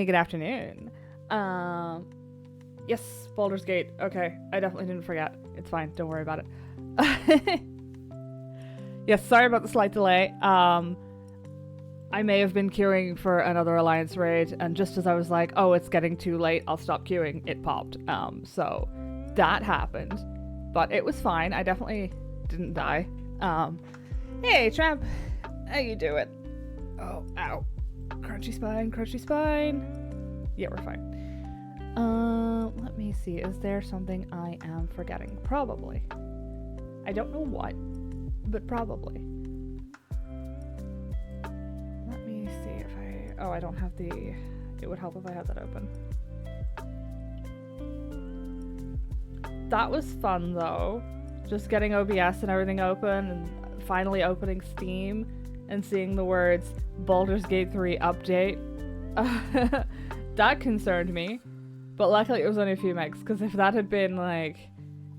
Hey, good afternoon. Yes, Baldur's Gate. Okay, I definitely didn't forget. It's fine. Don't worry about it. Yes, sorry about the slight delay. I may have been queuing for another Alliance raid, and just as I was like, oh, it's getting too late, I'll stop queuing, it popped. So that happened. But it was fine. I definitely didn't die. Hey, Tramp. How you doing? Oh, ow. Crunchy spine, crunchy spine. Yeah, we're fine. Let me see. Is there something I am forgetting? Probably. I don't know what, but probably. Let me see if I... Oh, I don't have the... It would help if I had that open. That was fun, though. Just getting OBS and everything open, and finally opening Steam and seeing the words Baldur's Gate 3 update. That concerned me. But luckily it was only a few megs, because if that had been, like,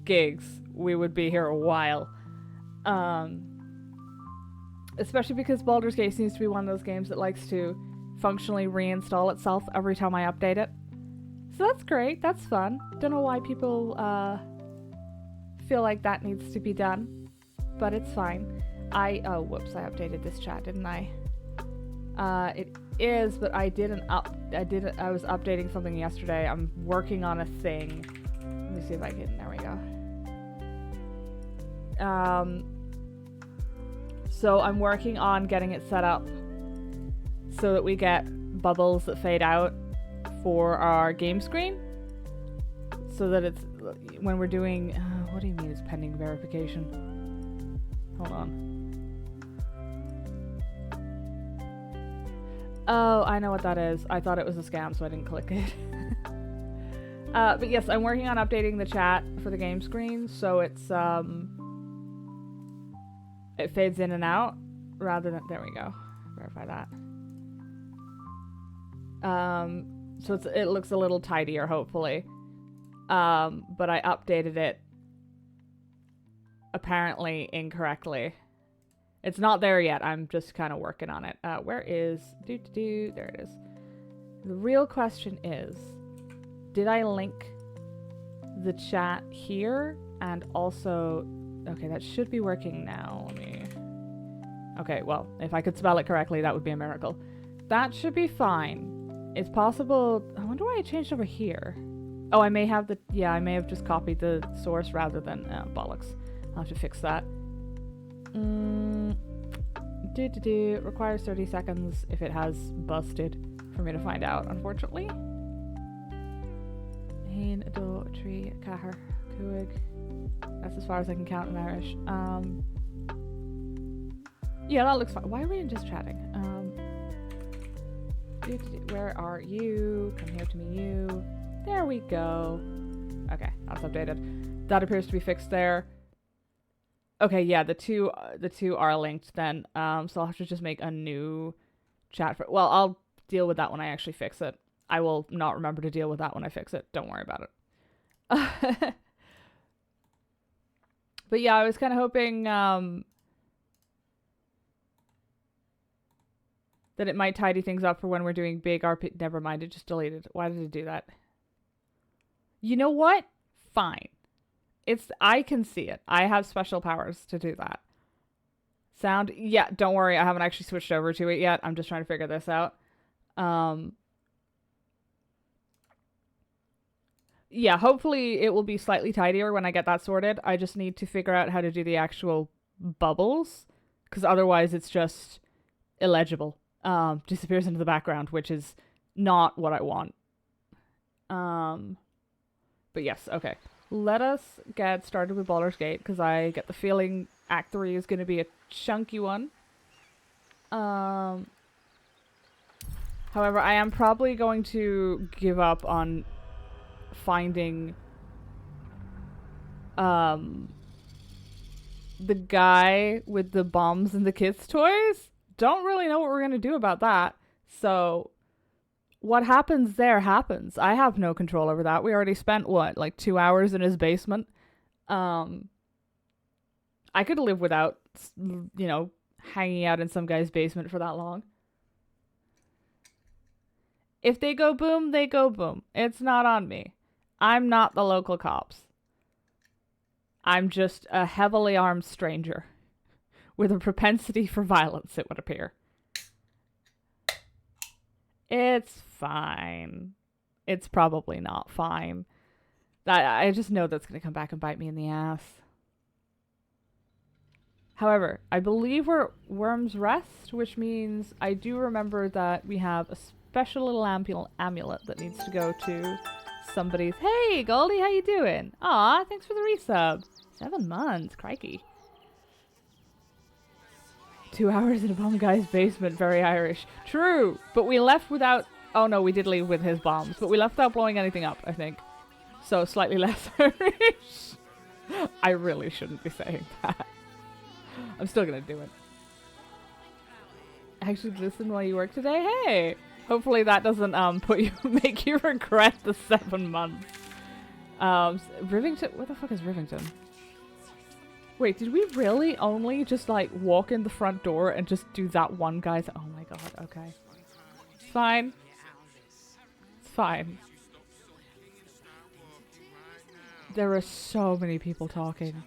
gigs, we would be here a while. Especially because Baldur's Gate seems to be one of those games that likes to functionally reinstall itself every time I update it. So that's great, that's fun. Don't know why people feel like that needs to be done, but it's fine. Oh, whoops, I updated this chat, didn't I? It is, but I was updating something yesterday. I'm working on a thing. Let me see if I can, there we go. So I'm working on getting it set up so that we get bubbles that fade out for our game screen. So that it's, when we're doing, what do you mean it's pending verification? Hold on. Oh, I know what that is. I thought it was a scam, so I didn't click it. But yes, I'm working on updating the chat for the game screen, so it's, it fades in and out, rather than, there we go. Verify that. So it looks a little tidier, hopefully. But I updated it, apparently incorrectly. It's not there yet. I'm just kind of working on it. Where is... There it is. The real question is, did I link the chat here? And also... Okay, that should be working now. Let me... Okay, well, if I could spell it correctly, that would be a miracle. That should be fine. It's possible... I wonder why I changed over here. Oh, I may have the... Yeah, I may have just copied the source rather than... bollocks. I'll have to fix that. It requires 30 seconds if it has busted for me to find out, unfortunately. Hain, Ado, Tree, Cahar, Cuig. That's as far as I can count in Irish. Yeah, that looks fine. Why are we just chatting? Where are you? Come here to me, you. There we go. Okay, that's updated. That appears to be fixed there. Okay, yeah, the two are linked then. So I'll have to just make a new chat for... Well, I'll deal with that when I actually fix it. I will not remember to deal with that when I fix it. Don't worry about it. But yeah, I was kind of hoping that it might tidy things up for when we're doing big RP... Never mind, it just deleted. Why did it do that? You know what? Fine. I can see it. I have special powers to do that. Sound? Yeah, don't worry. I haven't actually switched over to it yet. I'm just trying to figure this out. Yeah, hopefully it will be slightly tidier when I get that sorted. I just need to figure out how to do the actual bubbles, because otherwise it's just illegible. Disappears into the background, which is not what I want. But yes, okay. Let us get started with Baldur's Gate, because I get the feeling Act 3 is going to be a chunky one. However, I am probably going to give up on finding the guy with the bombs and the kids' toys. Don't really know what we're going to do about that. So... what happens there happens. I have no control over that. We already spent, what, like 2 hours in his basement? I could live without, you know, hanging out in some guy's basement for that long. If they go boom, they go boom. It's not on me. I'm not the local cops. I'm just a heavily armed stranger with a propensity for violence, it would appear. It's fine. It's probably not fine. I just know that's going to come back and bite me in the ass. However, I believe we're Worm's Rest, which means I do remember that we have a special little amulet that needs to go to somebody's... Hey, Goldie, how you doing? Aw, thanks for the resub. 7 months, crikey. 2 hours in a bomb guy's basement, very Irish. True, but we left without... Oh no, we did leave with his bombs, but we left without blowing anything up, I think. So, slightly less Irish. I really shouldn't be saying that. I'm still gonna do it. Actually, listen while you work today? Hey! Hopefully that doesn't make you regret the 7 months. Rivington? What the fuck is Rivington? Wait, did we really only just like walk in the front door and just do that one guy's... Oh my god, okay. It's fine. It's fine. There are so many people talking.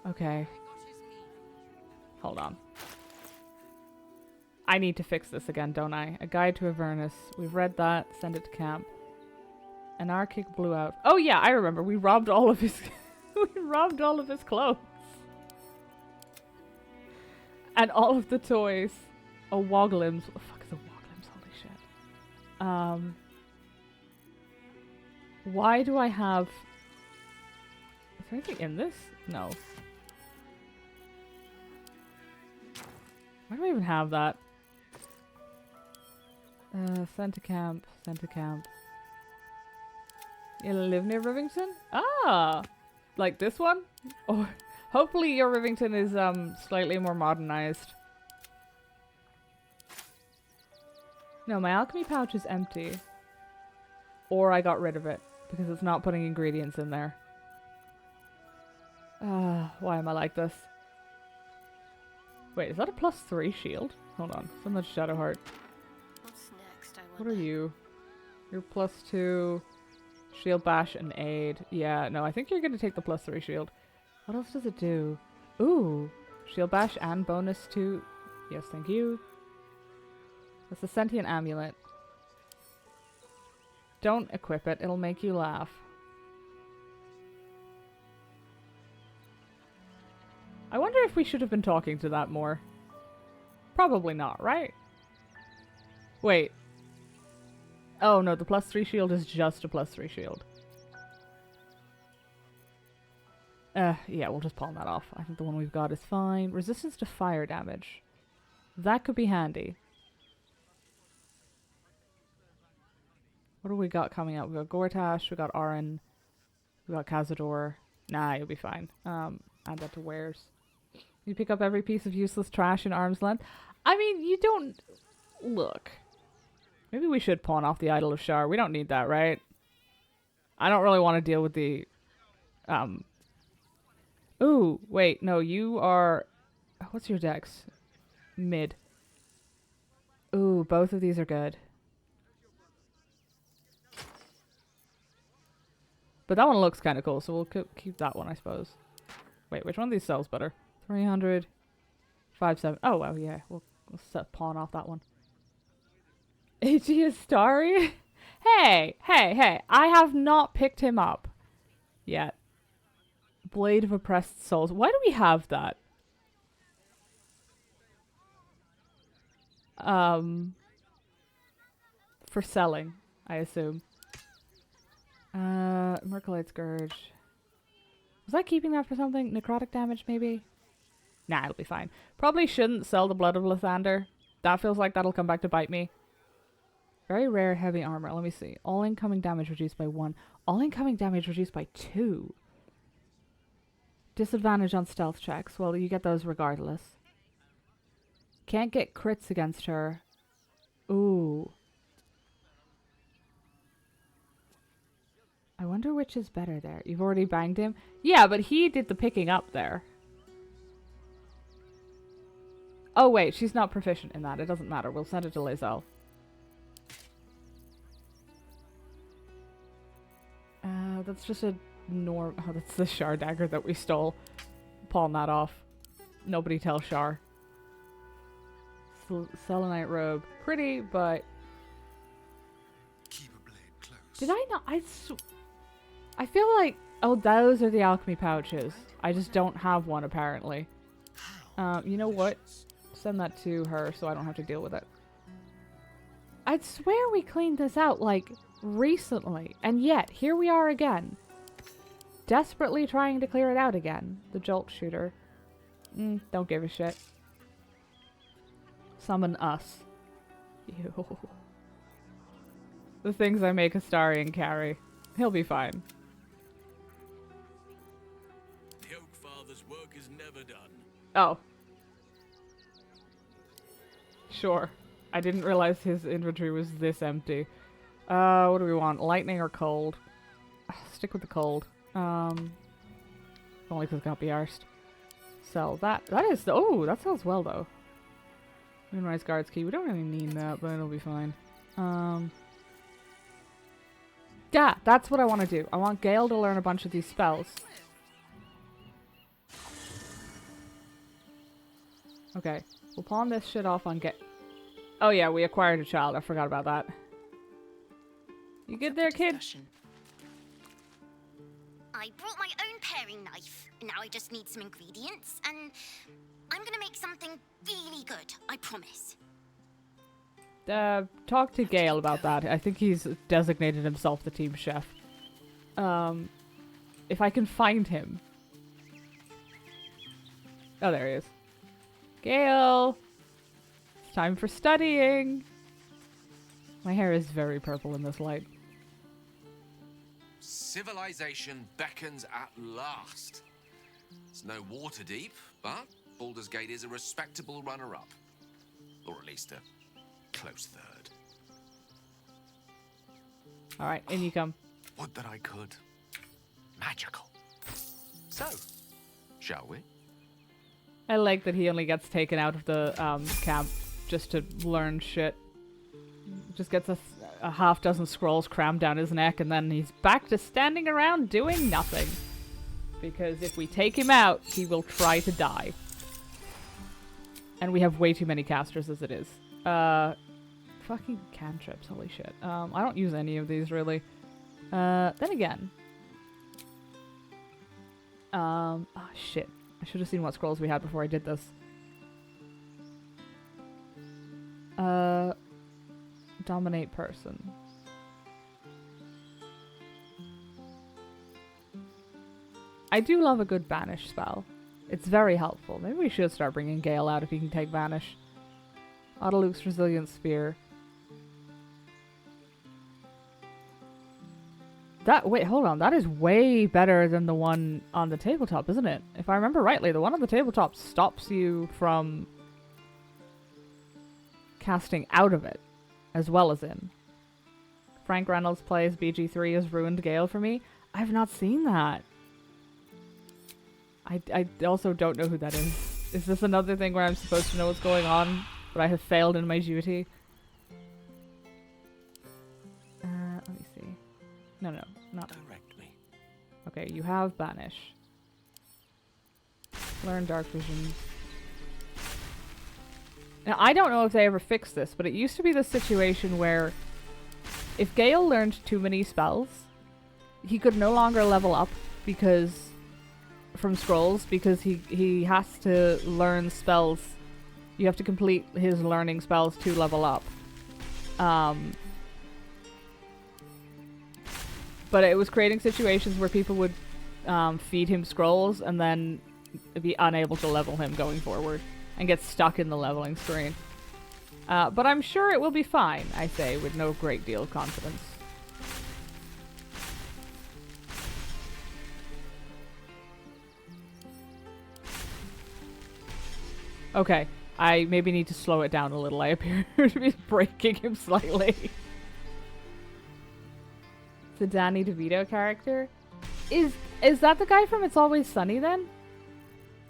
Okay. Hold on. I need to fix this again, don't I? A Guide to Avernus. We've read that. Send it to camp. An kick blew out. Oh yeah, I remember. We robbed all of his... we robbed all of his clothes. And all of the toys. A Woglims. What the fuck is a Woglims? Holy shit. Why do I have... Is there anything in this? No. Why do I even have that? Send to camp. Send to camp. You live near Rivington? Ah! Like this one? Or hopefully your Rivington is slightly more modernized. No, my alchemy pouch is empty. Or I got rid of it because it's not putting ingredients in there. Why am I like this? Wait, is that a +3 shield? Hold on. So much Shadow Heart. What's next, What are you? You're +2 shield bash and aid. Yeah, no, I think you're gonna take the +3 shield. What else does it do? Ooh, shield bash and bonus to... Yes, thank you. That's a sentient amulet. Don't equip it, it'll make you laugh. I wonder if we should have been talking to that more. Probably not, right? Wait. Oh no, the +3 shield is just a +3 shield. Yeah, we'll just pawn that off. I think the one we've got is fine. Resistance to fire damage. That could be handy. What do we got coming out? We got Gortash, we got Arin, we got Cazador. Nah, you'll be fine. Add that to wares. You pick up every piece of useless trash in arm's length. I mean, you don't... Look. Maybe we should pawn off the Idol of Shar. We don't need that, right? I don't really want to deal with the... Ooh, wait. No, you are... What's your dex? Mid. Ooh, both of these are good. But that one looks kind of cool, so we'll keep that one, I suppose. Wait, which one of these sells better? 300, 5-7. Oh, well, yeah. We'll pawn off that one. AG Astari? Hey! I have not picked him up yet. Blade of Oppressed Souls. Why do we have that? For selling, I assume. Mercolite Scourge. Was I keeping that for something? Necrotic damage, maybe? Nah, it'll be fine. Probably shouldn't sell the Blood of Lathander. That feels like that'll come back to bite me. Very rare heavy armor. Let me see. All incoming damage reduced by 1. All incoming damage reduced by 2. Disadvantage on stealth checks. Well, you get those regardless. Can't get crits against her. Ooh. I wonder which is better there. You've already banged him? Yeah, but he did the picking up there. Oh wait, she's not proficient in that. It doesn't matter. We'll send it to Lizelle. That's just a norm. Oh, that's the Shar dagger that we stole. Pawn that off. Nobody tell Shar. Selenite robe. Pretty, but... Keep a blade close. Did I not? I feel like... Oh, those are the alchemy pouches. I just don't have one, apparently. You know what? Send that to her so I don't have to deal with it. I'd swear we cleaned this out, like, recently. And yet, here we are again. Desperately trying to clear it out again. The Jolt Shooter. Don't give a shit. Summon us. Ew. The things I make Astarion carry. He'll be fine. The Oak Father's work is never done. Oh. Sure. I didn't realize his inventory was this empty. What do we want? Lightning or cold? Stick with the cold. Only because it can't be arsed. Sell that. That is... Oh, that sells well, though. Moonrise Guard's Key. We don't really need that, but it'll be fine. Yeah, that's what I want to do. I want Gale to learn a bunch of these spells. Okay. We'll pawn this shit off on Gale. Oh yeah, we acquired a child. I forgot about that. You good there, kid? I brought my own paring knife. Now I just need some ingredients, and I'm gonna make something really good, I promise. Talk to Gale about that. I think he's designated himself the team chef. If I can find him. Oh, there he is. Gale! It's time for studying! My hair is very purple in this light. Civilization beckons at last. It's no water deep, but Baldur's Gate is a respectable runner-up. Or at least a close third. Alright, in you come. Would that I could. Magical. So, shall we? I like that he only gets taken out of the camp just to learn shit. Just gets a half dozen scrolls crammed down his neck, and then he's back to standing around doing nothing. Because if we take him out, he will try to die. And we have way too many casters as it is. Fucking cantrips, holy shit. I don't use any of these, really. Then again. Oh, shit. I should have seen what scrolls we had before I did this. Dominate person. I do love a good banish spell. It's very helpful. Maybe we should start bringing Gale out if he can take banish. Autoluke's Resilient Spear. Wait, hold on. That is way better than the one on the tabletop, isn't it? If I remember rightly, the one on the tabletop stops you from casting out of it, as well as in. Frank Reynolds plays BG3 as Ruined Gale for me. I've not seen that. I also don't know who that is. Is this another thing where I'm supposed to know what's going on, but I have failed in my duty? Let me see. No, not. Direct me. Okay, you have Banish. Learn Dark Vision. Now, I don't know if they ever fixed this, but it used to be the situation where if Gale learned too many spells, he could no longer level up because from scrolls because he has to learn spells. You have to complete his learning spells to level up. But it was creating situations where people would feed him scrolls and then be unable to level him going forward and get stuck in the leveling screen. But I'm sure it will be fine, I say, with no great deal of confidence. Okay, I maybe need to slow it down a little. I appear to be breaking him slightly. The Danny DeVito character? Is that the guy from It's Always Sunny then?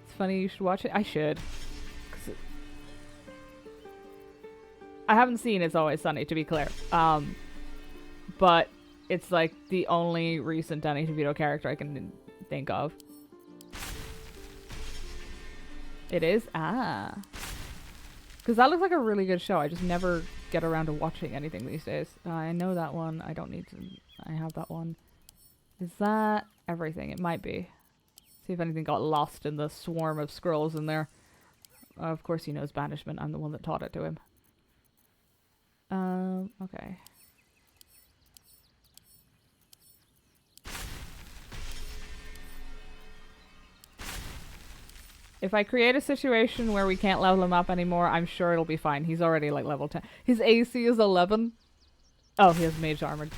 It's funny, you should watch it. I should. I haven't seen It's Always Sunny, to be clear. But It's like the only recent Danny DeVito character I can think of. It is? Ah. Because that looks like a really good show. I just never get around to watching anything these days. I know that one. I don't need to... I have that one. Is that everything? It might be. See if anything got lost in the swarm of scrolls in there. Of course he knows Banishment. I'm the one that taught it to him. Okay. If I create a situation where we can't level him up anymore, I'm sure it'll be fine. He's already like level 10. His AC is 11. Oh, he has mage armored.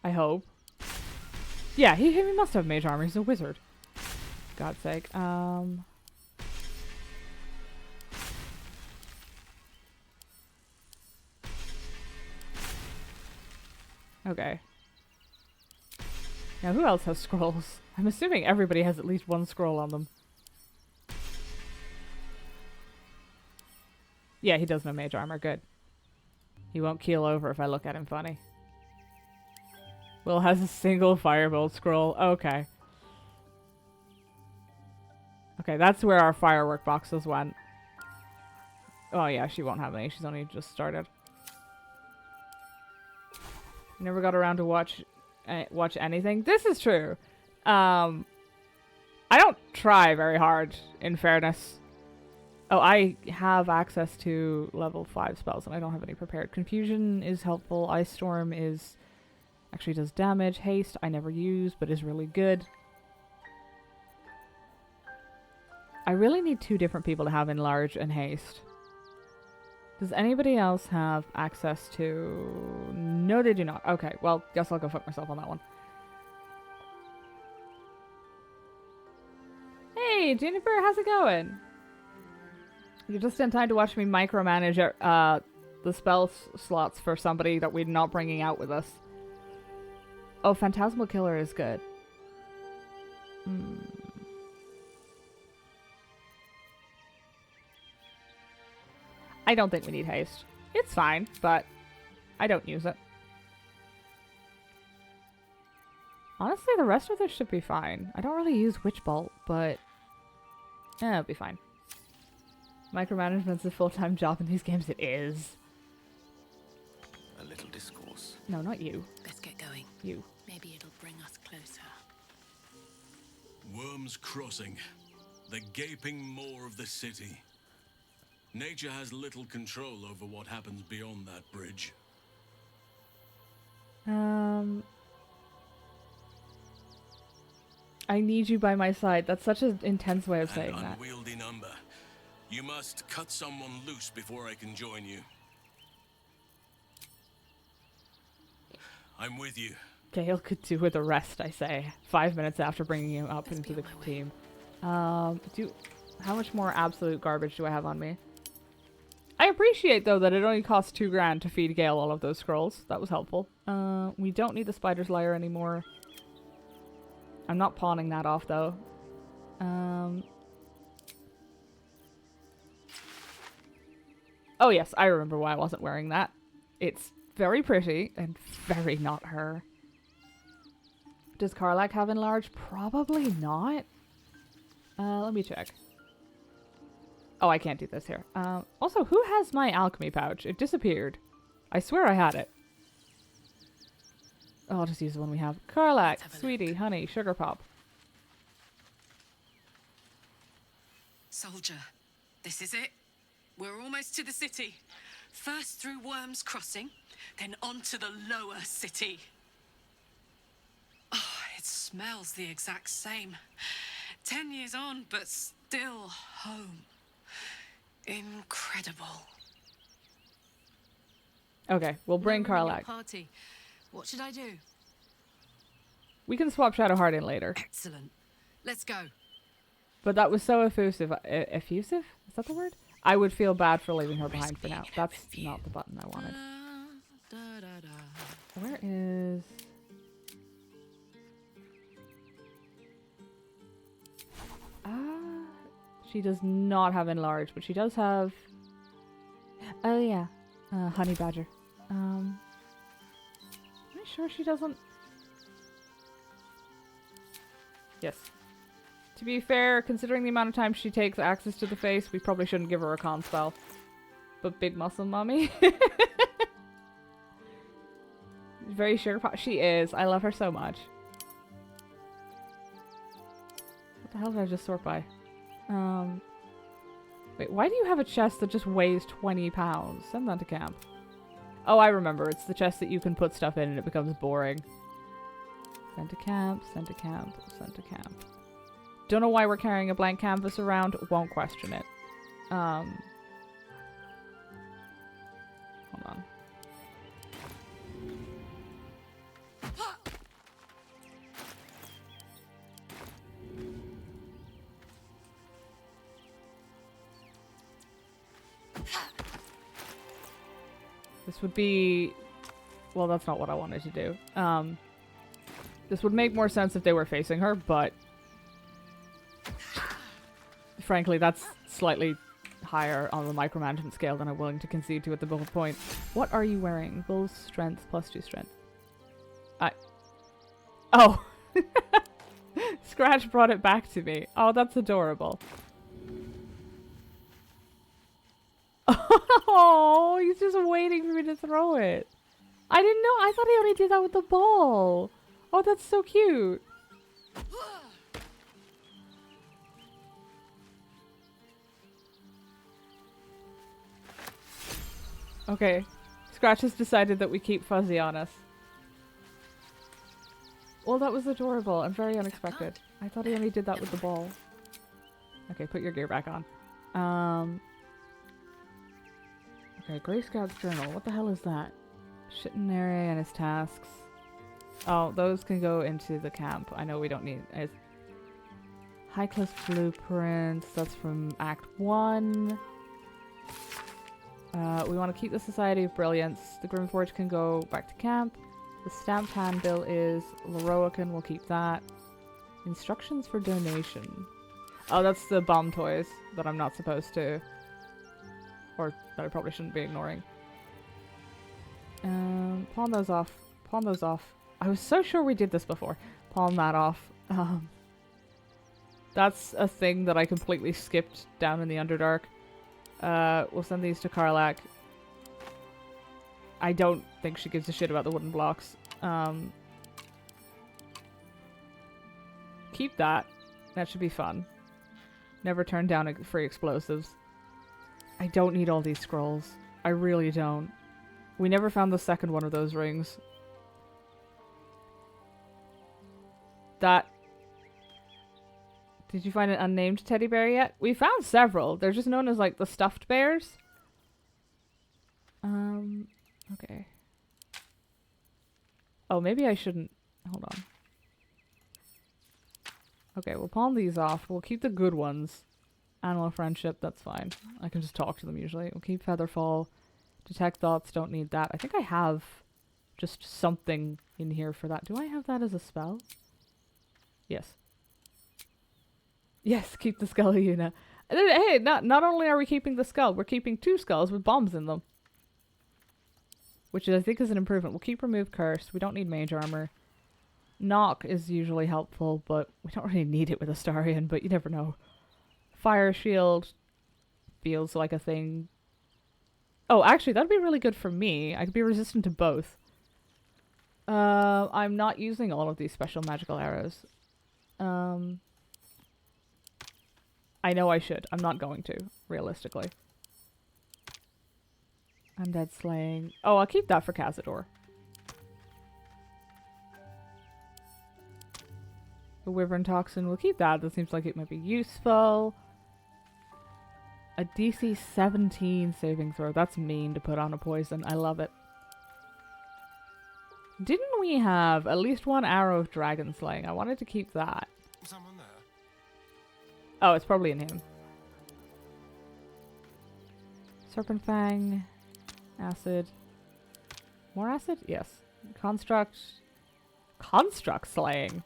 I hope. Yeah, he must have mage armor. He's a wizard. God's sake. Okay. Now, who else has scrolls? I'm assuming everybody has at least one scroll on them. Yeah, he does no mage armor. Good. He won't keel over if I look at him funny. Will has a single firebolt scroll. Okay. Okay, that's where our firework boxes went. Oh yeah, she won't have any. She's only just started. Never got around to watch anything. This is true. I don't try very hard, in fairness. Oh, I have access to level 5 spells, and I don't have any prepared. Confusion is helpful. Ice Storm is... actually does damage. Haste, I never use, but is really good. I really need 2 different people to have Enlarge and Haste. Does anybody else have access to... No, they do not. Okay, well, guess I'll go fuck myself on that one. Hey, Juniper, how's it going? You're just in time to watch me micromanage the spell slots for somebody that we're not bringing out with us. Oh, Phantasmal Killer is good. I don't think we need haste. It's fine, but I don't use it. Honestly, the rest of this should be fine. I don't really use Witch Bolt, but it'll be fine. Micromanagement's a full-time job in these games. It is. A little discourse. No, not you. Let's get going. You. Maybe it'll bring us closer. Worms Crossing, the gaping maw of the city. Nature has little control over what happens beyond that bridge. I need you by my side. That's such an intense way of saying An that. unwieldy number. You must cut someone loose before I can join you. I'm with you. Gale could do with a rest, I say. 5 minutes after bringing him up Let's into be the on my way. team. How much more absolute garbage do I have on me? I appreciate, though, that it only costs 2 grand to feed Gale all of those scrolls. That was helpful. We don't need the Spider's Lair anymore. I'm not pawning that off, though. Oh, yes, I remember why I wasn't wearing that. It's very pretty and very not her. Does Karlak have Enlarge? Probably not. Let me check. Oh, I can't do this here. Also, who has my alchemy pouch? It disappeared. I swear I had it. Oh, I'll just use the one we have. Karlak, sweetie, honey, sugar pop. Soldier, this is it. We're almost to the city. First through Worms Crossing, then on to the lower city. Oh, it smells the exact same. 10 years on, but still home. Incredible. Okay, we'll bring No room in your Karlak. Party. What should I do? We can swap Shadowheart in later. Excellent. Let's go. But that was so effusive. Effusive? Is that the word? I would feel bad for leaving her behind for now. That's not the button I wanted. Where is... She does not have enlarge, but she does have... Oh yeah, honey badger. Am I sure she doesn't? Yes. To be fair, considering the amount of time she takes access to the face, we probably shouldn't give her a con spell. But big muscle mommy. Very sugar pot. She is. I love her so much. What the hell did I just sort by? Wait, why do you have a chest that just weighs 20 pounds? Send that to camp. Oh, I remember. It's the chest that you can put stuff in and it becomes boring. Send to camp, send to camp, send to camp. Don't know why we're carrying a blank canvas around. Won't question it. Hold on. This would be... Well, that's not what I wanted to do. This would make more sense if they were facing her, but... Frankly, that's slightly higher on the micromanagement scale than I'm willing to concede to at the bullet point. What are you wearing? Bull's strength, +2 strength. Oh! Scratch brought it back to me. Oh, that's adorable. Oh, he's just waiting for me to throw it. I didn't know. I thought he only did that with the ball. Oh, that's so cute. Okay. Scratch has decided that we keep Fuzzy on us. Well, that was adorable and very unexpected. I thought he only did that with the ball. Okay, put your gear back on. Okay, Grey Scout's journal. What the hell is that? Shittenary and his tasks. Oh, those can go into the camp. I know we don't need... High Cliff Blueprints. That's from Act 1. We want to keep the Society of Brilliance. The Grimforge can go back to camp. The Stamped Handbill is Leroican. We'll keep that. Instructions for donation. Oh, that's the bomb toys that I'm not supposed to... Or that I probably shouldn't be ignoring. Pawn those off. Pawn those off. I was so sure we did this before. Pawn that off. That's a thing that I completely skipped down in the Underdark. We'll send these to Karlak. I don't think she gives a shit about the wooden blocks. Keep that. That should be fun. Never turn down free explosives. I don't need all these scrolls. I really don't. We never found the second one of those rings. That... Did you find an unnamed teddy bear yet? We found several. They're just known as, like, the stuffed bears. Okay. Oh, maybe I shouldn't... Hold on. Okay, we'll pawn these off. We'll keep the good ones. Animal friendship, that's fine. I can just talk to them usually. We'll keep Featherfall. Detect thoughts, don't need that. I think I have just something in here for that. Do I have that as a spell? Yes. Yes, keep the skull, Yuna. Hey, not only are we keeping the skull, we're keeping 2 skulls with bombs in them. Which I think is an improvement. We'll keep remove curse. We don't need mage armor. Knock is usually helpful, but we don't really need it with Astarion, but you never know. Fire shield feels like a thing. Oh, actually, that'd be really good for me. I could be resistant to both. I'm not using all of these special magical arrows. I know I should. I'm not going to, realistically. Undead slaying. Oh, I'll keep that for Cazador. The Wyvern Toxin, we'll keep that. That seems like it might be useful. A DC 17 saving throw. That's mean to put on a poison. I love it. Didn't we have at least 1 arrow of dragon slaying? I wanted to keep that. Someone there? Oh, it's probably in him. Serpent Fang. Acid. More acid? Yes. Construct. Construct slaying.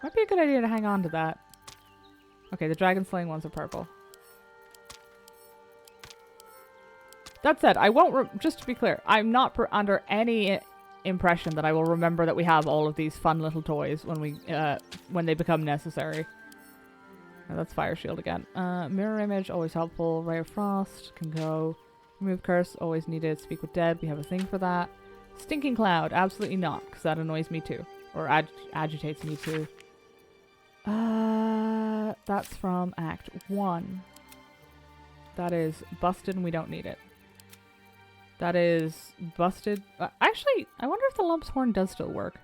Might be a good idea to hang on to that. Okay, the dragon slaying ones are purple. That said, I won't, just to be clear, I'm not under any impression that I will remember that we have all of these fun little toys when they become necessary. Oh, that's fire shield again. Mirror image, always helpful. Ray of frost, can go. Remove curse, always needed. Speak with dead, we have a thing for that. Stinking cloud, absolutely not, because that annoys me too. Or agitates me too. That's from Act 1. That is busted and we don't need it. That is busted. Actually, I wonder if the lump's horn does still work.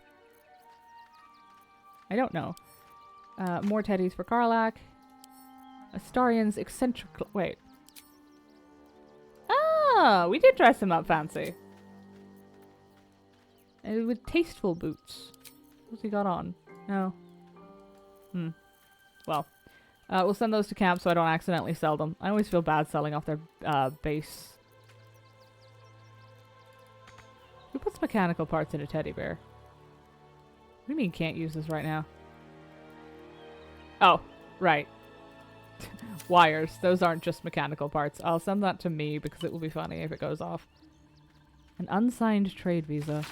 I don't know. More teddies for Karlak. Astarian's eccentric... Wait. Ah, we did dress him up fancy. And with tasteful boots. What's he got on? No. Well. We'll send those to camp so I don't accidentally sell them. I always feel bad selling off their base. Who puts mechanical parts in a teddy bear? What do you mean can't use this right now? Oh, right. Wires. Those aren't just mechanical parts. I'll send that to me because it will be funny if it goes off. An unsigned trade visa.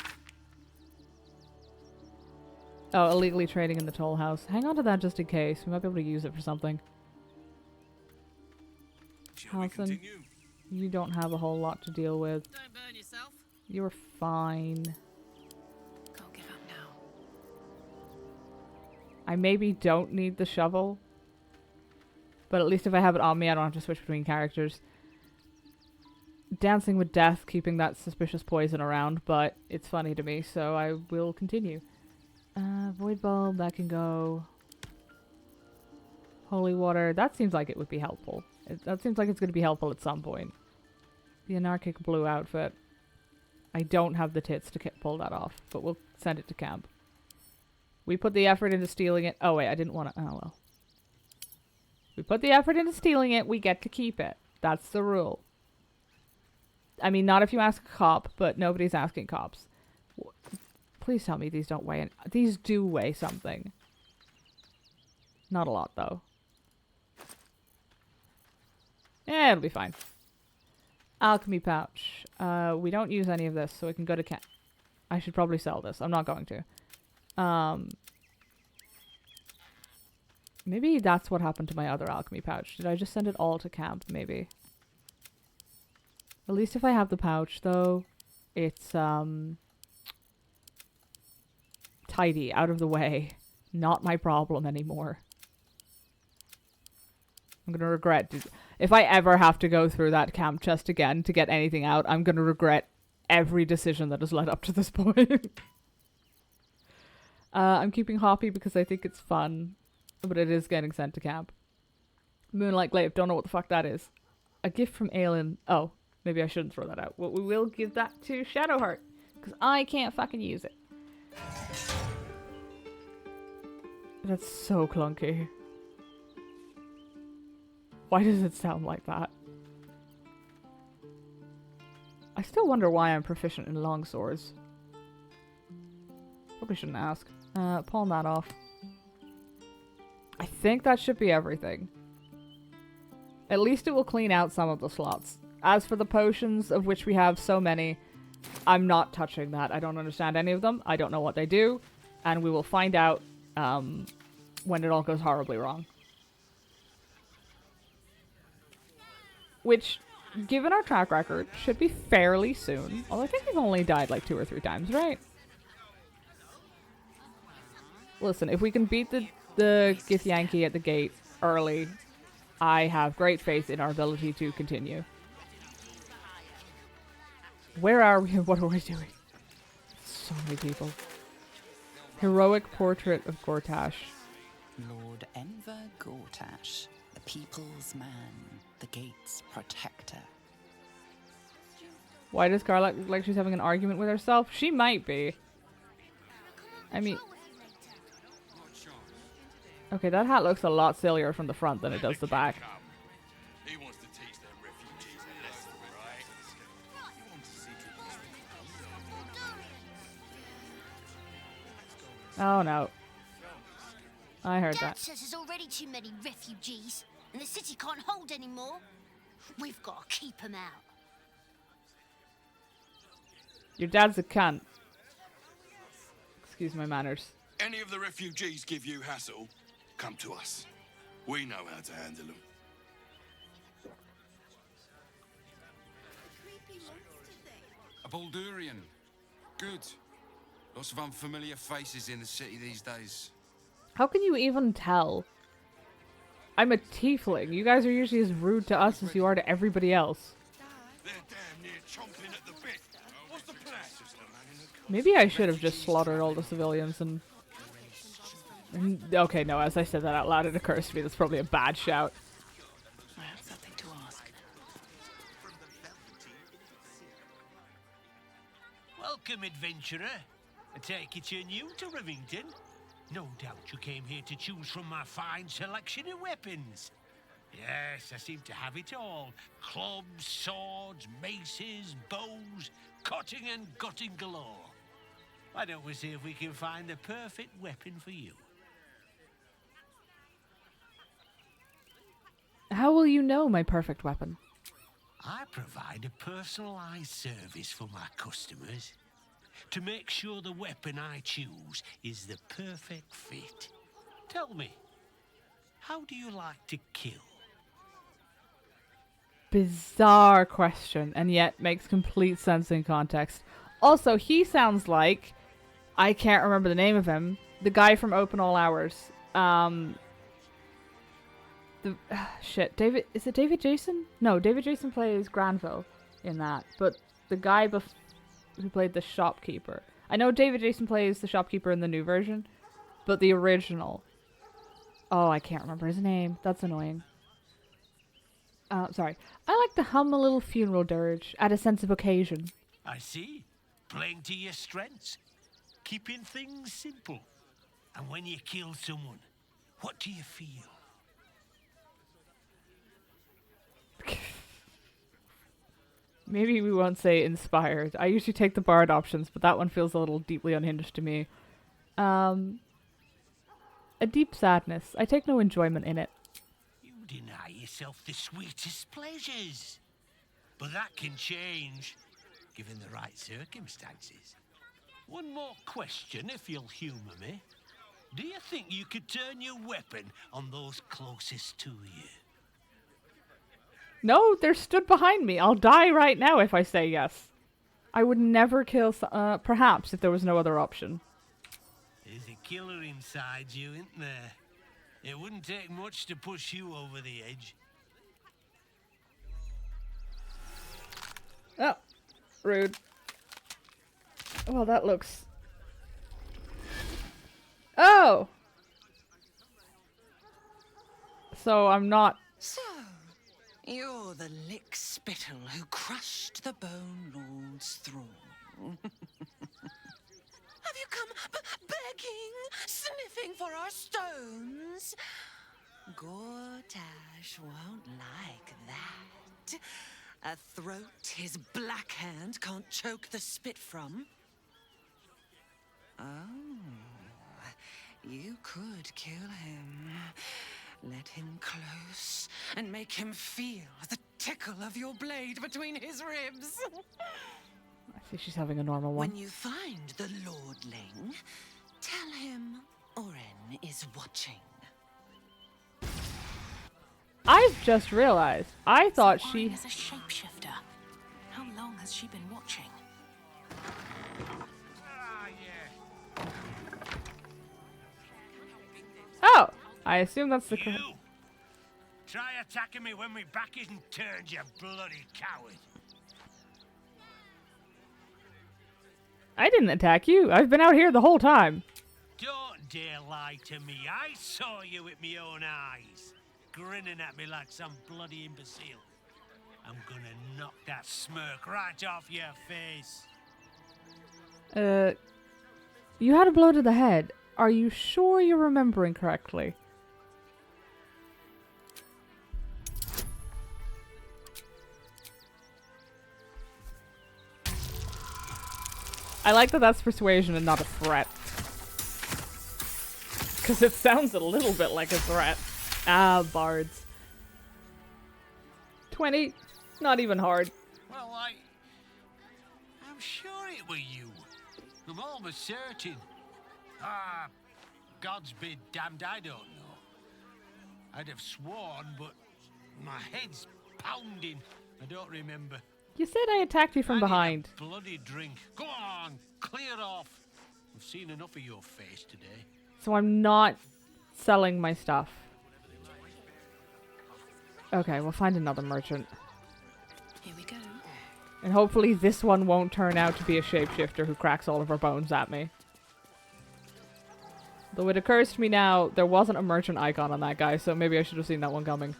Oh, illegally trading in the toll house. Hang on to that just in case. We might be able to use it for something. Halson, you don't have a whole lot to deal with. Don't burn yourself. You're fine. Can't give up now. I maybe don't need the shovel. But at least if I have it on me, I don't have to switch between characters. Dancing with death, keeping that suspicious poison around, but it's funny to me, so I will continue. Void bulb, that can go. Holy water, that seems like it would be helpful. That seems like it's going to be helpful at some point. The anarchic blue outfit. I don't have the tits to pull that off, but we'll send it to camp. We put the effort into stealing it. Oh wait, I didn't want to. Oh well. We put the effort into stealing it, we get to keep it. That's the rule. I mean, not if you ask a cop, but nobody's asking cops. Please tell me these don't weigh. These do weigh something. Not a lot, though. Yeah, it'll be fine. Alchemy pouch. We don't use any of this, so we can go to camp. I should probably sell this. I'm not going to. Maybe that's what happened to my other alchemy pouch. Did I just send it all to camp? Maybe. At least if I have the pouch, though, it's tidy, out of the way. Not my problem anymore. I'm gonna regret... If I ever have to go through that camp chest again to get anything out, I'm gonna regret every decision that has led up to this point. I'm keeping Hoppy because I think it's fun. But it is getting sent to camp. Moonlight Glaive, don't know what the fuck that is. A gift from Aelin. Oh, maybe I shouldn't throw that out. Well, we will give that to Shadowheart. Because I can't fucking use it. That's so clunky. Why does it sound like that? I still wonder why I'm proficient in longswords. Probably shouldn't ask. Pawn that off. I think that should be everything. At least it will clean out some of the slots. As for the potions, of which we have so many, I'm not touching that. I don't understand any of them. I don't know what they do. And we will find out when it all goes horribly wrong. Which, given our track record, should be fairly soon. Although I think we've only died like 2 or 3 times, right? Listen, if we can beat the Githyanki at the gate early, I have great faith in our ability to continue. Where are we and what are we doing? So many people. Heroic portrait of Gortash. Lord Enver Gortash, the people's man, the gate's protector. Why does Karlak look like she's having an argument with herself? She might be. I mean... Okay, that hat looks a lot sillier from the front than it does the back. He wants to teach them refugees a lesson, right? Oh no. I heard Dad that. says there's already too many refugees, and the city can't hold any more. We've got to keep them out. Your dad's a cunt. Excuse my manners. Any of the refugees give you hassle, come to us. We know how to handle them. A Baldurian. Good. Lots of unfamiliar faces in the city these days. How can you even tell? I'm a tiefling. You guys are usually as rude to us as you are to everybody else. They're damn near chomping at the bit. What's the plan? Maybe I should have just slaughtered all the civilians and... Okay, no, as I said that out loud, it occurs to me that's probably a bad shout. I have something to ask. Welcome, adventurer. I take it you're new to Rivington. No doubt you came here to choose from my fine selection of weapons. Yes, I seem to have it all. Clubs, swords, maces, bows, cutting and gutting galore. Why don't we see if we can find the perfect weapon for you? How will you know my perfect weapon? I provide a personalized service for my customers to make sure the weapon I choose is the perfect fit. Tell me, how do you like to kill? Bizarre question, and yet makes complete sense in context. Also, he sounds like... I can't remember the name of him. The guy from Open All Hours. Shit, David... Is it David Jason? No, David Jason plays Granville in that. But the guy who played the shopkeeper. I know David Jason plays the shopkeeper in the new version. But the original... Oh, I can't remember his name. That's annoying. Sorry. I like to hum a little funeral dirge. Add a sense of occasion. I see. Playing to your strengths. Keeping things simple. And when you kill someone, what do you feel? Maybe we won't say inspired. I usually take the bard options, but that one feels a little deeply unhinged to me. A deep sadness. I take no enjoyment in it. You deny yourself the sweetest pleasures. But that can change, given the right circumstances. One more question, if you'll humour me. Do you think you could turn your weapon on those closest to you? No, they're stood behind me. I'll die right now if I say yes. I would never kill perhaps if there was no other option. There's a killer inside you, isn't there? It wouldn't take much to push you over the edge. Oh, rude. Well, that looks... Oh! So I'm not... So, you're the lick spittle who crushed the Bone Lord's thrall. Have you come begging, sniffing for our stones? Gortash won't like that. A throat his black hand can't choke the spit from. Oh, you could kill him. Let him close and make him feel the tickle of your blade between his ribs. I think she's having a normal one. When you find the lordling, tell him Oren is watching. I've just realized. I thought she... Oren is a shapeshifter. How long has she been watching? Oh! I assume that's the... You! Try attacking me when my back isn't turned, you bloody coward! I didn't attack you. I've been out here the whole time. Don't dare lie to me. I saw you with my own eyes, grinning at me like some bloody imbecile. I'm gonna knock that smirk right off your face. You had a blow to the head. Are you sure you're remembering correctly? I like that that's persuasion and not a threat. because it sounds a little bit like a threat. Ah, bards. 20. Not even hard. Well, I'm sure it were you. I'm almost certain. Ah, God's be damned, I don't know. I'd have sworn, but my head's pounding. I don't remember. You said I attacked you from I need a behind. bloody drink. Go on, clear off. I've seen enough of your face today. So I'm not selling my stuff. Okay, we'll find another merchant. Here we go. And hopefully this one won't turn out to be a shapeshifter who cracks all of our bones at me. Though it occurs to me now, there wasn't a merchant icon on that guy, so maybe I should have seen that one coming.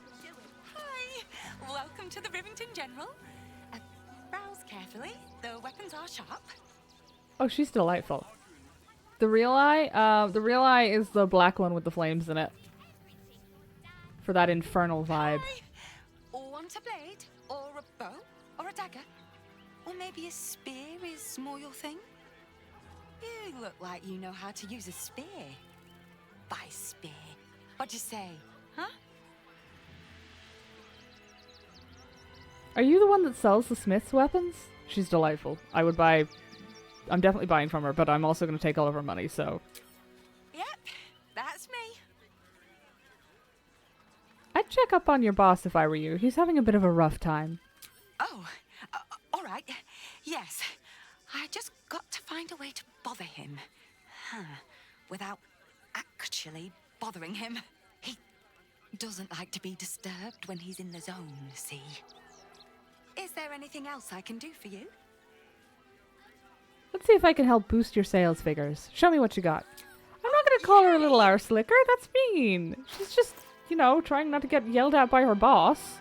Hi! Welcome to the Rivington General. Browse carefully. The weapons are sharp. Oh, she's delightful. The real eye is the black one with the flames in it. For that infernal vibe. Hi. Or want a blade? Or a bow? Or a dagger? Or maybe a spear is more your thing? You look like you know how to use a spear. By spear. What'd you say? Huh? Are you the one that sells the smith's weapons? She's delightful. I'm definitely buying from her, but I'm also going to take all of her money, so. Yep, that's me. I'd check up on your boss if I were you. He's having a bit of a rough time. Oh, all right. Yes. I just got to find a way to bother him. Without actually bothering him. He doesn't like to be disturbed when he's in the zone, see? Is there anything else I can do for you? Let's see if I can help boost your sales figures. Show me what you got. I'm not going to call her a little arse slicker. That's mean. She's just, you know, trying not to get yelled at by her boss.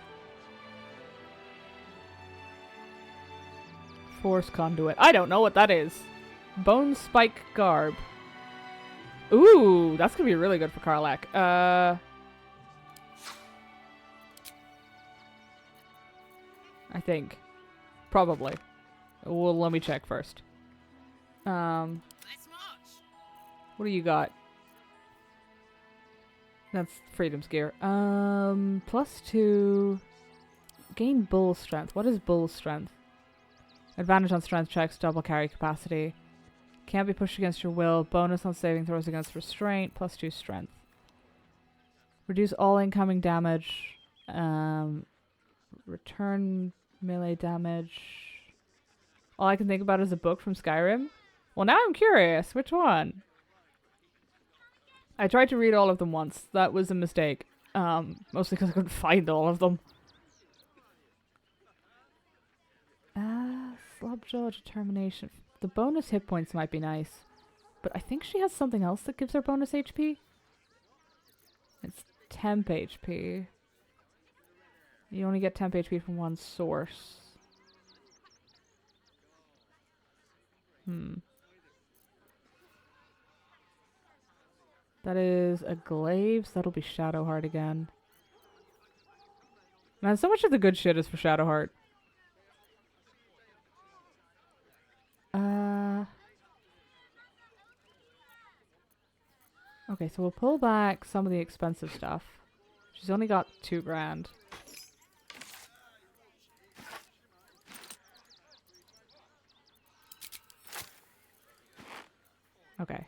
Force conduit. I don't know what that is. Bone spike garb. Ooh, that's going to be really good for Karlak. I think. Probably. Well, let me check first. What do you got? That's Freedom's gear. +2. Gain bull strength. What is bull strength? Advantage on strength checks, double carry capacity. Can't be pushed against your will. Bonus on saving throws against restraint. +2 strength. Reduce all incoming damage. Return melee damage. All I can think about is a book from Skyrim. Well, now I'm curious. Which one? I tried to read all of them once. That was a mistake. Mostly because I couldn't find all of them. Slobjaw determination. The bonus hit points might be nice. But I think she has something else that gives her bonus HP. It's temp HP. You only get temp HP from one source. That is a glaive, so that'll be Shadowheart again. Man, so much of the good shit is for Shadowheart. Okay, so we'll pull back some of the expensive stuff. She's only got 2 grand. Okay.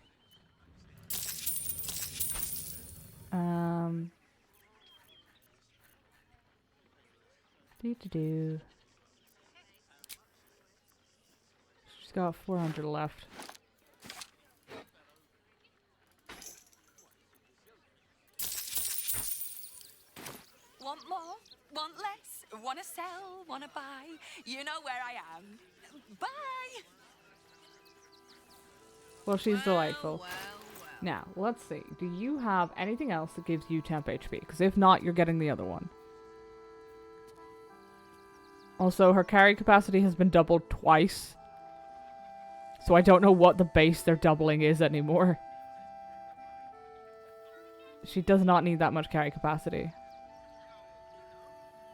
She's got 400 left. Want more? Want less? Wanna sell? Wanna buy? You know where I am. Bye! Well, she's delightful. Now, let's see. Do you have anything else that gives you temp HP? Because if not, you're getting the other one. Also, her carry capacity has been doubled twice. So I don't know what the base they're doubling is anymore. She does not need that much carry capacity.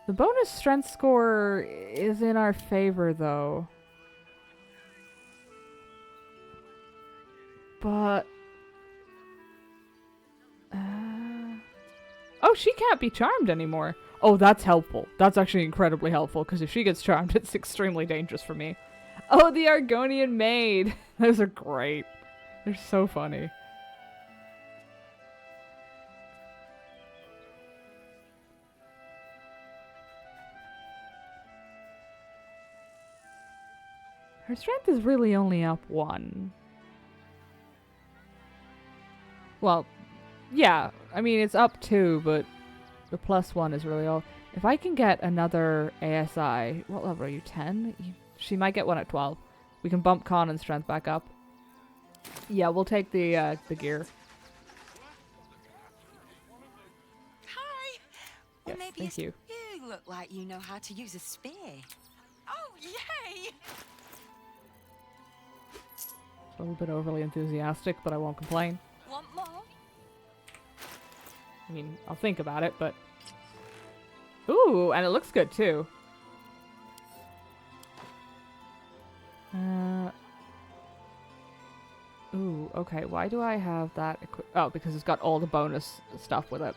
The bonus strength score is in our favor, though. But Oh, she can't be charmed anymore. Oh, that's helpful. That's actually incredibly helpful, because if she gets charmed, it's extremely dangerous for me. Oh, the Argonian maid. Those are great. They're so funny. Her strength is really only up 1. Well, yeah. I mean, it's up 2, but the +1 is really all. If I can get another ASI... What level are you? 10? She might get one at 12. We can bump con and strength back up. Yeah, we'll take the gear. Hi. Well, Yes, maybe thank you. you look like you know how to use a spear. Oh, yay! A little bit overly enthusiastic, but I won't complain. Want more? I mean, I'll think about it, but... Ooh, and it looks good, too. Ooh, okay, why do I have that oh, because it's got all the bonus stuff with it.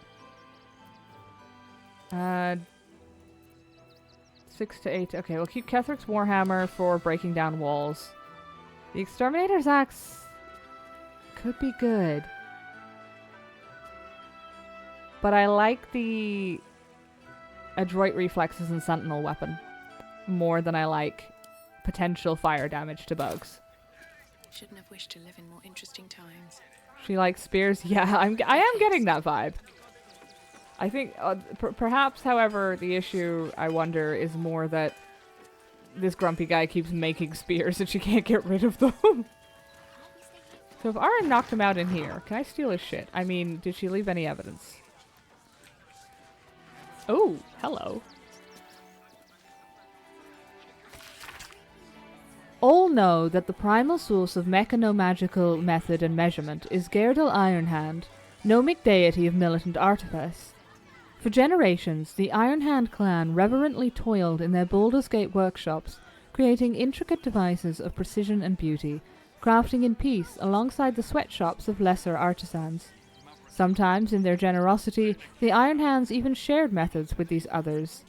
6 to 8. Okay, we'll keep Kethric's Warhammer for breaking down walls. The Exterminator's Axe could be good. But I like the Adroit Reflexes and Sentinel weapon more than I like potential fire damage to bugs. Shouldn't have wished to live in more interesting times. She likes spears? Yeah, I am getting that vibe. I think, perhaps, however, the issue, I wonder, is more that this grumpy guy keeps making spears and she can't get rid of them. So if Aaron knocked him out in here, can I steal his shit? I mean, did she leave any evidence? Oh, hello. All know that the primal source of mechano-magical method and measurement is Gerdel Ironhand, gnomic deity of militant artifice. For generations, the Ironhand clan reverently toiled in their Baldur's Gate workshops, creating intricate devices of precision and beauty, crafting in peace alongside the sweatshops of lesser artisans. Sometimes, in their generosity, the Ironhands even shared methods with these others.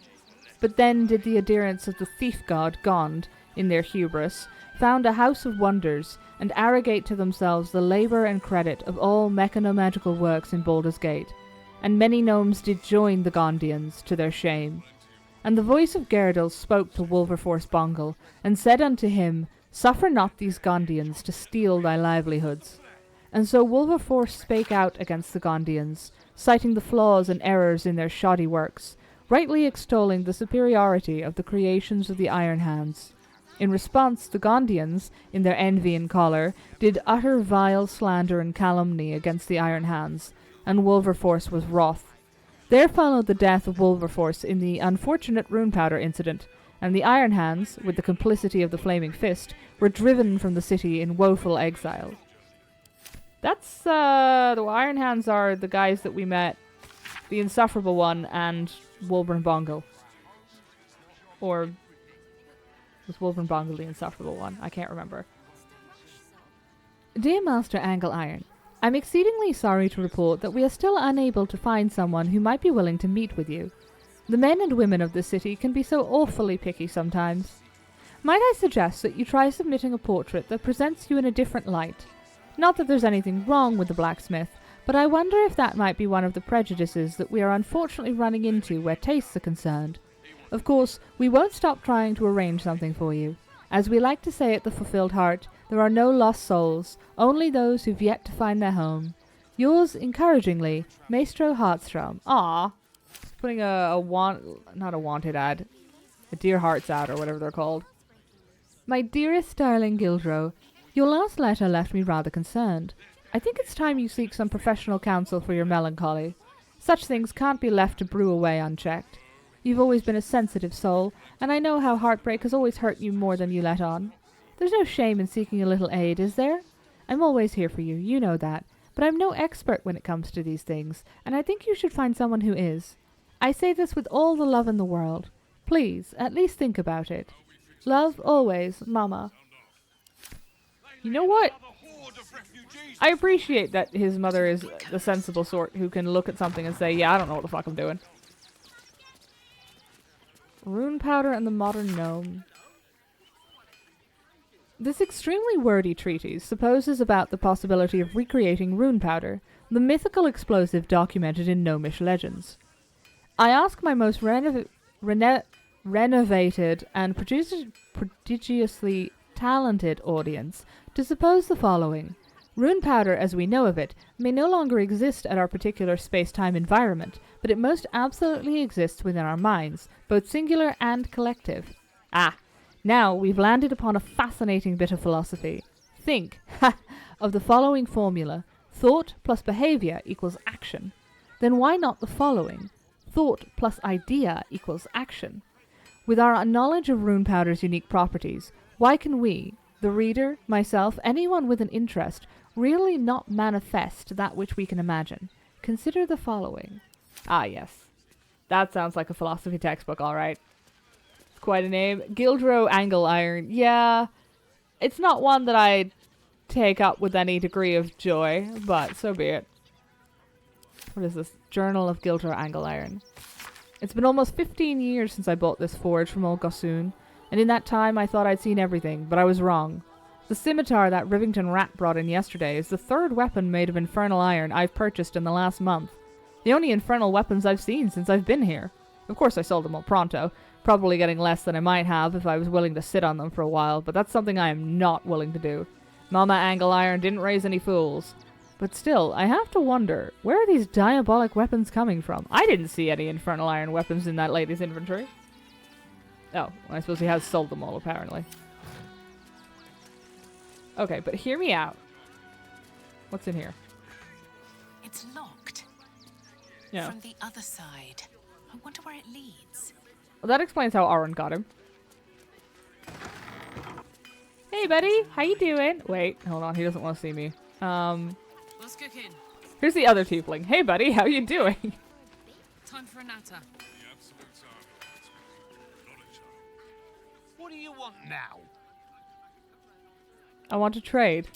But then did the adherents of the thief god Gond, in their hubris, found a house of wonders, and arrogate to themselves the labour and credit of all mechano-magical works in Baldur's Gate. And many gnomes did join the Gondians, to their shame. And the voice of Gerdel spoke to Wilberforce Bongal, and said unto him, Suffer not these Gondians to steal thy livelihoods. And so Wilberforce spake out against the Gondians, citing the flaws and errors in their shoddy works, rightly extolling the superiority of the creations of the Iron Hands. In response, the Gondians, in their envy and choler, did utter vile slander and calumny against the Iron Hands, and Wilberforce was wroth. There followed the death of Wilberforce in the unfortunate rune powder incident, and the Iron Hands, with the complicity of the Flaming Fist, were driven from the city in woeful exile. That's, the Iron Hands are the guys that we met, the Insufferable One and Wolvern Bongal. Or was Wolvern Bongal the Insufferable One? I can't remember. Dear Master Angle Iron, I'm exceedingly sorry to report that we are still unable to find someone who might be willing to meet with you. The men and women of the city can be so awfully picky sometimes. Might I suggest that you try submitting a portrait that presents you in a different light? Not that there's anything wrong with the blacksmith, but I wonder if that might be one of the prejudices that we are unfortunately running into where tastes are concerned. Of course, we won't stop trying to arrange something for you. As we like to say at the Fulfilled Heart, there are no lost souls, only those who've yet to find their home. Yours, encouragingly, Maestro Heartstrom. Ah, putting not a wanted ad, a Dear Hearts ad or whatever they're called. My dearest darling Gildro, your last letter left me rather concerned. I think it's time you seek some professional counsel for your melancholy. Such things can't be left to brew away unchecked. You've always been a sensitive soul, and I know how heartbreak has always hurt you more than you let on. There's no shame in seeking a little aid, is there? I'm always here for you, you know that, but I'm no expert when it comes to these things, and I think you should find someone who is. I say this with all the love in the world. Please, at least think about it. Love always, Mama. You know what? I appreciate that his mother is the sensible sort who can look at something and say, yeah, I don't know what the fuck I'm doing. Rune powder and the modern gnome. This extremely wordy treatise supposes about the possibility of recreating rune powder, the mythical explosive documented in gnomish legends. I ask my most renovated and prodigiously talented audience to suppose the following. Rune powder, as we know of it, may no longer exist at our particular space-time environment, but it most absolutely exists within our minds, both singular and collective. Ah, now we've landed upon a fascinating bit of philosophy. Think, of the following formula. Thought plus behavior equals action. Then why not the following? Thought plus idea equals action. With our knowledge of rune powder's unique properties, why can we, the reader, myself, anyone with an interest, really not manifest that which we can imagine? Consider the following. Ah, yes. That sounds like a philosophy textbook, alright. It's quite a name. Gildro Angle Iron. Yeah, it's not one that I take up with any degree of joy, but so be it. What is this? Journal of Gildro Angle Iron. It's been almost 15 years since I bought this forge from old Gossoon, and in that time I thought I'd seen everything, but I was wrong. The scimitar that Rivington rat brought in yesterday is the third weapon made of infernal iron I've purchased in the last month. The only infernal weapons I've seen since I've been here. Of course I sold them all pronto, probably getting less than I might have if I was willing to sit on them for a while, but that's something I am not willing to do. Mama Angle Iron didn't raise any fools. But still, I have to wonder, where are these diabolic weapons coming from? I didn't see any infernal iron weapons in that lady's inventory. Oh, I suppose he has sold them all, apparently. Okay, but hear me out. What's in here? It's locked. Yeah. From the other side. I wonder where it leads. Well, that explains how Aaron got him. Hey, buddy. How you doing? Wait, hold on. He doesn't want to see me. What's cooking? Here's the other tiefling. Hey, buddy. How you doing? Time for a natter. What do you want now? I want to trade.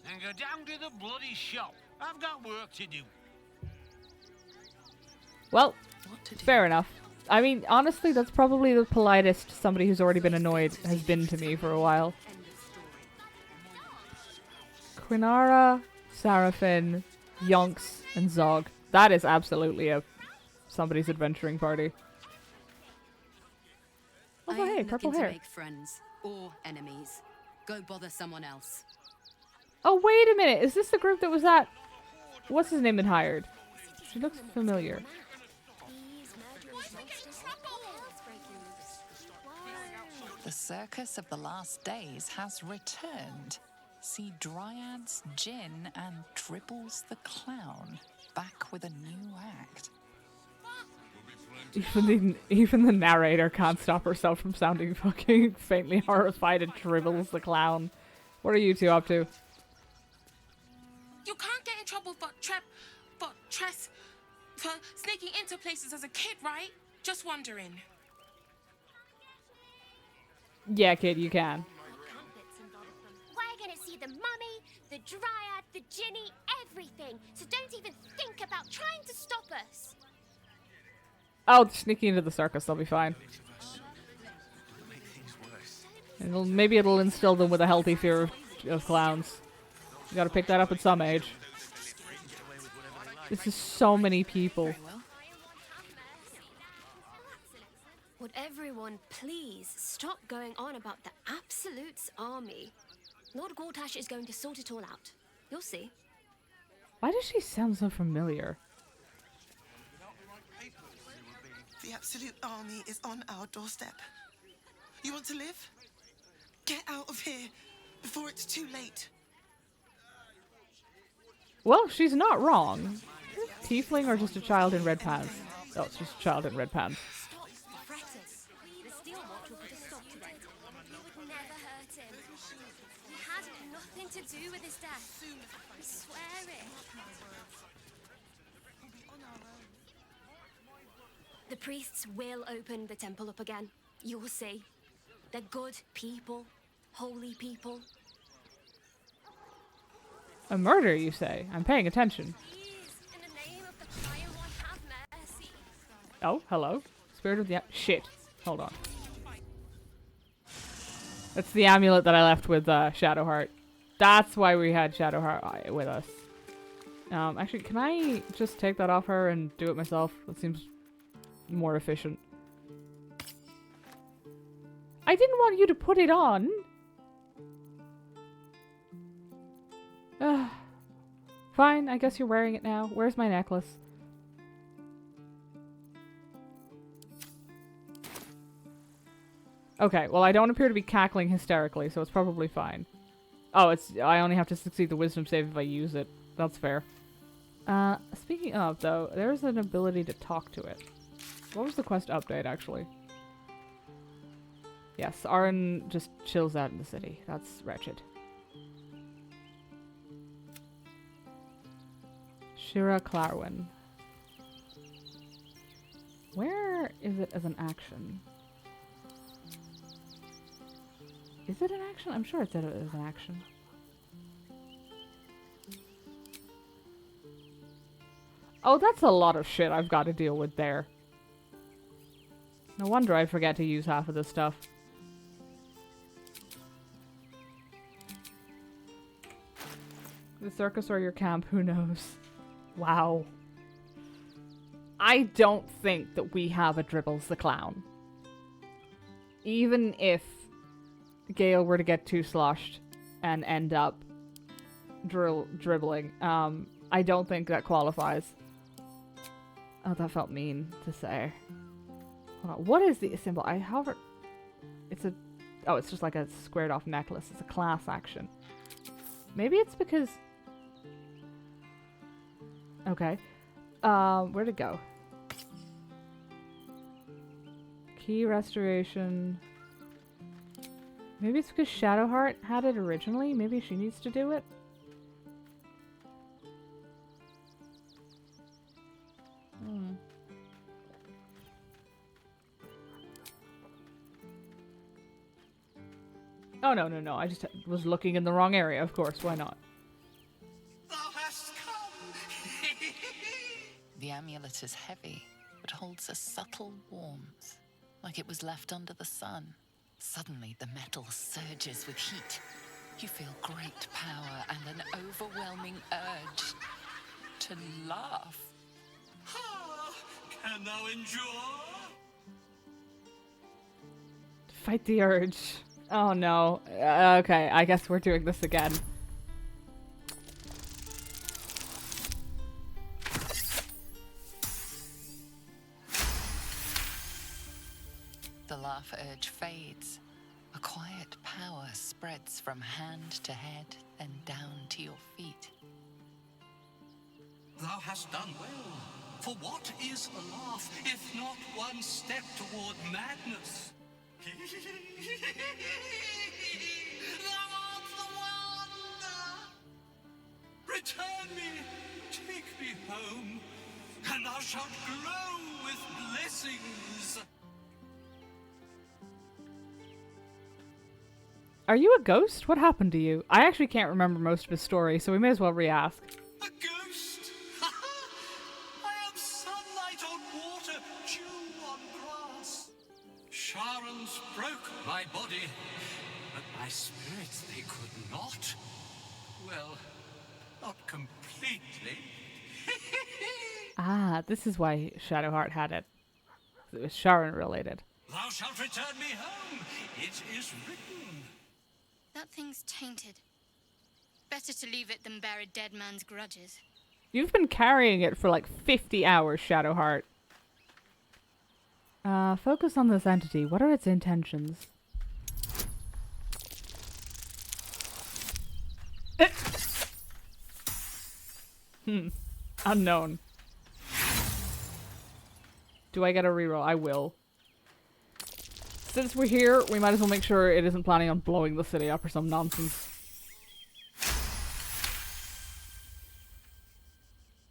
Then go down to the bloody shop. I've got work to do. Well, What to do? fair enough. I mean, honestly, that's probably the politest somebody who's already been annoyed has been to me for a while. Quinara, Sarafin, Yonks, and Zog. That is absolutely somebody's adventuring party. Oh, I hey, ain't purple looking hair. to make friends or enemies. Go bother someone else. Oh, wait a minute. Is this the group that was at... What's his name and hired? She looks familiar. The circus of the last days has returned. See Dryads, Jin, and Dribbles the Clown back with a new act. Even the narrator can't stop herself from sounding fucking faintly horrified at Dribbles the Clown. What are you two up to? You can't get in trouble for sneaking into places as a kid, right? Just wondering. Yeah, kid, you can. We're gonna see the mummy, the dryad, the ginny, everything. So don't even think about trying to stop us. Oh, sneaking into the circus, they'll be fine. Maybe it'll instill them with a healthy fear of clowns. You gotta pick that up at some age. This is so many people. Would everyone please stop going on about the Absolute's army? Lord Gortash is going to sort it all out. You'll see. Why does she sound so familiar? The Absolute Army is on our doorstep. You want to live? Get out of here before it's too late. Well, she's not wrong. Tiefling or just a child in red pants? Oh, it's just a child in red pants. Stop fretting. The Steel Watch will put a stop to it. You would never hurt him. He had nothing to do with his death. I swear it. The priests will open the temple up again. You'll see. They're good people. Holy people. A murder, you say? I'm paying attention. Please, in the name of the Prior One, have mercy. Oh, hello. Spirit of the... Shit. Hold on. That's the amulet that I left with Shadowheart. That's why we had Shadowheart with us. Actually, can I just take that off her and do it myself? That seems more efficient. I didn't want you to put it on. Fine, I guess you're wearing it now. Where's my necklace? Okay, well I don't appear to be cackling hysterically, so it's probably fine. Oh, I only have to succeed the wisdom save if I use it. That's fair. Speaking of, though, there's an ability to talk to it. What was the quest update, actually? Yes, Aaron just chills out in the city. That's wretched. Shira Clarwin. Where is it as an action? Is it an action? I'm sure it said it as an action. Oh, that's a lot of shit I've got to deal with there. No wonder I forget to use half of this stuff. The circus or your camp, who knows? Wow. I don't think that we have a Dribbles the Clown. Even if Gale were to get too sloshed and end up dribbling, I don't think that qualifies. Oh, that felt mean to say. Hold on. What is the symbol? It's a... Oh, it's just like a squared off necklace. It's a class action. Maybe it's because... Okay. Where'd it go? Key restoration. Maybe it's because Shadowheart had it originally? Maybe she needs to do it? Oh, no. I just was looking in the wrong area, of course. Why not? Thou hast come! The amulet is heavy, but holds a subtle warmth, like it was left under the sun. Suddenly, the metal surges with heat. You feel great power and an overwhelming urge to laugh. Can thou endure? Fight the urge. Oh no. Okay, I guess we're doing this again. The laugh urge fades. A quiet power spreads from hand to head and down to your feet. Thou hast done well. For what is a laugh if not one step toward madness? Thou art the one! Return me, take me home, and thou shalt glow with blessings. Are you a ghost? What happened to you? I actually can't remember most of his story, so we may as well re-ask. A ghost? I am sunlight on water, dew on grass. Sharons broke my body, but my spirit they could not. Well, not completely. Ah, this is why Shadowheart had it. It was Sharon related. Thou shalt return me home. It is written. That thing's tainted. Better to leave it than bear a dead man's grudges. You've been carrying it for like 50 hours, Shadowheart. Focus on this entity. What are its intentions? Unknown. Do I get a reroll? I will. Since we're here, we might as well make sure it isn't planning on blowing the city up or some nonsense.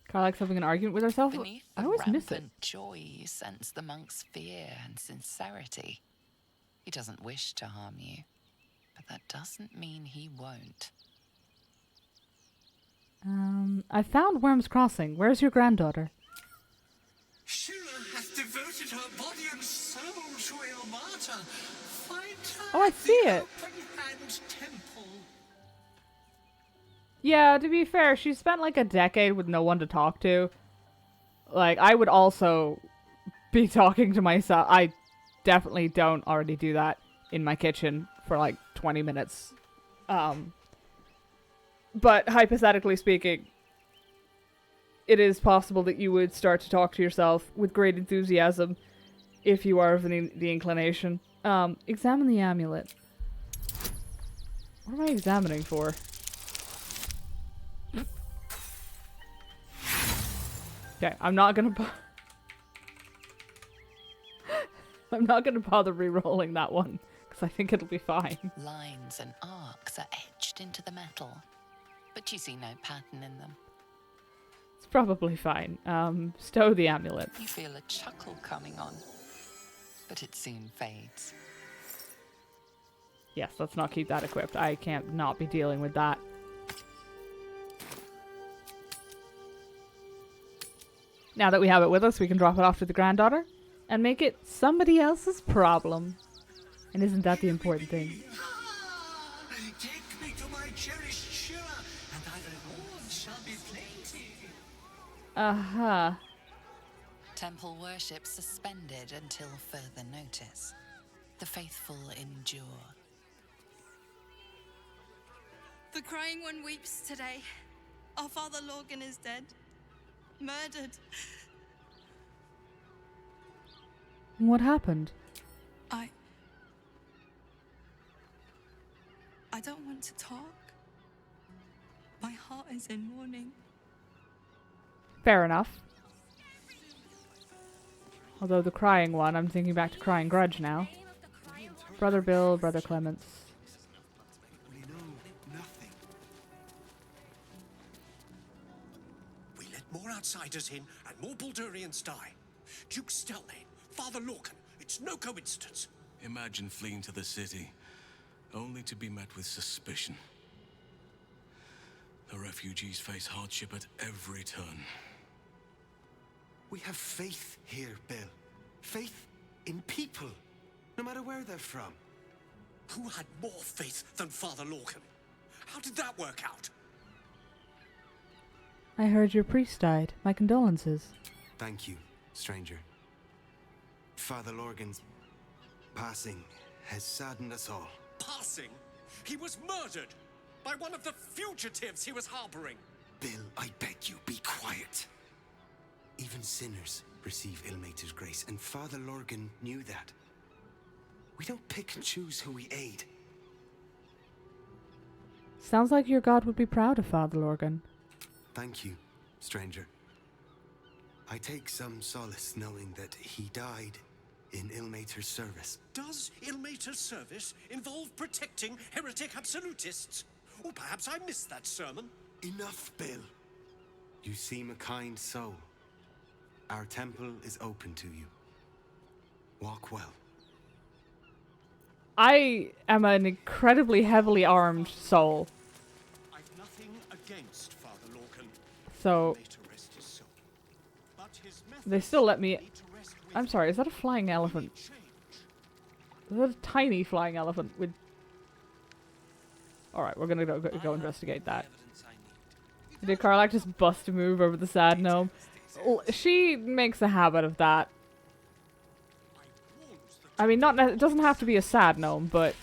Carlax's having an argument with herself? Beneath I the always miss it. rampant joy, you sense the monk's fear and sincerity. He doesn't wish to harm you, but that doesn't mean he won't. I found Worm's Crossing. Where's your granddaughter? Shira has devoted her body and soul to Ilmata. Find her Oh, I see it. open-hand temple. Yeah, to be fair, she spent like a decade with no one to talk to. Like, I would also be talking to myself. I definitely don't already do that in my kitchen for like 20 minutes. But hypothetically speaking, it is possible that you would start to talk to yourself with great enthusiasm if you are of the inclination. Examine the amulet. What am I examining for? Okay, I'm not gonna bother re-rolling that one, because I think it'll be fine. Lines and arcs are etched into the metal, but you see no pattern in them. It's probably fine. Stow the amulet. You feel a chuckle coming on, but it soon fades. Yes, let's not keep that equipped. I can't not be dealing with that. Now that we have it with us, we can drop it off to the granddaughter and make it somebody else's problem. And isn't that the important thing? Take me to my cherished Shira, and thy rewards shall be plenty. Uh-huh. Temple worship suspended until further notice. The faithful endure. The crying one weeps today. Our father Lorgan is dead. Murdered. What happened? I don't want to talk. My heart is in mourning. Fair enough. Although the crying one, I'm thinking back to Crying Grudge now. Brother Bill, Brother Clements. We know nothing. We let more outsiders in, and more Baldurians die. Duke Stelnane, Father Lorcan, it's no coincidence. Imagine fleeing to the city, only to be met with suspicion. The refugees face hardship at every turn. We have faith here, Bill. Faith in people, no matter where they're from. Who had more faith than Father Lorcan? How did that work out? I heard your priest died. My condolences. Thank you, stranger. Father Lorgan's passing has saddened us all. Passing? He was murdered by one of the fugitives he was harboring. Bill, I beg you, be quiet. Even sinners receive Ilmater's grace, and Father Lorgan knew that. We don't pick and choose who we aid. Sounds like your god would be proud of Father Lorgan. Thank you, stranger. I take some solace knowing that he died in Ilmater's service. Does Ilmater's service involve protecting heretic absolutists? Or perhaps I missed that sermon. Enough, Bill. You seem a kind soul. Our temple is open to you. Walk well. I am an incredibly heavily armed soul. I've nothing against Father Lorcan. So May to rest his soul. But his they still let me... I'm sorry, is that a flying elephant? Is that a tiny flying elephant with... Alright, we're gonna go investigate that. Did Karlach just bust a move over the sad gnome? She makes a habit of that. I mean, it doesn't have to be a sad gnome, but...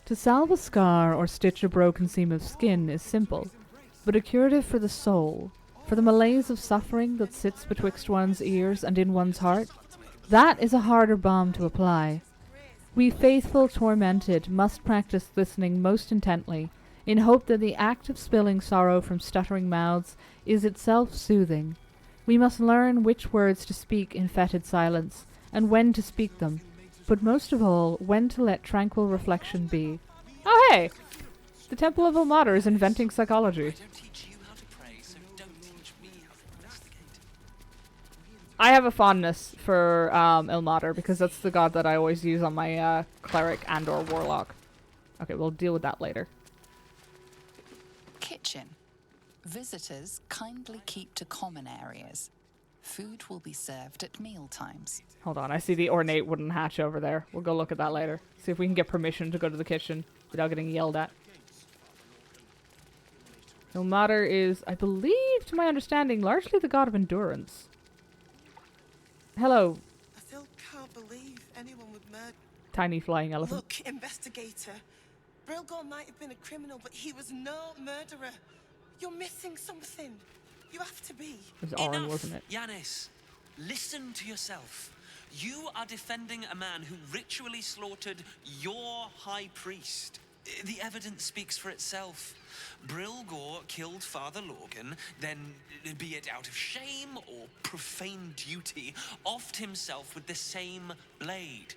To salve a scar or stitch a broken seam of skin is simple, but a curative for the soul, for the malaise of suffering that sits betwixt one's ears and in one's heart, that is a harder balm to apply. We faithful tormented must practice listening most intently, in hope that the act of spilling sorrow from stuttering mouths is itself soothing. We must learn which words to speak in fetid silence, and when to speak them, but most of all, when to let tranquil reflection be. Oh hey! The Temple of Ilmater is inventing psychology. I have a fondness for Ilmater, because that's the god that I always use on my cleric and or warlock. Okay, we'll deal with that later. Kitchen. Visitors kindly keep to common areas. Food will be served at meal times. Hold on, I see the ornate wooden hatch over there. We'll go look at that later. See if we can get permission to go to the kitchen without getting yelled at. Ilmater is, I believe, to my understanding, largely the god of endurance. Hello. I still can't believe anyone would murder... Tiny flying elephant. Look, investigator. Brilgor might have been a criminal, but he was no murderer. You're missing something. You have to be. It was Oren, wasn't it? Yanis, listen to yourself. You are defending a man who ritually slaughtered your high priest. The evidence speaks for itself. Brilgor killed Father Lorgan, then, be it out of shame or profane duty, offed himself with the same blade.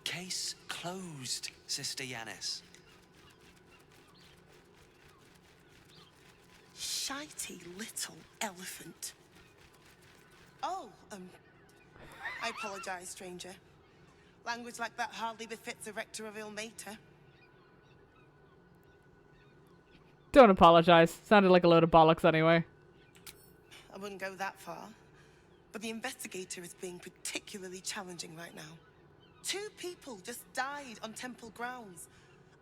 Case closed, Sister Yanis. Shitey little elephant. Oh, I apologize, stranger. Language like that hardly befits a rector of Ilmater. Don't apologize. Sounded like a load of bollocks anyway. I wouldn't go that far. But the investigator is being particularly challenging right now. 2 people just died on temple grounds.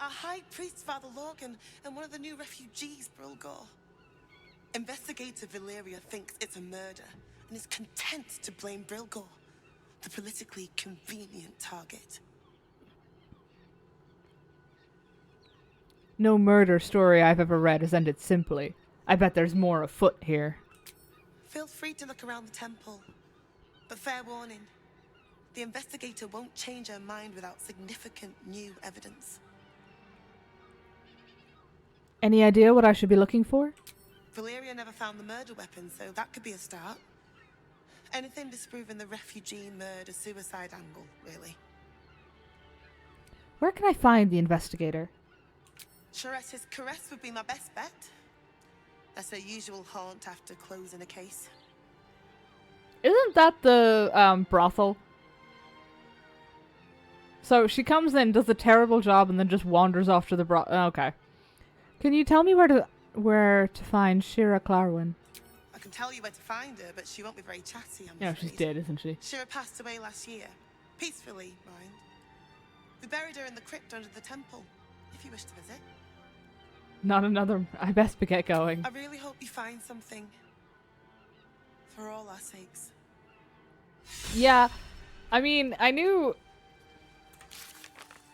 Our high priest, Father Lorgan, and one of the new refugees, Brilgor. Investigator Valeria thinks it's a murder and is content to blame Brilgor, the politically convenient target. No murder story I've ever read has ended simply. I bet there's more afoot here. Feel free to look around the temple. But fair warning, the investigator won't change her mind without significant new evidence. Any idea what I should be looking for? Valeria never found the murder weapon, so that could be a start. Anything disproving the refugee murder-suicide angle, really. Where can I find the investigator? Charette's Caress would be my best bet. That's her usual haunt after closing a case. Isn't that the brothel? So she comes in, does a terrible job, and then just wanders off to the brothel. Okay. Can you tell me where to find Shira Clarwin? I can tell you where to find her, but she won't be very chatty, I'm Yeah, afraid. she's dead, isn't she? Shira passed away last year. Peacefully, mind. We buried her in the crypt under the temple, if you wish to visit. Not another. I best get going. I really hope you find something. For all our sakes. Yeah, I mean, I knew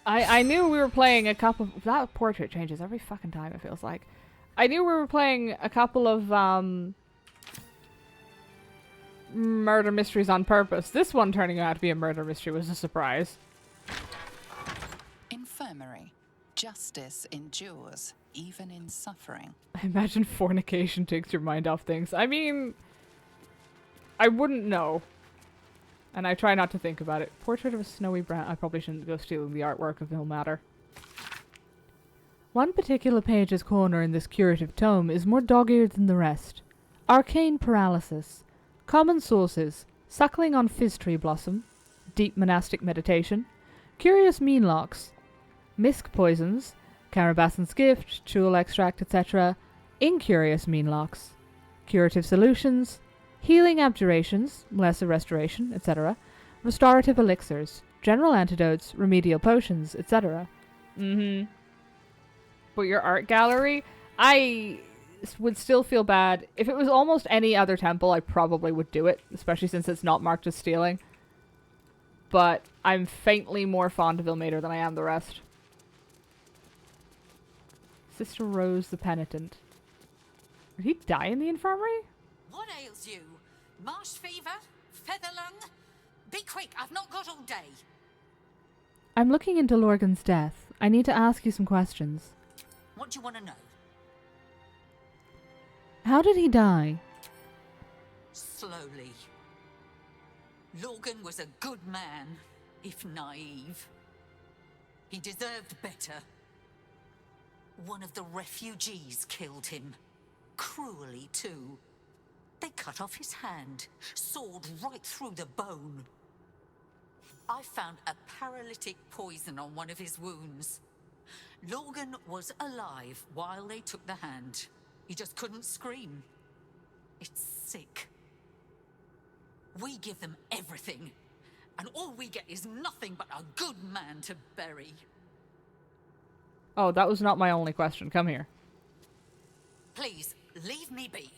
we were playing a couple. That portrait changes every fucking time, it feels like. I knew we were playing a couple of murder mysteries on purpose. This one turning out to be a murder mystery was a surprise. Infirmary. Justice endures, even in suffering. I imagine fornication takes your mind off things. I mean, I wouldn't know. And I try not to think about it. Portrait of a snowy brown. I probably shouldn't go stealing the artwork of Ilmater. One particular page's corner in this curative tome is more dog-eared than the rest. Arcane paralysis. Common sources. Suckling on fizz tree blossom. Deep monastic meditation. Curious meanlocks. Misk poisons. Carabassen's gift. Chul extract, etc. Incurious meanlocks. Curative solutions. Healing abjurations, lesser restoration, etc. Restorative elixirs, general antidotes, remedial potions, etc. But your art gallery, I would still feel bad. If it was almost any other temple, I probably would do it, especially since it's not marked as stealing. But I'm faintly more fond of Ilmater than I am the rest. Sister Rose the Penitent. Did he die in the infirmary? What ails you? Marsh fever? Feather lung? Be quick, I've not got all day. I'm looking into Lorgan's death. I need to ask you some questions. What do you want to know? How did he die? Slowly. Lorgan was a good man, if naive. He deserved better. One of the refugees killed him. Cruelly, too. They cut off his hand, sawed right through the bone. I found a paralytic poison on one of his wounds. Lorgan was alive while they took the hand. He just couldn't scream. It's sick. We give them everything, and all we get is nothing but a good man to bury. Oh, that was not my only question. Come here. Please, leave me be.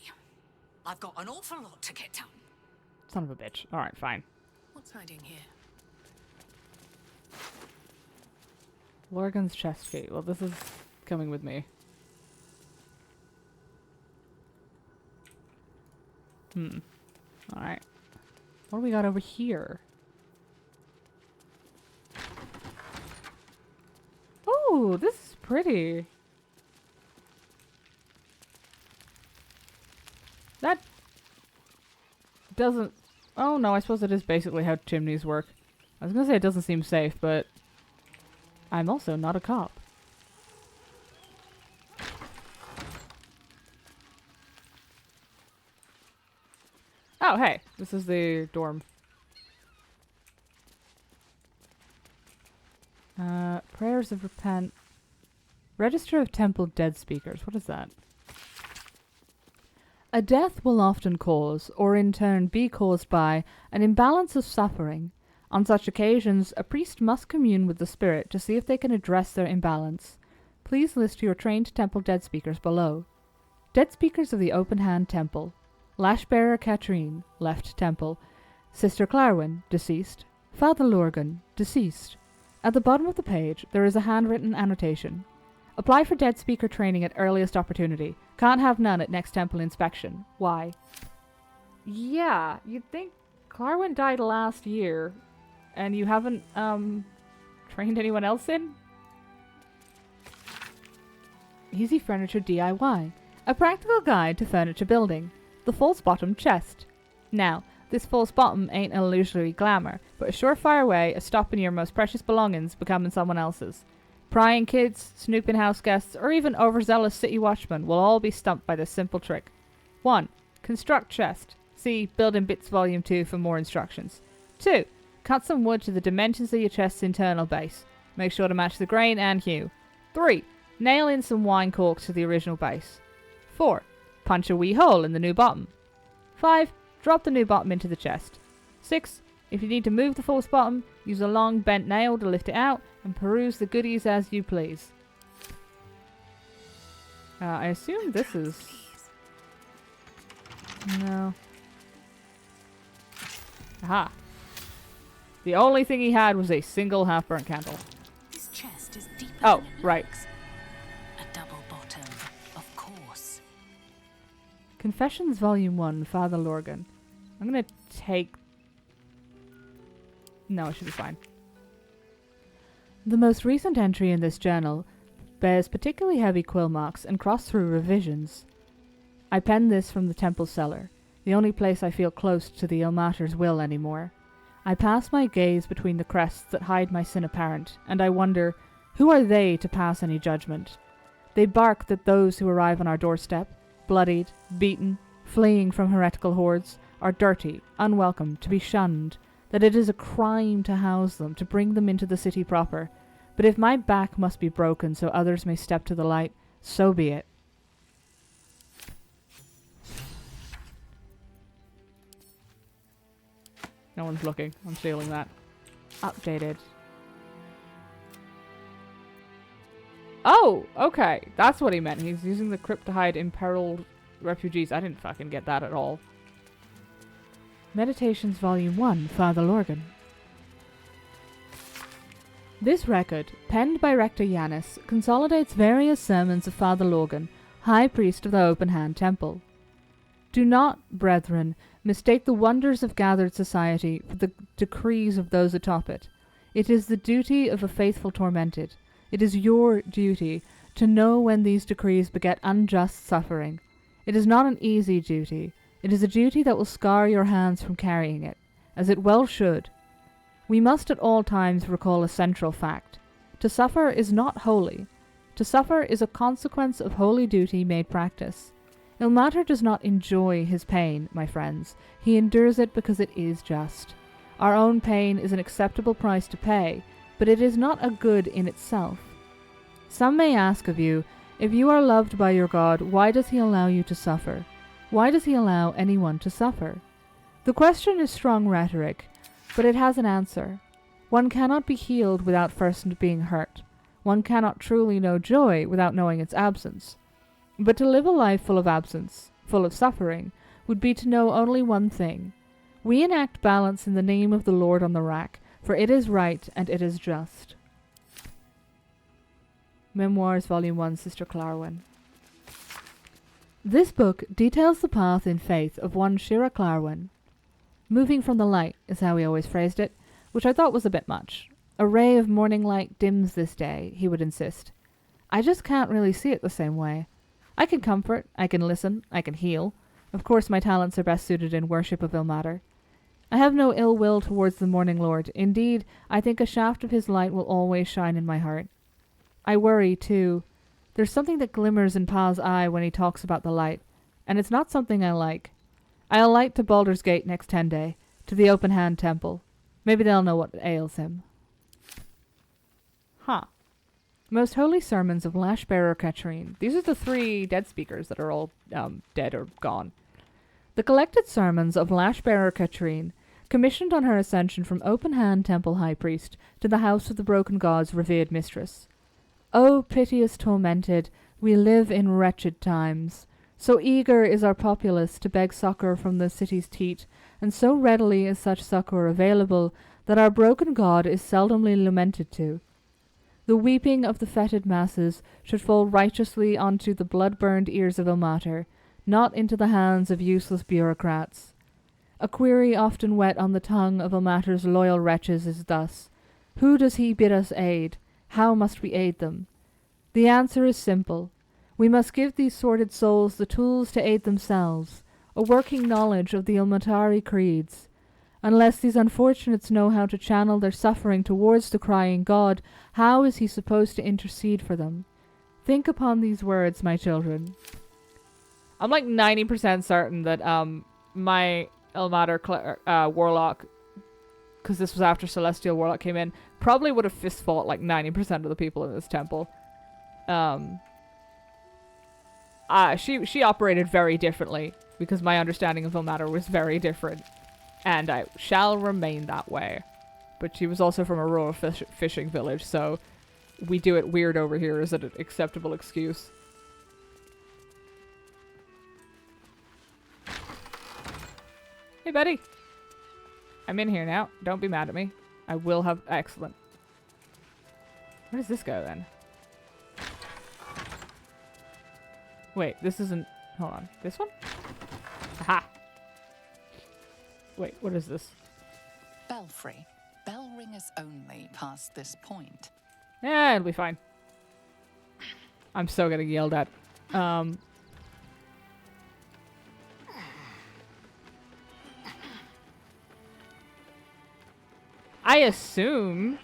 I've got an awful lot to get done. Son of a bitch. Alright, fine. What's hiding here? Lorgan's chest key. Well, this is coming with me. Alright. What do we got over here? Oh, this is pretty. That doesn't... Oh no, I suppose it is basically how chimneys work. I was gonna say it doesn't seem safe, but I'm also not a cop. Oh, hey, this is the dorm. Prayers of Repent. Register of Temple Dead Speakers. What is that? A death will often cause, or in turn be caused by, an imbalance of suffering. On such occasions, a priest must commune with the spirit to see if they can address their imbalance. Please list your trained temple dead speakers below. Dead speakers of the Open Hand Temple. Lashbearer Katrine, left temple. Sister Clarwin, deceased. Father Lorgan, deceased. At the bottom of the page, there is a handwritten annotation. Apply for dead speaker training at earliest opportunity. Can't have none at next temple inspection. Why? Yeah, you'd think Clarwin died last year, and you haven't, trained anyone else in? Easy Furniture DIY. A practical guide to furniture building. The false bottom chest. Now, this false bottom ain't an illusory glamour, but a surefire way of stopping your most precious belongings becoming someone else's. Prying kids, snooping house guests, or even overzealous city watchmen will all be stumped by this simple trick. 1. Construct chest. See Building Bits Volume 2 for more instructions. 2. Cut some wood to the dimensions of your chest's internal base. Make sure to match the grain and hue. 3. Nail in some wine corks to the original base. 4. Punch a wee hole in the new bottom. 5. Drop the new bottom into the chest. 6. If you need to move the false bottom, use a long bent nail to lift it out and peruse the goodies as you please. I assume this is... No. Aha. The only thing he had was a single half-burnt candle. This chest is deeper Oh, than it right. looks. A double bottom, of course. Confessions Volume 1, Father Lorgan. I'm gonna take... No, it should be fine. The most recent entry in this journal bears particularly heavy quill marks and cross-through revisions. I penned this from the temple cellar, the only place I feel close to the Ilmater's will anymore. I pass my gaze between the crests that hide my sin apparent, and I wonder, who are they to pass any judgment? They bark that those who arrive on our doorstep, bloodied, beaten, fleeing from heretical hordes, are dirty, unwelcome, to be shunned, that it is a crime to house them, to bring them into the city proper. But if my back must be broken so others may step to the light, so be it. No one's looking. I'm stealing that. Updated. Oh, okay. That's what he meant. He's using the crypt to hide imperiled refugees. I didn't fucking get that at all. Meditations Volume 1, Father Lorgan. This record, penned by Rector Yanis, consolidates various sermons of Father Lorgan, High Priest of the Open Hand Temple. Do not, brethren, mistake the wonders of gathered society for the decrees of those atop it. It is the duty of a faithful tormented. It is your duty to know when these decrees beget unjust suffering. It is not an easy duty. It is a duty that will scar your hands from carrying it, as it well should. We must at all times recall a central fact. To suffer is not holy. To suffer is a consequence of holy duty made practice. Ilmater does not enjoy his pain, my friends. He endures it because it is just. Our own pain is an acceptable price to pay, but it is not a good in itself. Some may ask of you, If you are loved by your God, why does he allow you to suffer? Why does he allow anyone to suffer? The question is strong rhetoric, but it has an answer. One cannot be healed without first being hurt. One cannot truly know joy without knowing its absence. But to live a life full of absence, full of suffering, would be to know only one thing. We enact balance in the name of the Lord on the rack, for it is right and it is just. Memoirs, Volume 1, Sister Clarwin. This book details the path in faith of one Shira Clarwin. Moving from the light is how he always phrased it, which I thought was a bit much. A ray of morning light dims this day, he would insist. I just can't really see it the same way. I can comfort, I can listen, I can heal. Of course my talents are best suited in worship of Ilmater. I have no ill will towards the Morning Lord. Indeed, I think a shaft of his light will always shine in my heart. I worry, too. There's something that glimmers in Pa's eye when he talks about the light, and it's not something I like. I'll light to Baldur's Gate next 10 day, to the Open Hand Temple. Maybe they'll know what ails him. Huh. Most Holy Sermons of Lashbearer Katrine. These are the 3 dead speakers that are all dead or gone. The collected sermons of Lashbearer Katrine, commissioned on her ascension from Open Hand Temple High Priest to the House of the Broken God's revered mistress. O piteous tormented, we live in wretched times. So eager is our populace to beg succor from the city's teat, and so readily is such succor available, that our broken God is seldomly lamented to. The weeping of the fetid masses should fall righteously onto the blood-burned ears of Ilmater, not into the hands of useless bureaucrats. A query often wet on the tongue of Ilmater's loyal wretches is thus: who does he bid us aid? How must we aid them? The answer is simple. We must give these sordid souls the tools to aid themselves, a working knowledge of the Ilmatari creeds. Unless these unfortunates know how to channel their suffering towards the crying God, how is he supposed to intercede for them? Think upon these words, my children. I'm like 90% certain that my Ilmater warlock, because this was after Celestial Warlock came in, probably would have fist fought like 90% of the people in this temple. She operated very differently, because my understanding of Ilmater was very different. And I shall remain that way. But she was also from a rural fishing village, so we do it weird over here is an acceptable excuse. Hey, Betty. I'm in here now. Don't be mad at me. I will have... Excellent. Where does this go, then? Wait, this isn't... Hold on. This one? Aha! Wait, what is this? Belfry. Bell ringers only past this point. Yeah, it'll be fine. I'm so getting yelled at. I assume,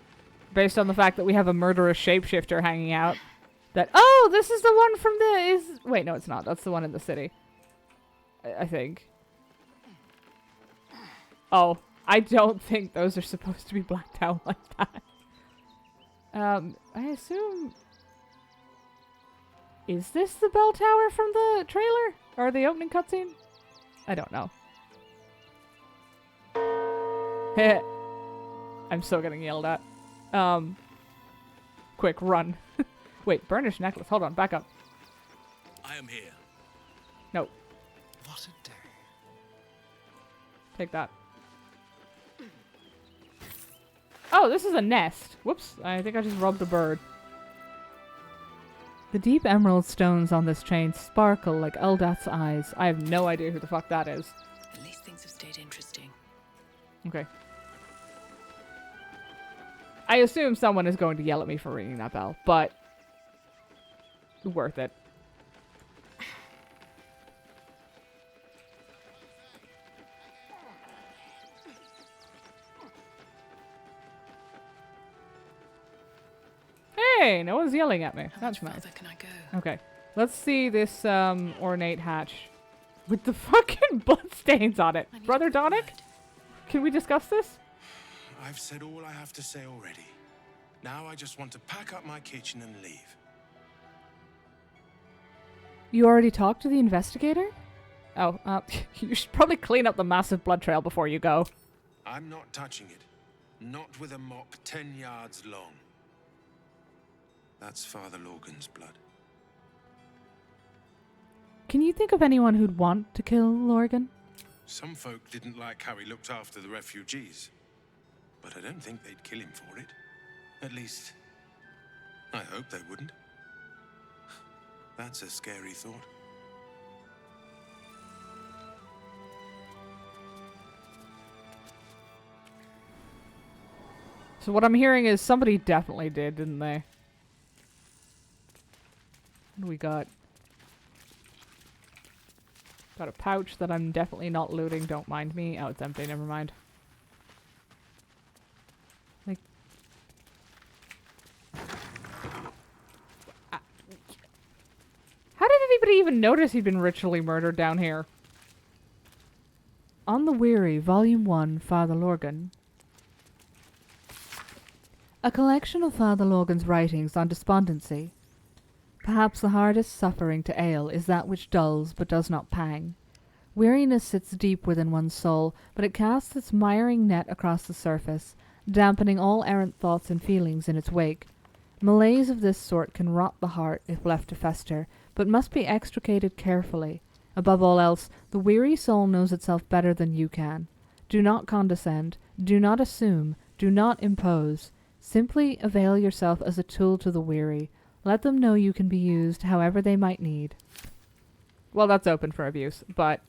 based on the fact that we have a murderous shapeshifter hanging out, that... Oh, this is the one from the... Wait, no, it's not. That's the one in the city. I think. Oh, I don't think those are supposed to be blacked out like that. I assume... Is this the bell tower from the trailer? Or the opening cutscene? I don't know. I'm still getting yelled at. Quick, run. Wait, burnished necklace. Hold on, back up. I am here. No. What a day. Take that. Oh, this is a nest. Whoops, I think I just robbed a bird. The deep emerald stones on this chain sparkle like Eldath's eyes. I have no idea who the fuck that is. At least things have stayed interesting. Okay. I assume someone is going to yell at me for ringing that bell, but... worth it. Hey, no one's yelling at me. That's nice. Can I go? Okay, let's see this ornate hatch with the fucking bloodstains on it. Brother Donick, can we discuss this? I've said all I have to say already. Now I just want to pack up my kitchen and leave. You already talked to the investigator? Oh, you should probably clean up the massive blood trail before you go. I'm not touching it. Not with a mop 10 yards long. That's Father Lorgan's blood. Can you think of anyone who'd want to kill Lorgan? Some folk didn't like how he looked after the refugees. But I don't think they'd kill him for it. At least, I hope they wouldn't. That's a scary thought. So what I'm hearing is somebody definitely did, didn't they? What do we got? Got a pouch that I'm definitely not looting, don't mind me. Oh, it's empty, never mind. Like... How did anybody even notice he'd been ritually murdered down here? On the Weary, Volume 1, Father Lorgan. A collection of Father Lorgan's writings on despondency. Perhaps the hardest suffering to ale is that which dulls but does not pang. Weariness sits deep within one's soul, but it casts its miring net across the surface, dampening all errant thoughts and feelings in its wake. Malaise of this sort can rot the heart if left to fester, but must be extricated carefully. Above all else, the weary soul knows itself better than you can. Do not condescend, do not assume, do not impose. Simply avail yourself as a tool to the weary. Let them know you can be used however they might need. Well, that's open for abuse, but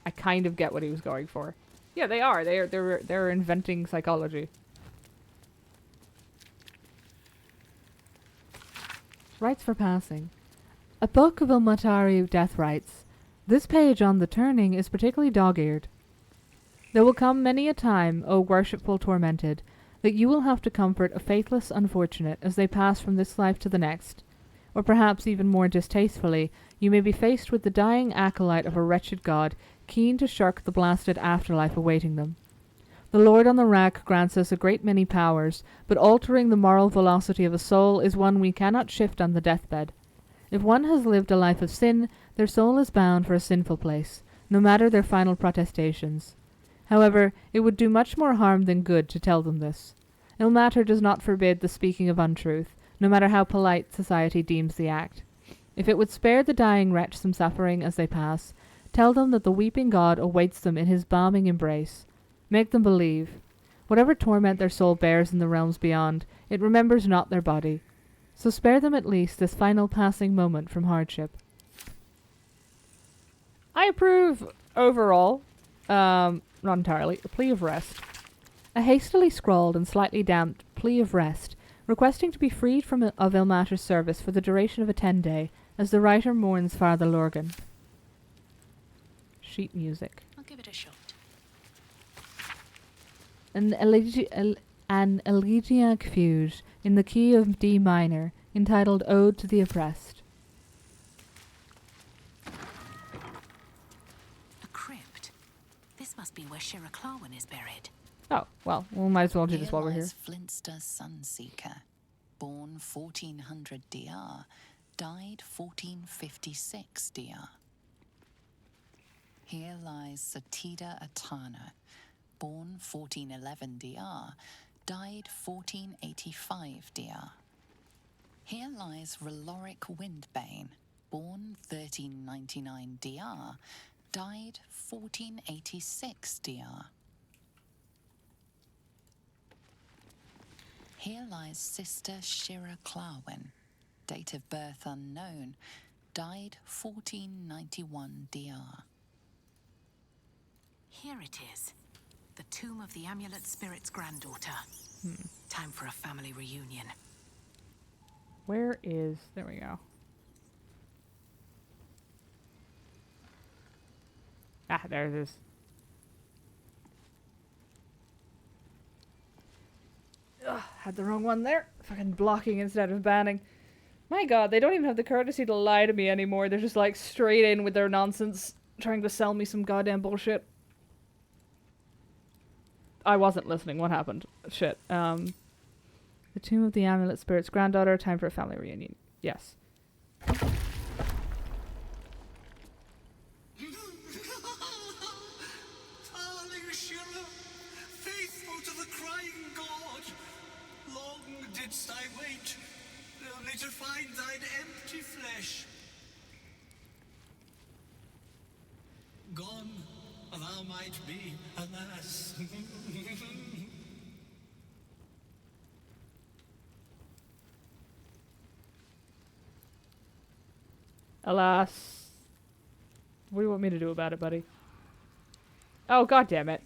I kind of get what he was going for. Yeah, they are. They're inventing psychology. Rites for passing. A book of Ilmatari death rites. This page on the turning is particularly dog-eared. There will come many a time, O worshipful tormented, that you will have to comfort a faithless unfortunate as they pass from this life to the next. Or perhaps even more distastefully, you may be faced with the dying acolyte of a wretched god, keen to shirk the blasted afterlife awaiting them. The Lord on the rack grants us a great many powers, but altering the moral velocity of a soul is one we cannot shift on the deathbed. If one has lived a life of sin, their soul is bound for a sinful place, no matter their final protestations. However, it would do much more harm than good to tell them this. Ilmater does not forbid the speaking of untruth, no matter how polite society deems the act. If it would spare the dying wretch some suffering as they pass, tell them that the weeping God awaits them in his balming embrace. Make them believe. Whatever torment their soul bears in the realms beyond, it remembers not their body. So spare them at least this final passing moment from hardship. I approve overall. Not entirely. A plea of rest. A hastily scrawled and slightly damped plea of rest, requesting to be freed from of Ilmater's service for the duration of a 10-day, as the writer mourns Father Lorgan. Sheet music. I'll give it a shot. An elegiac fugue in the key of D minor, entitled Ode to the Oppressed. A crypt. This must be where Shira Clarwin is buried. Oh, well, we might as well do this while we're here. Flintster Sunseeker, born 1400 DR, died 1456 DR. Here lies Satida Atana, born 1411 DR, died 1485 DR. Here lies Reloric Windbane, born 1399 DR, died 1486 DR. Here lies Sister Shira Clarwin, date of birth unknown, died 1491 DR. Here it is, the tomb of the Amulet Spirit's granddaughter. Time for a family reunion. Where is... There we go. Ah, there it is. Ugh, had the wrong one there. Fucking blocking instead of banning. My god, they don't even have the courtesy to lie to me anymore. They're just like straight in with their nonsense, trying to sell me some goddamn bullshit. I wasn't listening. What happened? Shit. The Tomb of the Amulet Spirit's granddaughter. Time for a family reunion. Yes. faithful to the crying god. Long didst I wait, only to find thine empty flesh. Gone thou might be, alas. Alas. What do you want me to do about it, buddy? Oh, god damn it.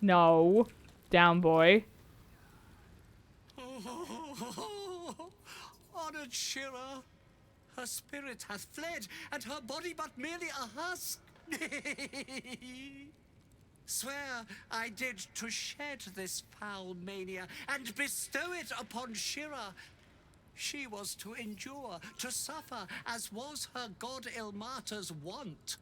No. Down, boy. Honored Shira, her spirit hath fled, and her body but merely a husk. Swear I did to shed this foul mania and bestow it upon Shira. She was to endure, to suffer, as was her god Ilmata's wont.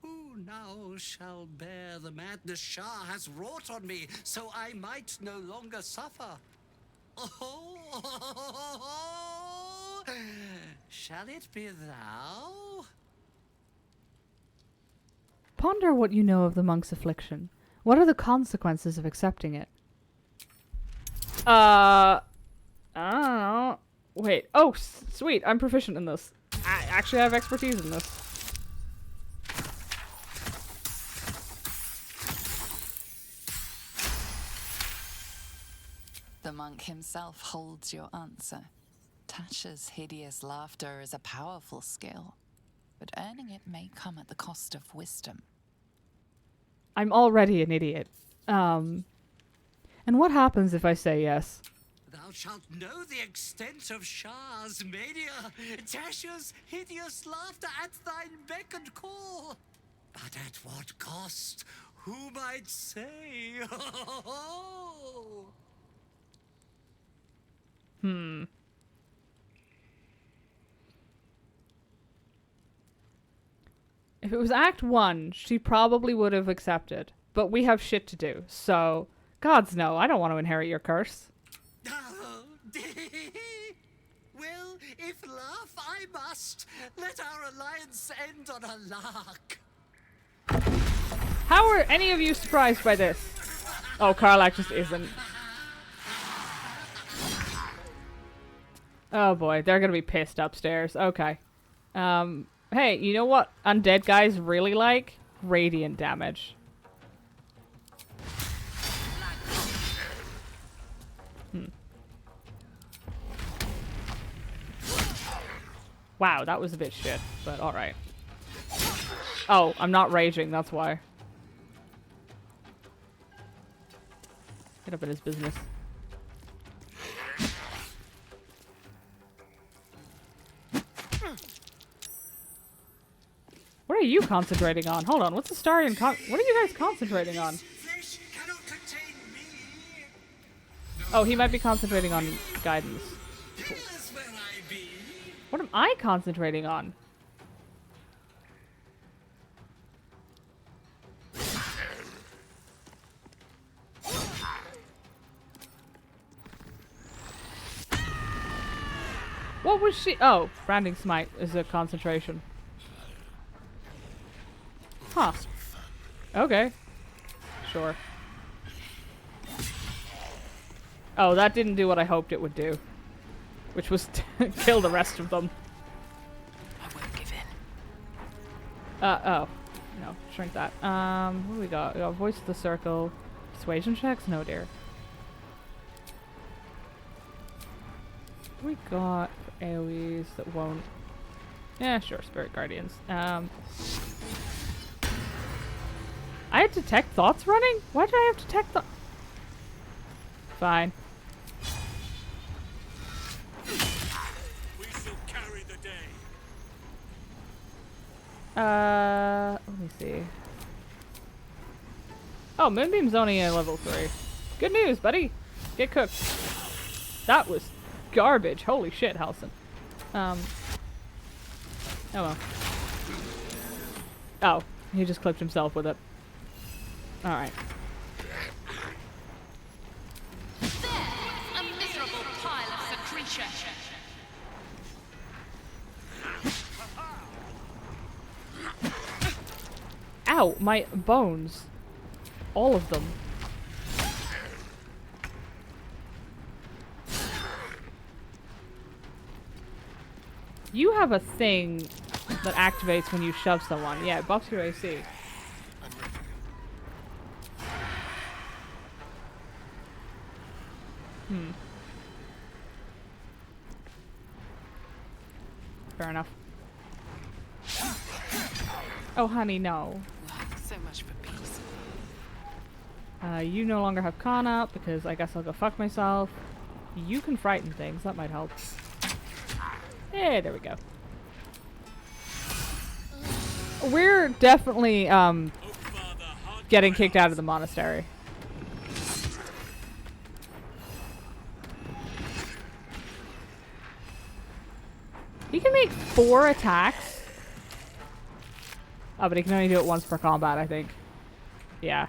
Who now shall bear the madness Shah has wrought on me, so I might no longer suffer? Oh, shall it be thou? Ponder what you know of the monk's affliction. What are the consequences of accepting it? I don't know. Wait. Oh, sweet. I'm proficient in this. I actually have expertise in this. The monk himself holds your answer. Tasha's hideous laughter is a powerful skill, but earning it may come at the cost of wisdom. I'm already an idiot. And what happens if I say yes? Thou shalt know the extent of Shah's mania, Tasha's hideous laughter at thine beck and call. But at what cost? Who might say? If it was Act 1, she probably would have accepted. But we have shit to do, so... Gods no, I don't want to inherit your curse. Well, if laugh I must, let our alliance end on a lark. How are any of you surprised by this? Oh, Karlach just isn't. Oh boy, they're gonna be pissed upstairs. Okay. Hey, you know what undead guys really like? Radiant damage. Wow, that was a bit shit, but alright. Oh, I'm not raging, that's why. Get up in his business. What are you concentrating on? Hold on, what's the Starian what are you guys concentrating on? Oh, he might be concentrating on guidance. What am I concentrating on? What was she? Oh, Branding Smite is a concentration. Huh. Okay. Sure. Oh, that didn't do what I hoped it would do. Which was to kill the rest of them. I won't give in. Oh. No, shrink that. What do we got? We got Voice of the Circle. Persuasion checks? No, dear. What do we got for AoEs that won't... Yeah, sure, Spirit Guardians. I had Detect Thoughts running? Why did I have Detect Thoughts? Fine. We shall carry the day. Let me see. Oh, Moonbeam's only a level 3. Good news, buddy. Get cooked. That was garbage. Holy shit, Halson. Oh well. Oh, he just clipped himself with it. Alright. A miserable pile of secretion. Ow, my bones. all of them. You have a thing that activates when you shove someone. Yeah, it buffs your AC. Fair enough. Oh, honey, no. So much for peace. You no longer have con up because I guess I'll go fuck myself. You can frighten things. That might help. Hey, there we go. We're definitely, getting kicked out of the monastery. He can make 4 attacks. Oh, but he can only do it once per combat, I think. Yeah.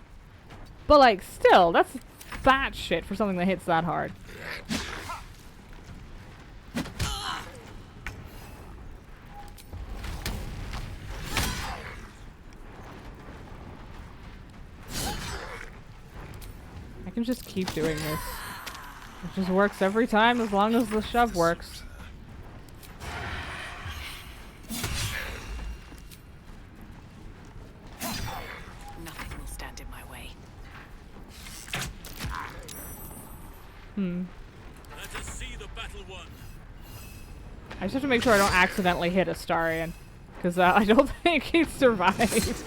But, like, still, that's fat shit for something that hits that hard. I can just keep doing this. It just works every time as long as the shove works. Nothing will stand in my way. Let us see the battle won. I just have to make sure I don't accidentally hit Astarion. Because I don't think he'd survive.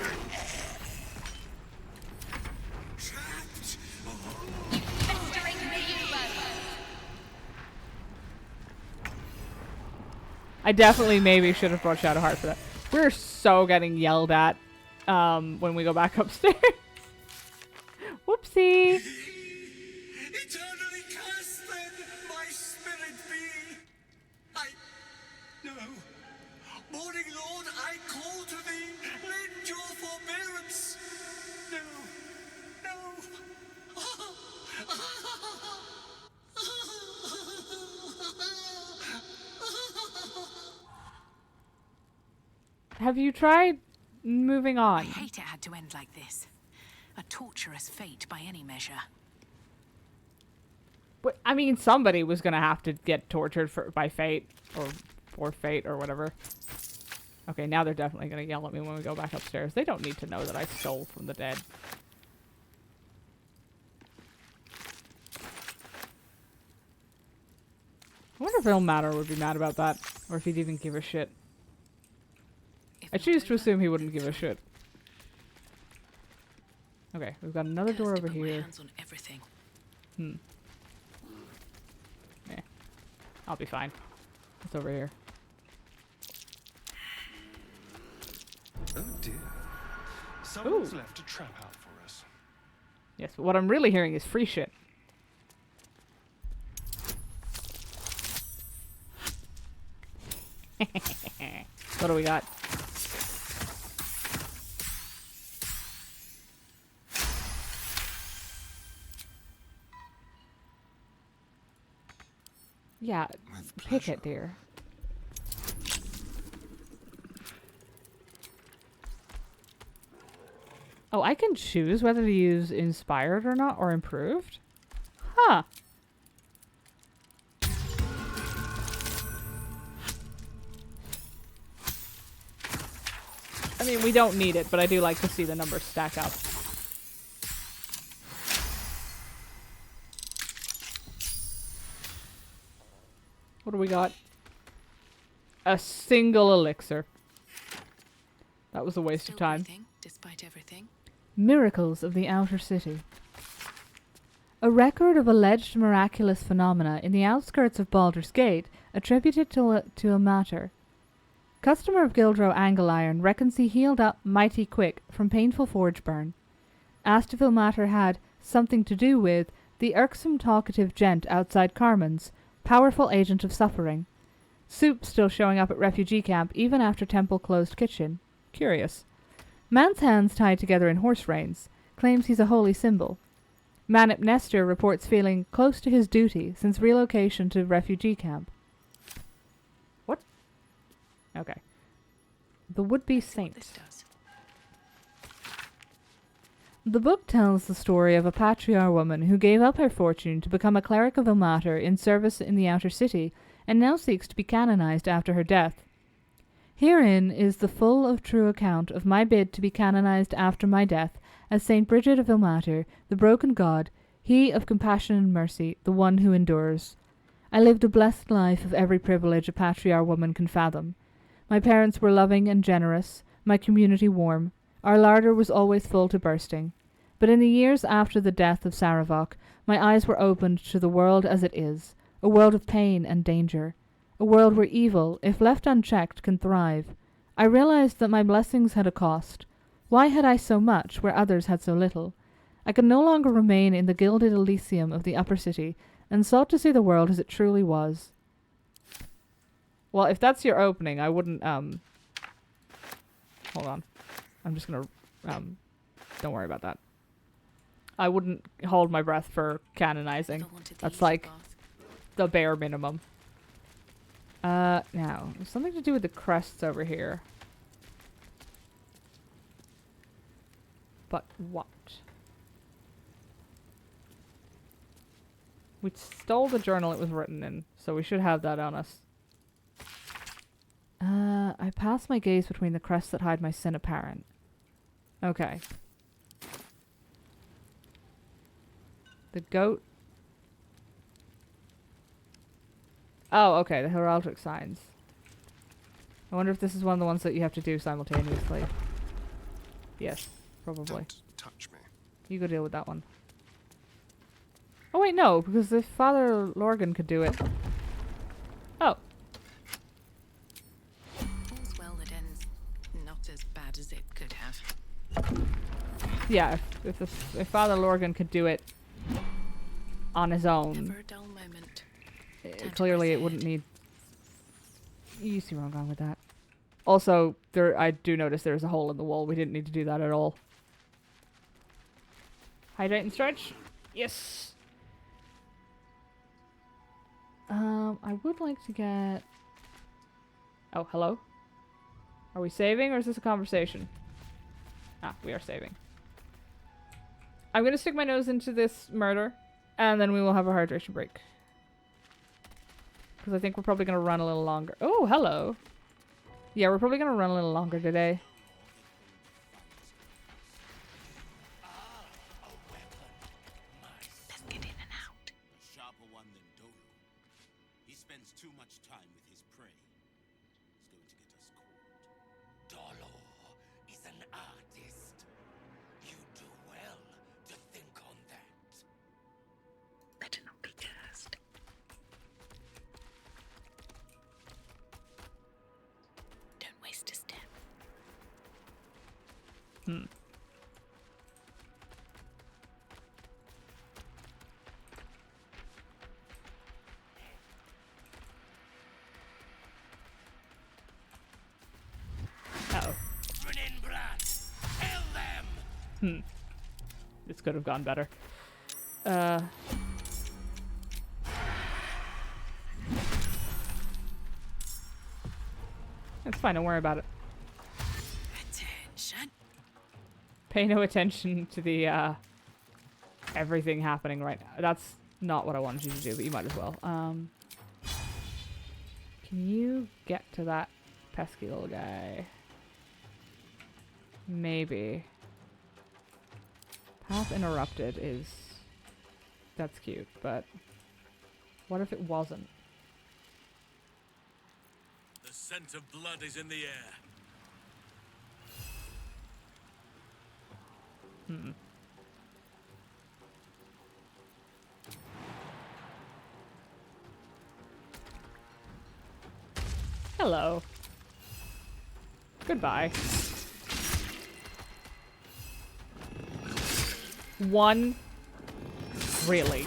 I definitely maybe should have brought Shadowheart for that. We're so getting yelled at when we go back upstairs. Whoopsie. Eternally cast then my spirit be. No. Morning Lord, I call to thee. Lend your forbearance. No. Have you tried moving on? I hate it had to end like this. A torturous fate by any measure. But, I mean, somebody was gonna have to get tortured by fate, or for fate, or whatever. Okay, now they're definitely gonna yell at me when we go back upstairs. They don't need to know that I stole from the dead. I wonder if Ilmater would be mad about that, or if he'd even give a shit. I choose to assume he wouldn't give a shit. Okay, we've got another door over here. Hands on everything. Yeah, I'll be fine. What's over here? Oh dear. Someone's left a trap out for us. Yes, but what I'm really hearing is free shit. What do we got? Yeah, pick it, dear. Oh, I can choose whether to use inspired or not, or improved? Huh. I mean, we don't need it, but I do like to see the numbers stack up. What do we got? A single elixir. That was a waste of time. Despite everything. Miracles of the Outer City. A record of alleged miraculous phenomena in the outskirts of Baldur's Gate attributed to Ilmater. Customer of Gildro Angleiron reckons he healed up mighty quick from painful forge burn. Asked if Ilmater had something to do with the irksome talkative gent outside Carmen's, powerful agent of suffering. Soup still showing up at refugee camp even after temple closed kitchen. Curious. Man's hands tied together in horse reins. Claims he's a holy symbol. Manip Nestor reports feeling close to his duty since relocation to refugee camp. What? Okay. The would-be saint. The book tells the story of a patriarch woman who gave up her fortune to become a cleric of Ilmater in service in the outer city, and now seeks to be canonized after her death. Herein is the full of true account of my bid to be canonized after my death as Saint Bridget of Ilmater, the broken god, he of compassion and mercy, the one who endures. I lived a blessed life of every privilege a patriarch woman can fathom. My parents were loving and generous, my community warm. Our larder was always full to bursting. But in the years after the death of Saravok, my eyes were opened to the world as it is, a world of pain and danger, a world where evil, if left unchecked, can thrive. I realized that my blessings had a cost. Why had I so much where others had so little? I could no longer remain in the gilded Elysium of the upper city, and sought to see the world as it truly was. Well, if that's your opening, I wouldn't, hold on. I'm just gonna, don't worry about that. I wouldn't hold my breath for canonizing. That's like the bare minimum. Now, there's something to do with the crests over here. But what? We stole the journal it was written in, so we should have that on us. I pass my gaze between the crests that hide my sin apparent. Okay. The goat. Oh, okay, the heraldic signs. I wonder if this is one of the ones that you have to do simultaneously. Yes, probably. Don't touch me. You go deal with that one. Oh wait, no, because if Father Lorgan could do it. Oh. All's well that ends not as bad as it could have. Yeah, if Father Lorgan could do it on his own. Never a dull moment. Clearly it wouldn't need... You see where I'm going with that. Also, I do notice there's a hole in the wall. We didn't need to do that at all. Hydrate and stretch. Yes! I would like to get... Oh, hello? Are we saving or is this a conversation? Ah, we are saving. I'm gonna stick my nose into this murder, and then we will have a hydration break. Because I think we're probably gonna run a little longer. Oh, hello! Yeah, we're probably gonna run a little longer today. Let's get in and out. A sharper one than Dolo. He spends too much time with his prey. He's going to get us caught. Dolo is an artist. You do well to think on that. Better not be cursed. Don't waste a step. Hmm. Uh-oh. Hmm. This could have gone better. It's fine, don't worry about it. Attention. Pay no attention to the, everything happening right now. That's not what I wanted you to do, but you might as well. Can you get to that pesky little guy? Maybe. Path interrupted is... That's cute, but... What if it wasn't? The scent of blood is in the air. Hmm. Hello. Goodbye. One? Really?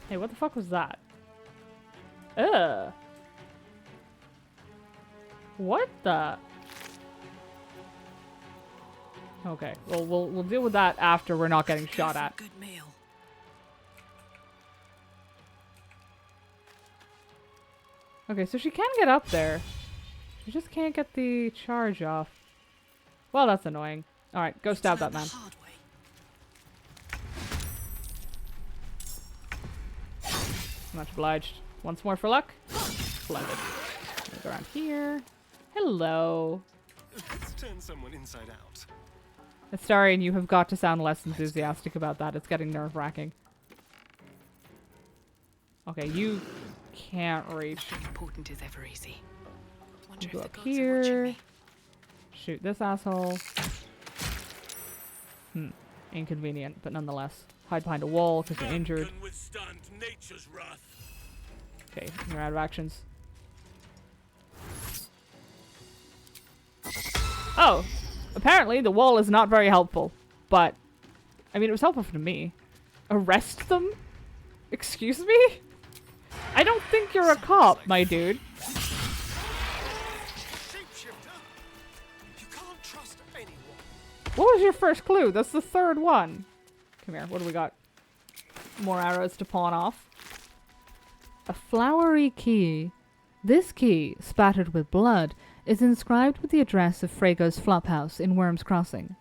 Hey, what the fuck was that? Ugh. What the? Okay, well, we'll deal with that after we're not getting shot at. Good meal. Okay, so she can get up there. She just can't get the charge off. Well, that's annoying. Alright, go stab that man. Much obliged. Once more for luck. Splendid. Go around here. Hello. Let's turn someone inside out. Astarion, you have got to sound less enthusiastic about that. It's getting nerve-wracking. Okay, you can't reach. Nothing important is ever easy. Wonder Go if the up gods are watching here. me. Shoot this asshole. Inconvenient, but nonetheless. Hide behind a wall because you're injured. Can withstand nature's wrath. Okay, you're out of actions. Oh! Apparently the wall is not very helpful. But, I mean, it was helpful to me. Arrest them? Excuse me? I don't think you're a cop, my dude. You can't trust anyone. What was your first clue? That's the third one. Come here, what do we got? More arrows to pawn off. A flowery key. This key, spattered with blood, is inscribed with the address of Frego's flophouse in Worm's Crossing.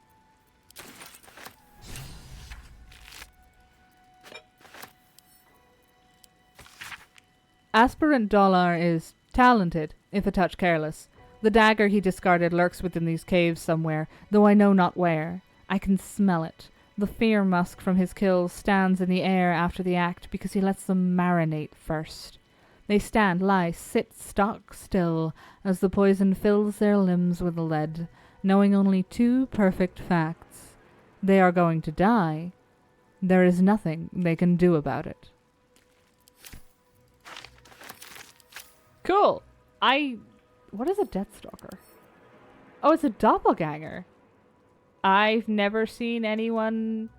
Aspirant Dollar is talented, if a touch careless. The dagger he discarded lurks within these caves somewhere, though I know not where. I can smell it. The fear musk from his kills stands in the air after the act because he lets them marinate first. They stand, lie, sit stock still as the poison fills their limbs with lead, knowing only two perfect facts. They are going to die. There is nothing they can do about it. Cool. What is a Deathstalker? Oh, it's a doppelganger. I've never seen anyone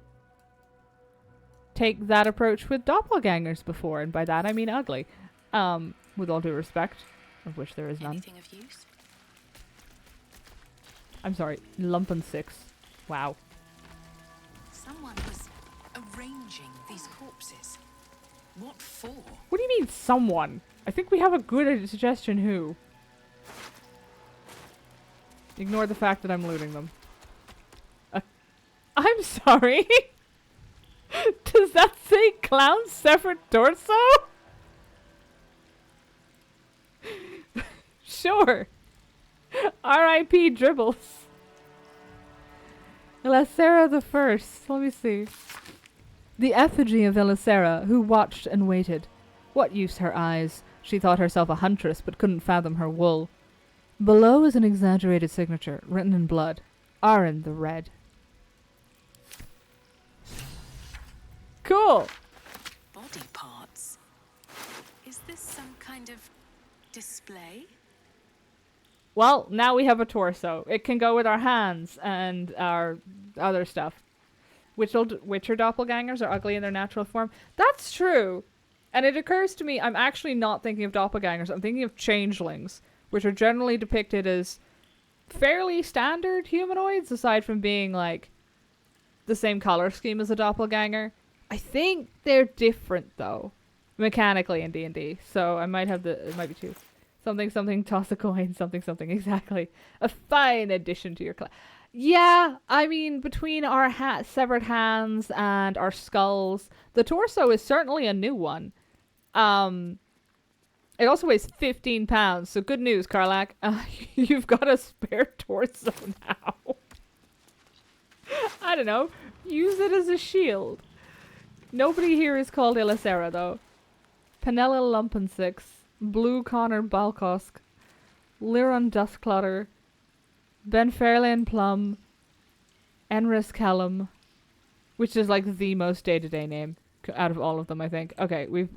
take that approach with doppelgangers before, and by that I mean ugly. With all due respect, of which there is none. Anything of use? I'm sorry, Lumpen 6. Wow. Someone was arranging these corpses. What for? What do you mean, someone? I think we have a good suggestion who. Ignore the fact that I'm looting them. I'm sorry? Does that say clown severed torso? Sure. R.I.P. Dribbles. Elisera the First. Let me see. The effigy of Elisera, who watched and waited. What use her eyes? She thought herself a huntress, but couldn't fathom her wool. Below is an exaggerated signature, written in blood. Arin the Red. Cool! Body parts. Is this some kind of display? Well, now we have a torso. It can go with our hands and our other stuff. Witcher doppelgangers are ugly in their natural form. That's true. And it occurs to me, I'm actually not thinking of doppelgangers. I'm thinking of changelings, which are generally depicted as fairly standard humanoids, aside from being, like, the same color scheme as a doppelganger. I think they're different, though, mechanically in D&D. So I might have it might be two. Something, something, toss a coin, something, something, exactly. A fine addition to your class. Yeah, I mean, between our severed hands and our skulls, the torso is certainly a new one. It also weighs 15 pounds, so good news, Karlak. You've got a spare torso now. I don't know. Use it as a shield. Nobody here is called Elisera, though. Penella Lumpensix, Blue Connor Balkosk, Liron Duskclutter, Ben Fairlane Plum, Enris Callum, which is like the most day-to-day name out of all of them, I think. Okay, we've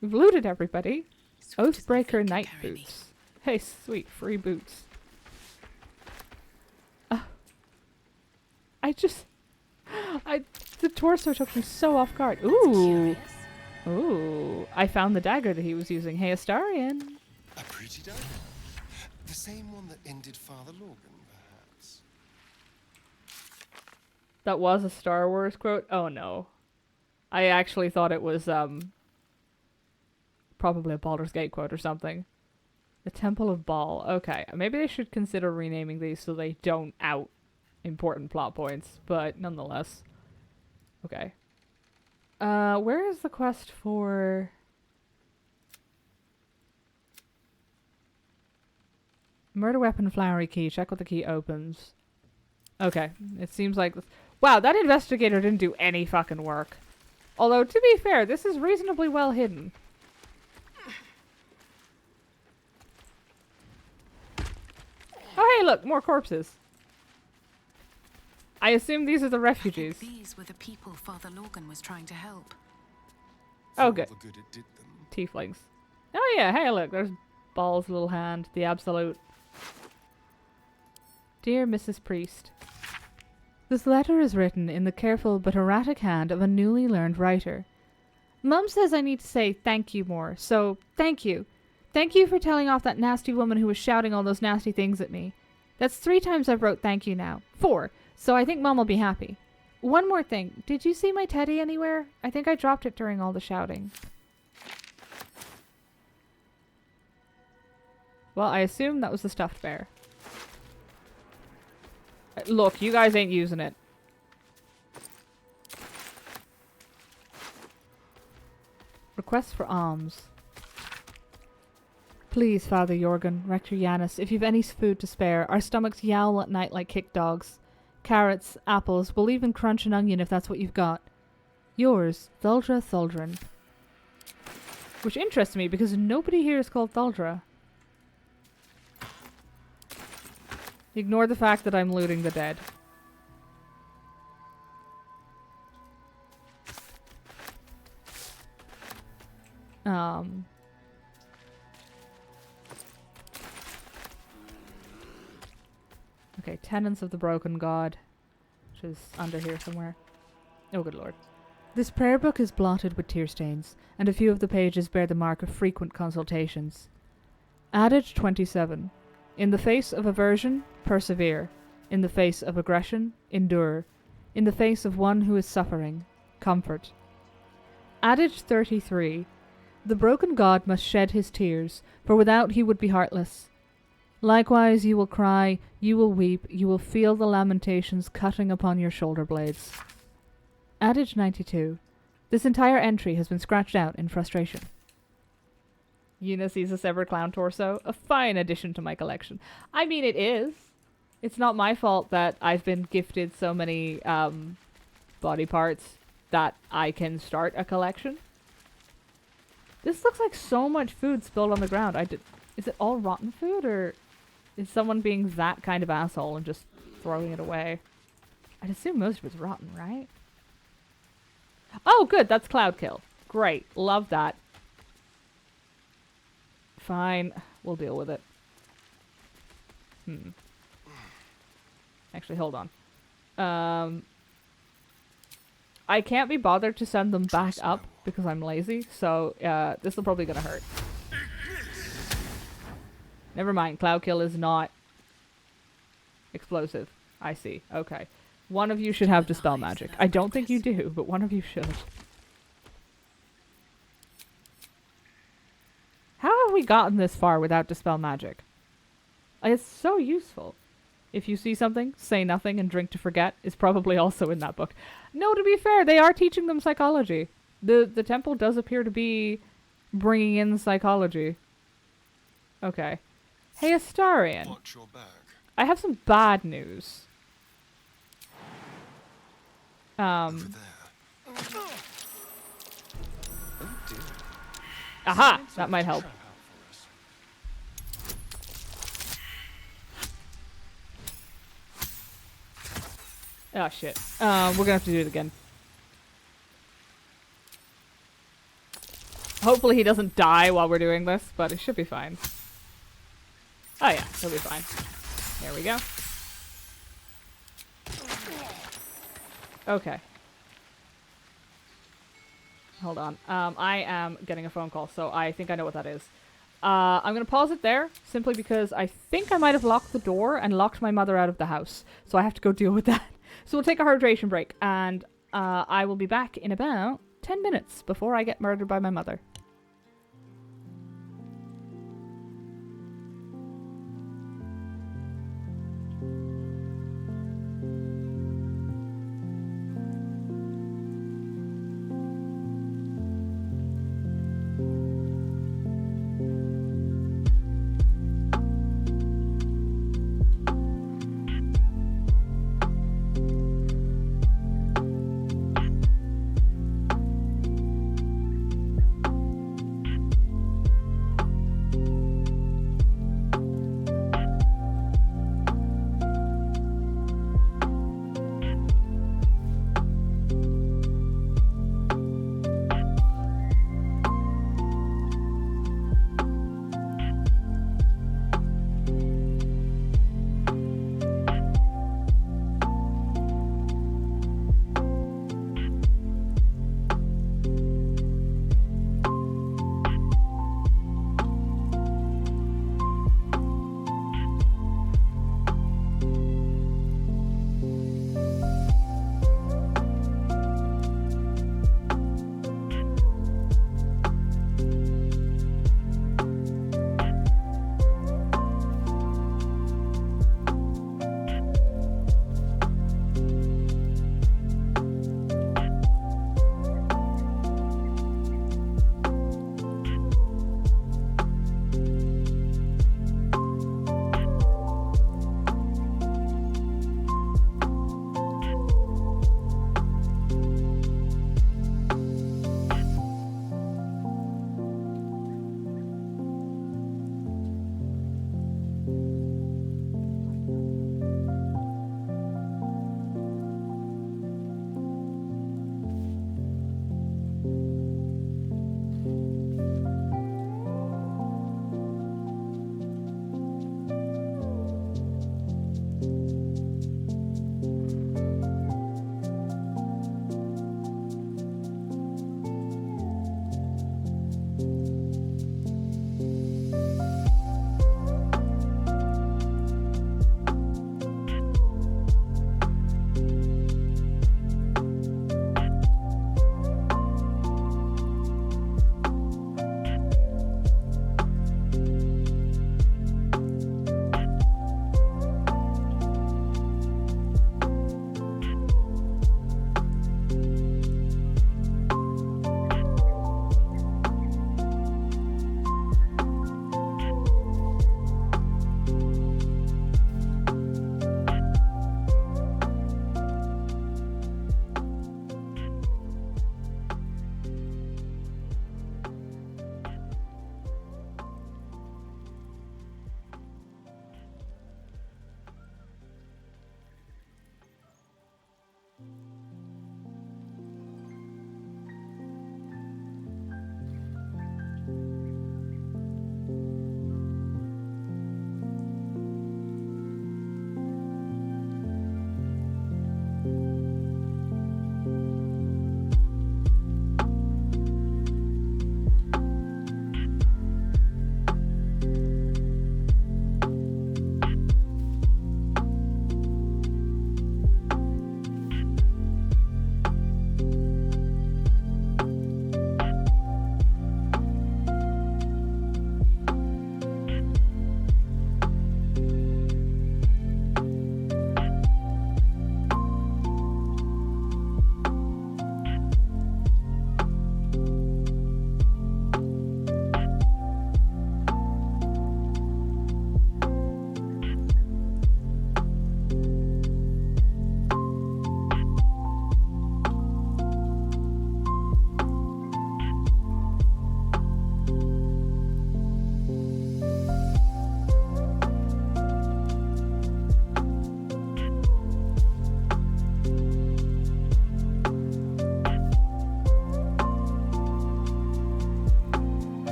looted everybody. Oathbreaker Night Boots. Hey, sweet, free boots. The torso took me so off guard. Ooh. Ooh. I found the dagger that he was using. Hey, Astarion. A pretty dagger. The same one that ended Father Lorgan, perhaps. That was a Star Wars quote? Oh, no. I actually thought it was, probably a Baldur's Gate quote or something. The Temple of Baal. Okay, maybe they should consider renaming these so they don't out important plot points, but nonetheless. Okay. Where is the quest for... Murder weapon flowery key. Check what the key opens. Okay, it seems like... Wow, that investigator didn't do any fucking work. Although, to be fair, this is reasonably well hidden. Oh, hey, look, more corpses. I assume these are the refugees. These were the people Father Lorgan was trying to help. Oh, good. Tieflings. Oh, yeah, hey, look, there's Ball's little hand, the absolute. Dear Mrs. Priest, this letter is written in the careful but erratic hand of a newly learned writer. Mum says I need to say thank you more, so thank you. Thank you for telling off that nasty woman who was shouting all those nasty things at me. That's 3 times I've wrote thank you now. 4, so I think Mum will be happy. One more thing, did you see my teddy anywhere? I think I dropped it during all the shouting. Well, I assume that was the stuffed bear. Look, you guys ain't using it. Request for alms. Please, Father Jorgen, Rector Janus, if you've any food to spare, our stomachs yowl at night like kick dogs. Carrots, apples, we'll even crunch an onion if that's what you've got. Yours, Thuldra Thuldrin. Which interests me because nobody here is called Thuldra. Ignore the fact that I'm looting the dead. Okay, Tenants of the Broken God, which is under here somewhere. Oh, good lord. This prayer book is blotted with tear stains, and a few of the pages bear the mark of frequent consultations. Adage 27. In the face of aversion, persevere. In the face of aggression, endure. In the face of one who is suffering, comfort. Adage 33. The broken god must shed his tears, for without he would be heartless. Likewise you will cry, you will weep, you will feel the lamentations cutting upon your shoulder blades. Adage 92. This entire entry has been scratched out in frustration. Ulysses' severed clown torso, a fine addition to my collection. I mean, it is. It's not my fault that I've been gifted so many body parts that I can start a collection. This looks like so much food spilled on the ground. Is it all rotten food, or is someone being that kind of asshole and just throwing it away? I'd assume most of it's rotten, right? Oh, good. That's Cloudkill. Great. Love that. Fine. We'll deal with it. Actually, hold on. I can't be bothered to send them back up because I'm lazy, so this is probably gonna hurt. Never mind. Cloudkill is not explosive. I see. Okay. One of you should have Dispel Magic. I don't think you do, but one of you should. How have we gotten this far without Dispel Magic? It's so useful. If you see something, say nothing and drink to forget is probably also in that book. No, to be fair, they are teaching them psychology. The temple does appear to be bringing in psychology. Okay. Hey, Astarion. Watch your back. I have some bad news. Over there. Oh dear. Aha! That might help. Oh shit. We're gonna have to do it again. Hopefully he doesn't die while we're doing this, but it should be fine. Oh yeah, he'll be fine. There we go. Okay. Hold on. I am getting a phone call, so I think I know what that is. I'm going to pause it there, simply because I think I might have locked the door and locked my mother out of the house. So I have to go deal with that. So we'll take a hydration break, and I will be back in about 10 minutes before I get murdered by my mother.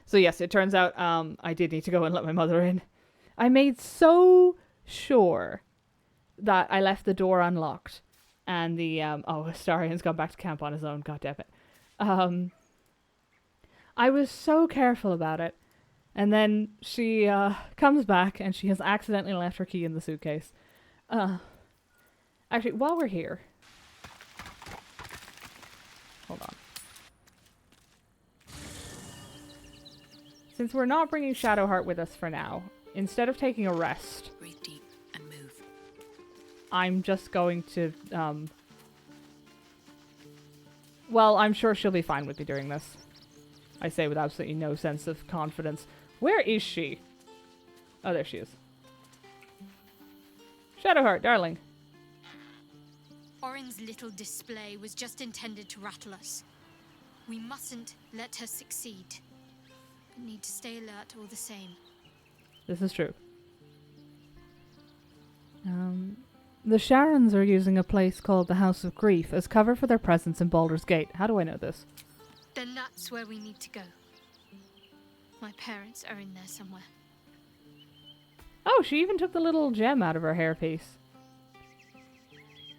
So yes, it turns out I did need to go and let my mother in. I made so sure that I left the door unlocked, and the Astarian's gone back to camp on his own. God damn it. I was so careful about it, and then she comes back and she has accidentally left her key in the suitcase. Actually, while we're here, hold on. Since we're not bringing Shadowheart with us for now, instead of taking a rest, Breathe deep and move. I'm just going to, well, I'm sure she'll be fine with me doing this. I say with absolutely no sense of confidence. Where is she? Oh, there she is. Shadowheart, darling. Orin's little display was just intended to rattle us. We mustn't let her succeed. But need to stay alert all the same. This is true. The Sharons are using a place called the House of Grief as cover for their presence in Baldur's Gate. How do I know this? Then that's where we need to go. My parents are in there somewhere. Oh, she even took the little gem out of her hairpiece.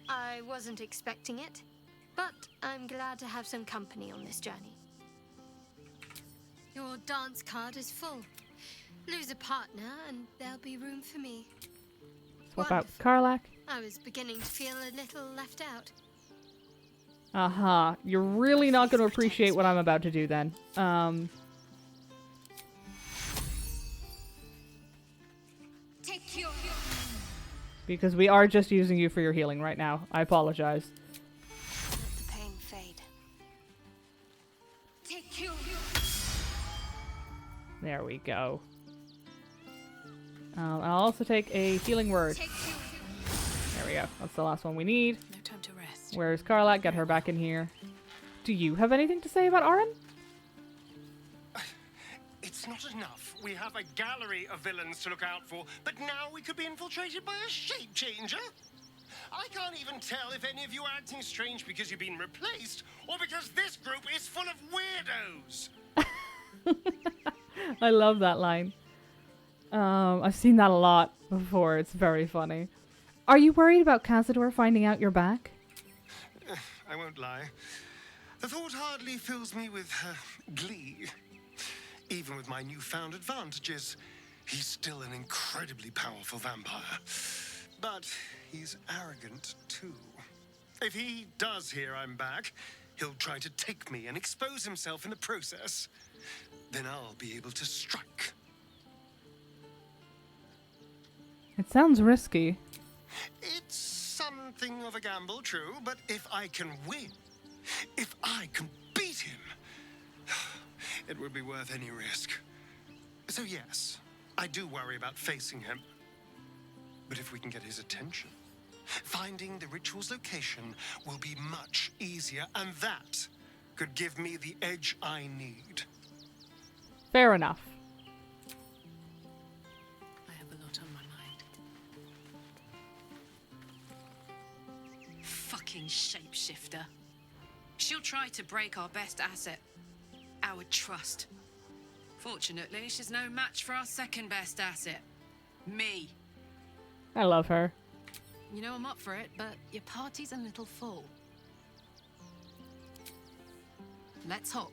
I wasn't expecting it, but I'm glad to have some company on this journey. Your dance card is full. Lose a partner and there'll be room for me. Swap out Karlach. I was beginning to feel a little left out. Aha. You're really not going to appreciate what I'm about to do then. Take your... Because we are just using you for your healing right now. I apologize. Let the pain fade. Take your... There we go. I'll also take a healing word. There we go. That's the last one we need. No time to rest. Where's Karlach? Get her back in here. Do you have anything to say about Orin? It's not enough. We have a gallery of villains to look out for, but now we could be infiltrated by a shape changer. I can't even tell if any of you are acting strange because you've been replaced, or because this group is full of weirdos. I love that line. I've seen that a lot before. It's very funny. Are you worried about Cazador finding out you're back? I won't lie. The thought hardly fills me with glee. Even with my newfound advantages, he's still an incredibly powerful vampire. But he's arrogant too. If he does hear I'm back, he'll try to take me and expose himself in the process. Then I'll be able to strike. It sounds risky. It's something of a gamble, true, but if I can win, if I can beat him, it would be worth any risk. So yes, I do worry about facing him. But if we can get his attention, finding the ritual's location will be much easier, and that could give me the edge I need. Fair enough. I have a lot on my mind. Fucking shapeshifter. She'll try to break our best asset. Our trust. Fortunately, she's no match for our second best asset. Me. I love her. You know I'm up for it, but your party's a little full. Let's hop.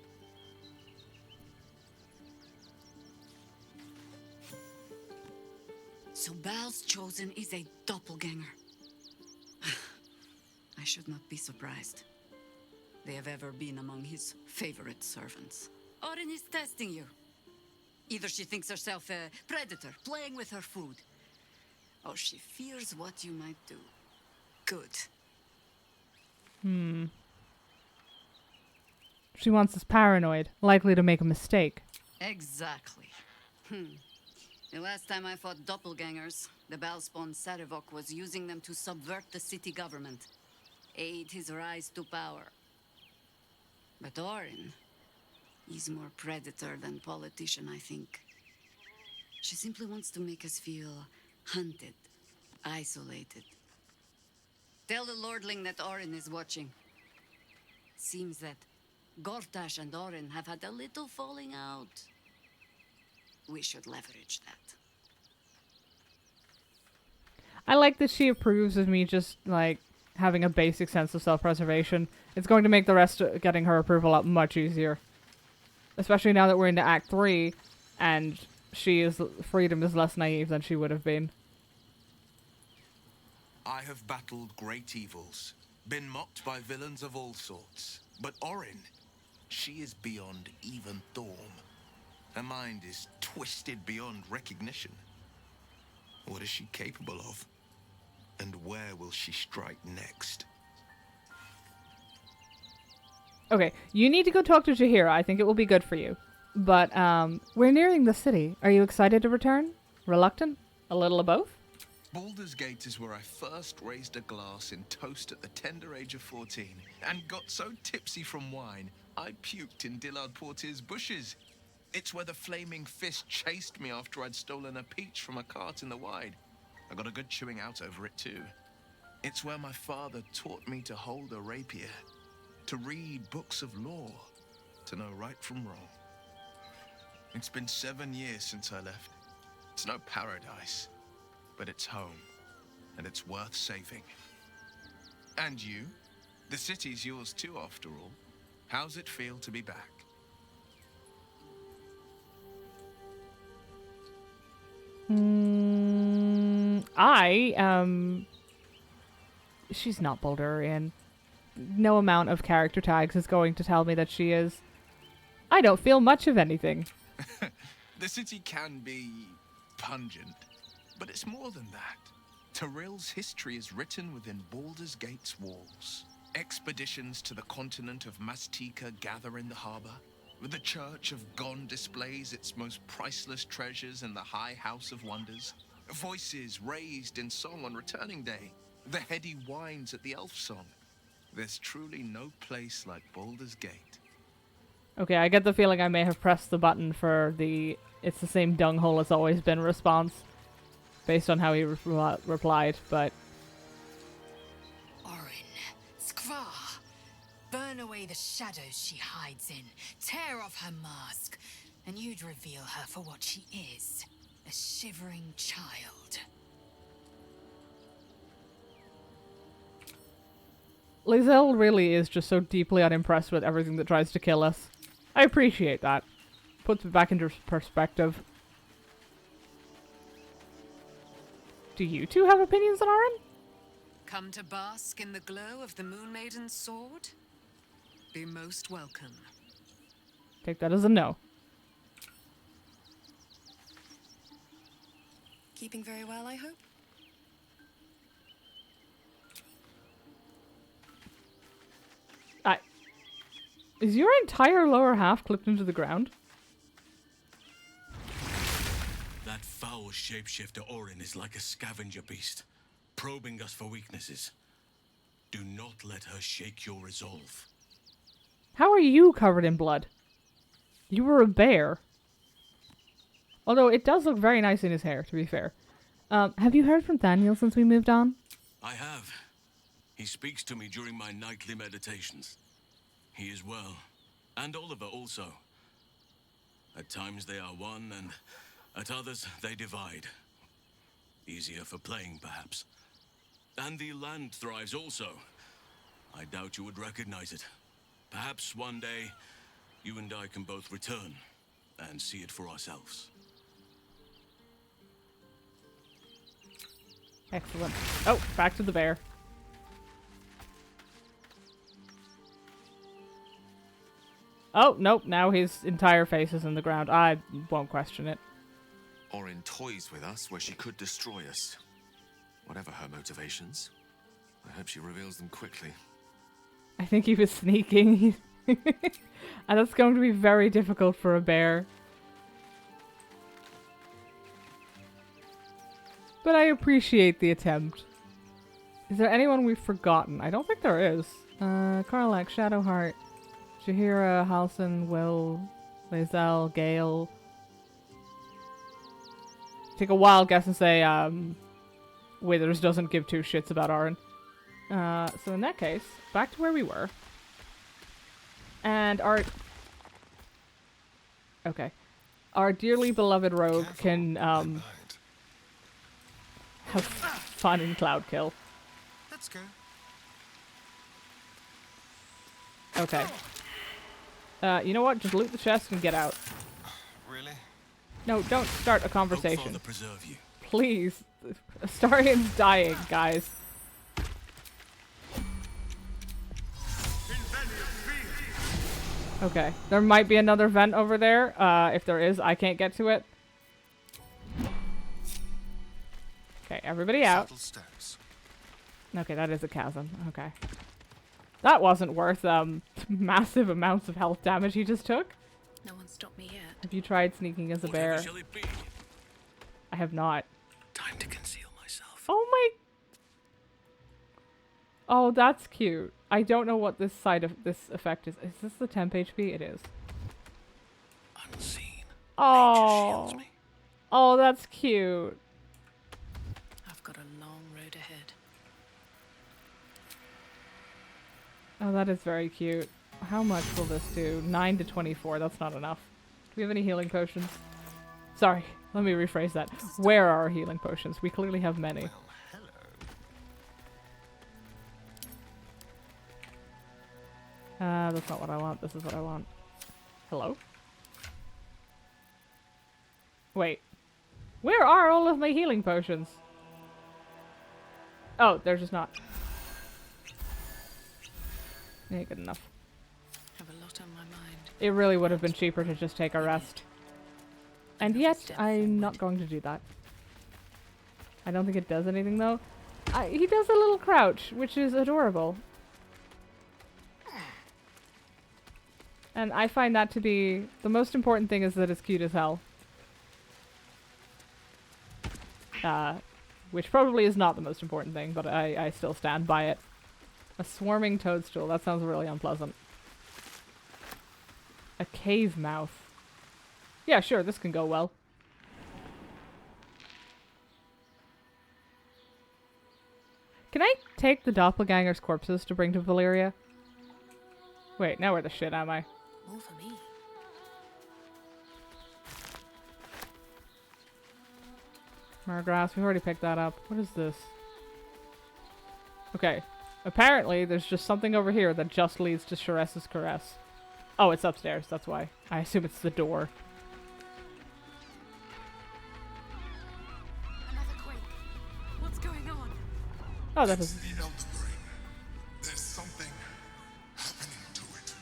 So Baal's chosen is a doppelganger. I should not be surprised. They have ever been among his favorite servants. Orin is testing you. Either she thinks herself a predator, playing with her food, or she fears what you might do. Good. She wants us paranoid, likely to make a mistake. Exactly. The last time I fought doppelgangers, the Baalspawn Sarevok was using them to subvert the city government, aid his rise to power. But Orin, he's more predator than politician, I think. She simply wants to make us feel hunted, isolated. Tell the Lordling that Orin is watching. Seems that Gortash and Orin have had a little falling out. we should leverage that. I like that she approves of me just, like, having a basic sense of self-preservation. It's going to make the rest of getting her approval up much easier. Especially now that we're into Act 3, and freedom is less naive than she would have been. I have battled great evils, been mocked by villains of all sorts. But Orin, she is beyond even Thorm. Her mind is twisted beyond recognition. What is she capable of? And where will she strike next? Okay, you need to go talk to Jaheira. I think it will be good for you. But, we're nearing the city. Are you excited to return? Reluctant? A little of both? Baldur's Gate is where I first raised a glass in toast at the tender age of 14, and got so tipsy from wine, I puked in Dillard Portier's bushes. It's where the flaming fist chased me after I'd stolen a peach from a cart in the Wide. I got a good chewing out over it too. It's where my father taught me to hold a rapier, to read books of lore, to know right from wrong. It's been 7 years since I left. It's no paradise, but it's home, and it's worth saving. And you? The city's yours too, after all. How's it feel to be back? She's not Baldurian. No amount of character tags is going to tell me that she is. I don't feel much of anything. The city can be pungent, but it's more than that. Tyrell's history is written within Baldur's Gate's walls. Expeditions to the continent of Mastika gather in the harbor. The Church of Gon displays its most priceless treasures in the High House of Wonders. Voices raised in song on Returning Day. The heady wines at the Elf Song. There's truly no place like Baldur's Gate. Okay, I get the feeling I may have pressed the button for the "it's the same dunghole it's always been" response, based on how he replied, but... Orin, Skra, burn away the shadows she hides in, tear off her mask, and you'd reveal her for what she is, a shivering child. Lae'zel really is just so deeply unimpressed with everything that tries to kill us. I appreciate that. Puts it back into perspective. Do you two have opinions on Orin? Come to bask in the glow of the Moon Maiden's sword? Be most welcome. Take that as a no. Keeping very well, I hope? Is your entire lower half clipped into the ground? That foul shapeshifter Orin is like a scavenger beast, probing us for weaknesses. Do not let her shake your resolve. How are you covered in blood? You were a bear. Although it does look very nice in his hair, to be fair. Have you heard from Daniel since we moved on? I have. He speaks to me during my nightly meditations. He is well. And Oliver also. At times they are one, and at others they divide. Easier for playing, perhaps. And the land thrives also. I doubt you would recognize it. Perhaps one day, you and I can both return and see it for ourselves. Excellent. Oh, back to the bear. Oh, nope, now his entire face is in the ground. I won't question it. Orin toys with us where she could destroy us. Whatever her motivations, I hope she reveals them quickly. I think he was sneaking. And that's going to be very difficult for a bear. But I appreciate the attempt. Is there anyone we've forgotten? I don't think there is. Karlach, Shadowheart, Jaheira, Halsin, Will, Lae'zel, Gale. Take a wild guess and say, Withers doesn't give two shits about Orin. So in that case, back to where we were. And our dearly beloved rogue can have fun in Cloud Kill. Let's go. Okay. You know what? Just loot the chest and get out. Really? No, don't start a conversation. Father preserve you. Please. Astarian's dying, guys. Okay. There might be another vent over there. If there is, I can't get to it. Okay, everybody out. Okay, that is a chasm. Okay. That wasn't worth massive amounts of health damage he just took. No one stopped me yet. Have you tried sneaking as a bear? Shall it be? I have not. Time to conceal myself. Oh my... Oh, that's cute. I don't know what this side of this effect is. Is this the temp HP? It is. Unseen. Oh. Oh, that's cute. I've got a long road ahead. Oh, that is very cute. How much will this do? 9 to 24. That's not enough. Do we have any healing potions? Sorry. Let me rephrase that. Where are our healing potions? We clearly have many. That's not what I want. This is what I want. Hello? Wait. Where are all of my healing potions? Oh, they're just not. Yeah, good enough. Have a lot on my mind. It really would have been cheaper to just take a rest. And yet, I'm not going to do that. I don't think it does anything, though. He does a little crouch, which is adorable. And I find that to be... The most important thing is that it's cute as hell. Which probably is not the most important thing, but I still stand by it. A swarming toadstool. That sounds really unpleasant. A cave mouth. Yeah, sure, this can go well. Can I take the doppelganger's corpses to bring to Valyria? Wait, now where the shit am I? More for me. Margrass, we've already picked that up. What is this? Okay. Apparently, there's just something over here that just leads to Sharess's Caress. Oh, it's upstairs, that's why. I assume it's the door. Another quake. What's going on? Oh, that is... There's something happening to it.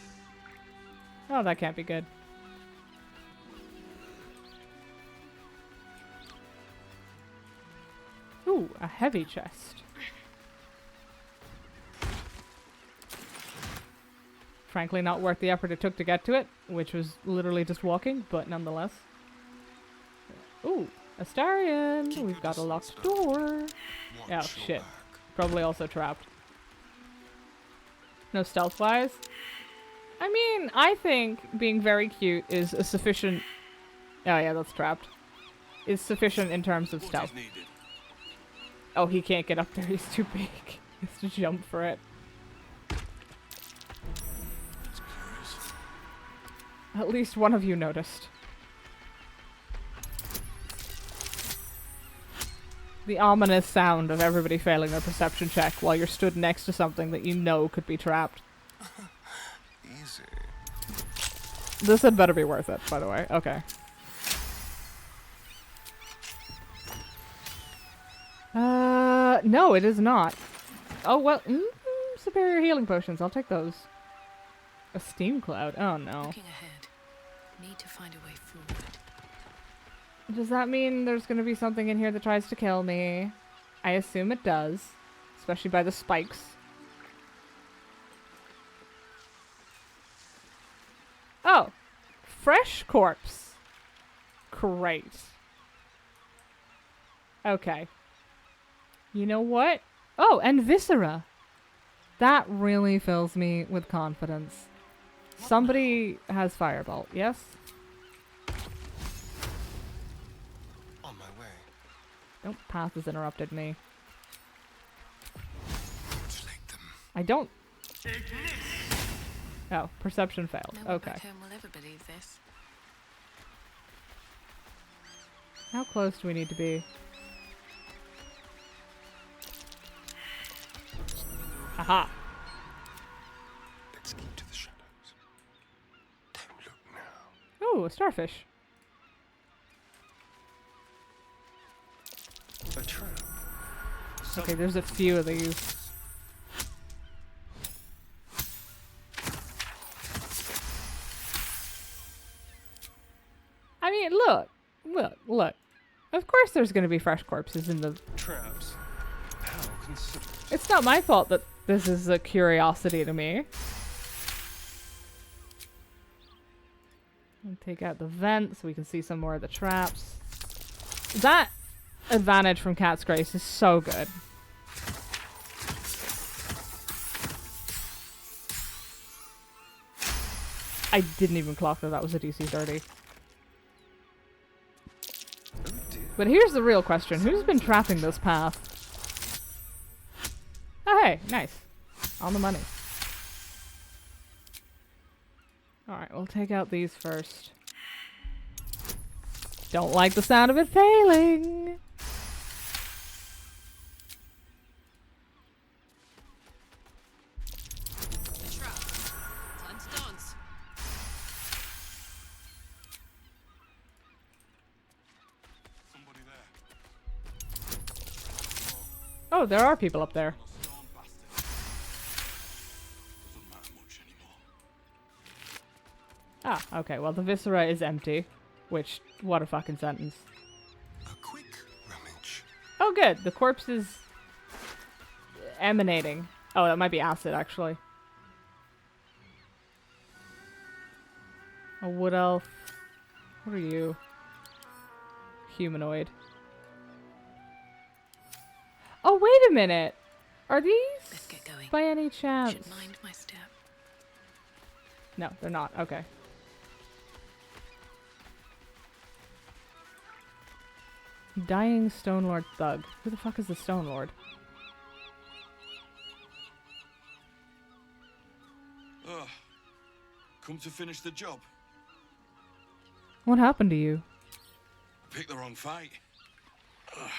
Oh, that can't be good. Ooh, a heavy chest. Frankly, not worth the effort it took to get to it, which was literally just walking, but nonetheless. Ooh, Astarion! We've got a locked door. Oh, shit. Probably also trapped. No stealth-wise? I mean, I think being very cute is a sufficient... Oh yeah, that's trapped. Is sufficient in terms of stealth. Oh, he can't get up there. He's too big. He has to jump for it. At least one of you noticed. The ominous sound of everybody failing their perception check while you're stood next to something that you know could be trapped. Easy. This had better be worth it, by the way. Okay. No, it is not. Oh, well, superior healing potions. I'll take those. A steam cloud. Oh, no. Looking ahead. Need to find a way forward. Does that mean there's going to be something in here that tries to kill me? I assume it does. Especially by the spikes. Oh. Fresh corpse. Great. Okay. You know what? Oh, and viscera. That really fills me with confidence. Somebody has firebolt, yes? On my way. Nope, path has interrupted me. I don't... Oh, perception failed. No one Okay. back home will ever believe this. How close do we need to be? Aha! Let's keep to the shadows. Don't look now. Oh, a starfish. A trap. Okay, there's a few of these. I mean, look. Of course there's going to be fresh corpses in the... Traps. How considerate. It's not my fault that this is a curiosity to me. And take out the vent so we can see some more of the traps. That advantage from Cat's Grace is so good. I didn't even clock that was a DC 30. But here's the real question. Who's been trapping this path? Oh, hey. Nice. On the money. Alright, we'll take out these first. Don't like the sound of it failing. Time to dance. Oh, there are people up there. Ah, okay. Well, the viscera is empty. Which, what a fucking sentence. A quick rummage. Oh, good. The corpse is emanating. Oh, that might be acid, actually. A wood elf. What are you? Humanoid. Oh, wait a minute. Are these Let's get going. by any chance? Should mind my step. No, they're not. Okay. Dying Stone Lord Thug. Who the fuck is the Stone Lord? Oh, come to finish the job. What happened to you? Picked the wrong fight. Ugh.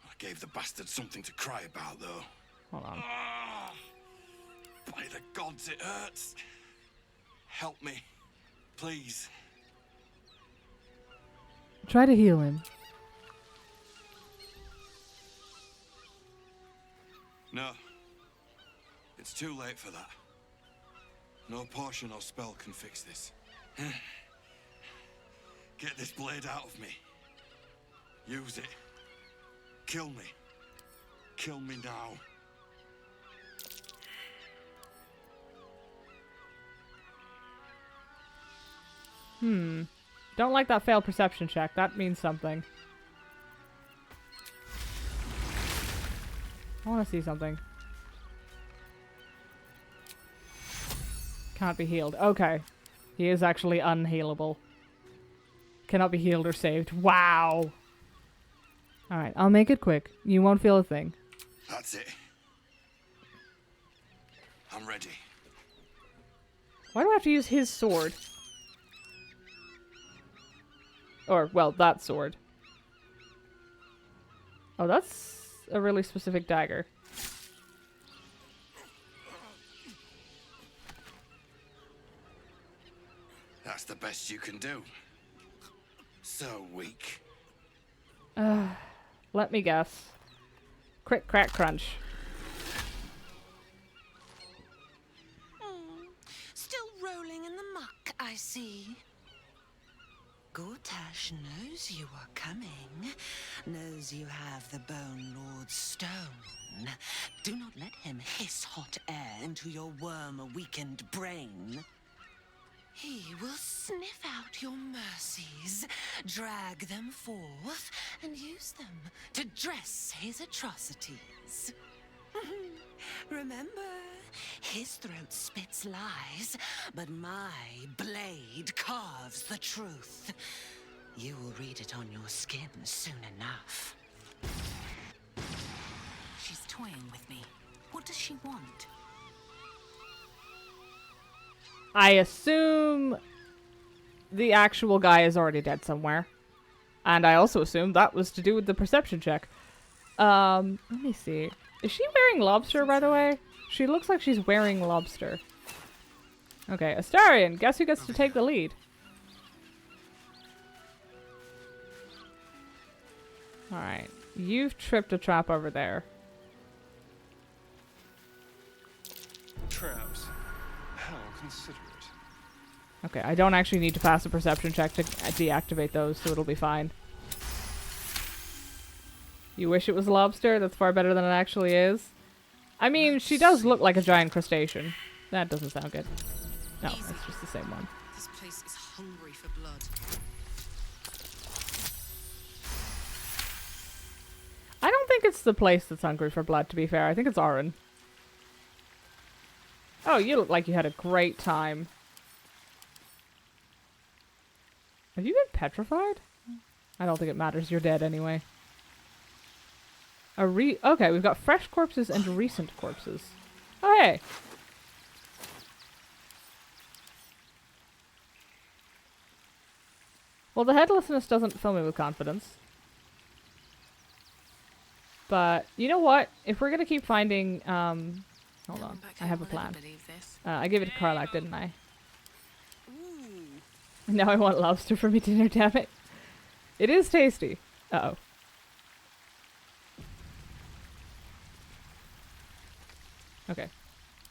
I gave the bastard something to cry about, though. Hold on. By the gods, it hurts. Help me, please. Try to heal him. No. It's too late for that. No potion or spell can fix this. Get this blade out of me. Use it. Kill me. Kill me now. Don't like that failed perception check. That means something. I want to see something. Can't be healed. Okay. He is actually unhealable. Cannot be healed or saved. Wow. Alright, I'll make it quick. You won't feel a thing. That's it. I'm ready. Why do I have to use his sword? Or, well, that sword. Oh, that's a really specific dagger. That's the best you can do. So weak. Let me guess. Crick, crack, crunch. Still rolling in the muck, I see. Gortash knows you are coming, knows you have the Bone Lord's stone. Do not let him hiss hot air into your worm-weakened brain. He will sniff out your mercies, drag them forth, and use them to dress his atrocities. Remember, his throat spits lies, but my blade carves the truth. You will read it on your skin soon enough. She's toying with me. What does she want? I assume the actual guy is already dead somewhere. And I also assumed that was to do with the perception check. Let me see. Is she wearing lobster, by the way? She looks like she's wearing lobster. Okay, Astarion, guess who gets to take the lead? Alright, you've tripped a trap over there. Traps. How considerate. Okay, I don't actually need to pass a perception check to deactivate those, so it'll be fine. You wish it was a lobster? That's far better than it actually is. I mean, she does look like a giant crustacean. That doesn't sound good. No, it's just the same one. This place is hungry for blood. I don't think it's the place that's hungry for blood, to be fair. I think it's Orin. Oh, you look like you had a great time. Have you been petrified? I don't think it matters. You're dead anyway. Okay, we've got fresh corpses and recent corpses. Oh, hey. Well, the headlessness doesn't fill me with confidence. But, you know what? If we're gonna keep finding, hold on. I have a plan. I gave it to Karlach, didn't I? Now I want lobster for me dinner, damn it. It is tasty. Uh-oh. Okay.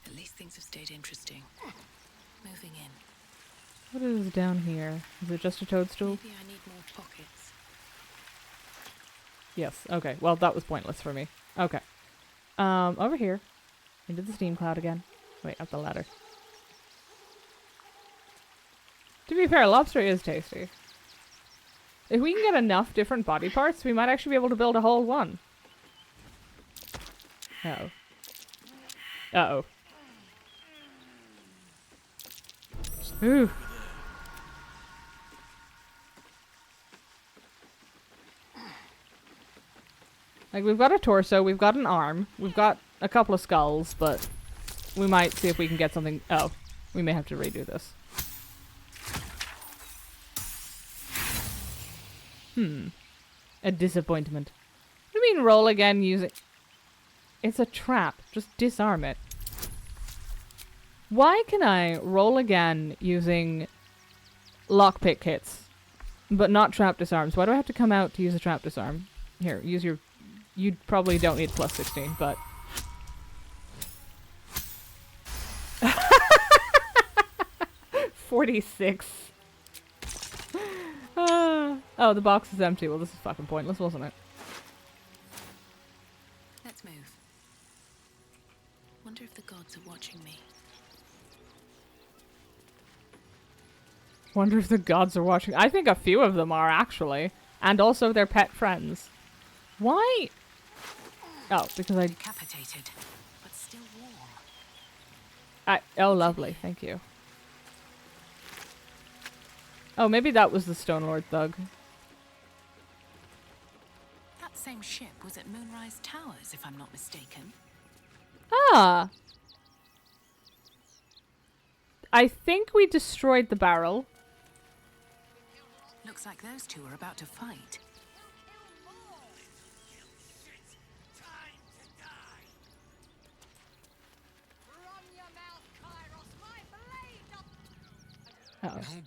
At least things have stayed interesting. Moving in. What is down here? Is it just a toadstool? Maybe I need more pockets. Yes. Okay. Well, that was pointless for me. Okay. Over here. Into the steam cloud again. Wait, up the ladder. To be fair, lobster is tasty. If we can get enough different body parts, we might actually be able to build a whole one. Uh-oh. Uh-oh. Ooh. Like, we've got a torso, we've got an arm, we've got a couple of skulls, but we might see if we can get something. Oh, we may have to redo this. A disappointment. What do you mean roll again using... It's a trap. Just disarm it. Why can I roll again using lockpick hits, but not trap disarms? Why do I have to come out to use a trap disarm? Here, use your... You probably don't need plus 16, but... 46. Oh, the box is empty. Well, this is fucking pointless, wasn't it? Let's move. Wonder if the gods are watching me. Wonder if the gods are watching. I think a few of them are, actually. And also their pet friends. Why? Oh, because I... Decapitated, but still warm. Oh, lovely. Thank you. Oh, maybe that was the Stone Lord thug. That same ship was at Moonrise Towers, if I'm not mistaken. Ah! I think we destroyed the barrel. Looks like those two are about to fight.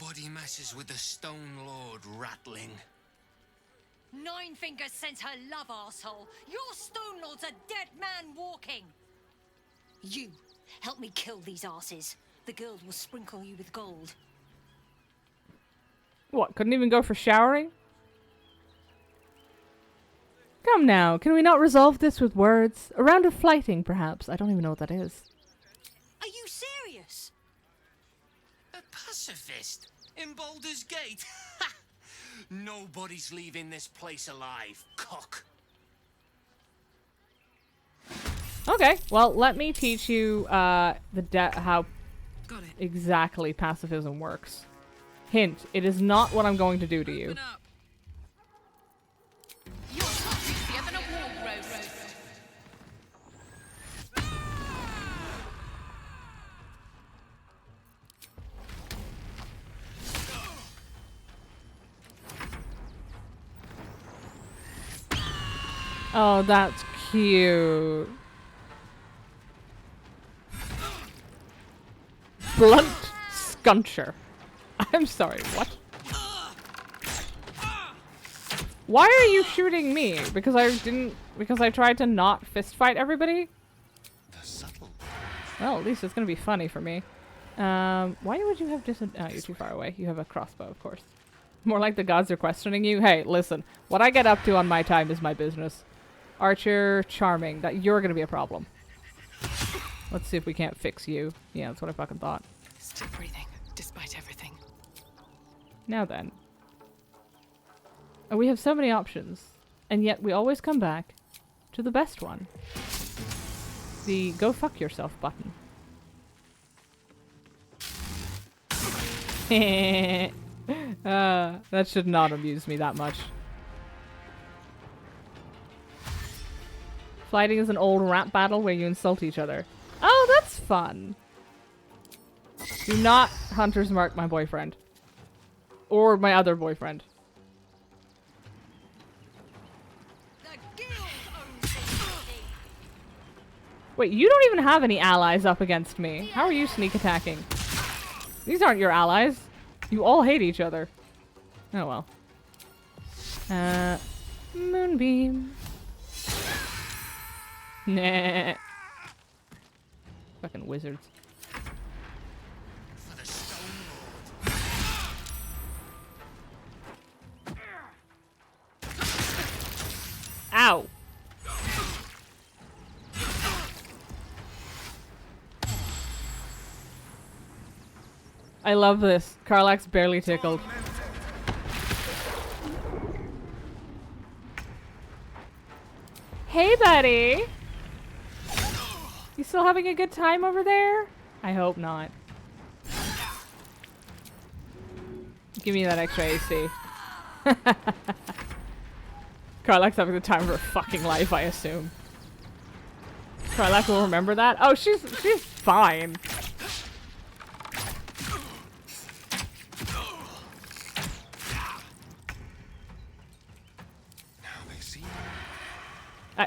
Nobody messes with the Stone Lord, ratling. Nine Fingers sends her love, arsehole. Your Stone Lord's a dead man walking. You, help me kill these asses. The girls will sprinkle you with gold. What, couldn't even go for showering? Come now, can we not resolve this with words? A round of flighting, perhaps. I don't even know what that is. Are you serious? A pacifist in Baldur's Gate? Nobody's leaving this place alive, cock. Okay, well, let me teach you how exactly pacifism works. Hint, it is not what I'm going to do to you. Oh, that's cute. Blunt scuncher. I'm sorry, what? Why are you shooting me? Because I tried to not fist fight everybody? Well, at least it's gonna be funny for me. Why would you have oh, you're too far away. You have a crossbow, of course. More like the gods are questioning you. Hey, listen. What I get up to on my time is my business. Archer, charming. That you're gonna be a problem. Let's see if we can't fix you. Yeah, that's what I fucking thought. Still breathing, despite everything. Now then. Oh, we have so many options. And yet we always come back to the best one. The go fuck yourself button. That should not amuse me that much. Fighting is an old rap battle where you insult each other. Oh, that's fun. Do not Hunter's Mark my boyfriend. Or my other boyfriend. Wait, you don't even have any allies up against me. How are you sneak attacking? These aren't your allies. You all hate each other. Oh well. Moonbeam. Nah. Fucking wizards. Ow. I love this. Karlach's barely tickled. Hey, buddy! You still having a good time over there? I hope not. Give me that extra AC. Karlach's having the time of her fucking life, I assume. Karlach will remember that? Oh, she's fine.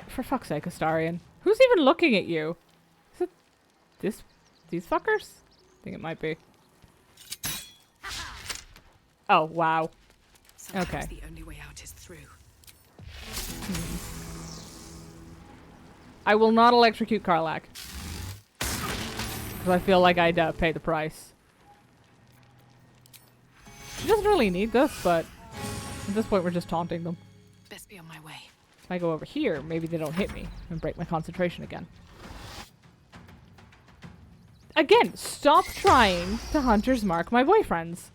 For fuck's sake, Astarion. Who's even looking at you? Is it these fuckers? I think it might be. Oh, wow. Sometimes Okay. the only way out is through. I will not electrocute Karlach. Because I feel like I'd pay the price. She doesn't really need this, but at this point we're just taunting them. Best be on my way. If I go over here, maybe they don't hit me and break my concentration again. Again, stop trying to Hunter's Mark my boyfriends.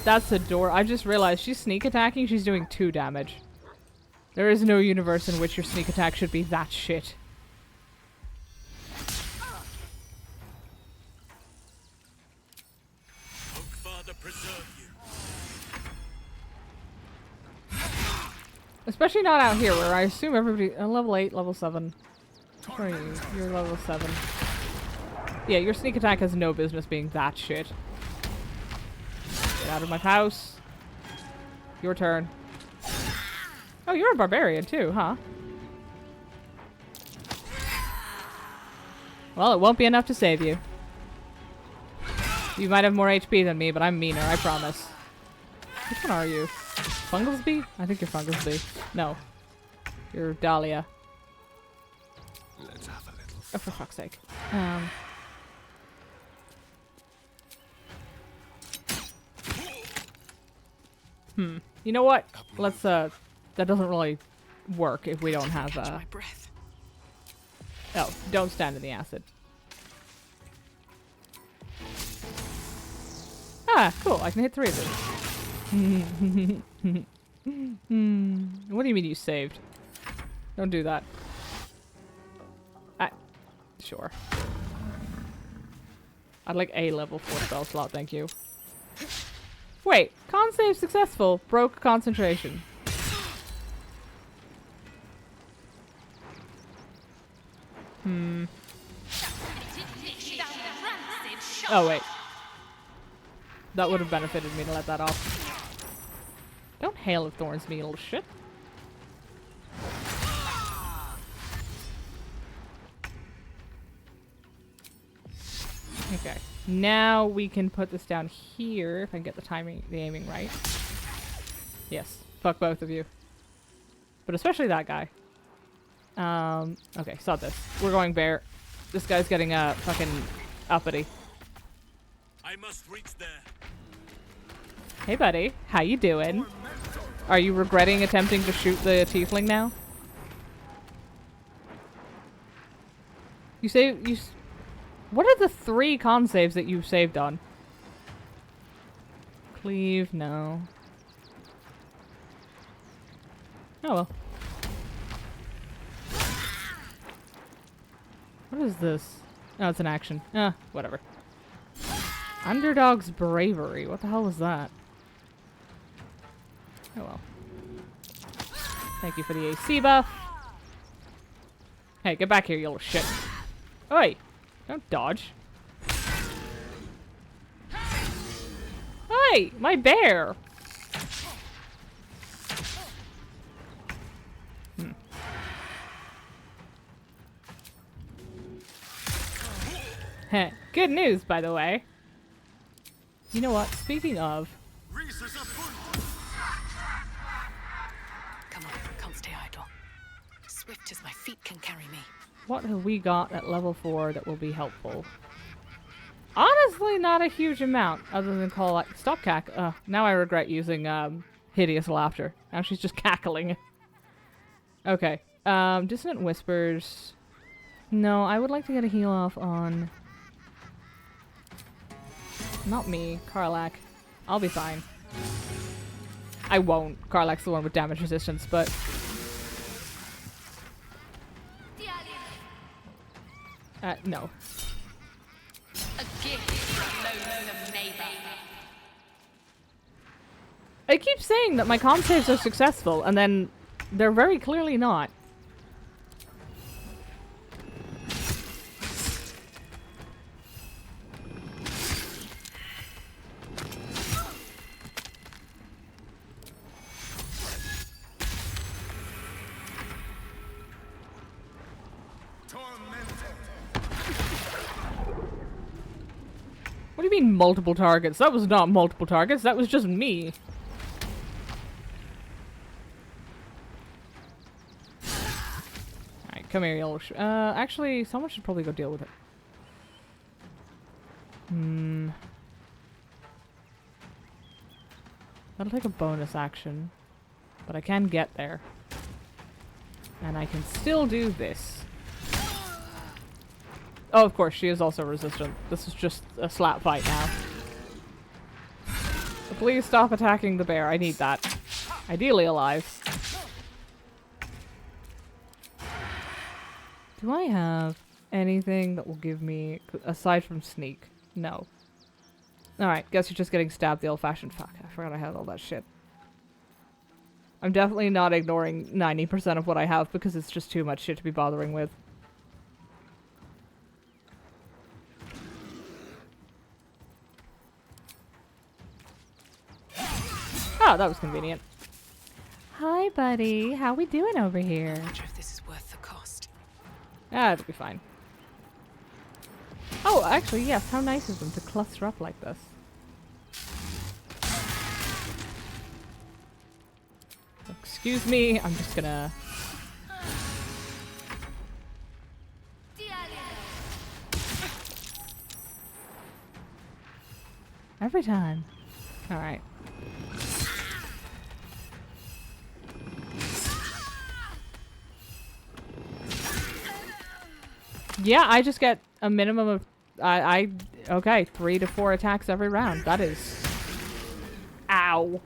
That's a door. I just realized she's sneak attacking. She's doing 2 damage. There is no universe in which your sneak attack should be that shit. Especially not out here, where I assume everybody... level 8, level 7. Where are you? You're level 7. Yeah, your sneak attack has no business being that shit. Get out of my house. Your turn. Oh, you're a barbarian too, huh? Well, it won't be enough to save you. You might have more HP than me, but I'm meaner, I promise. Which one are you? Fungalsby? I think you're Fungalsby. No. You're Dahlia. Let's have a little Oh, for fuck's sake. You know what? Let's, that doesn't really work if we don't have, my breath. Oh, don't stand in the acid. Ah, cool. I can hit 3 of them. What do you mean you saved? Don't do that. Sure. I'd like a level 4 spell slot, thank you. Wait, con save successful. Broke concentration. Hmm. Oh, wait. That would have benefited me to let that off. Don't Hail of Thorns me, little shit. Okay. Now we can put this down here if I can get the aiming right. Yes. Fuck both of you. But especially that guy. Okay, stop this. We're going bear. This guy's getting fucking uppity. I must reach there. Hey buddy, how you doing? Are you regretting attempting to shoot the tiefling now? What are the 3 con saves that you've saved on? Cleave, no. Oh well. What is this? Oh, it's an action. Whatever. Underdog's Bravery. What the hell was that? Oh well. Thank you for the AC buff. Hey, get back here, you little shit. Oi! Don't dodge. Hey! My bear! Heh. Good news, by the way. You know what? Speaking of... Come on, can't stay idle. Swift as my feet can carry me. What have we got at level 4 that will be helpful? Honestly, not a huge amount, other than call like stop cack. Now I regret using hideous laughter. Now she's just cackling. Okay. Dissonant Whispers. No, I would like to get a heal off on... Not me, Karlak. I'll be fine. I won't. Karlak's the one with damage resistance, but... no. A gift from loathsome neighbor. I keep saying that my con saves are successful, and then they're very clearly not. What do you mean multiple targets? That was not multiple targets, that was just me. Alright, come here, you little actually, someone should probably go deal with it. That'll take a bonus action. But I can get there. And I can still do this. Oh, of course, she is also resistant. This is just a slap fight now. So please stop attacking the bear. I need that. Ideally alive. Do I have anything that will give me... Aside from sneak? No. Alright, guess you're just getting stabbed the old-fashioned... Fuck, I forgot I had all that shit. I'm definitely not ignoring 90% of what I have because it's just too much shit to be bothering with. Oh, that was convenient. Hi, buddy. How we doing over here? I wonder if this is worth the cost. It'll be fine. Oh, actually, yes. How nice of them to cluster up like this. Excuse me. I'm just gonna... Every time. Alright. Yeah, I just get a minimum of... okay, 3 to 4 attacks every round. That is... Ow.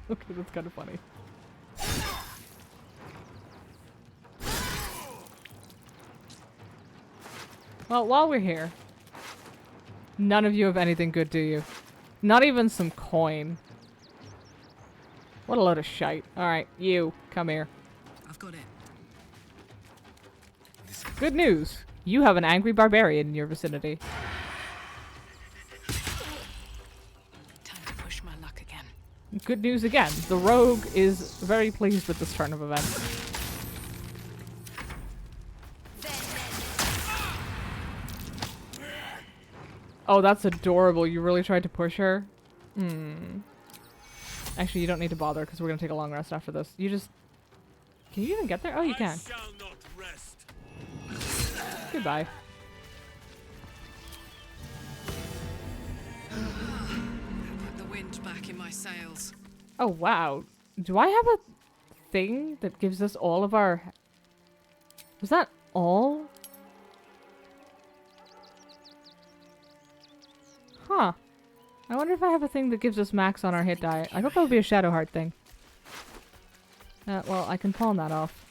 Okay, that's kind of funny. Well, while we're here... None of you have anything good, do you? Not even some coin. What a load of shite. Alright, you, come here. I've got it. Good news. You have an angry barbarian in your vicinity. Time to push my luck again. Good news again. The rogue is very pleased with this turn of events. Oh, that's adorable. You really tried to push her? Hmm. Actually, you don't need to bother because we're going to take a long rest after this. You just... Can you even get there? Oh, you can. Goodbye. Put the wind back in my sails. Oh, wow. Do I have a thing that gives us all of our... Was that all? Huh. I wonder if I have a thing that gives us max on our hit die. I thought that would be a Shadow Heart thing. Well, I can pawn that off.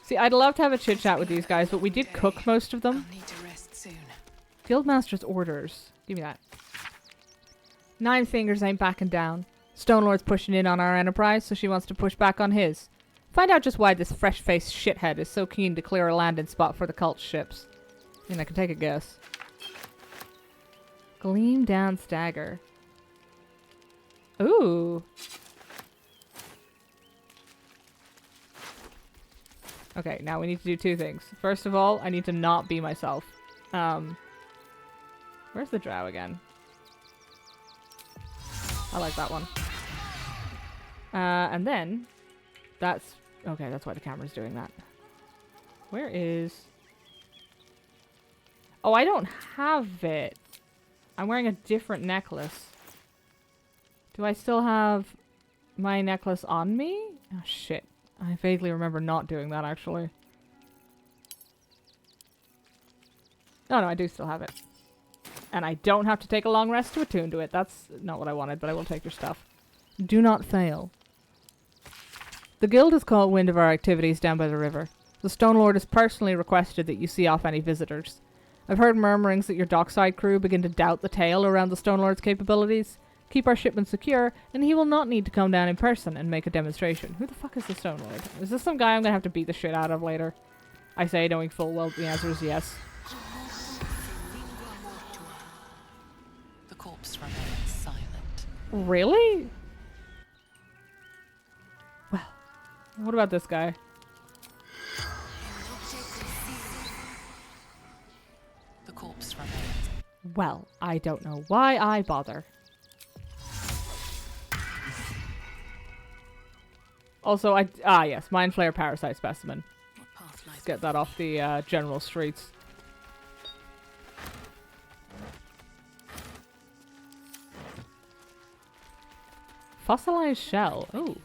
See, I'd love to have a chit-chat with these guys, but we did cook most of them. Need to rest soon. Guildmaster's orders. Give me that. 9 Fingers ain't backing down. Stonelord's pushing in on our enterprise, so she wants to push back on his. Find out just why this fresh-faced shithead is so keen to clear a landing spot for the cult ships. I mean, I can take a guess. Gleam down stagger. Ooh. Okay, now we need to do 2 things. First of all, I need to not be myself. Where's the drow again? I like that one. And then, that's... Okay, that's why the camera's doing that. Where is... Oh, I don't have it. I'm wearing a different necklace. Do I still have my necklace on me? Oh, shit. I vaguely remember not doing that, actually. No, I do still have it. And I don't have to take a long rest to attune to it. That's not what I wanted, but I will take your stuff. Do not fail. The guild has caught wind of our activities down by the river. The Stone Lord has personally requested that you see off any visitors. I've heard murmurings that your dockside crew begin to doubt the tale around the Stone Lord's capabilities. Keep our shipment secure, and he will not need to come down in person and make a demonstration. Who the fuck is the Stone Lord? Is this some guy I'm gonna have to beat the shit out of later? I say, knowing full well the answer is yes. The corpse remains silent. Really? Well, what about this guy? The corpse remains. Well, I don't know why I bother. Also, yes, Mind Flayer Parasite Specimen. Let's get that off the general streets. Fossilized shell. Ooh.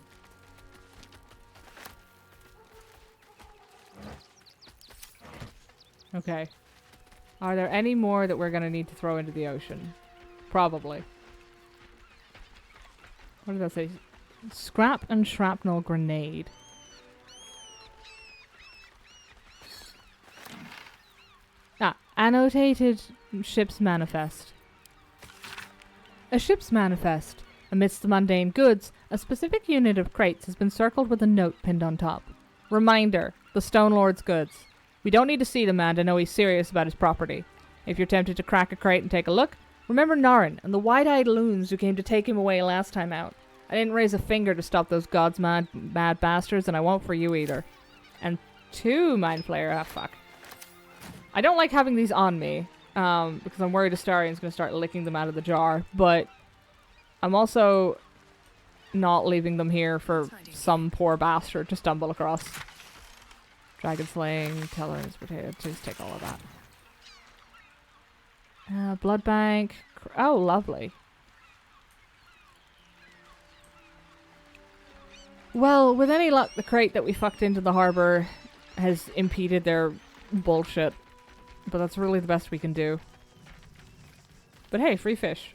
Okay. Are there any more that we're gonna need to throw into the ocean? Probably. What did that say? Scrap and shrapnel grenade. Annotated ship's manifest. A ship's manifest. Amidst the mundane goods, a specific unit of crates has been circled with a note pinned on top. Reminder, the Stone Lord's goods. We don't need to see the man to know he's serious about his property. If you're tempted to crack a crate and take a look, remember Narin and the wide-eyed loons who came to take him away last time out. I didn't raise a finger to stop those gods mad bastards, and I won't for you either. And 2 Mind Flayer. Ah, fuck. I don't like having these on me, because I'm worried Astarion's going to start licking them out of the jar, but I'm also not leaving them here for some poor bastard to stumble across. Dragon slaying, tellers, potato, just take all of that. Blood bank. Oh, lovely. Well, with any luck, the crate that we fucked into the harbor has impeded their bullshit. But that's really the best we can do. But hey, free fish.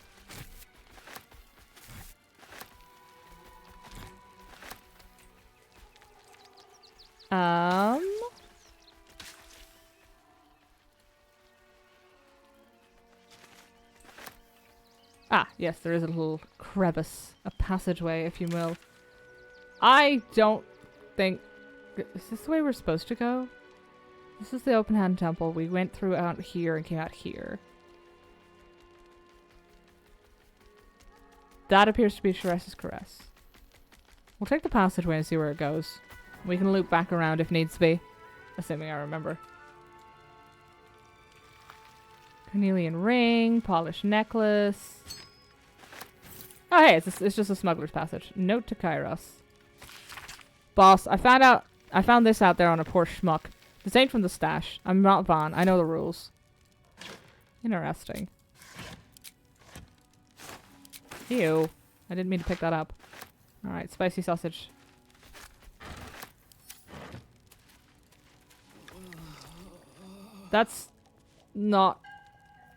Yes, there is a little crevice. A passageway, if you will. I don't think Is this the way we're supposed to go? This is the open hand temple. We went through out here and came out here. That appears to be Sharess's caress. We'll take the passageway and see where it goes. We can loop back around if needs be. Assuming I remember. Cornelian ring, polished necklace. Oh hey, it's just a smuggler's passage. Note to Kairos. Boss, I found this out there on a poor schmuck. This ain't from the stash. I'm not Vaughn. I know the rules. Interesting. Ew. I didn't mean to pick that up. Alright, spicy sausage. That's not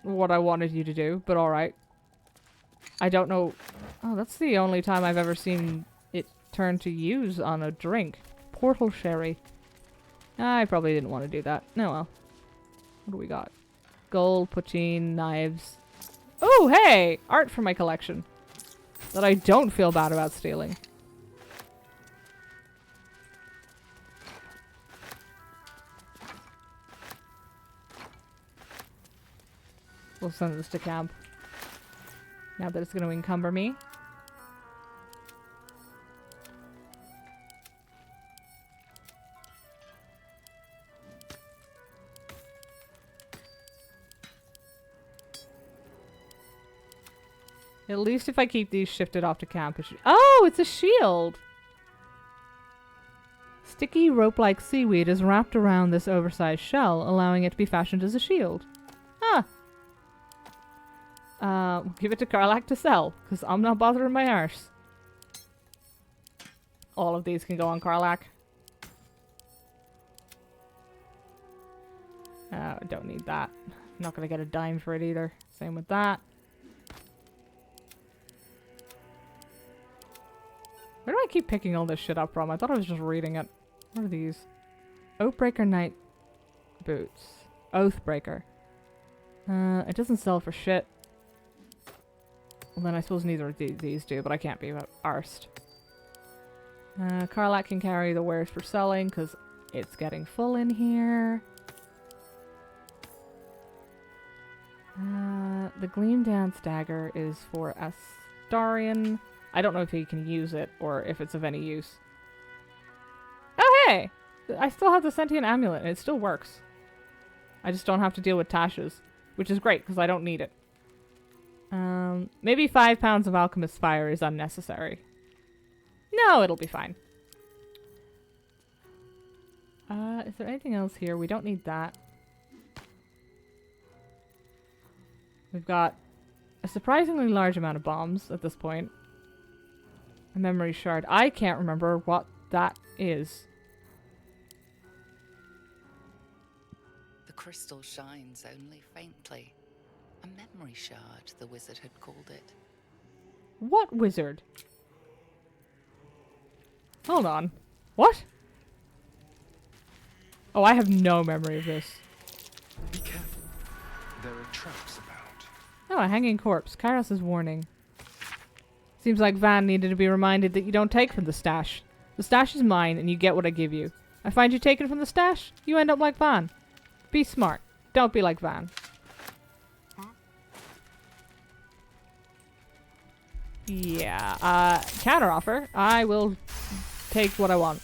what I wanted you to do, but alright. I don't know. Oh, that's the only time I've ever seen it turn to use on a drink. Portal sherry. I probably didn't want to do that. No, well. What do we got? Gold, poutine, knives. Oh, hey! Art for my collection. That I don't feel bad about stealing. We'll send this to camp. Now that it's going to encumber me. At least if I keep these shifted off to camp, it should— oh, it's a shield! Sticky rope-like seaweed is wrapped around this oversized shell, allowing it to be fashioned as a shield. Huh. We'll give it to Karlach to sell, because I'm not bothering my arse. All of these can go on Karlach. I don't need that. I'm not going to get a dime for it either. Same with that. Where do I keep picking all this shit up from? I thought I was just reading it. What are these? Oathbreaker Knight boots. Oathbreaker. It doesn't sell for shit. Well, then I suppose neither of these do, but I can't be arsed. Karlach can carry the wares for selling, because it's getting full in here. The Gleam Dance Dagger is for Astarion. I don't know if he can use it, or if it's of any use. Oh, hey! I still have the Sentient Amulet, and it still works. I just don't have to deal with Tasha's, which is great, because I don't need it. Maybe 5 pounds of Alchemist's Fire is unnecessary. No, it'll be fine. Is there anything else here? We don't need that. We've got a surprisingly large amount of bombs at this point. A memory shard. I can't remember what that is. The crystal shines only faintly. A memory shard, the wizard had called it. What wizard? Hold on. What? Oh, I have no memory of this. Be careful. There are traps about. Oh, a hanging corpse. Kairos' warning. Seems like Van needed to be reminded that you don't take from the stash. The stash is mine, and you get what I give you. I find you taking from the stash, you end up like Van. Be smart. Don't be like Van. Yeah, counter offer. I will take what I want.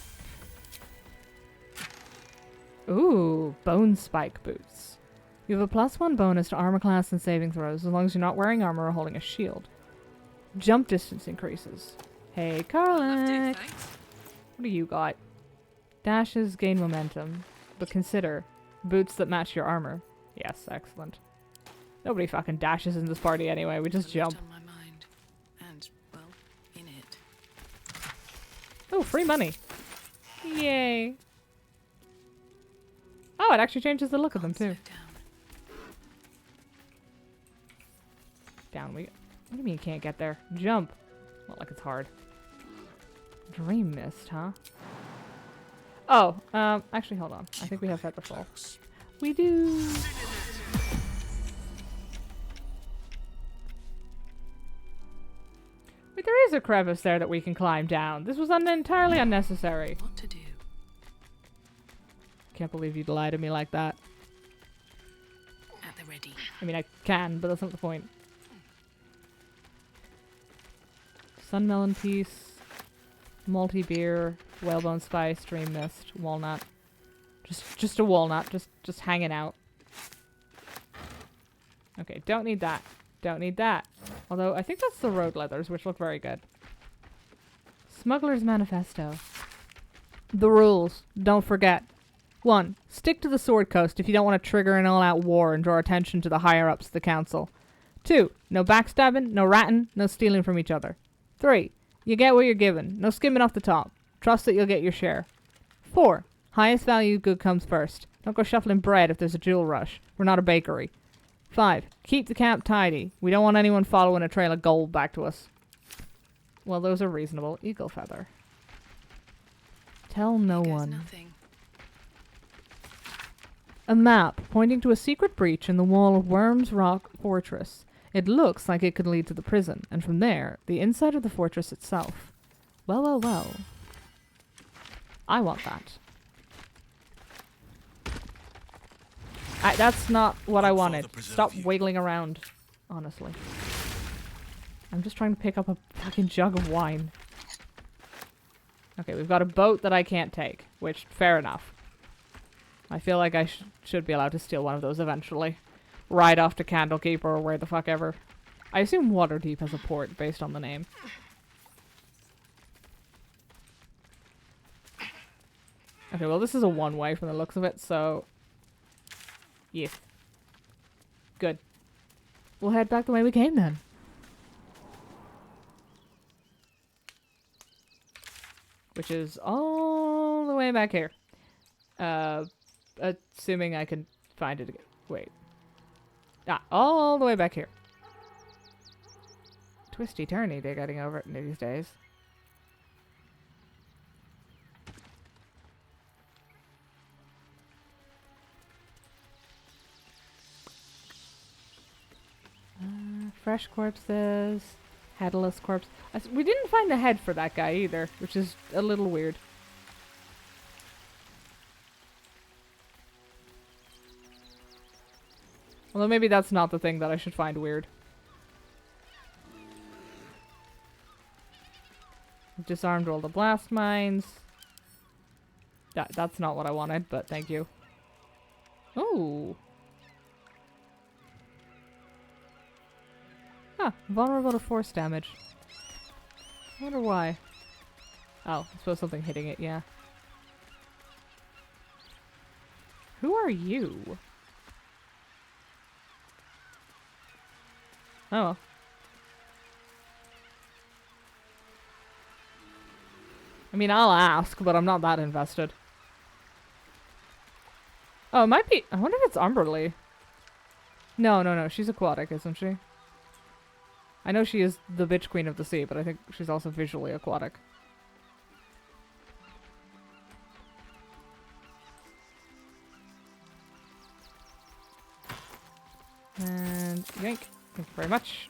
Ooh, bone spike boots. You have a +1 bonus to armor class and saving throws as long as you're not wearing armor or holding a shield. Jump distance increases. Hey, Karlach. What do you got? Dashes gain momentum, but consider boots that match your armor. Yes, excellent. Nobody fucking dashes in this party anyway. We just jump. On my mind, and well, in it. Oh, free money. Yay. Oh, it actually changes the look of them too. Down we go. What do you mean you can't get there? Jump. Not like it's hard. Dream mist, huh? Oh, actually, hold on. I think we have Featherfall. We do. Wait, there is a crevice there that we can climb down. This was entirely unnecessary. What to do? Can't believe you'd lie to me like that. At the ready. I mean, I can, but that's not the point. Sunmelon piece, malty beer, whalebone spice, dream mist, walnut. Just a walnut, just hanging out. Okay, don't need that. Don't need that. Although, I think that's the road leathers, which look very good. Smuggler's Manifesto. The rules. Don't forget. 1. Stick to the Sword Coast if you don't want to trigger an all-out war and draw attention to the higher-ups of the council. 2. No backstabbing, no ratting, no stealing from each other. 3. You get what you're given. No skimming off the top. Trust that you'll get your share. 4. Highest value good comes first. Don't go shuffling bread if there's a jewel rush. We're not a bakery. 5. Keep the camp tidy. We don't want anyone following a trail of gold back to us. Well, those are reasonable. Eagle feather. Tell no one. Nothing. A map pointing to a secret breach in the wall of Worms Rock Fortress. It looks like it could lead to the prison, and from there, the inside of the fortress itself. Well, well, well. I want that. That's not what I wanted. Stop wiggling around, honestly. I'm just trying to pick up a fucking jug of wine. Okay, we've got a boat that I can't take, which, fair enough. I feel like I should be allowed to steal one of those eventually. Ride off to Candlekeep or where the fuck ever. I assume Waterdeep has a port based on the name. Okay, well this is a one-way from the looks of it, so... yes. Good. We'll head back the way we came then. Which is all the way back here. Assuming I can find it again. Wait. Ah, all the way back here. Twisty-turny they're getting over it these days. Fresh corpses. Headless corpse. We didn't find a head for that guy either, which is a little weird. Although maybe that's not the thing that I should find weird. Disarmed all the blast mines. That's not what I wanted, but thank you. Oh. Huh, vulnerable to force damage. I wonder why. Oh, I suppose something hitting it, yeah. Who are you? Oh well. I mean, I'll ask, but I'm not that invested. Oh, it might be... I wonder if it's Umberly. No, she's aquatic, isn't she? I know she is the bitch queen of the sea, but I think she's also visually aquatic. And yank. Thank you very much.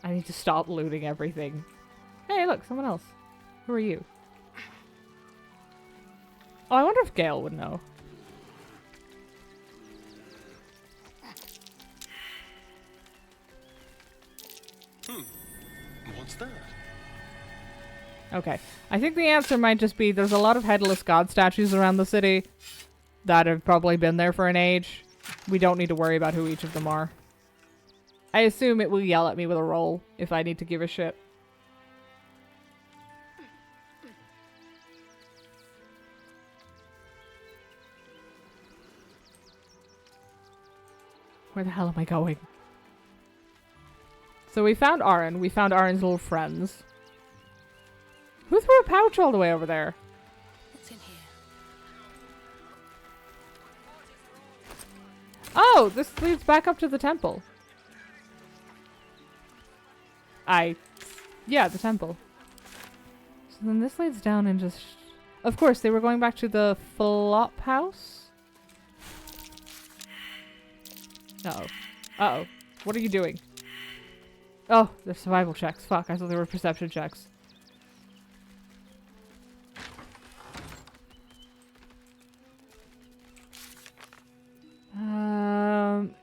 I need to stop looting everything. Hey, look, someone else. Who are you? Oh, I wonder if Gale would know. What's that? Okay. I think the answer might just be there's a lot of headless god statues around the city that have probably been there for an age. We don't need to worry about who each of them are. I assume it will yell at me with a roll if I need to give a shit. Where the hell am I going? So we found Aaron. We found Aaron's little friends. Who threw a pouch all the way over there? What's in here? Oh, this leads back up to the temple. Yeah, the temple. So then this leads down and just... Of course, they were going back to the flop house? Uh-oh. Uh-oh. What are you doing? Oh, they're survival checks. Fuck, I thought they were perception checks.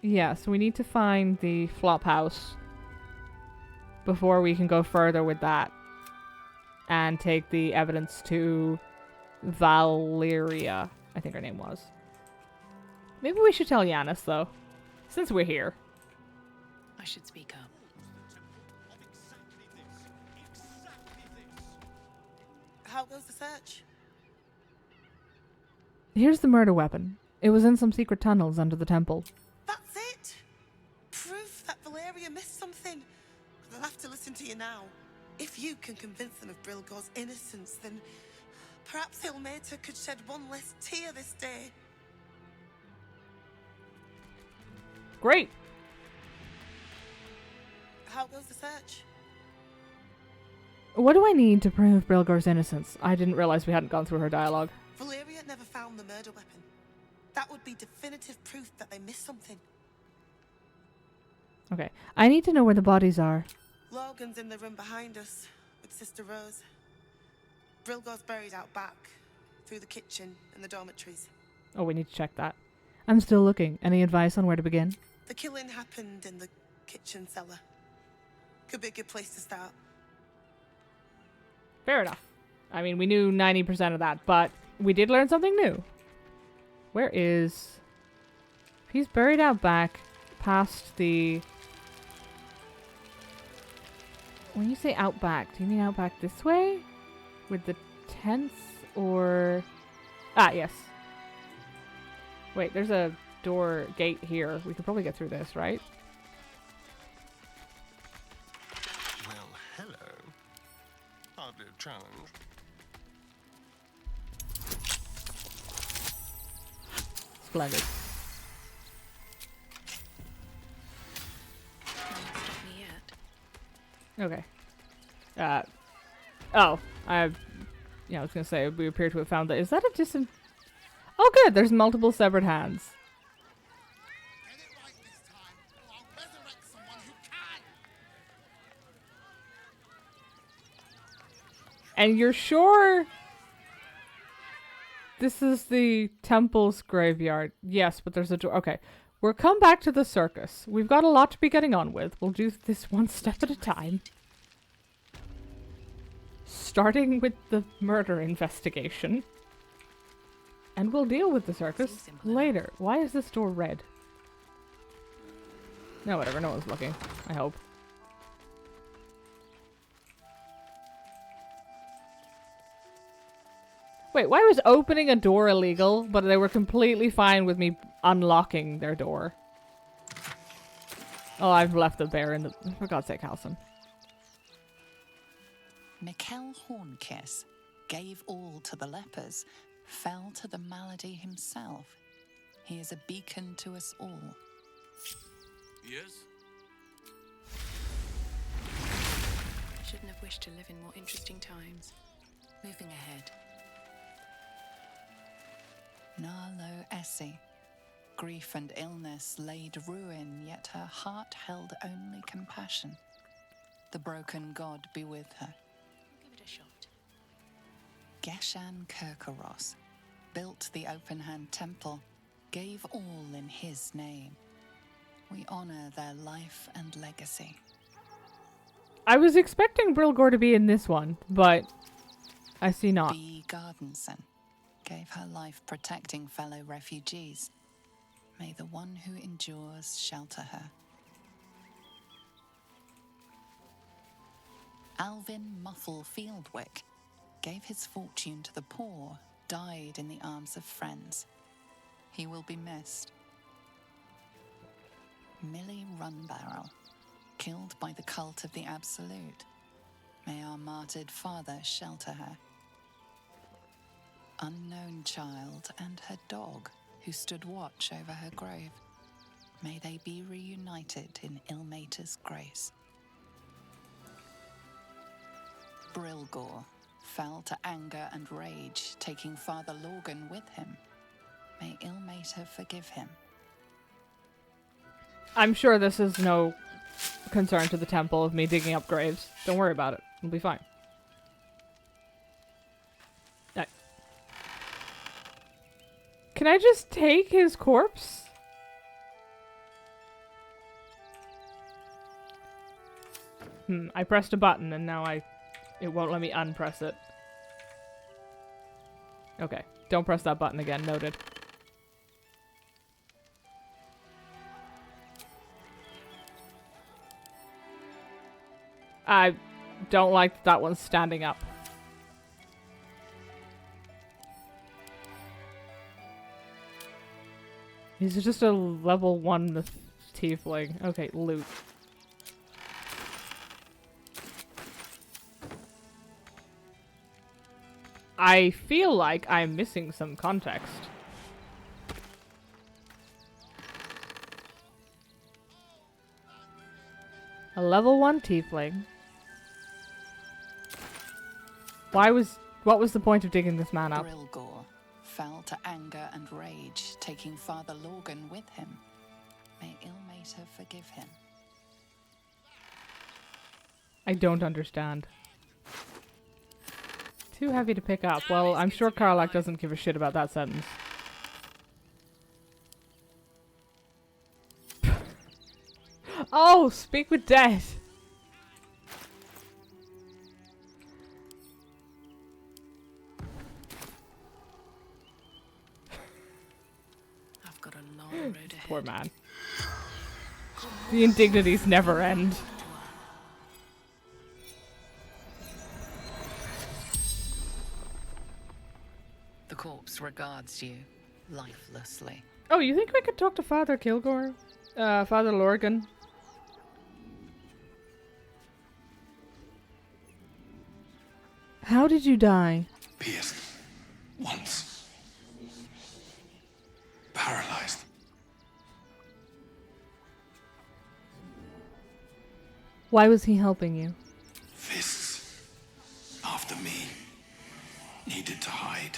Yeah, so we need to find the flop house before we can go further with that. And take the evidence to Valeria, I think her name was. Maybe we should tell Yanis, though, since we're here. I should speak up. How goes the search? Here's the murder weapon. It was in some secret tunnels under the temple. That's it! Proof that Valeria missed something. They'll have to listen to you now. If you can convince them of Brilgor's innocence, then perhaps Ilmater could shed one less tear this day. Great! How goes the search? What do I need to prove Brilgor's innocence? I didn't realize we hadn't gone through her dialogue. Valeria never found the murder weapon. That would be definitive proof that they missed something. Okay. I need to know where the bodies are. Logan's in the room behind us with Sister Rose. Brilgor's buried out back, through the kitchen and the dormitories. Oh, we need to check that. I'm still looking. Any advice on where to begin? The killing happened in the kitchen cellar. Could be a good place to start. Fair enough. I mean, we knew 90% of that, but we did learn something new. Where is... He's buried out back, past the... When you say out back, do you mean out back this way? With the tents, or... Ah, yes. Wait, there's a gate here. We could probably get through this, right? Well, hello. Hardly a challenge. Splendid. Okay. Oh, I was gonna say, we appear to have found that. Is that a distant... Oh, good, there's multiple severed hands. And you're sure this is the temple's graveyard? Yes, but there's a door. Okay. We'll come back to the circus. We've got a lot to be getting on with. We'll do this one step at a time. Starting with the murder investigation. And we'll deal with the circus later. Why is this door red? No, whatever. No one's looking. I hope. Wait, why was opening a door illegal, but they were completely fine with me unlocking their door? Oh, I've left the bear in the... For God's sake, Halson. Mikkel Hornkiss gave all to the lepers, fell to the malady himself. He is a beacon to us all. Yes? I shouldn't have wished to live in more interesting times. Moving ahead. Narlo Essie. Grief and illness laid ruin, yet her heart held only compassion. The broken god be with her. Give it a shot. Geshan Kirkaros built the Open Hand Temple, gave all in his name. We honor their life and legacy. I was expecting Brilgor to be in this one, but I see not. B. Gardenson gave her life protecting fellow refugees. May the one who endures shelter her. Alvin Muffle Fieldwick gave his fortune to the poor, died in the arms of friends. He will be missed. Millie Runbarrel, killed by the cult of the Absolute. May our martyred father shelter her. Unknown child and her dog, who stood watch over her grave. May they be reunited in Ilmater's grace. Brilgor fell to anger and rage, taking Father Lorgan with him. May Ilmater forgive him. I'm sure this is no concern to the temple of me digging up graves. Don't worry about it. It'll be fine. Can I just take his corpse? I pressed a button and now it won't let me unpress it. Okay, don't press that button again, noted. I don't like that one's standing up. He's just a level 1 tiefling. Okay, loot. I feel like I'm missing some context. A level 1 tiefling. What was the point of digging this man up? Brilgor fell to anger and rage, taking Father Lorgan with him. May Ilmater forgive him. I don't understand. Too heavy to pick up. Well, I'm sure Karlach doesn't give a shit about that sentence. Oh, speak with death. I've got a long road ahead. Poor man. The indignities never end. The corpse regards you lifelessly. Oh, you think we could talk to Father Kilgore? Father Lorgan? How did you die? Pierced. Once. Paralyzed. Why was he helping you? Fists. After me. Needed to hide.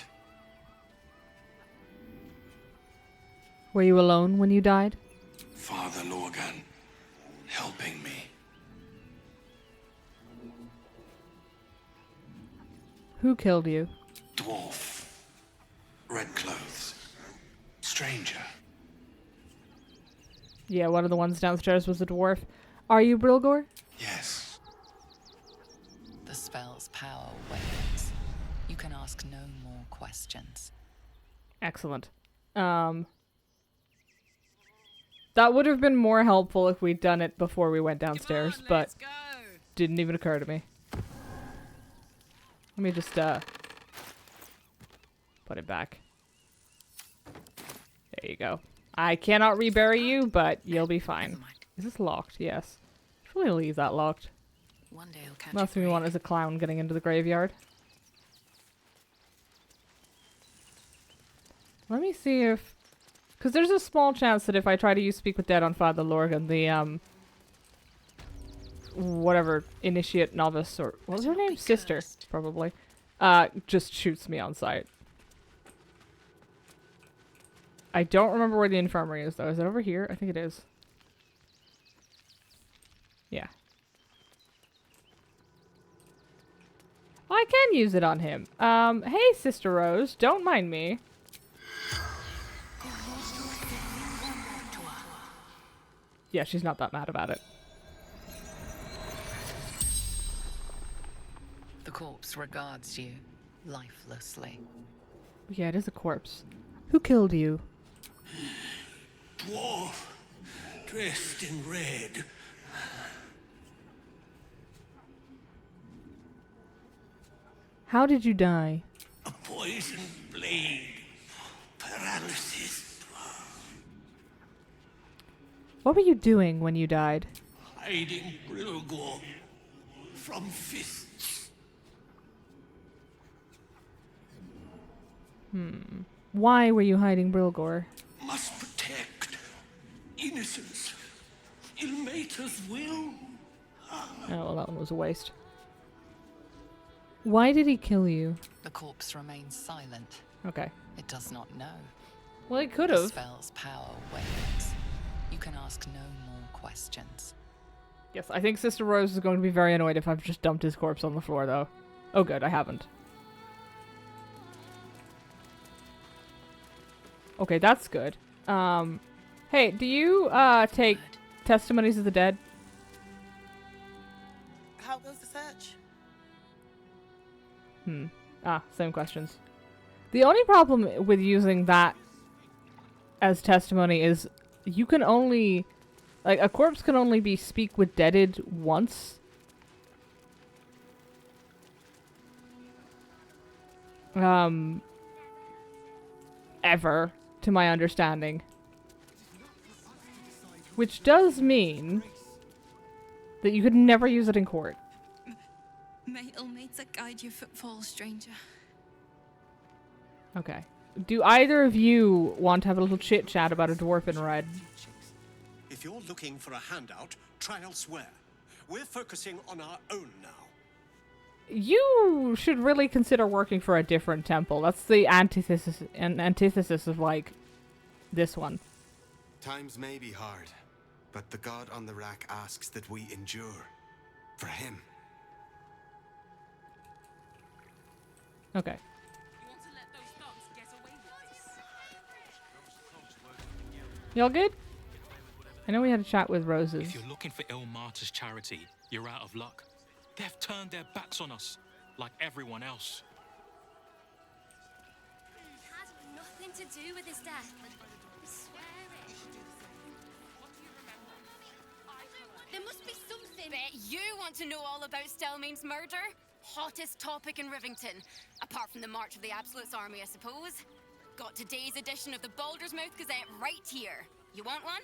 Were you alone when you died? Father Lorgan. Helping me. Who killed you? Dwarf. Red clothes. Stranger. Yeah, one of the ones downstairs was a dwarf. Are you Brilgor? Yes. The spell's power wanes. You can ask no more questions. Excellent. That would have been more helpful if we'd done it before we went downstairs, but didn't even occur to me. Let me just, put it back. There you go. I cannot rebury you, but you'll be fine. Is this locked? Yes. Should probably leave that locked. One day I'll catch Last thing we want is a clown getting into the graveyard. Let me see if... Because there's a small chance that if I try to use Speak with Dead on Father Lorgan, the, whatever, initiate novice, or... What was her name? Sister, probably. Just shoots me on sight. I don't remember where the infirmary is, though. Is it over here? I think it is. Yeah. I can use it on him. Hey, Sister Rose, don't mind me. Yeah, she's not that mad about it. The corpse regards you lifelessly. Yeah, it is a corpse. Who killed you? Dwarf, dressed in red. How did you die? A poisoned blade. Paralysis. What were you doing when you died? Hiding Brilgor from fists. Why were you hiding Brilgor? Must protect innocence. Ilmater's will. Oh, well, that one was a waste. Why did he kill you? The corpse remains silent. Okay. It does not know. Well, it could The have. spell's power wanes. You can ask no more questions. Yes, I think Sister Rose is going to be very annoyed if I've just dumped his corpse on the floor, though. Oh, good, I haven't. Okay, that's good. Hey, do you, take Testimonies of the Dead? out goes the search. Same questions. The only problem with using that as testimony is you can only... Like, a corpse can only be speak with deaded once. Ever, to my understanding. Which does mean that you could never use it in court. May Ilmater guide your footfalls, stranger. Okay. Do either of you want to have a little chit-chat about a dwarf in red? If you're looking for a handout, try elsewhere. We're focusing on our own now. You should really consider working for a different temple. That's the antithesis of, like, this one. Times may be hard, but the god on the rack asks that we endure. For him. Okay. Y'all good? I know we had a chat with Roses. If you're looking for Ilmater's charity, you're out of luck. They've turned their backs on us, like everyone else. He had nothing to do with his death. I swear it. There must be something. Bet you want to know all about Stelmane's murder? Hottest topic in Rivington. Apart from the March of the Absolute's army, I suppose. Got today's edition of the Baldur's Mouth Gazette right here. You want one?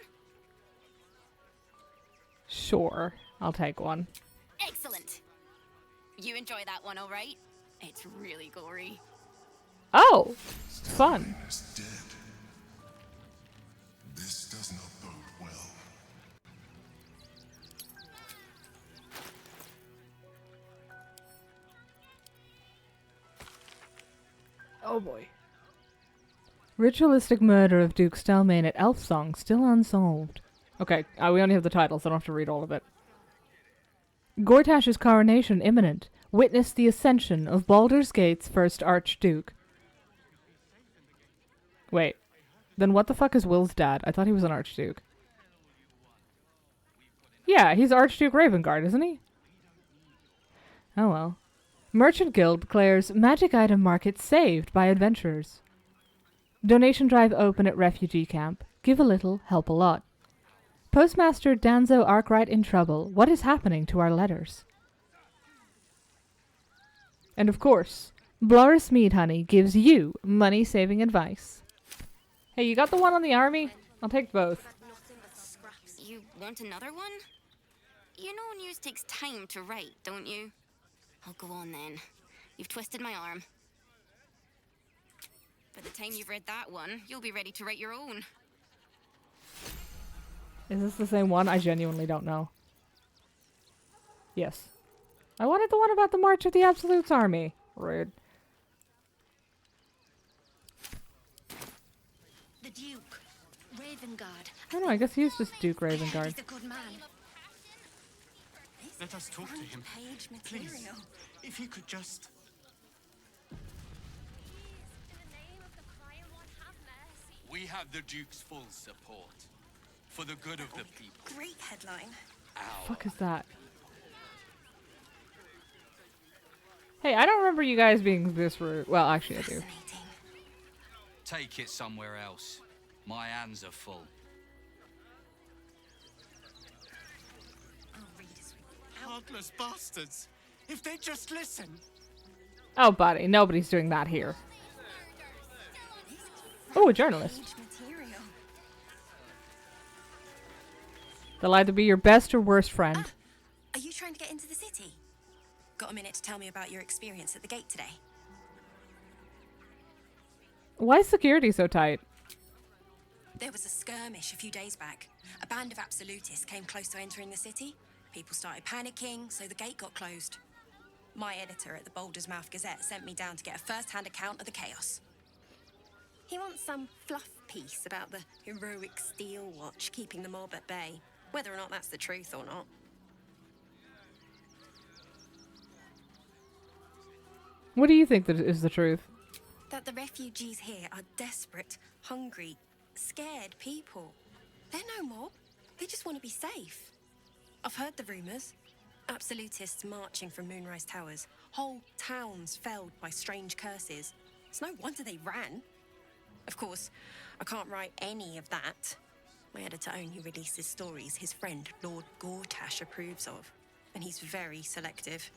Sure, I'll take one. Excellent. You enjoy that one, all right? It's really gory. Oh, fun. Is dead. This does not bode well. Oh boy. Ritualistic murder of Duke Stelmane at Elfsong still unsolved. Okay, we only have the title, so I don't have to read all of it. Gortash's coronation imminent. Witness the ascension of Baldur's Gate's first Archduke. Wait, then what the fuck is Will's dad? I thought he was an Archduke. Yeah, he's Archduke Ravengard, isn't he? Oh well. Merchant Guild declares magic item market saved by adventurers. Donation drive open at refugee camp. Give a little, help a lot. Postmaster Danzo Arkwright in trouble. What is happening to our letters? And of course, Bloris Meadhoney gives you money-saving advice. Hey, you got the one on the army? I'll take both. You want another one? You know news takes time to write, don't you? Oh, go on then. You've twisted my arm. By the time you've read that one, you'll be ready to write your own. Is this the same one? I genuinely don't know. Yes. I wanted the one about the March of the Absolute's army. Rude. The Duke. Ravengard. Oh no, I guess he's just Duke Ravengard. He's a good man. Let us talk to him. Page Please. material. If he could just... We have the Duke's full support. For the good of the people. Great headline. Fuck is that? Hey, I don't remember you guys being this rude. Well, actually I do. Take it somewhere else. My hands are full. Heartless bastards. If they just listen. Oh, buddy, nobody's doing that here. Oh, a journalist. They'll either be your best or worst friend. Are you trying to get into the city? Got a minute to tell me about your experience at the gate today? Why is security so tight? There was a skirmish a few days back. A band of absolutists came close to entering the city. People started panicking, so the gate got closed. My editor at the Baldur's Mouth Gazette sent me down to get a first-hand account of the chaos. He wants some fluff piece about the heroic Steel Watch keeping the mob at bay, whether or not that's the truth or not. What do you think that is the truth? That the refugees here are desperate, hungry, scared people. They're no mob. They just want to be safe. I've heard the rumours. Absolutists marching from Moonrise Towers. Whole towns felled by strange curses. It's no wonder they ran. Of course, I can't write any of that. My editor only releases stories his friend Lord Gortash approves of, and he's very selective.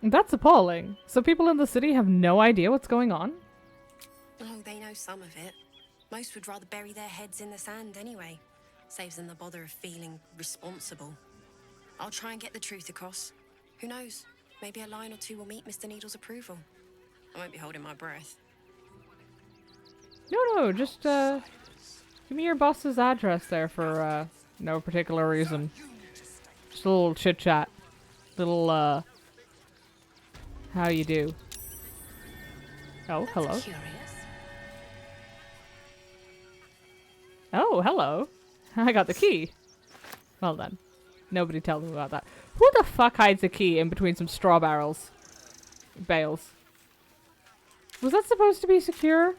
That's appalling. So people in the city have no idea what's going on? Oh, they know some of it. Most would rather bury their heads in the sand anyway. Saves them the bother of feeling responsible. I'll try and get the truth across. Who knows? Maybe a line or two will meet Mr. Needle's approval. I won't be holding my breath. No, just give me your boss's address there for no particular reason. Just a little chit chat. Little how you do? Oh, hello. Oh, hello. I got the key. Well done. Nobody tell them about that. Who the fuck hides a key in between some straw barrels? Bales. Was that supposed to be secure?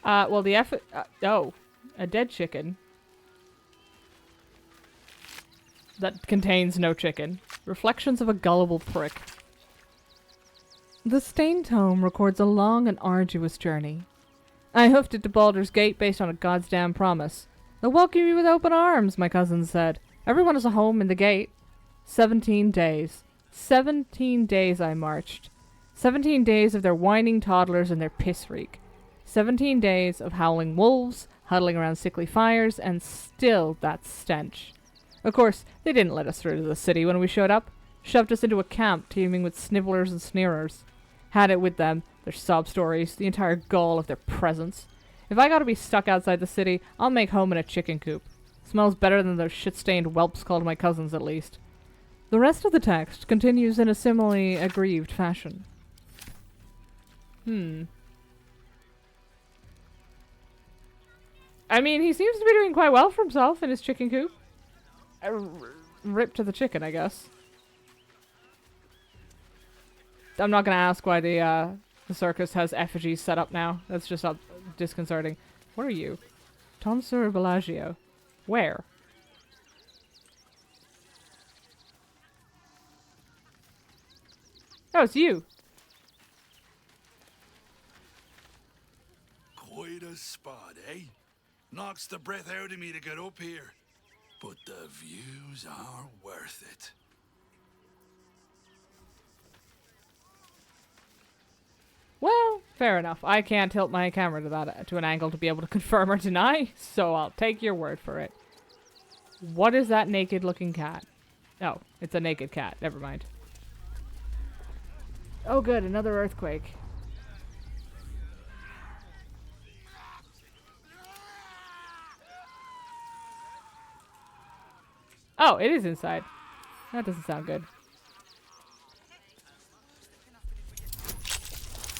Well, the effort. Oh, a dead chicken. That contains no chicken. Reflections of a gullible prick. The Stained Tome records a long and arduous journey. I hoofed it to Baldur's Gate based on a goddamn promise. They'll welcome you with open arms, my cousin said. Everyone has a home in the gate. 17 days. 17 days I marched. 17 days of their whining toddlers and their piss reek. 17 days of howling wolves, huddling around sickly fires, and still that stench. Of course, they didn't let us through to the city when we showed up. Shoved us into a camp teeming with snivellers and sneerers. Had it with them, their sob stories, the entire gall of their presence. If I gotta be stuck outside the city, I'll make home in a chicken coop. Smells better than those shit-stained whelps called my cousins, at least. The rest of the text continues in a similarly aggrieved fashion. I mean, he seems to be doing quite well for himself in his chicken coop. Rip to the chicken, I guess. I'm not gonna ask why the circus has effigies set up now. That's just disconcerting. What are you? Tonsur Bellagio. Where? Oh, it's you. Quite a spot, eh? Knocks the breath out of me to get up here. But the views are worth it. Well, fair enough. I can't tilt my camera to an angle to be able to confirm or deny, so I'll take your word for it. What is that naked-looking cat? Oh, it's a naked cat. Never mind. Oh, good. Another earthquake. Oh, it is inside. That doesn't sound good.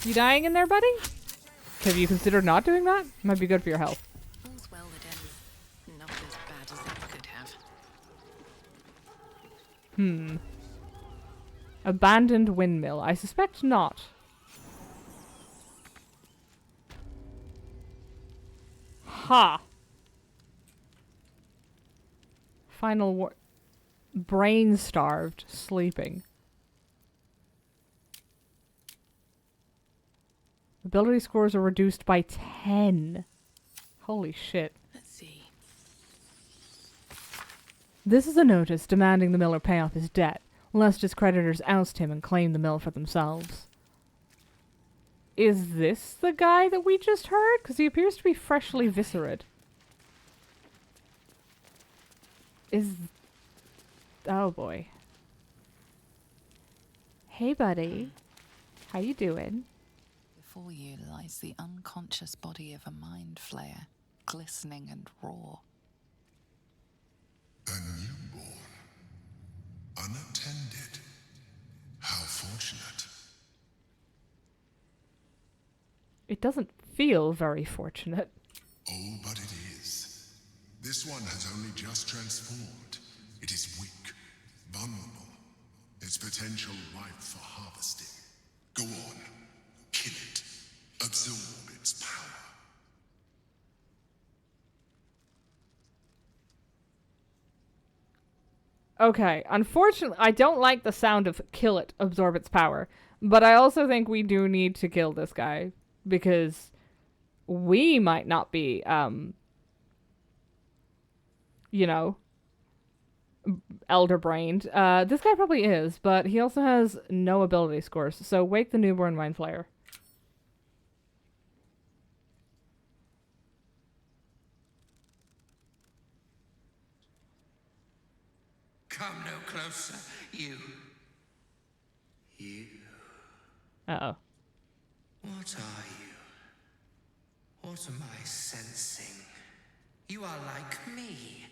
You dying in there, buddy? Have you considered not doing that? Might be good for your health. All's well that ends not as bad as it could have. Abandoned windmill. I suspect not. Ha! Final brain starved, sleeping. Ability scores are reduced by 10. Holy shit. Let's see. This is a notice demanding the miller pay off his debt, lest his creditors oust him and claim the mill for themselves. Is this the guy that we just heard? Because he appears to be freshly viscerated. Oh boy. Hey buddy. How you doing? Before you lies the unconscious body of a mind flayer, glistening and raw. A newborn. Unattended. How fortunate. It doesn't feel very fortunate. Oh, but it is. This one has only just transformed. It is weak, vulnerable. Its potential ripe for harvesting. Go on. Kill it. Absorb its power. Okay, unfortunately, I don't like the sound of kill it, absorb its power. But I also think we do need to kill this guy. Because we might not be, you know, elder-brained. This guy probably is, but he also has no ability scores. So wake the newborn mind flayer. Come no closer, you. You. Uh-oh. What are you? What am I sensing? You are like me.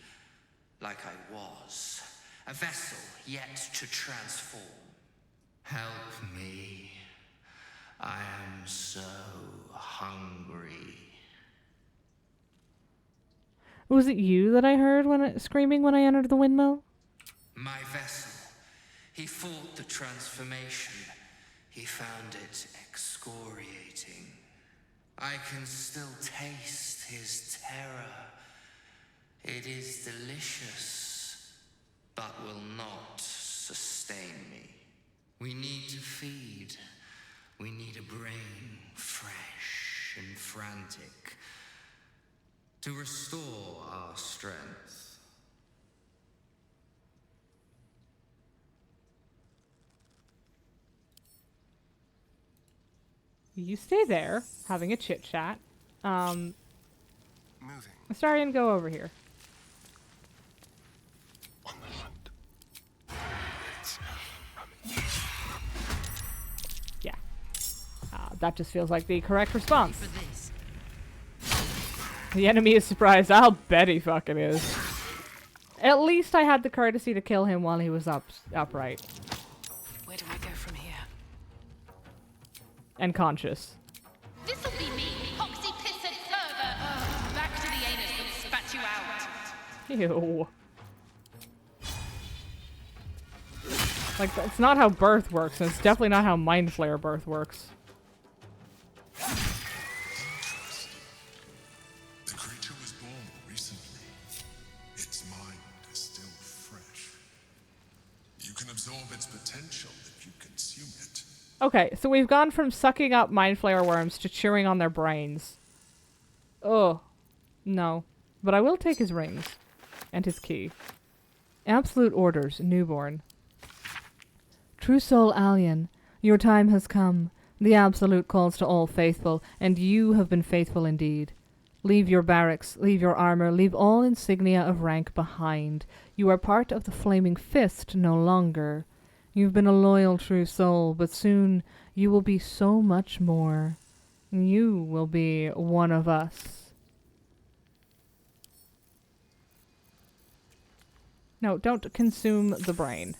Like I was. A vessel yet to transform. Help me. I am so hungry. Was it you that I heard screaming when I entered the windmill? My vessel. He fought the transformation. He found it excoriating. I can still taste his terror. It is delicious, but will not sustain me. We need to feed. We need a brain fresh and frantic to restore our strength. You stay there, having a chit-chat. Moving. Astarion, go over here. On the hunt. Yeah. That just feels like the correct response. The enemy is surprised. I'll bet he fucking is. At least I had the courtesy to kill him while he was upright. Where do I go from here? And conscious. This'll be me, Hoxie Pissed Server! Back to the anus that spat you out. Ew. Like, that's not how birth works, and it's definitely not how Mind Flayer birth works. The creature was born recently. Its mind is still fresh. You can absorb its potential if you consume it. Okay, so we've gone from sucking up Mind Flayer worms to chewing on their brains. Ugh. No. But I will take his rings. And his key. Absolute orders, newborn. True soul Alien, your time has come. The Absolute calls to all faithful, and you have been faithful indeed. Leave your barracks, leave your armor, leave all insignia of rank behind. You are part of the Flaming Fist no longer. You've been a loyal true soul, but soon you will be so much more. You will be one of us. No, don't consume the brain.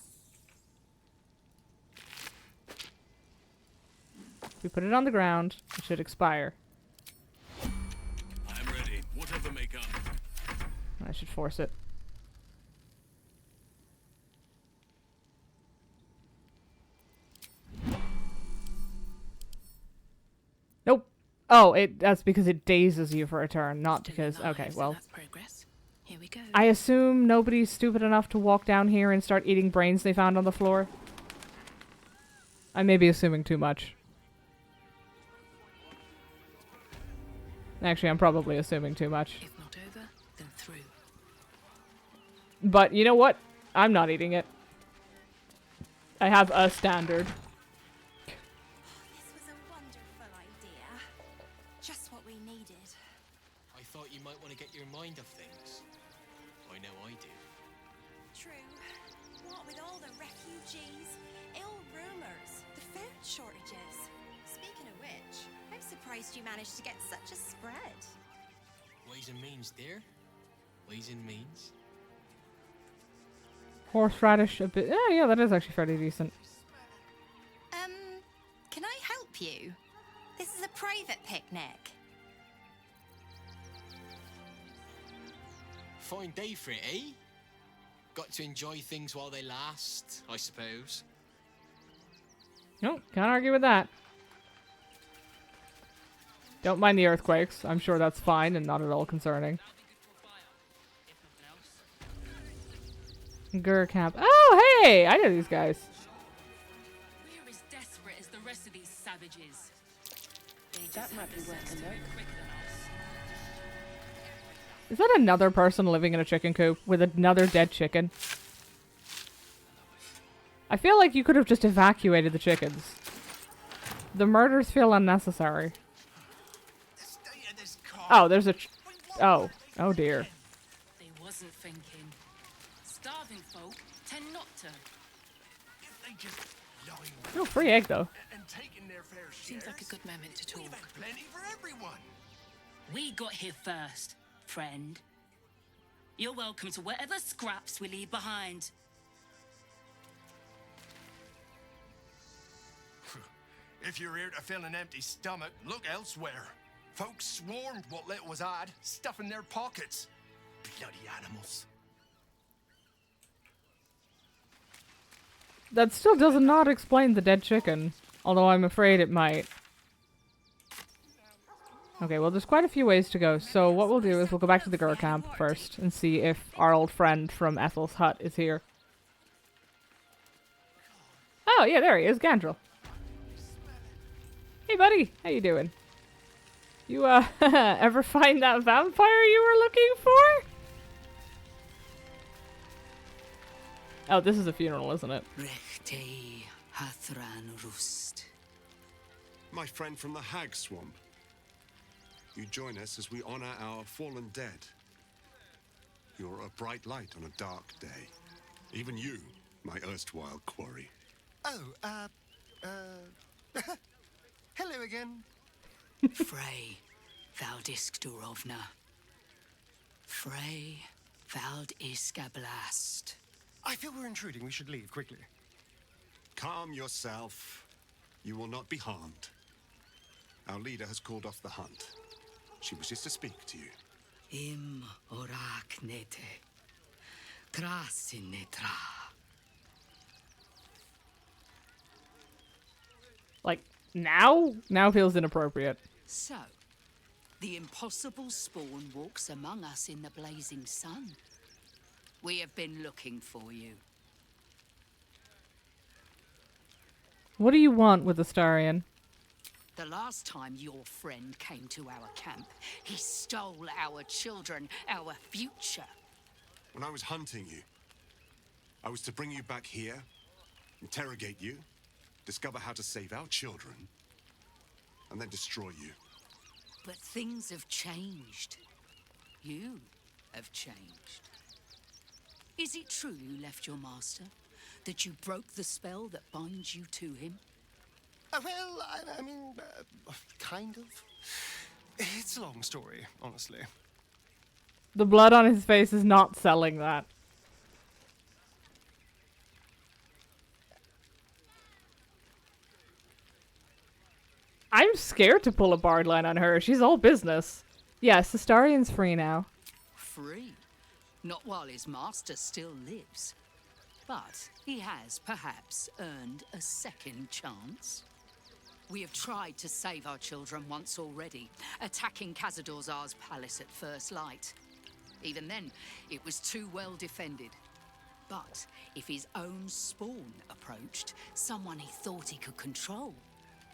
If we put it on the ground, it should expire. I'm ready. Whatever may come. I should force it. Nope. Oh, that's because it dazes you for a turn, not because... Okay, well... Here we go. I assume nobody's stupid enough to walk down here and start eating brains they found on the floor. I may be assuming too much. Actually, I'm probably assuming too much. If not over, then through. But you know what? I'm not eating it. I have a standard. This was a wonderful idea. Just what we needed. I thought you might want to get your mind off things. I know I do. True. What with all the refugees, ill rumors, the food shortages. Speaking of which, I'm surprised you managed to get such a spread. Ways and means, dear. Ways and means. Horseradish a bit. Yeah, that is actually fairly decent. Can I help you? This is a private picnic. Fine day for it, eh? Got to enjoy things while they last, I suppose. Nope, can't argue with that. Don't mind the earthquakes. I'm sure that's fine and not at all concerning. Gur camp. Oh, hey! I know these guys. We're as desperate as the rest of these savages. That might be worth a look. Is that another person living in a chicken coop with another dead chicken? I feel like you could have just evacuated the chickens. The murders feel unnecessary. Oh, there's a... oh. Oh, dear. They wasn't thinking. Starving folk tend not to. If they just lying Oh, free egg, though. and taking their fair share. Seems like a good moment to talk. We've had plenty for everyone. We got here first, friend. You're welcome to whatever scraps we leave behind. If you're here to fill an empty stomach, look elsewhere. Folks swarmed what little was odd, stuffing their pockets. Bloody animals. That still does not explain the dead chicken, although I'm afraid it might. Okay, well, there's quite a few ways to go, so what we'll do is we'll go back to the Gur camp first and see if our old friend from Ethel's hut is here. Oh, yeah, there he is, Gandrel. Hey, buddy, how you doing? You, ever find that vampire you were looking for? Oh, this is a funeral, isn't it? Rechtei Hathran Rust. My friend from the Hag Swamp. You join us as we honor our fallen dead. You're a bright light on a dark day. Even you, my erstwhile quarry. Oh, hello again. Frey Valdisk Durovna. Frey Valdiskablast. I feel we're intruding. We should leave quickly. Calm yourself. You will not be harmed. Our leader has called off the hunt. She wishes to speak to you. Im orak nete. Krasin netra. Like, now? Now feels inappropriate. So, the impossible spawn walks among us in the blazing sun. We have been looking for you. What do you want with Astarion? The last time your friend came to our camp, he stole our children, our future. When I was hunting you, I was to bring you back here, interrogate you, discover how to save our children, and then destroy you. But things have changed. You have changed. Is it true you left your master? That you broke the spell that binds you to him? Well, I mean, kind of. It's a long story, honestly. The blood on his face is not selling that. I'm scared to pull a bard line on her. She's all business. Yes, Astarion's free now. Free? Not while his master still lives. But he has perhaps earned a second chance. We have tried to save our children once already, attacking Khazad-dûr's palace at first light. Even then, it was too well defended. But if his own spawn approached, someone he thought he could control,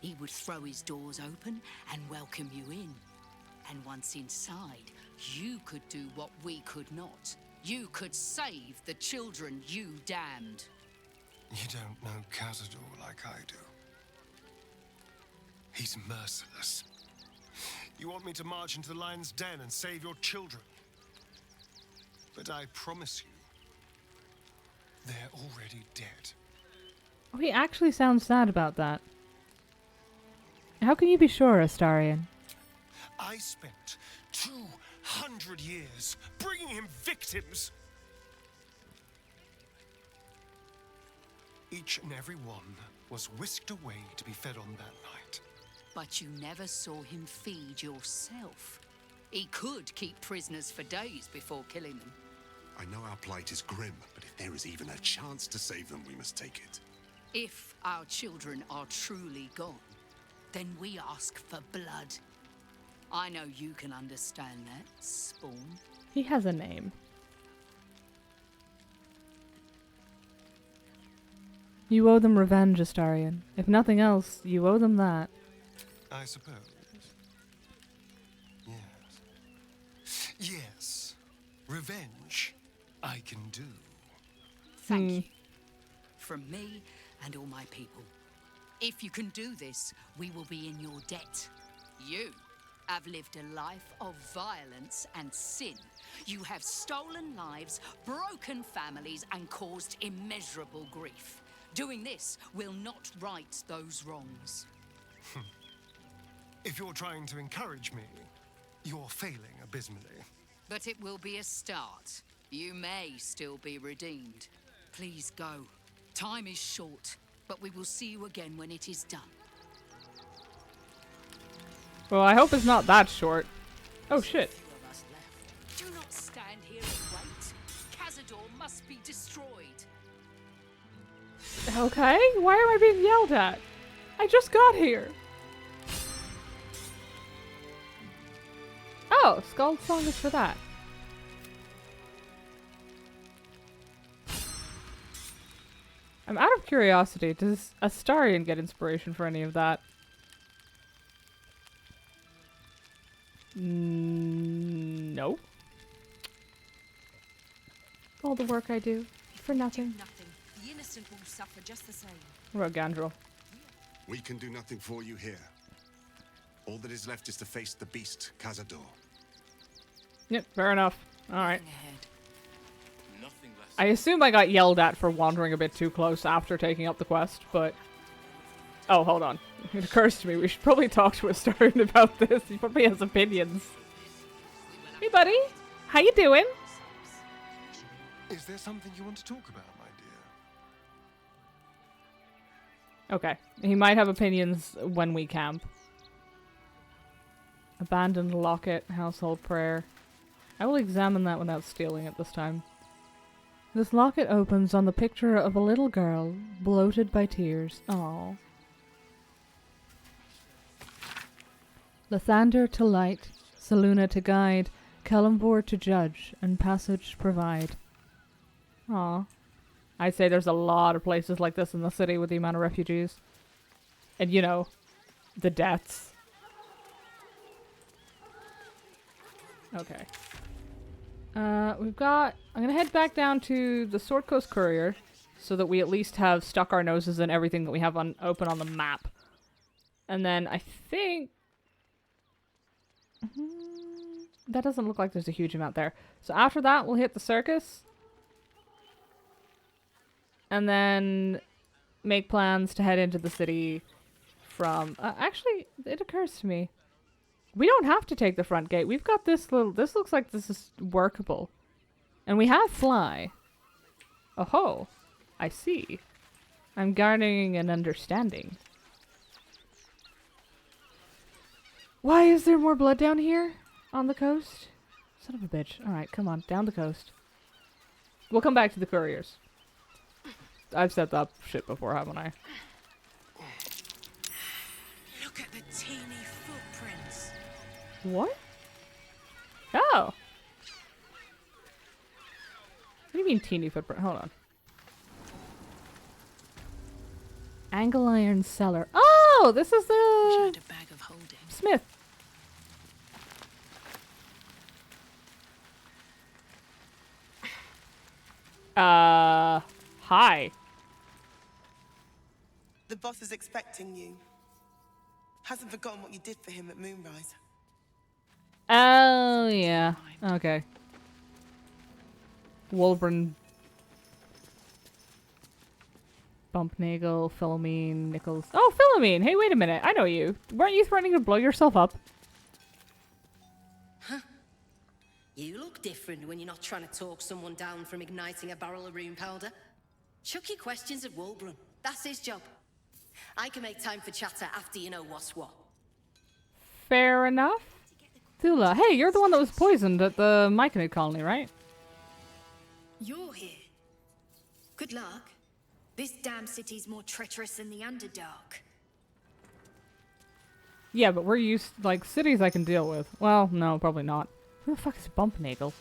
he would throw his doors open and welcome you in. And once inside, you could do what we could not. You could save the children you damned. You don't know Khazad-dûr like I do. He's merciless. You want me to march into the lion's den and save your children? But I promise you, they're already dead. Oh, he actually sounds sad about that. How can you be sure, Astarion? I spent 200 years bringing him victims. Each and every one was whisked away to be fed on that night. But you never saw him feed yourself. He could keep prisoners for days before killing them. I know our plight is grim, but if there is even a chance to save them, we must take it. If our children are truly gone, then we ask for blood. I know you can understand that, Spawn. He has a name. You owe them revenge, Astarion. If nothing else, you owe them that. I suppose. Yes. Yes. Revenge, I can do. Thank you. From me and all my people. If you can do this, we will be in your debt. You have lived a life of violence and sin. You have stolen lives, broken families, and caused immeasurable grief. Doing this will not right those wrongs. If you're trying to encourage me, you're failing abysmally. But it will be a start. You may still be redeemed. Please go. Time is short, but we will see you again when it is done. Well, I hope it's not that short. Oh shit. Do not stand here and wait. Cazador must be destroyed. Okay, why am I being yelled at? I just got here. Oh, Skull Song is for that. I'm out of curiosity. Does Astarion get inspiration for any of that? No. All the work I do for nothing. The innocent will suffer just the same. What about Gandrel? We can do nothing for you here. All that is left is to face the beast, Cazador. Yep, fair enough. Alright. Nothing less. I assume I got yelled at for wandering a bit too close after taking up the quest, but... Oh, hold on. It occurs to me we should probably talk to Astarion about this. He probably has opinions. Hey, buddy. How you doing? Is there something you want to talk about, my dear? Okay. He might have opinions when we camp. Abandoned locket, household prayer. I will examine that without stealing it this time. This locket opens on the picture of a little girl, bloated by tears. Aww. Lathander to light, Saluna to guide, Kellumbor to judge, and passage provide. Aw. I'd say there's a lot of places like this in the city with the amount of refugees. And you know, the deaths. Okay. We've got... I'm gonna head back down to the Sword Coast Courier so that we at least have stuck our noses in everything that we have on open on the map. And then I think... that doesn't look like there's a huge amount there. So after that, we'll hit the circus. And then make plans to head into the city from... actually, it occurs to me. We don't have to take the front gate. We've got this little... This looks like this is workable. And we have fly. Oh-ho. I see. I'm garnering an understanding. Why is there more blood down here? On the coast? Son of a bitch. Alright, come on. Down the coast. We'll come back to the couriers. I've set that shit before, haven't I? Look at the teeny footprints. What? Oh. What do you mean teeny footprint? Hold on. Angle iron cellar. Oh, this is the bag of holding. Smith. Hi. The boss is expecting you. Hasn't forgotten what you did for him at Moonrise. Oh, yeah. Okay. Wolbrin. Bumpnagel, Philomene, Nichols. Oh, Philomene! Hey, wait a minute. I know you. Weren't you threatening to blow yourself up? Huh? You look different when you're not trying to talk someone down from igniting a barrel of rune powder. Chuck your questions at Wolbrin. That's his job. I can make time for chatter after you know what's what. Fair enough. Thula, hey, you're the one that was poisoned at the Myconid colony, right? You're here. Good luck. This damn city's more treacherous than the Underdark. Yeah, but we're used, like, cities I can deal with. Well, no, probably not. Who the fuck is Bumpnagle?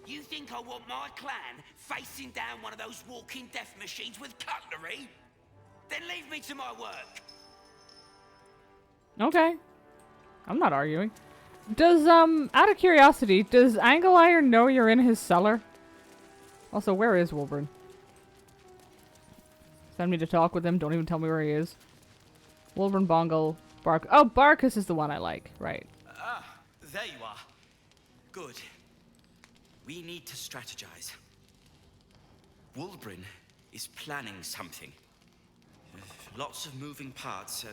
You think I want my clan facing down one of those walking death machines with cutlery? Then leave me to my work. Okay. I'm not arguing. Does, out of curiosity, does Angle Iron know you're in his cellar? Also, where is Wolverine? Send me to talk with him, don't even tell me where he is. Wolverine, Bongle, Bark. Oh, Barkus is the one I like, right. Ah, there you are. Good. We need to strategize. Wolverine is planning something. Lots of moving parts.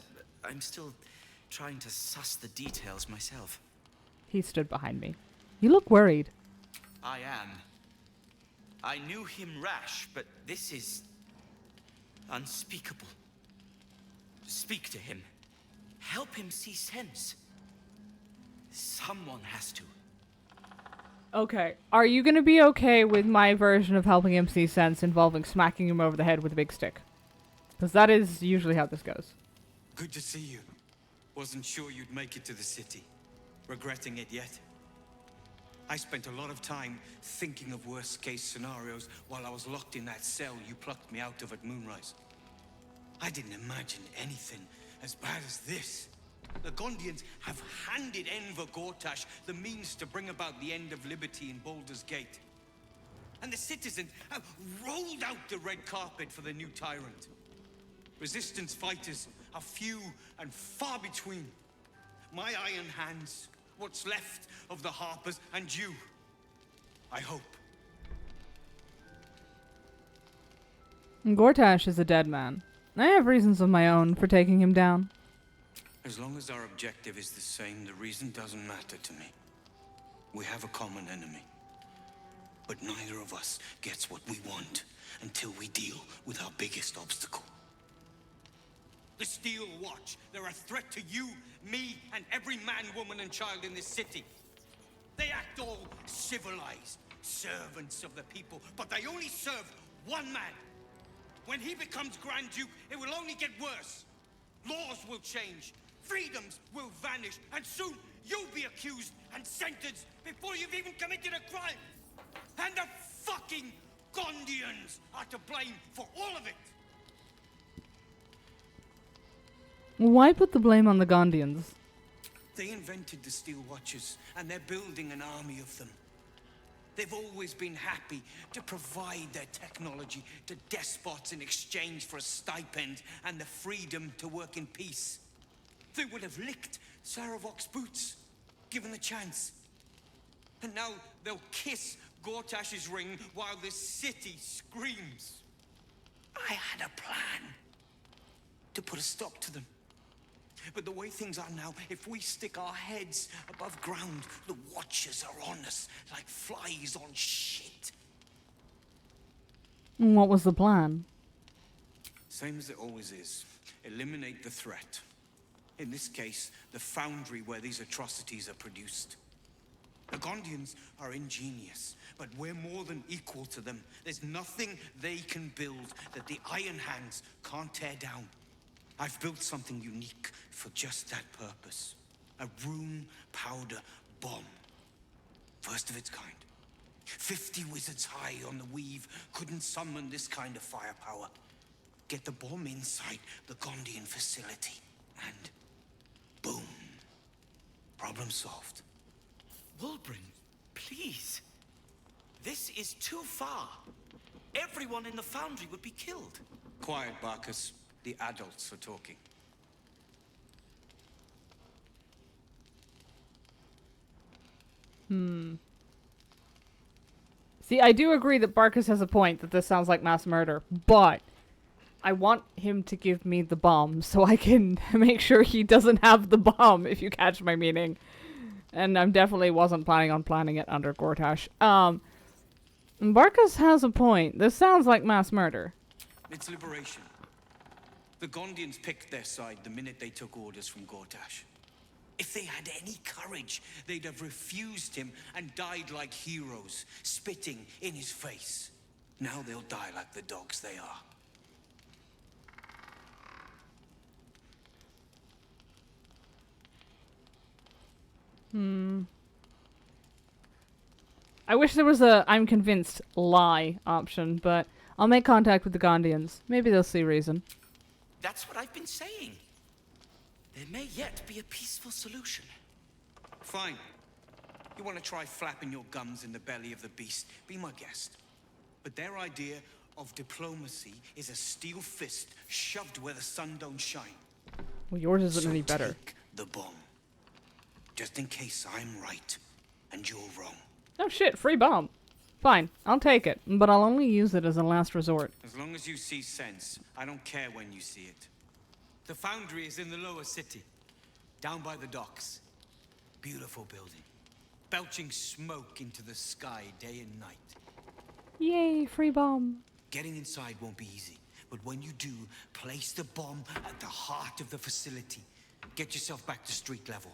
I'm still trying to suss the details myself. He stood behind me. You look worried. I am. I knew him rash, but this is unspeakable. Speak to him. Help him see sense. Someone has to. Okay. Are you gonna be okay with my version of helping him see sense involving smacking him over the head with a big stick? Because that is usually how this goes. Good to see you. Wasn't sure you'd make it to the city. Regretting it yet? I spent a lot of time thinking of worst-case scenarios while I was locked in that cell you plucked me out of at Moonrise. I didn't imagine anything as bad as this. The Gondians have handed Enver Gortash the means to bring about the end of liberty in Baldur's Gate. And the citizens have rolled out the red carpet for the new tyrant. Resistance fighters are few and far between. My iron hands, what's left of the Harpers, and you. I hope. Gortash is a dead man. I have reasons of my own for taking him down. As long as our objective is the same, the reason doesn't matter to me. We have a common enemy. But neither of us gets what we want until we deal with our biggest obstacle. The Steel Watch. They're a threat to you, me, and every man, woman, and child in this city. They act all civilized, servants of the people, but they only serve one man. When he becomes Grand Duke, it will only get worse. Laws will change, freedoms will vanish, and soon you'll be accused and sentenced before you've even committed a crime. And the fucking Gondians are to blame for all of it. Why put the blame on the Gondians? They invented the Steel Watchers, and they're building an army of them. They've always been happy to provide their technology to despots in exchange for a stipend and the freedom to work in peace. They would have licked Saravok's boots, given the chance. And now they'll kiss Gortash's ring while the city screams. I had a plan to put a stop to them. But the way things are now, if we stick our heads above ground, the Watchers are on us like flies on shit. What was the plan? Same as it always is. Eliminate the threat. In this case, the foundry where these atrocities are produced. The Gondians are ingenious, but we're more than equal to them. There's nothing they can build that the Iron Hands can't tear down. I've built something unique for just that purpose. A room powder bomb. First of its kind. 50 wizards high on the weave couldn't summon this kind of firepower. Get the bomb inside the Gondian facility, and boom. Problem solved. Wolverine, please. This is too far. Everyone in the foundry would be killed. Quiet, Barkus. The adults are talking. See, I do agree that Barkus has a point that this sounds like mass murder, but I want him to give me the bomb so I can make sure he doesn't have the bomb, if you catch my meaning. And I definitely wasn't planning on planning it under Gortash. Barkus has a point. This sounds like mass murder. It's liberation. The Gondians picked their side the minute they took orders from Gortash. If they had any courage, they'd have refused him and died like heroes, spitting in his face. Now they'll die like the dogs they are. I wish there was a I'm convinced lie option, but I'll make contact with the Gondians. Maybe they'll see reason. That's what I've been saying. There may yet be a peaceful solution. Fine. You want to try flapping your gums in the belly of the beast? Be my guest. But their idea of diplomacy is a steel fist shoved where the sun don't shine. Well, yours isn't So any better. take the bomb. Just in case I'm right and you're wrong. Oh shit, free bomb. Fine, I'll take it, but I'll only use it as a last resort. As long as you see sense, I don't care when you see it. The foundry is in the lower city, down by the docks. Beautiful building, belching smoke into the sky day and night. Yay, free bomb. Getting inside won't be easy, but when you do, place the bomb at the heart of the facility. Get yourself back to street level.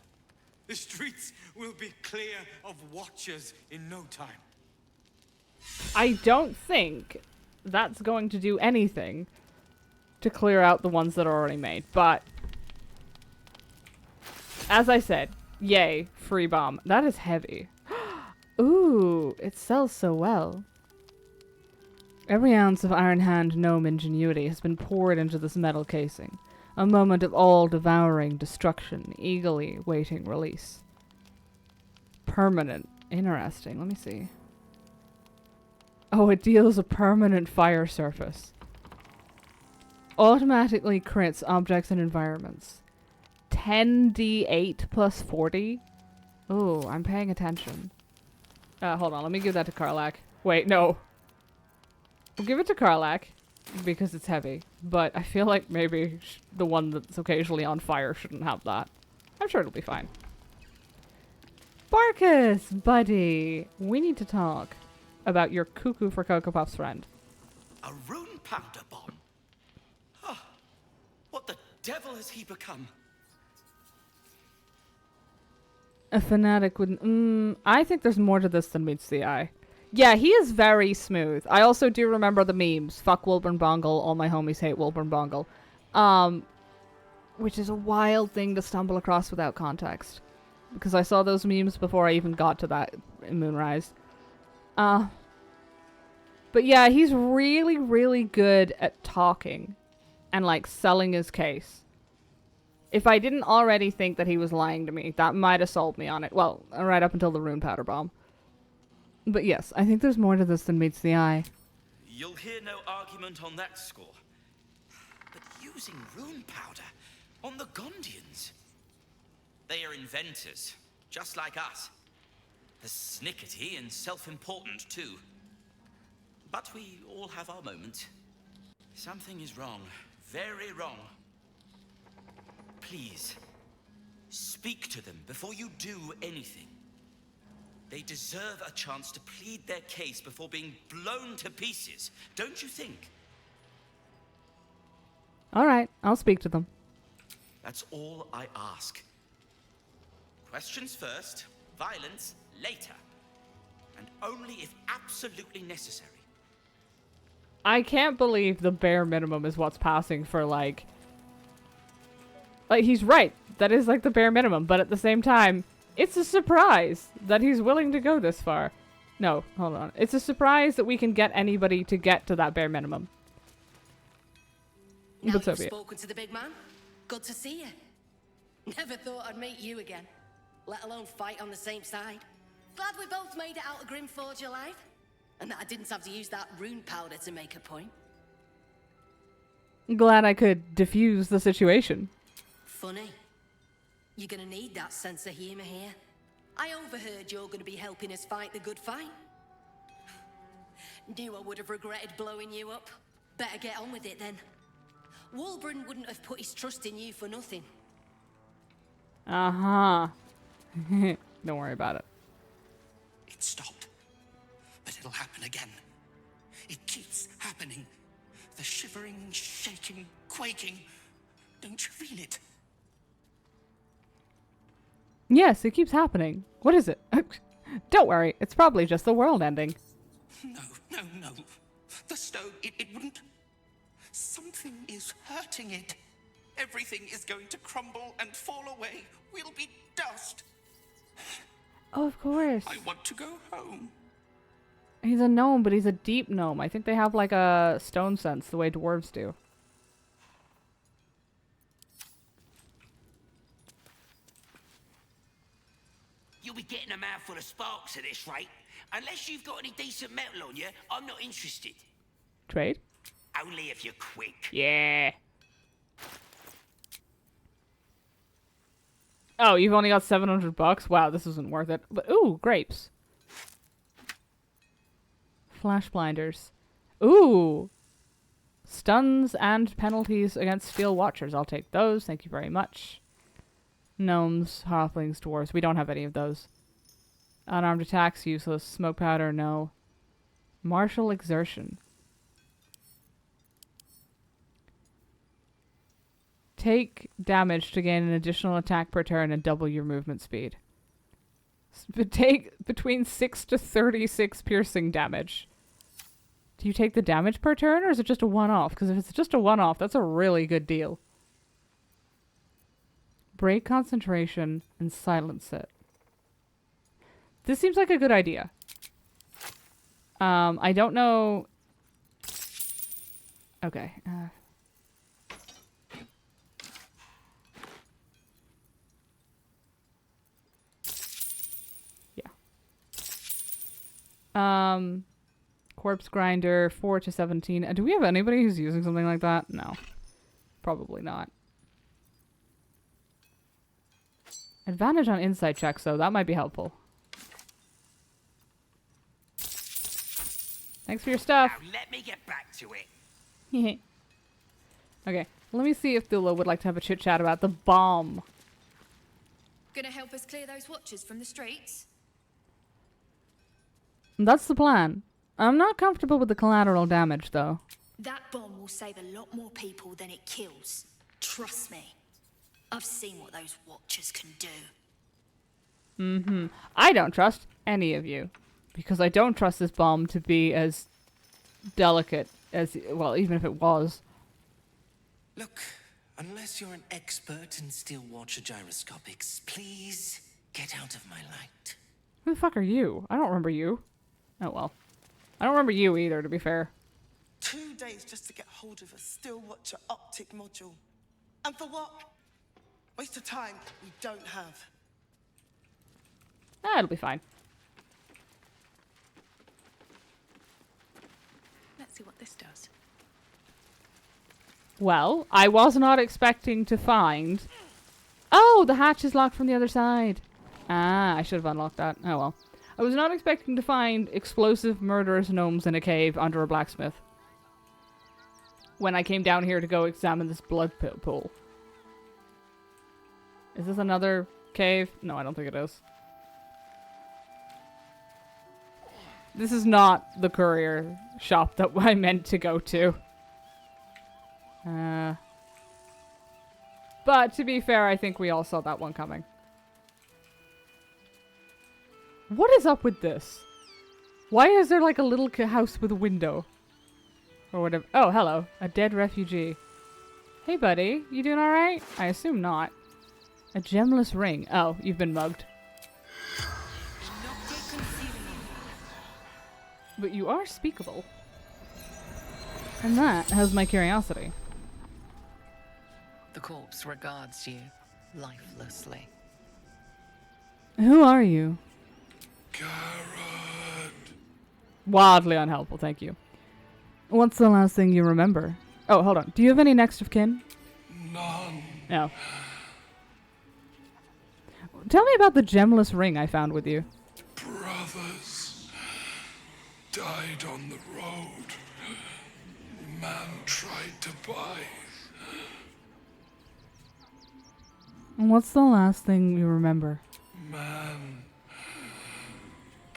The streets will be clear of watchers in no time. I don't think that's going to do anything to clear out the ones that are already made, but as I said, yay, free bomb. That is heavy. Ooh, it sells so well. Every ounce of Iron Hand gnome ingenuity has been poured into this metal casing. A moment of all-devouring destruction, eagerly waiting release. Permanent. Interesting. Let me see. Oh, it deals a permanent fire surface. Automatically crits objects and environments. 10d8 plus 40? Oh, I'm paying attention. Hold on. Let me give that to Karlak. Wait, no. We'll give it to Karlak. Because it's heavy, but I feel like maybe the one that's occasionally on fire shouldn't have that. I'm sure it'll be fine. Barkus, buddy, we need to talk about your cuckoo for Cocoa Puffs friend. A rune powder bomb? Ah, what the devil has he become? A fanatic with... I think there's more to this than meets the eye. Yeah, he is very smooth. I also do remember the memes. Fuck Wilburn Bongle, all my homies hate Wilburn Bongle. Which is a wild thing to stumble across without context. Because I saw those memes before I even got to that in Moonrise. But yeah, he's really, really good at talking. And like selling his case. If I didn't already think that he was lying to me, that might have sold me on it. Well, right up until the rune powder bomb. But yes, I think there's more to this than meets the eye. You'll hear no argument on that score. But using rune powder on the Gondians? They are inventors, just like us. Persnickety and self-important too. But we all have our moments. Something is wrong. Very wrong. Please, speak to them before you do anything. They deserve a chance to plead their case before being blown to pieces, don't you think? Alright, I'll speak to them. That's all I ask. Questions first, violence later. And only if absolutely necessary. I can't believe the bare minimum is what's passing for like... Like, he's right. That is like the bare minimum, but at the same time... It's a surprise that he's willing to go this far. No, hold on. It's a surprise that we can get anybody to get to that bare minimum. Now But so you've be it. spoken to the big man. Good to see you. Never thought I'd meet you again, let alone fight on the same side. Glad we both made it out of Grimforge alive, and that I didn't have to use that rune powder to make a point. Glad I could diffuse the situation. Funny. You're gonna need that sense of humor here. I overheard you're gonna be helping us fight the good fight. Knew I would have regretted blowing you up. Better get on with it then. Walburn wouldn't have put his trust in you for nothing. Uh-huh. Don't worry about it. It stopped, but it'll happen again. It keeps happening. The shivering, shaking, quaking. Don't you feel it? Yes, it keeps happening. What is it? Don't worry, it's probably just the world ending. No. The stone, it wouldn't... Something is hurting it. Everything is going to crumble and fall away. We'll be dust. Oh, of course. I want to go home. He's a gnome, but he's a deep gnome. I think they have like a stone sense the way dwarves do. You'll be getting a mouthful of sparks at this rate. Unless you've got any decent metal on you, I'm not interested. Trade? Only if you're quick. Yeah. Oh, you've only got $700? Wow, this isn't worth it. But ooh, grapes. Flash blinders. Ooh. Stuns and penalties against steel watchers. I'll take those. Thank you very much. Gnomes, halflings, dwarves. We don't have any of those. Unarmed attacks, useless. Smoke powder, no. Martial exertion. Take damage to gain an additional attack per turn and double your movement speed. Take between 6 to 36 piercing damage. Do you take the damage per turn, or is it just a one-off? Because if it's just a one-off, that's a really good deal. Break concentration and silence it. This seems like a good idea. I don't know... Okay. Corpse grinder, 4 to 17. Do we have anybody who's using something like that? No. Probably not. Advantage on insight checks, though. That might be helpful. Thanks for your stuff. Now let me get back to it. Okay, let me see if Thula would like to have a chit chat about the bomb. Gonna help us clear those watchers from the streets? That's the plan. I'm not comfortable with the collateral damage, though. That bomb will save a lot more people than it kills. Trust me. I've seen what those watchers can do. I don't trust any of you. Because I don't trust this bomb to be as delicate as... Well, even if it was. Look, unless you're an expert in steel watcher gyroscopics, please get out of my light. Who the fuck are you? I don't remember you. Oh, well. I don't remember you either, to be fair. 2 days just to get hold of a steel watcher optic module. And for what? Waste of time we don't have. It'll be fine. Let's see what this does. Well, I was not expecting to find... Oh, the hatch is locked from the other side. Ah, I should have unlocked that. Oh, well. I was not expecting to find explosive murderous gnomes in a cave under a blacksmith. When I came down here to go examine this blood pool. Is this another cave? No, I don't think it is. This is not the courier shop that I meant to go to. But to be fair, I think we all saw that one coming. What is up with this? Why is there like a little house with a window? Or whatever. Oh, hello. A dead refugee. Hey, buddy. You doing alright? I assume not. A gemless ring. Oh, you've been mugged. But you are speakable. And that has my curiosity. The corpse regards you lifelessly. Who are you? Garrett. Wildly unhelpful, thank you. What's the last thing you remember? Oh, hold on. Do you have any next of kin? None. No. Tell me about the gemless ring I found with you. Brothers died on the road. Man tried to buy. And what's the last thing you remember? Man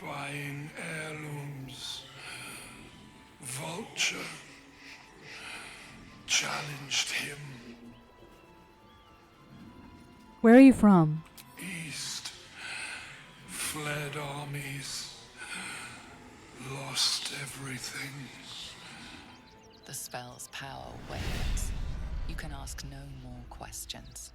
buying heirlooms. Vulture challenged him. Where are you from? East. Fled armies. Lost everything. The spell's power wanes. You can ask no more questions.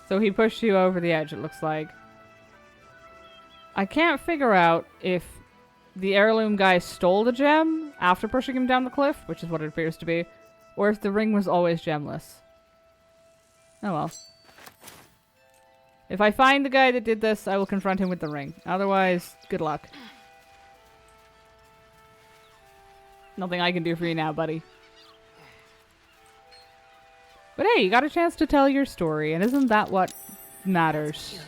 So he pushed you over the edge, it looks like. I can't figure out if the heirloom guy stole the gem after pushing him down the cliff, which is what it appears to be, or if the ring was always gemless. Oh well. If I find the guy that did this, I will confront him with the ring. Otherwise, good luck. Nothing I can do for you now, buddy. But hey, you got a chance to tell your story, and isn't that what matters?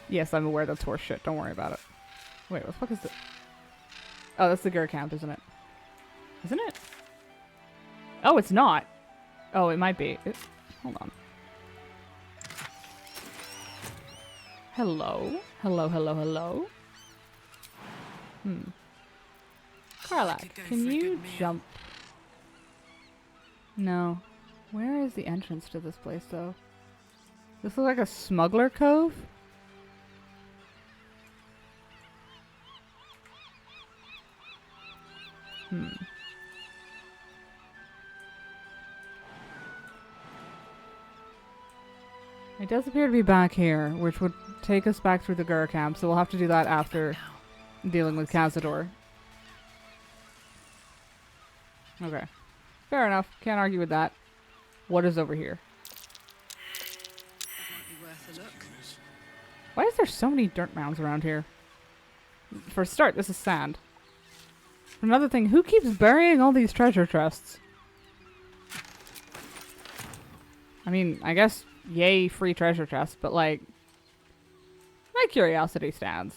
Yes, I'm aware that's horseshit. Don't worry about it. Wait, what the fuck is this? Oh, that's the Gur camp, isn't it? Isn't it? Oh, it's not. Oh, it might be. Hold on. Hello? Hello, hello, hello? Karlach, can you jump? No. Where is the entrance to this place, though? This looks like a smuggler cove? It does appear to be back here, which would take us back through the Gur camp, so we'll have to do that after dealing with Cazador. Okay. Fair enough. Can't argue with that. What is over here? Why is there so many dirt mounds around here? For a start, this is sand. For another thing, who keeps burying all these treasure chests? I mean, I guess, yay, free treasure chests, but like, my curiosity stands.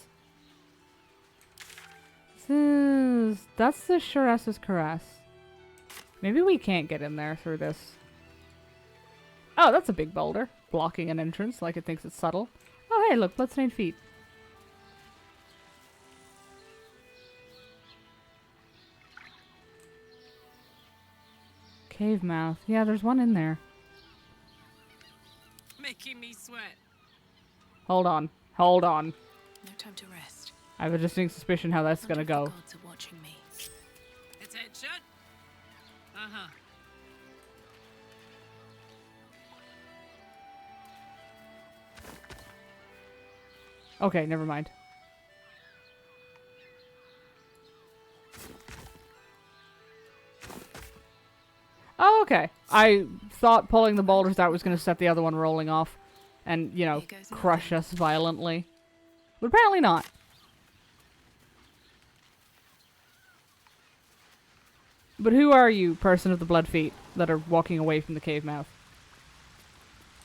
That's the Shures's Caress. Maybe we can't get in there through this. Oh, that's a big boulder. Blocking an entrance like it thinks it's subtle. Oh, hey, look, bloodstained feet. Cave mouth. Yeah, there's one in there. Making me sweat. Hold on. Hold on. No time to rest. I have a distinct suspicion how that's gonna go. Gods are watching me. Attention. Uh-huh. Okay, never mind. Oh, okay. I thought pulling the boulders out was going to set the other one rolling off and, you know, crush us violently. But apparently not. But who are you, person of the blood feet, that are walking away from the cave mouth?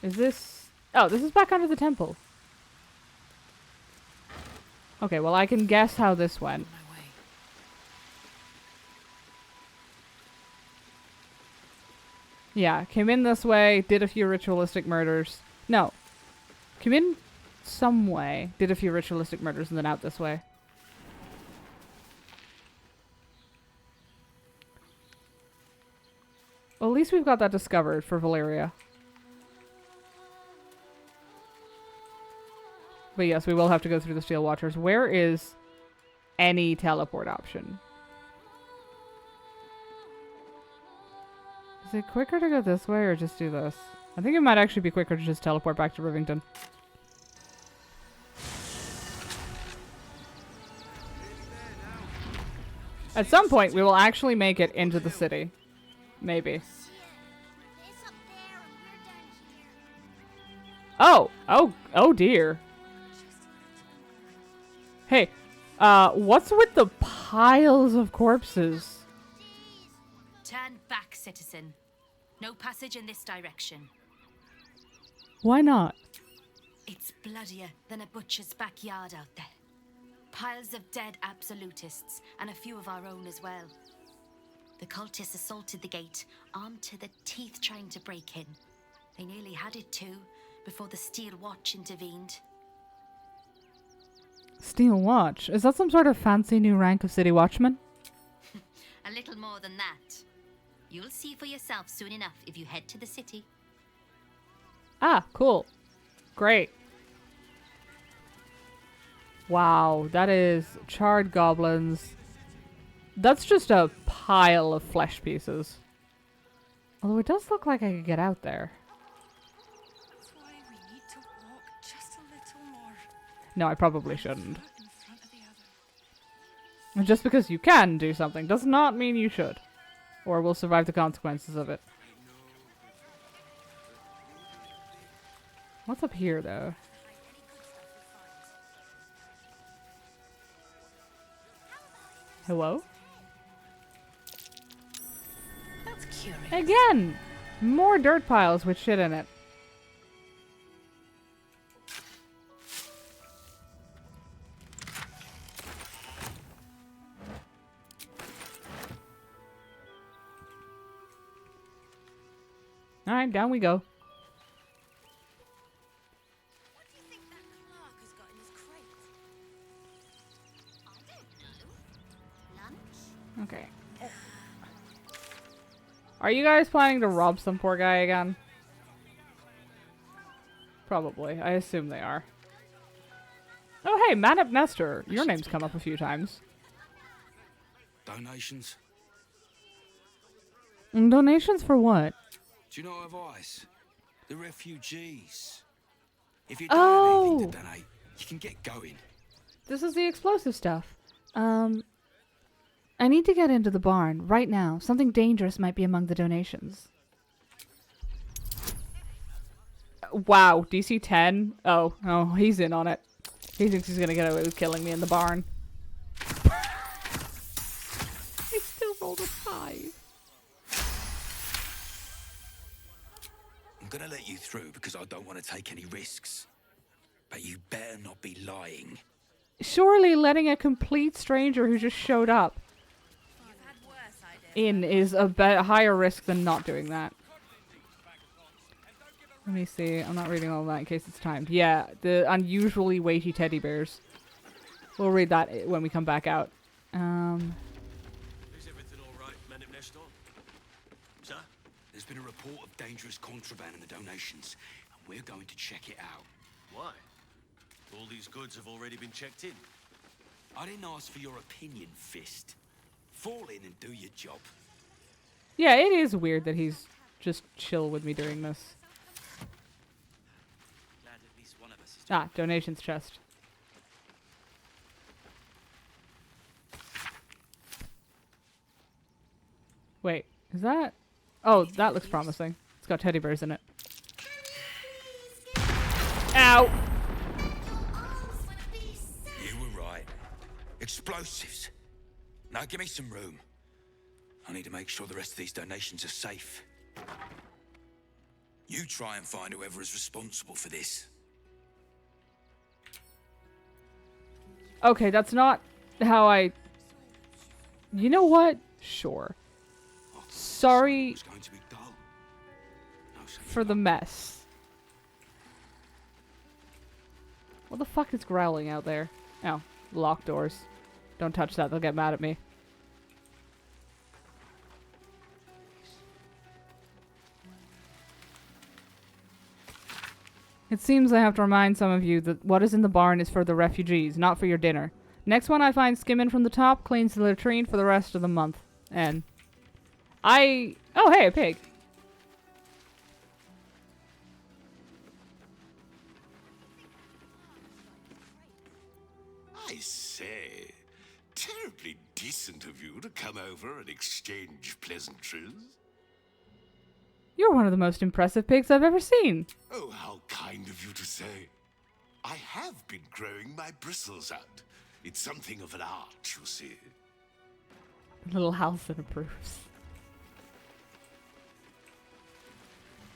Is this... Oh, this is back under the temple. Okay, well, I can guess how this went. Yeah, came in this way, did a few ritualistic murders. No. Came in some way, did a few ritualistic murders, and then out this way. Well, at least we've got that discovered for Valeria. But yes, we will have to go through the Steel Watchers. Where is any teleport option? Is it quicker to go this way or just do this? I think it might actually be quicker to just teleport back to Rivington. At some point, we will actually make it into the city. Maybe. Oh dear. Hey, what's with the piles of corpses? Turn back, citizen. No passage in this direction. Why not? It's bloodier than a butcher's backyard out there. Piles of dead absolutists, and a few of our own as well. The cultists assaulted the gate, armed to the teeth trying to break in. They nearly had it too, before the Steel Watch intervened. Steel Watch? Is that some sort of fancy new rank of City Watchman? A little more than that. You'll see for yourself soon enough if you head to the city. Ah, cool. Great. Wow, that is charred goblins. That's just a pile of flesh pieces. Although it does look like I could get out there. That's why we need to walk just a little more. No, I probably shouldn't. And just because you can do something does not mean you should. Or will survive the consequences of it. What's up here, though? Hello? That's curious. Again! More dirt piles with shit in it. Alright, down we go. What do you think that Clark has got in his crate? I don't know. Lunch? Okay. Are you guys planning to rob some poor guy again? Probably. I assume they are. Oh hey, Man Up Nestor. Your name's come up a few times. Donations? Donations for what? Do you know advice? The refugees. If you don't have anything to donate, you can get going. This is the explosive stuff. I need to get into the barn right now. Something dangerous might be among the donations. Wow, DC 10? Oh, he's in on it. He thinks he's gonna get away with killing me in the barn. He still rolled a 5. I'm gonna let you through because I don't want to take any risks. But you better not be lying. Surely letting a complete stranger who just showed up in is a higher risk than not doing that. Let me see. I'm not reading all that in case it's timed. Yeah, the unusually weighty teddy bears. We'll read that when we come back out. Is everything all right, Man of Nestor? Sir? There's been a report of dangerous contraband in the donations, and we're going to check it out. Why? All these goods have already been checked in. I didn't ask for your opinion, Fist. Fall in and do your job. Yeah, it is weird that he's just chill with me doing this. Glad at least one of us is Ah, donations chest. Wait, is that? Oh, that looks promising. It's got teddy bears in it. Ow! You were right. Explosives. Now give me some room. I need to make sure the rest of these donations are safe. You try and find whoever is responsible for this. Okay, that's not how I... You know what? Sure. Sorry for the mess. What the fuck is growling out there? Oh, locked doors. Don't touch that, they'll get mad at me. It seems I have to remind some of you that what is in the barn is for the refugees, not for your dinner. Next one I find skimming from the top, cleans the latrine for the rest of the month. And oh hey, a pig. I say, terribly decent of you to come over and exchange pleasantries. You're one of the most impressive pigs I've ever seen. Oh, how kind of you to say. I have been growing my bristles out. It's something of an art, you see. Little Halson approves.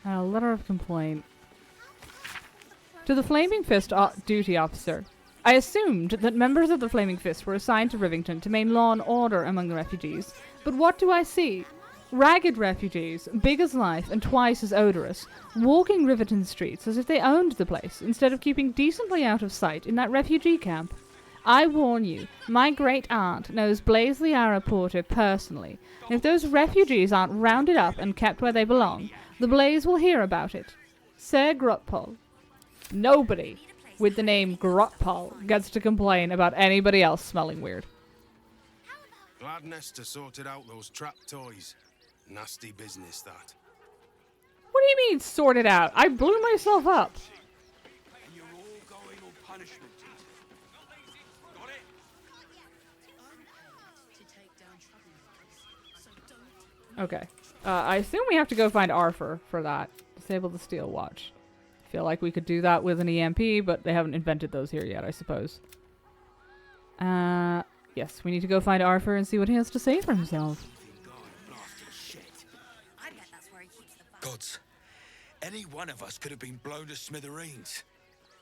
A letter of complaint. To the Flaming Fist duty officer. I assumed that members of the Flaming Fist were assigned to Rivington to maintain law and order among the refugees. But what do I see? Ragged refugees, big as life and twice as odorous, walking Rivington streets as if they owned the place, instead of keeping decently out of sight in that refugee camp. I warn you, my great aunt knows Blaze the Arrow Porter personally, and if those refugees aren't rounded up and kept where they belong, the Blaze will hear about it. Sir Grutpole. Nobody with the name Grotpal gets to complain about anybody else smelling weird. Glad Nesta sorted out those trap toys. Nasty business, that. What do you mean, sort it out? I blew myself up. And you're all going on punishment. Got it? Okay. I assume we have to go find Arthur for that. Disable the steel watch. Feel like we could do that with an EMP, but they haven't invented those here yet, I suppose. Yes, we need to go find Arthur and see what he has to say for himself. Gods, any one of us could have been blown to smithereens.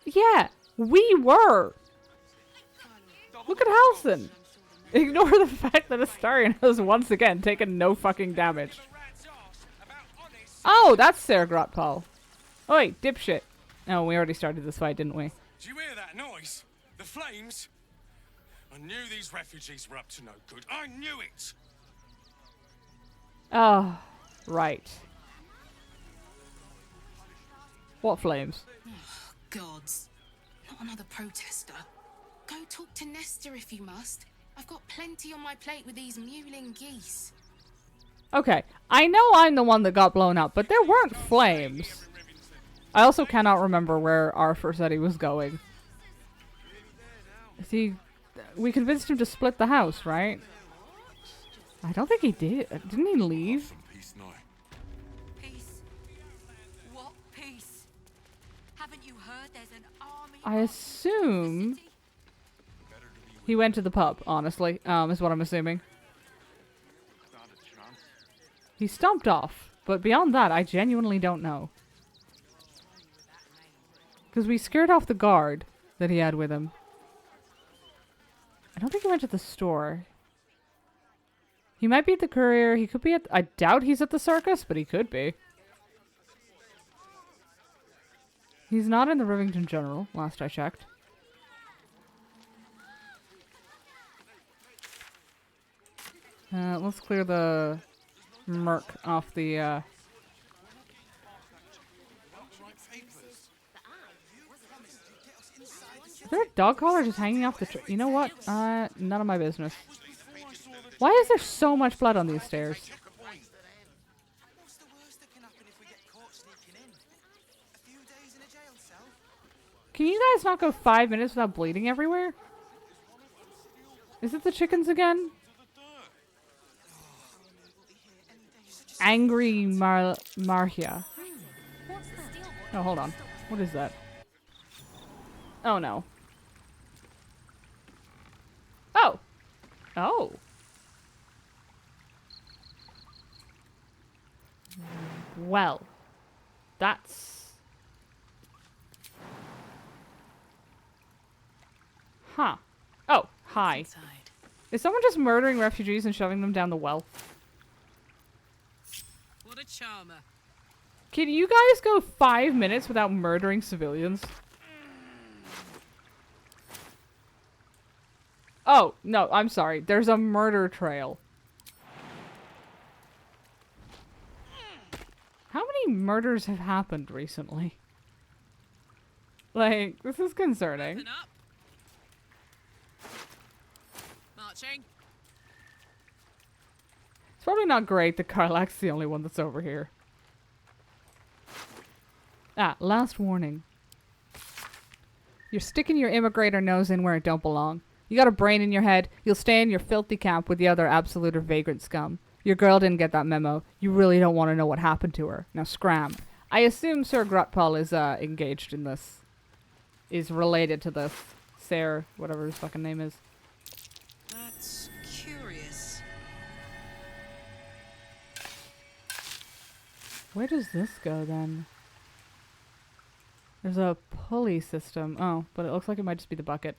Yeah, we were. Look at Halson. Ignore the fact that Astarion has once again taken no fucking damage. Oh, that's Ser Grotpal. Oh wait, dipshit. Oh, we already started this fight, didn't we? Do you hear that noise? The flames? I knew these refugees were up to no good. I knew it! Oh, right. What flames? Oh, gods. Not another protester. Go talk to Nesta if you must. I've got plenty on my plate with these mewling geese. Okay, I know I'm the one that got blown up, but there weren't flames. I also cannot remember where Arthur said he was going. We convinced him to split the house, right? I don't think he did. Didn't he leave? Peace. What peace? Haven't you heard there's an army? I assume he went to the pub, honestly, is what I'm assuming. He stomped off, but beyond that, I genuinely don't know. Because we scared off the guard that he had with him. I don't think he went to the store. He might be at the courier. He could be at... I doubt he's at the circus, but he could be. He's not in the Rivington General, last I checked. Let's clear the murk off the... Is there a dog collar just hanging off the tree? You know what? None of my business. Why is there so much blood on these stairs? Can you guys not go 5 minutes without bleeding everywhere? Is it the chickens again? Angry Marhia. Oh, hold on. What is that? Oh, no. Oh. Oh. Well. That's... Huh. Oh, hi. Is someone just murdering refugees and shoving them down the well? What a charmer. Can you guys go 5 minutes without murdering civilians? Oh, no, I'm sorry. There's a murder trail. How many murders have happened recently? Like, this is concerning. Marching. It's probably not great that Karlak's the only one that's over here. Ah, last warning. You're sticking your immigrator nose in where it don't belong. You got a brain in your head, you'll stay in your filthy camp with the other absolute or vagrant scum. Your girl didn't get that memo. You really don't want to know what happened to her. Now scram. I assume Sir Grotpal is engaged in this. Is related to this. Ser, whatever his fucking name is. That's curious. Where does this go then? There's a pulley system. Oh, but it looks like it might just be the bucket.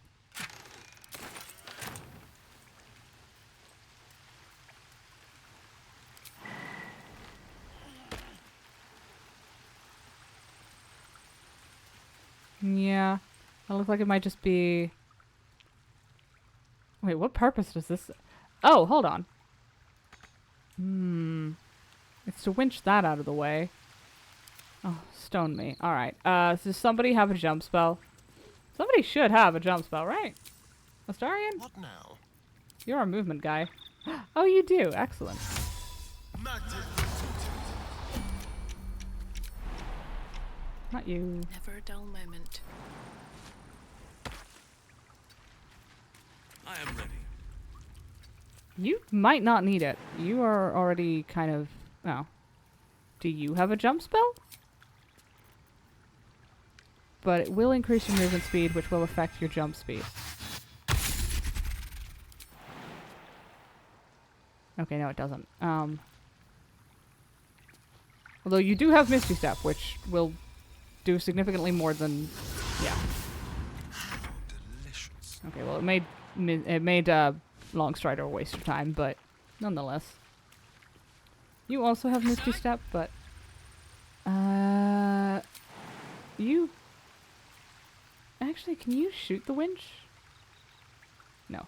Yeah, that looks like it might just be... Wait, what purpose does this... Oh, hold on. It's to winch that out of the way. Oh, stone me. Alright, does somebody have a jump spell? Somebody should have a jump spell, right? Astarion? What now? You're our movement guy. Oh, you do. Excellent. Not you. Never a dull moment. I am ready. You might not need it. You are already kind of... Oh. Do you have a jump spell? But it will increase your movement speed, which will affect your jump speed. Okay, no it doesn't. Although you do have Misty Step, which will do significantly more than... Yeah. Okay, well it made Long Strider a waste of time, but nonetheless. You also have Misty Step, but... You... Actually, can you shoot the winch? No.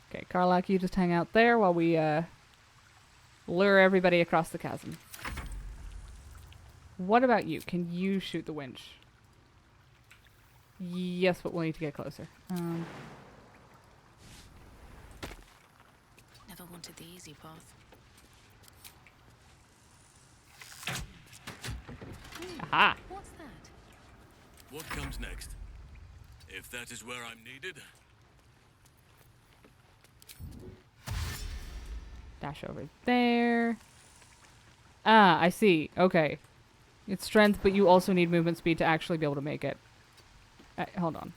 Okay, Karlak, you just hang out there while we, lure everybody across the chasm. What about you? Can you shoot the winch? Yes, but we'll need to get closer. Never wanted the easy path. Aha! What's that? What comes next? If that is where I'm needed. Dash over there. Ah, I see. Okay. It's strength, but you also need movement speed to actually be able to make it. Hold on.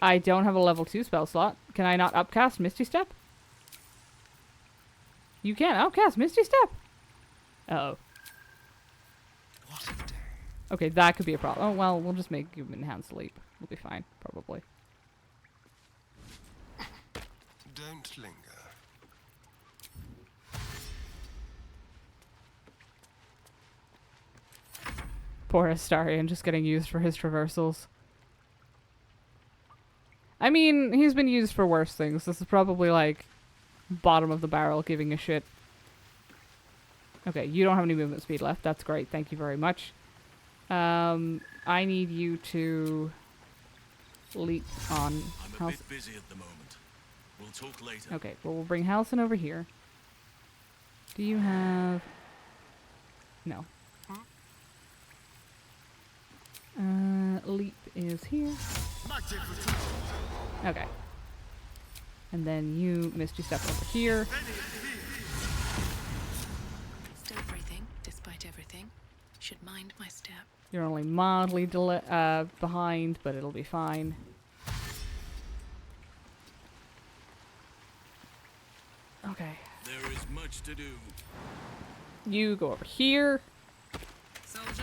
I don't have a level 2 spell slot. Can I not upcast Misty Step? You can upcast Misty Step! Uh-oh. Okay, that could be a problem. Oh, well, we'll just make you enhanced sleep. We'll be fine, probably. Don't linger. Poor Astarion, just getting used for his traversals. I mean, he's been used for worse things. This is probably, like, bottom of the barrel giving a shit. Okay, you don't have any movement speed left. That's great. Thank you very much. I need you to leap on... I'm a bit busy at the moment. We'll talk later. Okay, well, we'll bring Halcyon over here. Do you have... No. Leap is here. Okay. And then you Misty Step over here. Still breathing, despite everything. Should mind my step. You're only mildly behind, but it'll be fine. Okay. There is much to do. You go over here. Soldier.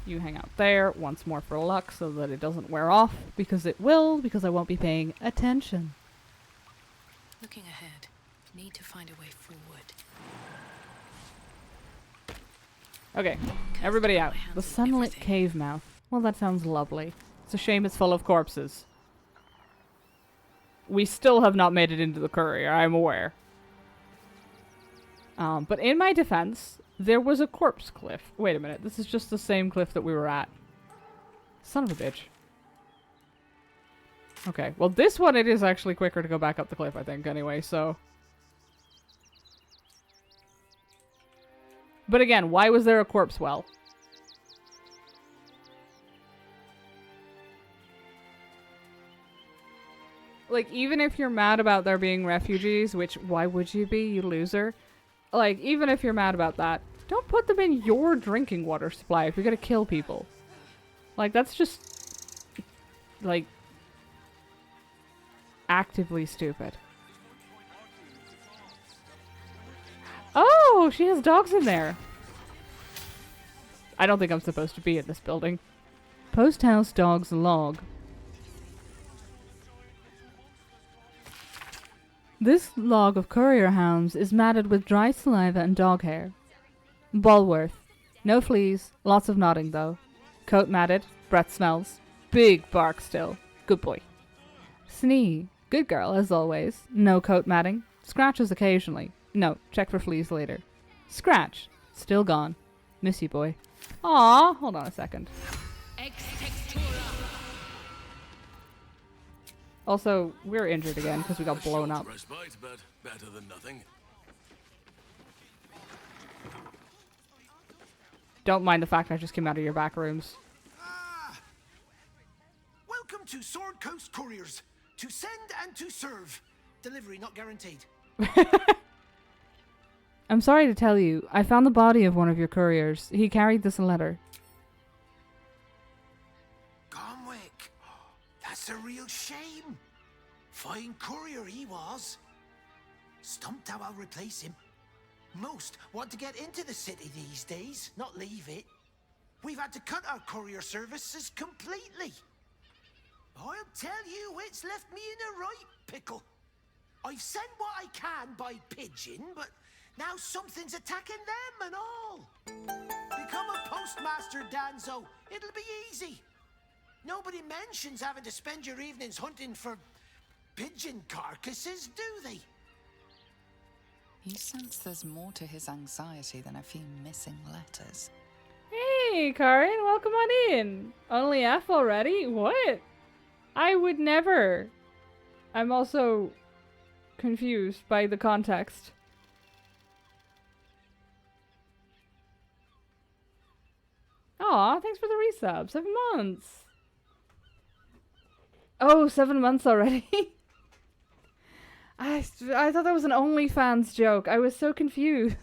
You hang out there once more for luck so that it doesn't wear off, because it will, because I won't be paying attention. Looking ahead. Need to find a way forward. Okay, everybody out. The sunlit cave mouth. Well, that sounds lovely. It's a shame it's full of corpses. We still have not made it into the courier, I'm aware. But in my defense, there was a corpse cliff. Wait a minute, this is just the same cliff that we were at. Son of a bitch. Okay, well this one it is actually quicker to go back up the cliff, I think, anyway, so... But again, why was there a corpse well? Like, even if you're mad about there being refugees, which, why would you be, you loser? Like, even if you're mad about that, don't put them in your drinking water supply if you're gonna kill people. Like, that's just... like... actively stupid. Oh, she has dogs in there. I don't think I'm supposed to be in this building. Post house dogs log. This log of courier hounds is matted with dry saliva and dog hair. Bulworth. No fleas, lots of nodding though. Coat matted, breath smells. Big bark still. Good boy. Snee. Good girl, as always. No coat matting. Scratches occasionally. No, check for fleas later. Scratch. Still gone. Miss you, boy. Aw, hold on a second. Also, we're injured again because we got blown up. Respite, but better than nothing. Don't mind the fact I just came out of your back rooms. Welcome to Sword Coast Couriers. To send and to serve. Delivery not guaranteed. I'm sorry to tell you, I found the body of one of your couriers. He carried this letter. Gomwick. That's a real shame. Fine courier he was. Stumped how I'll replace him. Most want to get into the city these days, not leave it. We've had to cut our courier services completely. I'll tell you, it's left me in a right pickle. I've sent what I can by pigeon, but now something's attacking them and all. Become a postmaster, Danzo. It'll be easy. Nobody mentions having to spend your evenings hunting for pigeon carcasses, do they? You sense there's more to his anxiety than a few missing letters. Hey, Karin, welcome on in. Only F already? What? I would never. I'm also confused by the context. Aw, thanks for the resub. 7 months. Oh, 7 months already? I thought that was an OnlyFans joke. I was so confused.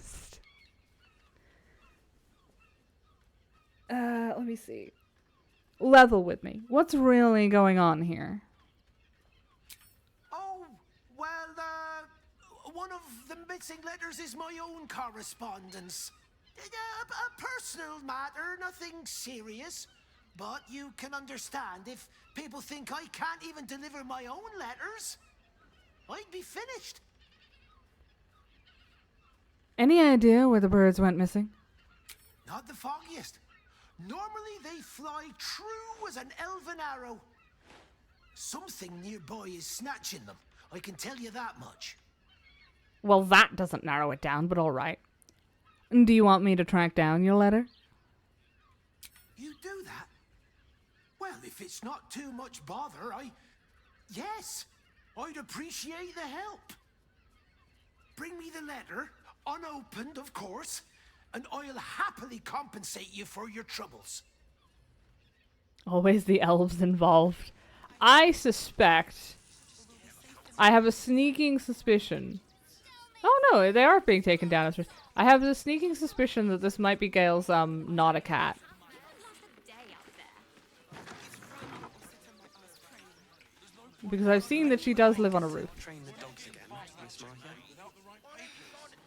Let me see. Level with me. What's really going on here? Oh, well, one of the missing letters is my own correspondence. A personal matter, nothing serious. But you can understand if people think I can't even deliver my own letters, I'd be finished. Any idea where the birds went missing? Not the foggiest. Normally they fly true as an elven arrow. Something nearby is snatching them. I can tell you that much. Well, that doesn't narrow it down, but alright. Do you want me to track down your letter? You do that? Well, if it's not too much bother, yes, I'd appreciate the help. Bring me the letter, unopened, of course, and I'll happily compensate you for your troubles. Always the elves involved. I suspect. I have a sneaking suspicion. Oh no, they are being taken down. I have a sneaking suspicion that this might be Gale's, not a cat. Because I've seen that she does live on a roof. Train the dogs again, Miss Martha.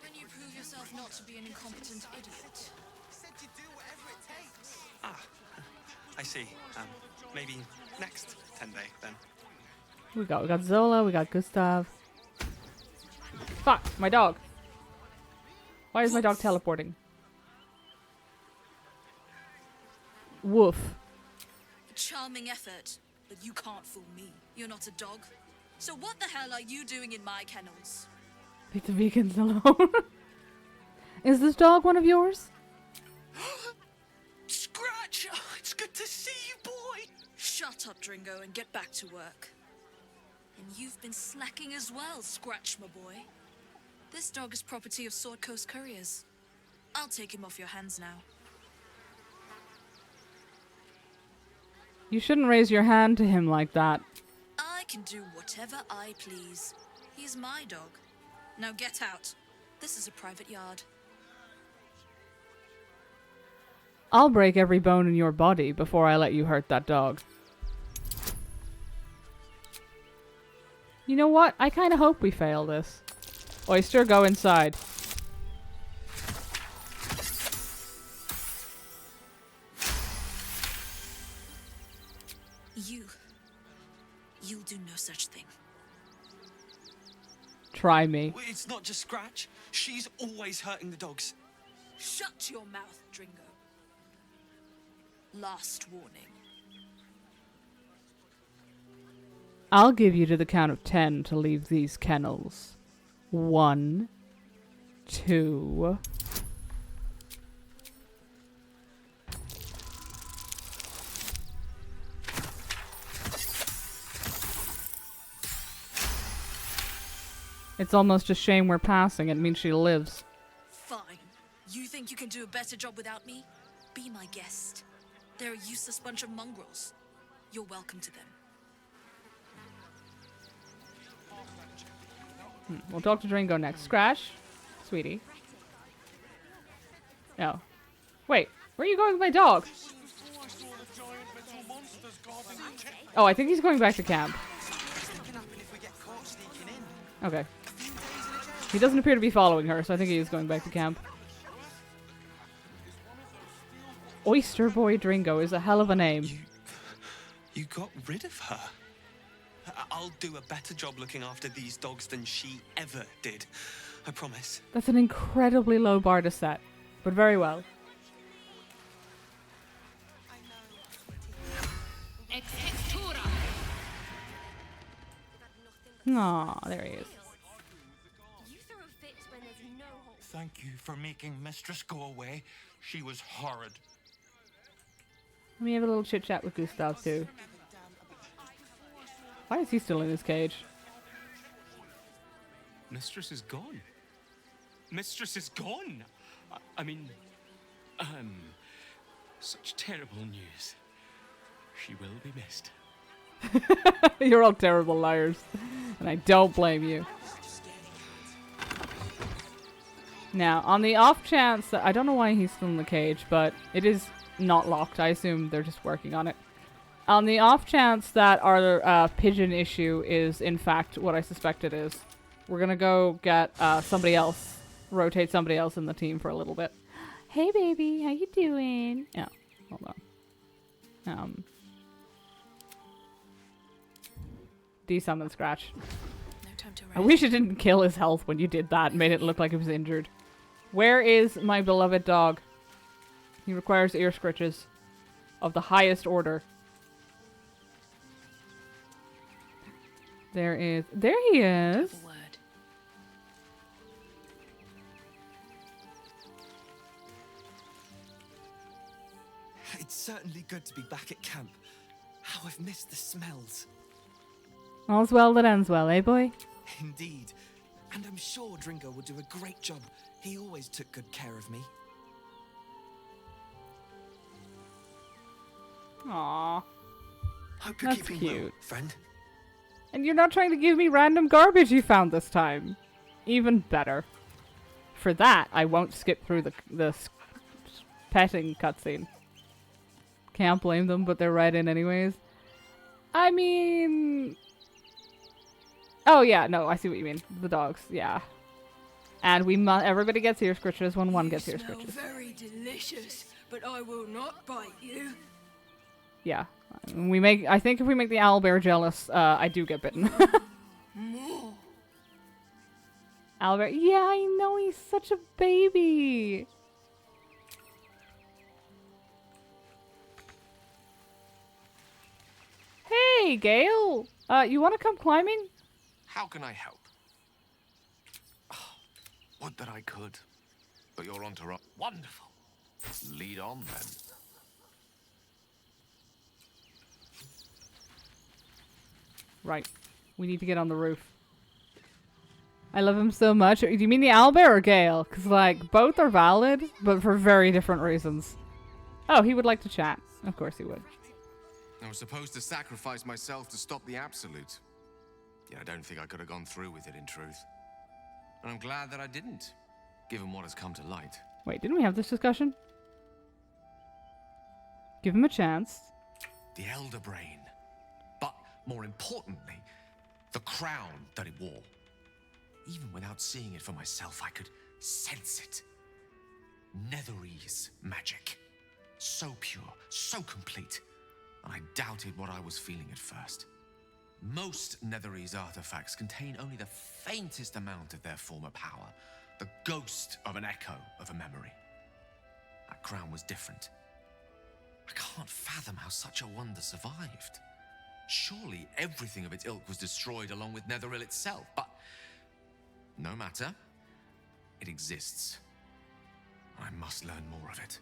When you prove yourself not to be an incompetent idiot. Ah, I see. Maybe next 10-day then. We got Zola, we got Gustav. Fuck, my dog. Why is my dog teleporting? Woof. A charming effort, but you can't fool me. You're not a dog. So what the hell are you doing in my kennels? Leave the vegans alone. Is this dog one of yours? Scratch! Oh, it's good to see you, boy! Shut up, Dringo, and get back to work. And you've been slacking as well, Scratch, my boy. This dog is property of Sword Coast Couriers. I'll take him off your hands now. You shouldn't raise your hand to him like that. I can do whatever I please. He's my dog. Now get out. This is a private yard. I'll break every bone in your body before I let you hurt that dog. You know what? I kind of hope we fail this. Oyster, go inside. You'll do no such thing. Try me. It's not just Scratch. She's always hurting the dogs. Shut your mouth, Dringo. Last warning. I'll give you to the count of 10 to leave these kennels. 1, 2... It's almost a shame we're passing. It means she lives. Fine. You think you can do a better job without me? Be my guest. They're a useless bunch of mongrels. You're welcome to them. We'll talk to Dringo next. Scratch, sweetie. No. Wait, where are you going with my dog? Oh, I think he's going back to camp. Okay. He doesn't appear to be following her, so I think he is going back to camp. Oyster Boy Dringo is a hell of a name. You got rid of her? I'll do a better job looking after these dogs than she ever did. I promise. That's an incredibly low bar to set, but very well. Aw, there he is. Thank you for making Mistress go away. She was horrid. Let me have a little chit chat with Gustav too. Why is he still in his cage? Mistress is gone. Mistress is gone. I mean, such terrible news. She will be missed. You're all terrible liars, and I don't blame you. Now, on the off chance that I don't know why he's still in the cage, but it is not locked. I assume they're just working on it. On the off chance that our pigeon issue is in fact what I suspect it is, we're gonna go get somebody else, rotate somebody else in the team for a little bit. Hey baby, how you doing? Yeah, hold on. Desummon Scratch. No time to rest. I wish it didn't kill his health when you did that and made it look like he was injured. Where is my beloved dog? He requires ear scritches of the highest order. There he is. It's certainly good to be back at camp. How I've missed the smells. All's well that ends well, eh, boy? Indeed. And I'm sure Dringo will do a great job. He always took good care of me. Aww. Hope you're keeping well, friend. And you're not trying to give me random garbage you found this time. Even better. For that, I won't skip through the petting cutscene. Can't blame them, but they're right in anyways. I mean... Oh yeah, no, I see what you mean. The dogs, yeah. And everybody gets ear scritches when one gets ear scritches. Very delicious, but I will not bite you. Yeah. I think if we make the owlbear jealous, I do get bitten. Owlbear, yeah, I know, he's such a baby. Hey, Gale. You want to come climbing? How can I help? Oh, would that I could. But you're on to rock. Wonderful. Lead on, then. Right. We need to get on the roof. I love him so much. Do you mean the owlbear or Gale? Because, like, both are valid, but for very different reasons. Oh, he would like to chat. Of course he would. I was supposed to sacrifice myself to stop the Absolute. Yet I don't think I could have gone through with it, in truth. And I'm glad that I didn't, given what has come to light. Wait, didn't we have this discussion? Give him a chance. The Elder Brain. But, more importantly, the crown that it wore. Even without seeing it for myself, I could sense it. Netherese magic. So pure, so complete. And I doubted what I was feeling at first. Most Netherese artifacts contain only the faintest amount of their former power. The ghost of an echo of a memory. That crown was different. I can't fathom how such a wonder survived. Surely everything of its ilk was destroyed along with Netheril itself, but no matter. It exists. I must learn more of it.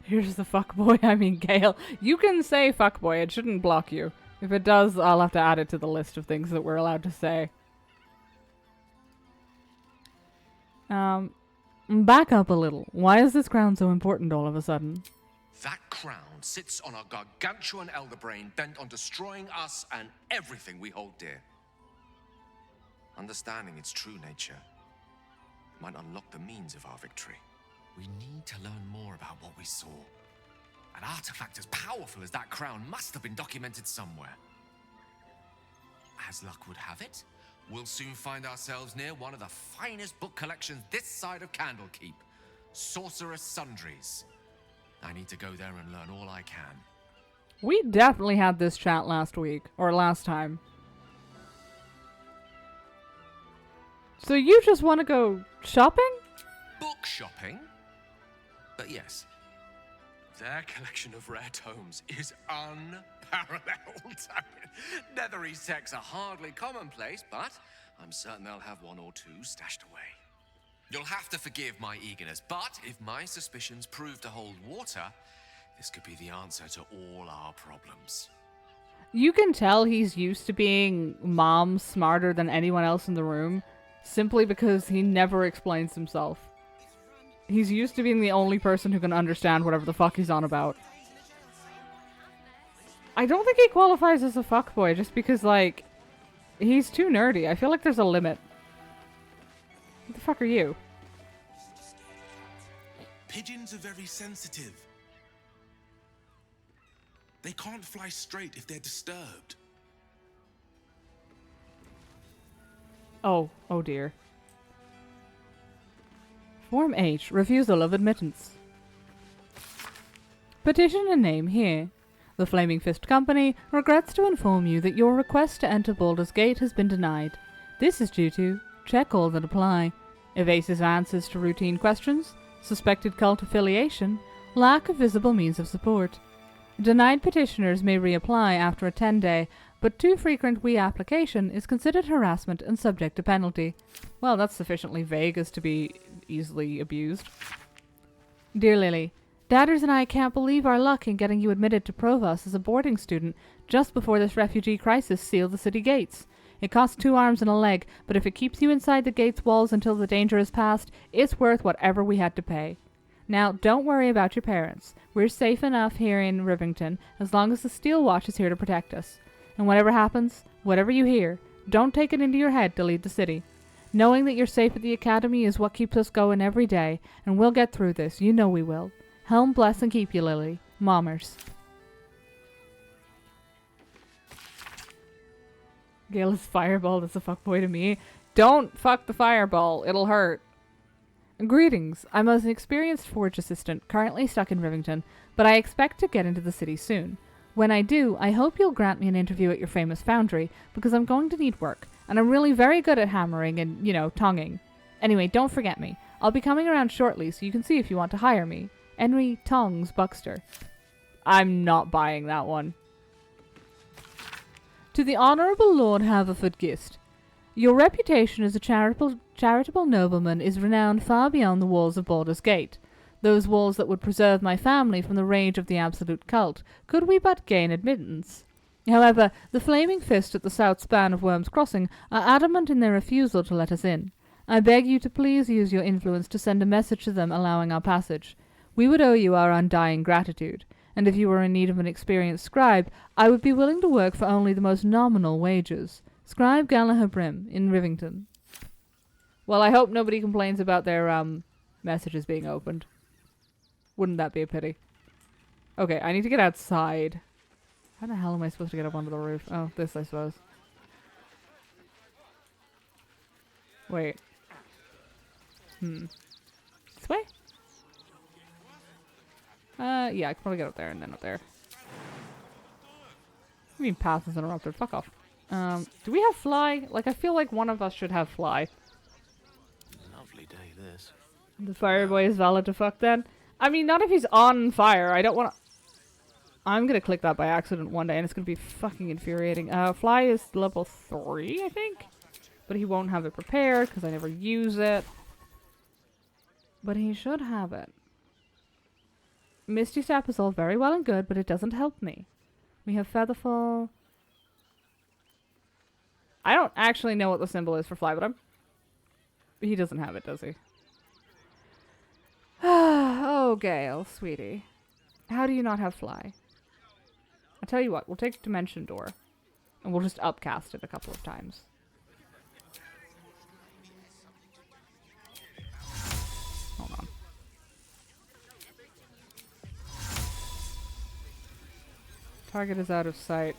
Here's the fuckboy, I mean Gale. You can say fuckboy, it shouldn't block you. If it does, I'll have to add it to the list of things that we're allowed to say. Back up a little. Why is this crown so important all of a sudden? That crown sits on a gargantuan elder brain bent on destroying us and everything we hold dear. Understanding its true nature might unlock the means of our victory. We need to learn more about what we saw. An artifact as powerful as that crown must have been documented somewhere. As luck would have it, we'll soon find ourselves near one of the finest book collections this side of Candlekeep, Sorcerous Sundries. I need to go there and learn all I can. We definitely had this chat last week, or last time. So you just want to go shopping? Book shopping? But yes, their collection of rare tomes is unparalleled. Netherese texts are hardly commonplace, but I'm certain they'll have one or two stashed away. You'll have to forgive my eagerness, but if my suspicions prove to hold water, this could be the answer to all our problems. You can tell he's used to being mom smarter than anyone else in the room, simply because he never explains himself. He's used to being the only person who can understand whatever the fuck he's on about. I don't think he qualifies as a fuckboy just because, like, he's too nerdy. I feel like there's a limit. What the fuck are you? Pigeons are very sensitive. They can't fly straight if they're disturbed. Oh dear. Form H, refusal of admittance. Petition and name here. The Flaming Fist Company regrets to inform you that your request to enter Baldur's Gate has been denied. This is due to check all that apply. Evasive answers to routine questions, suspected cult affiliation, lack of visible means of support. Denied petitioners may reapply after a 10-day, but too frequent reapplication is considered harassment and subject to penalty. Well, that's sufficiently vague as to be easily abused. Dear Lily, Dadders and I can't believe our luck in getting you admitted to Provost as a boarding student just before this refugee crisis sealed the city gates. It costs 2 arms and a leg, but if it keeps you inside the gate's walls until the danger is past, it's worth whatever we had to pay. Now, don't worry about your parents. We're safe enough here in Rivington as long as the Steel Watch is here to protect us. And whatever happens, whatever you hear, don't take it into your head to leave the city. Knowing that you're safe at the Academy is what keeps us going every day, and we'll get through this. You know we will. Helm bless and keep you, Lily. Mommers. Gale is fireball. That's a fuckboy to me. Don't fuck the fireball. It'll hurt. Greetings. I'm an experienced forge assistant, currently stuck in Rivington, but I expect to get into the city soon. When I do, I hope you'll grant me an interview at your famous foundry, because I'm going to need work, and I'm really very good at hammering and, tonguing. Anyway, don't forget me. I'll be coming around shortly, so you can see if you want to hire me. Henry Tongs Buxter. I'm not buying that one. To the Honourable Lord Haverford-Gist, your reputation as a charitable nobleman is renowned far beyond the walls of Baldur's Gate, those walls that would preserve my family from the rage of the absolute cult, could we but gain admittance. However, the Flaming Fist at the south span of Worm's Crossing are adamant in their refusal to let us in. I beg you to please use your influence to send a message to them allowing our passage. We would owe you our undying gratitude, and if you were in need of an experienced scribe, I would be willing to work for only the most nominal wages. Scribe Gallagher Brim, in Rivington. Well, I hope nobody complains about their, messages being opened. Wouldn't that be a pity? Okay, I need to get outside. How the hell am I supposed to get up onto the roof? Oh, this, I suppose. Wait. This way? Yeah, I can probably get up there and then up there. I mean, path is interrupted. Fuck off. Do we have fly? Like, I feel like one of us should have fly. Lovely day, this. The fireboy is valid to fuck then? I mean, not if he's on fire. I don't want to... I'm gonna click that by accident one day and it's gonna be fucking infuriating. Fly is level 3, I think? But he won't have it prepared because I never use it. But he should have it. Misty Step is all very well and good, but it doesn't help me. We have Featherfall. I don't actually know what the symbol is for fly, but he doesn't have it, does he? Gale, sweetie. How do you not have fly? I'll tell you what, we'll take Dimension Door. And we'll just upcast it a couple of times. Hold on. Target is out of sight.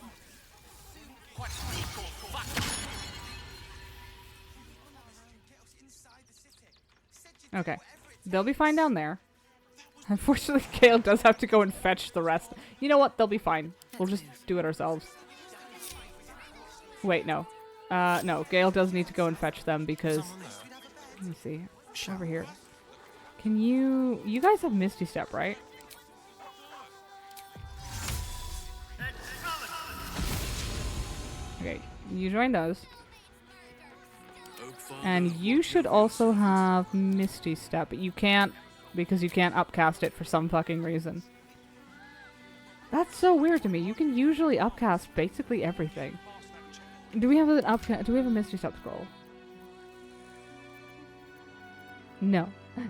Okay. They'll be fine down there. Unfortunately, Gale does have to go and fetch the rest. You know what? They'll be fine. We'll just do it ourselves. Wait, no. No. Gale does need to go and fetch them because... Let me see. Over here. Can you... You guys have Misty Step, right? Okay. You join those. And you should also have Misty Step, but you can't because you can't upcast it for some fucking reason. That's so weird to me. You can usually upcast basically everything. Do we have an upcast? Do we have a Misty Step scroll? No.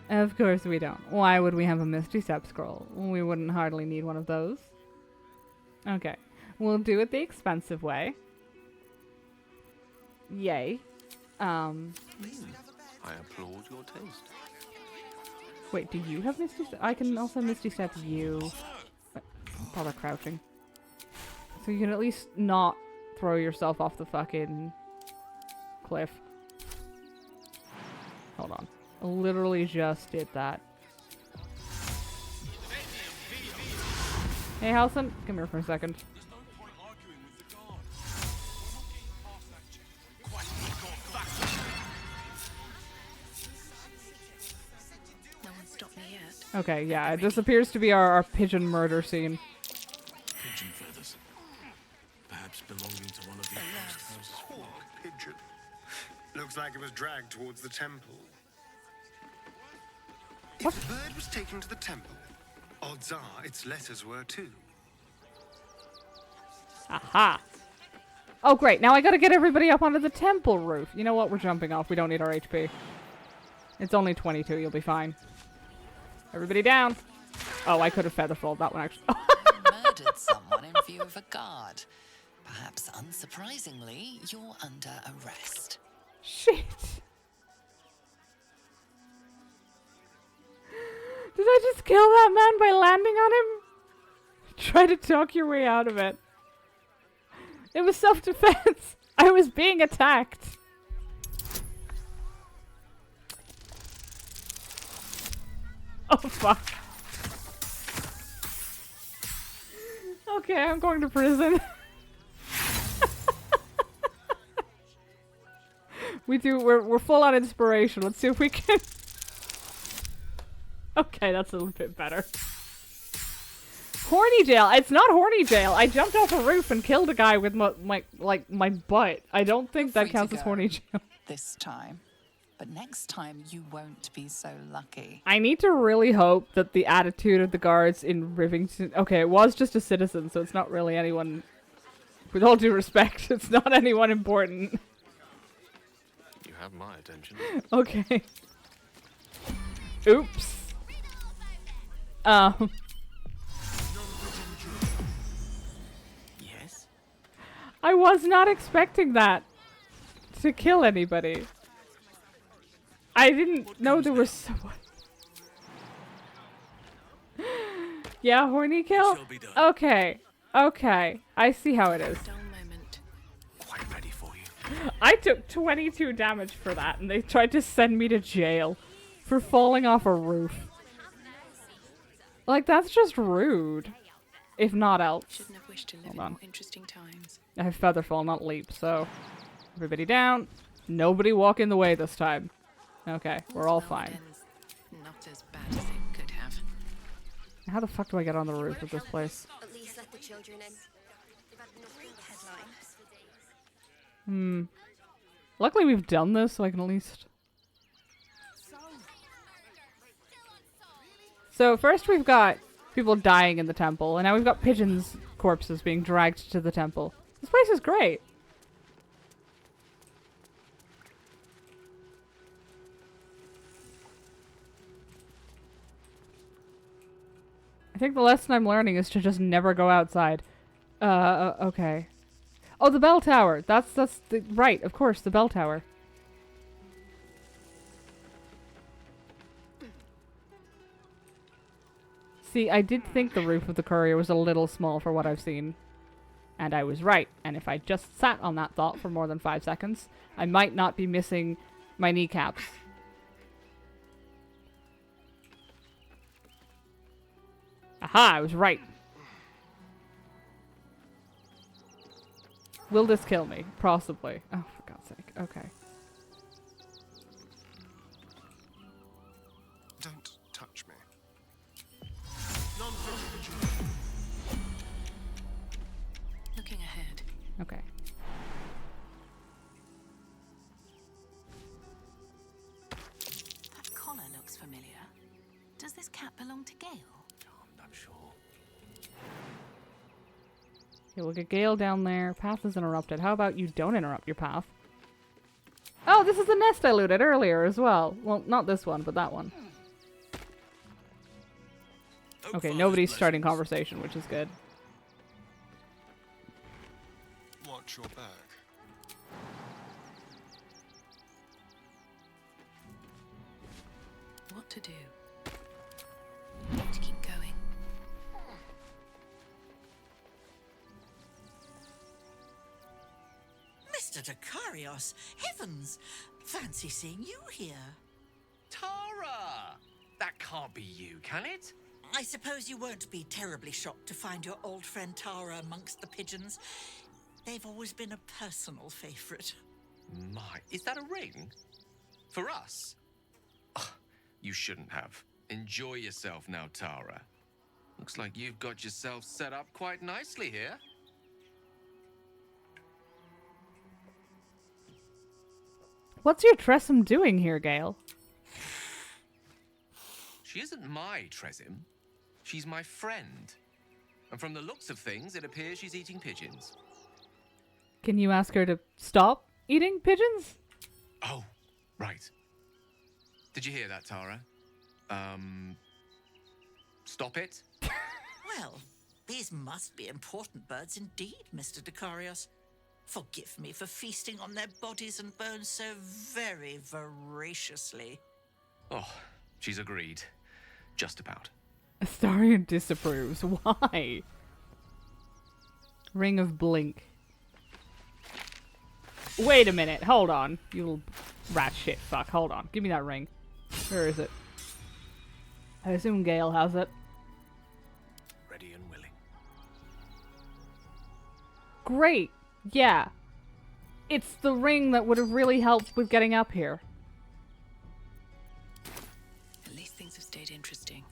Of course we don't. Why would we have a Misty Step scroll? We wouldn't hardly need one of those. Okay. We'll do it the expensive way. Yay. I applaud your taste. Wait, do you have Misty Step? I can also Misty Step you. Bother crouching. So you can at least not throw yourself off the fucking cliff. Hold on. I literally just did that. Hey, Halson, come here for a second. Okay, yeah, this appears to be our pigeon murder scene. Pigeon feathers. Perhaps belonging to one of the houses. Poor pigeon. Looks like it was dragged towards the temple. If the bird was taken to the temple, odds are its letters were too. Aha! Oh, great. Now I gotta get everybody up onto the temple roof. You know what? We're jumping off. We don't need our HP. It's only 22. You'll be fine. Everybody down. Oh, I could have featherfalled that one, actually. Murdered someone in view of a guard. Perhaps unsurprisingly, you're under arrest. Shit. Did I just kill that man by landing on him? Try to talk your way out of it. It was self-defense. I was being attacked. Oh, fuck. Okay, I'm going to prison. We're full on inspiration. Let's see if we can... Okay, that's a little bit better. Horny jail. It's not horny jail. I jumped off a roof and killed a guy with my butt. I don't think that counts as horny jail. This time. But next time you won't be so lucky. I need to really hope that the attitude of the guards in Rivington... Okay, it was just a citizen, so it's not really anyone... With all due respect, it's not anyone important. You have my attention. Okay. Oops. Yes? I was not expecting that to kill anybody. I didn't know there was someone. Yeah, horny kill? Okay. Okay. I see how it is. Quite ready for you. I took 22 damage for that, and they tried to send me to jail for falling off a roof. Like, that's just rude. If not else. Shouldn't have wished to live Hold in on. more interesting times. I have Featherfall, not Leap, so... Everybody down. Nobody walk in the way this time. Okay, we're all fine. Not as bad as it could have. How the fuck do I get on the roof of this place? At least let the children in. Luckily we've done this, so I can at least... So first we've got people dying in the temple, and now we've got pigeons' corpses being dragged to the temple. This place is great. think the lesson I'm learning is to just never go outside. Okay. Oh, the bell tower. That's right, of course, the bell tower. See, I did think the roof of the courier was a little small for what I've seen. And I was right. And if I just sat on that thought for more than 5 seconds, I might not be missing my kneecaps. Aha, I was right. Will this kill me? Possibly. Oh, for God's sake. Okay. Don't touch me. Looking ahead. Okay. That collar looks familiar. Does this cat belong to Gale? I'm not sure. Okay, we'll get Gale down there. Path is interrupted. How about you don't interrupt your path? Oh, this is the nest I looted earlier as well. Well, not this one, but that one. Okay, nobody's starting conversation, which is good. Watch your back. What to do? To keep going. Mr. Dakarios, heavens! Fancy seeing you here. Tara! That can't be you, can it? I suppose you won't be terribly shocked to find your old friend Tara amongst the pigeons. They've always been a personal favorite. My, is that a ring? For us? Ugh, you shouldn't have. Enjoy yourself now, Tara. Looks like you've got yourself set up quite nicely here. What's your Tressum doing here, Gale? She isn't my Tresim. She's my friend. And from the looks of things, it appears she's eating pigeons. Can you ask her to stop eating pigeons? Oh, right. Did you hear that, Tara? Stop it? Well, these must be important birds indeed, Mr. Dakarios. Forgive me for feasting on their bodies and bones so very voraciously. Oh, she's agreed. Just about. Astarion disapproves. Why? Ring of Blink. Wait a minute. Hold on. You little rat shit fuck. Hold on. Give me that ring. Where is it? I assume Gale has it. Ready and willing. Great. Yeah. It's the ring that would have really helped with getting up here. At least things have stayed interesting.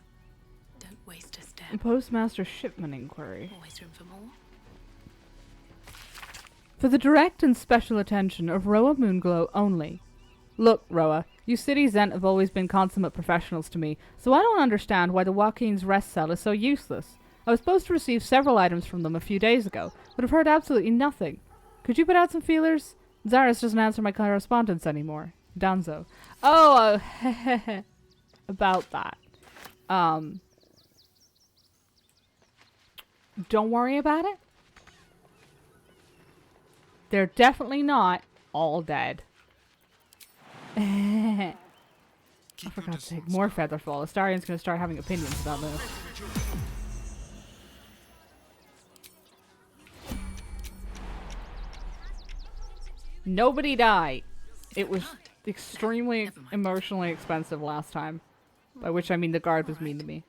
Don't waste a step. Postmaster shipment inquiry. Always room for more. For the direct and special attention of Roa Moonglow only. Look, Roa, you city Zent have always been consummate professionals to me, so I don't understand why the Joaquin's rest cell is so useless. I was supposed to receive several items from them a few days ago, but have heard absolutely nothing. Could you put out some feelers? Zaris doesn't answer my correspondence anymore. Danzo. Oh, about that. Don't worry about it. They're definitely not all dead. Oh, for God's sake, more Featherfall. Astarion's gonna start having opinions about this. Nobody died. It was extremely emotionally expensive last time. By which I mean the guard was mean to me.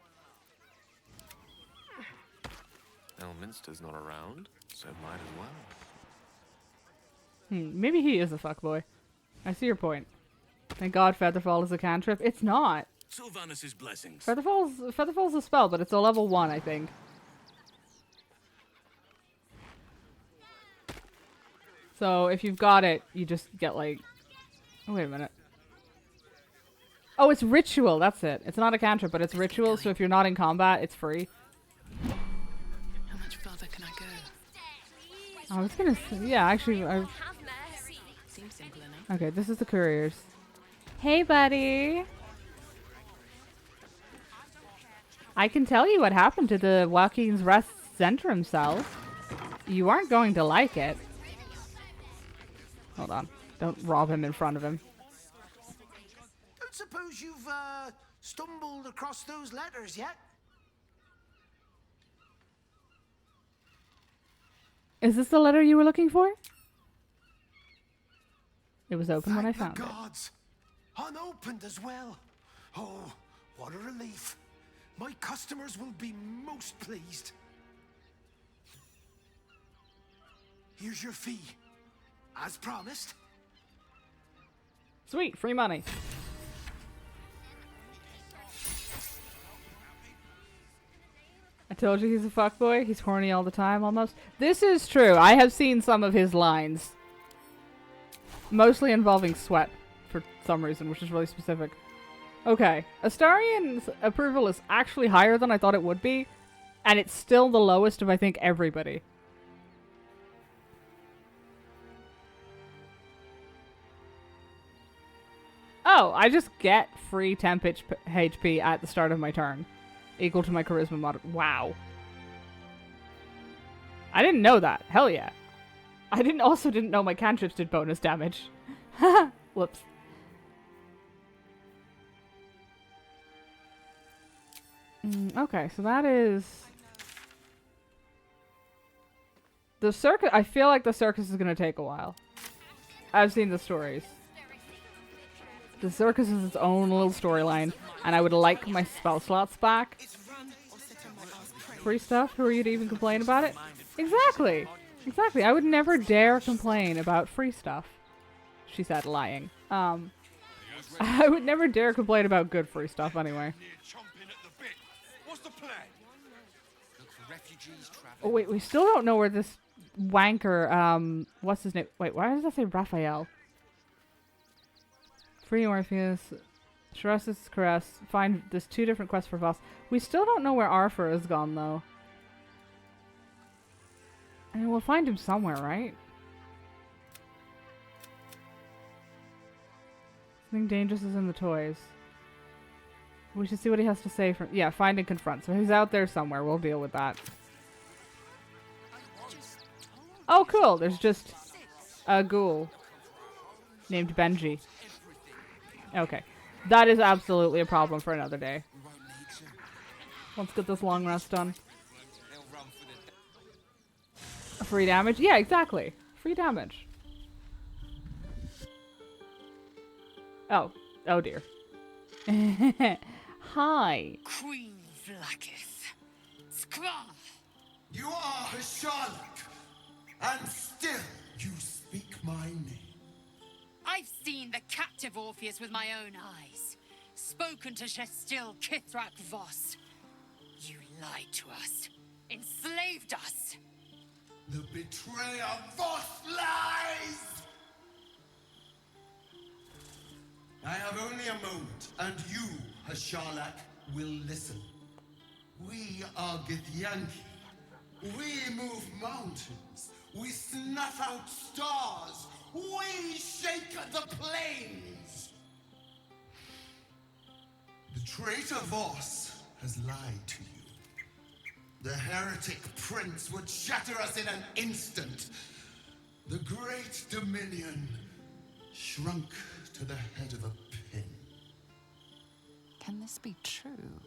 Elminster's not around, so might as well. Maybe he is a fuckboy. I see your point. Thank God Featherfall is a cantrip. It's not. Sylvanus' blessings. Featherfall's a spell, but it's a level 1, I think. So if you've got it, you just get like... Oh, wait a minute. Oh, it's ritual. That's it. It's not a cantrip, but it's ritual, so if you're not in combat, it's free. How much further can I go? I was gonna say... Yeah, actually... Seems simple enough. Okay, this is the couriers. Hey, buddy! I can tell you what happened to the Joaquin's Rest Center himself. You aren't going to like it. Hold on. Don't rob him in front of him. Don't suppose you've, stumbled across those letters yet? Is this the letter you were looking for? It was open when I found it. Gods, unopened as well. Oh, what a relief. My customers will be most pleased. Here's your fee, as promised. Sweet, free money. I told you he's a fuckboy. He's horny all the time, almost. This is true. I have seen some of his lines. Mostly involving sweat, for some reason, which is really specific. Okay. Astarian's approval is actually higher than I thought it would be. And it's still the lowest of, I think, everybody. Oh, I just get free temp HP at the start of my turn. Equal to my charisma mod. Wow. I didn't know that. Hell yeah. I also didn't know my cantrips did bonus damage. Whoops. Okay, so that is... The circus... I feel like the circus is going to take a while. I've seen the stories. The circus is its own little storyline, and I would like my spell slots back. Free stuff? Who are you to even complain about it? Exactly! Exactly. I would never dare complain about free stuff. She said, lying. I would never dare complain about good free stuff anyway. Oh wait, we still don't know where this wanker, what's his name? Wait, why does that say Raphael? Free Orpheus, Shiressa's Caress, find, there's 2 different quests for Voss. We still don't know where Arthur is gone though. I mean, we'll find him somewhere, right? Something dangerous is in the toys. We should see what he has to say. Yeah, find and confront. So he's out there somewhere. We'll deal with that. Oh, cool. There's just a ghoul named Benji. Okay. That is absolutely a problem for another day. Let's get this long rest done. Free damage? Yeah, exactly. Free damage. Oh. Oh dear. Hi. Queen Vlakith. Skra! You are Hasharlak, and still you speak my name. I've seen the captive Orpheus with my own eyes. Spoken to Shestil Kithrak Voss. You lied to us. Enslaved us. The betrayer Voss lies! I have only a moment, and you, Hasharlak, will listen. We are Githyanki. We move mountains. We snuff out stars. We shake the plains. The traitor Voss has lied to you. The heretic prince would shatter us in an instant. The great dominion shrunk to the head of a pin. Can this be true?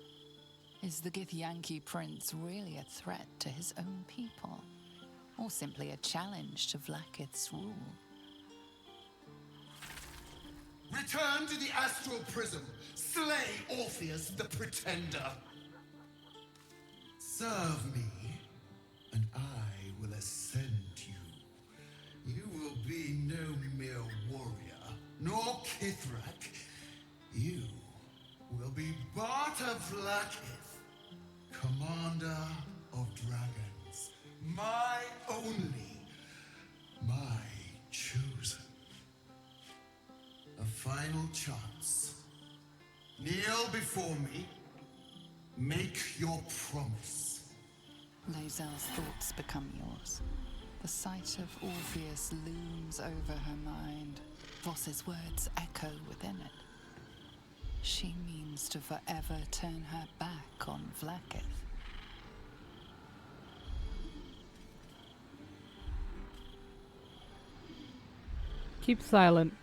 Is the Githyanki prince really a threat to his own people? Or simply a challenge to Vlakith's rule? Return to the astral prism. Slay Orpheus the Pretender. Serve me, and I will ascend you. You will be no mere warrior, nor Kithrak. You will be Barta Vlakith, commander of dragons. My only, my chosen. A final chance. Kneel before me. Make your promise. Lae'zel's thoughts become yours. The sight of Orpheus looms over her mind. Voss's words echo within it. She means to forever turn her back on Vlaakith. Keep silent.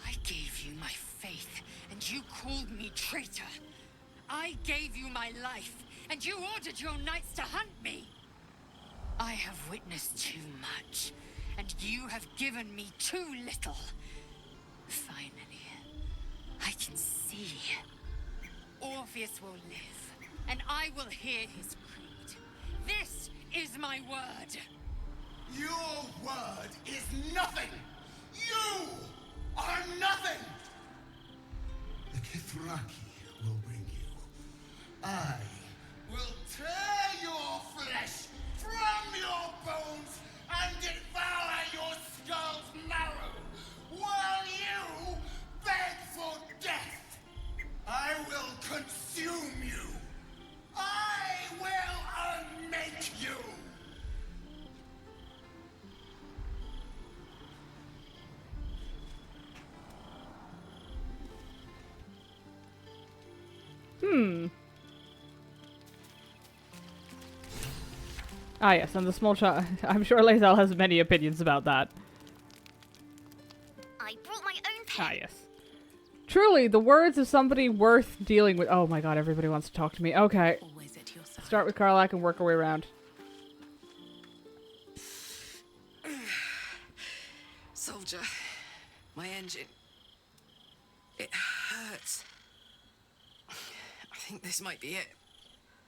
I gave you my faith, and you called me traitor. I gave you my life, and you ordered your knights to hunt me. I have witnessed too much, and you have given me too little. Finally, I can see. Orpheus will live, and I will hear his creed. This is my word. Your word is nothing! You are nothing! The Kithraki will bring you. I will tear your flesh from your bones and devour your skull's marrow while you beg for death. I will consume you. I will unmake you. Ah, yes, and the small child. I'm sure Lae'zel has many opinions about that. I brought my own pen. Ah, yes. Truly, the words of somebody worth dealing with. Oh my god, everybody wants to talk to me. Okay. Start with Karlach and work our way around. Soldier, my engine. It hurts. I think this might be it.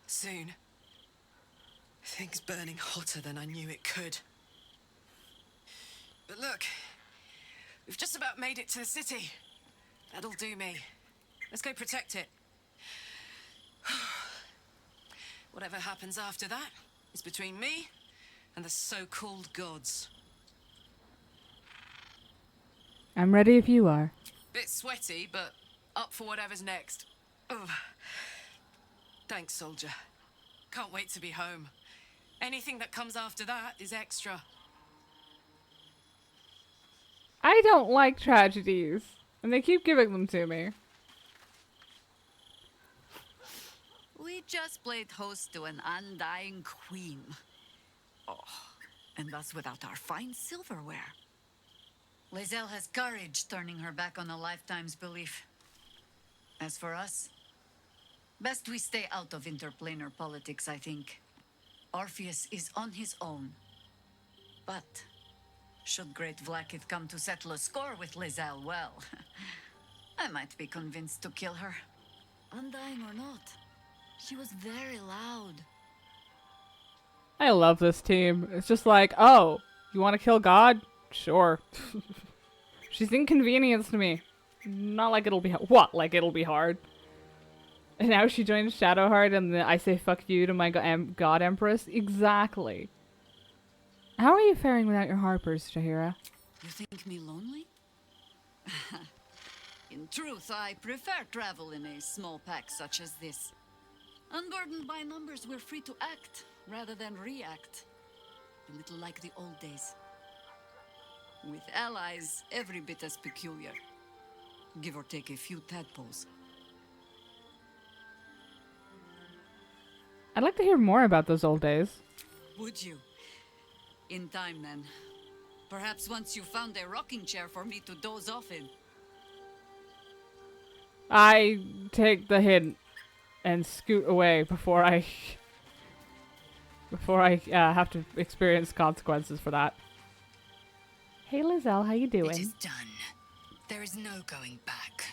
Soon. Things burning hotter than I knew it could. But look, we've just about made it to the city. That'll do me. Let's go protect it. Whatever happens after that is between me and the so-called gods. I'm ready if you are. Bit sweaty, but up for whatever's next. Ugh. Thanks, soldier. Can't wait to be home. Anything that comes after that is extra. I don't like tragedies, and they keep giving them to me. We just played host to an undying queen. Oh, and that's without our fine silverware. Lae'zel has courage turning her back on a lifetime's belief. As for us, best we stay out of interplanar politics, I think. Orpheus is on his own. But should Great Vlaakith come to settle a score with Lae'zel, well, I might be convinced to kill her. Undying or not, she was very loud. I love this team. It's just like, oh, you want to kill God? Sure. She's inconvenienced me. Not like it'll be what? Like it'll be hard. And now she joins Shadowheart and I say fuck you to my God Empress? Exactly. How are you faring without your harpers, Jaheira? You think me lonely? In truth, I prefer travel in a small pack such as this. Unburdened by numbers, we're free to act rather than react. A little like the old days. With allies, every bit as peculiar. Give or take a few tadpoles. I'd like to hear more about those old days. Would you? In time, then. Perhaps once you found a rocking chair for me to doze off in. I take the hint and scoot away before I have to experience consequences for that. Hey Lae'zel, how you doing? It is done. There is no going back.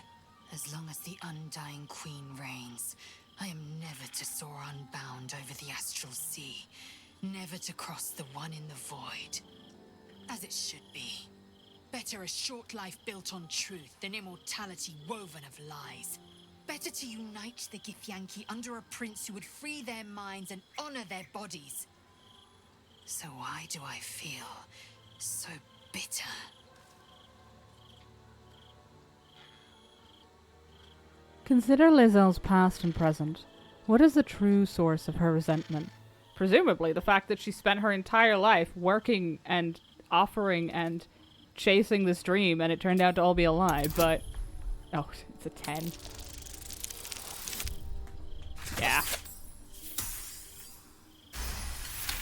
As long as the Undying Queen reigns, I am never to soar unbound over the astral sea. Never to cross the one in the void. As it should be. Better a short life built on truth than immortality woven of lies. Better to unite the Githyanki under a prince who would free their minds and honor their bodies. So why do I feel so bitter? Consider Lae'zel's past and present. What is the true source of her resentment? Presumably the fact that she spent her entire life working and offering and chasing this dream and it turned out to all be a lie, but... Oh, it's a 10. Yeah.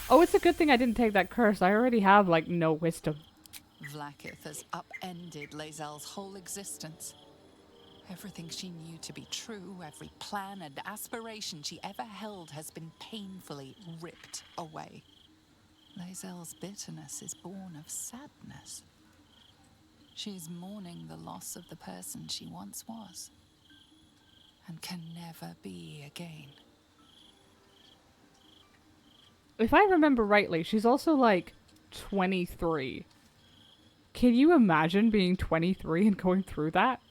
Oh, it's a good thing I didn't take that curse. I already have, like, no wisdom. Vlaakith has upended Lae'zel's whole existence. Everything she knew to be true, every plan and aspiration she ever held has been painfully ripped away. Lae'zel's bitterness is born of sadness. She's mourning the loss of the person she once was, and can never be again. If I remember rightly, she's also, like, 23. Can you imagine being 23 and going through that?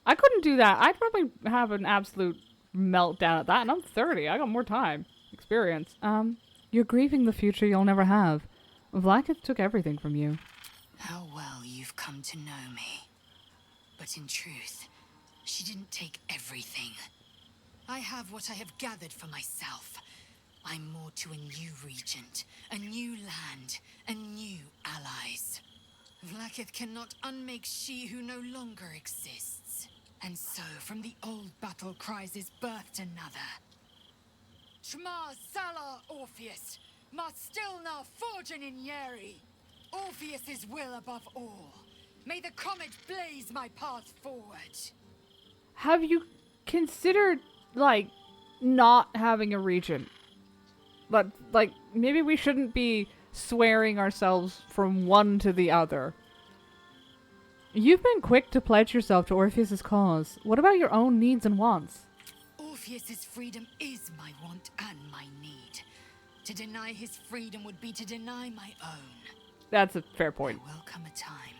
I couldn't do that. I'd probably have an absolute meltdown at that, and I'm 30. I got more time. Experience. You're grieving the future you'll never have. Vlaakith took everything from you. How well you've come to know me. But in truth, she didn't take everything. I have what I have gathered for myself. I'm more to a new regent, a new land, and new allies. Vlaakith cannot unmake she who no longer exists. And so, from the old battle cries is birthed another. Shema Salar Orpheus, Ma Stilna Forgin in Yeri. Orpheus's will above all. May the comet blaze my path forward. Have you considered, like, not having a regent? But, like, maybe we shouldn't be swearing ourselves from one to the other. You've been quick to pledge yourself to Orpheus's cause. What about your own needs and wants? Orpheus's freedom is my want and my need. To deny his freedom would be to deny my own. That's a fair point. There will come a time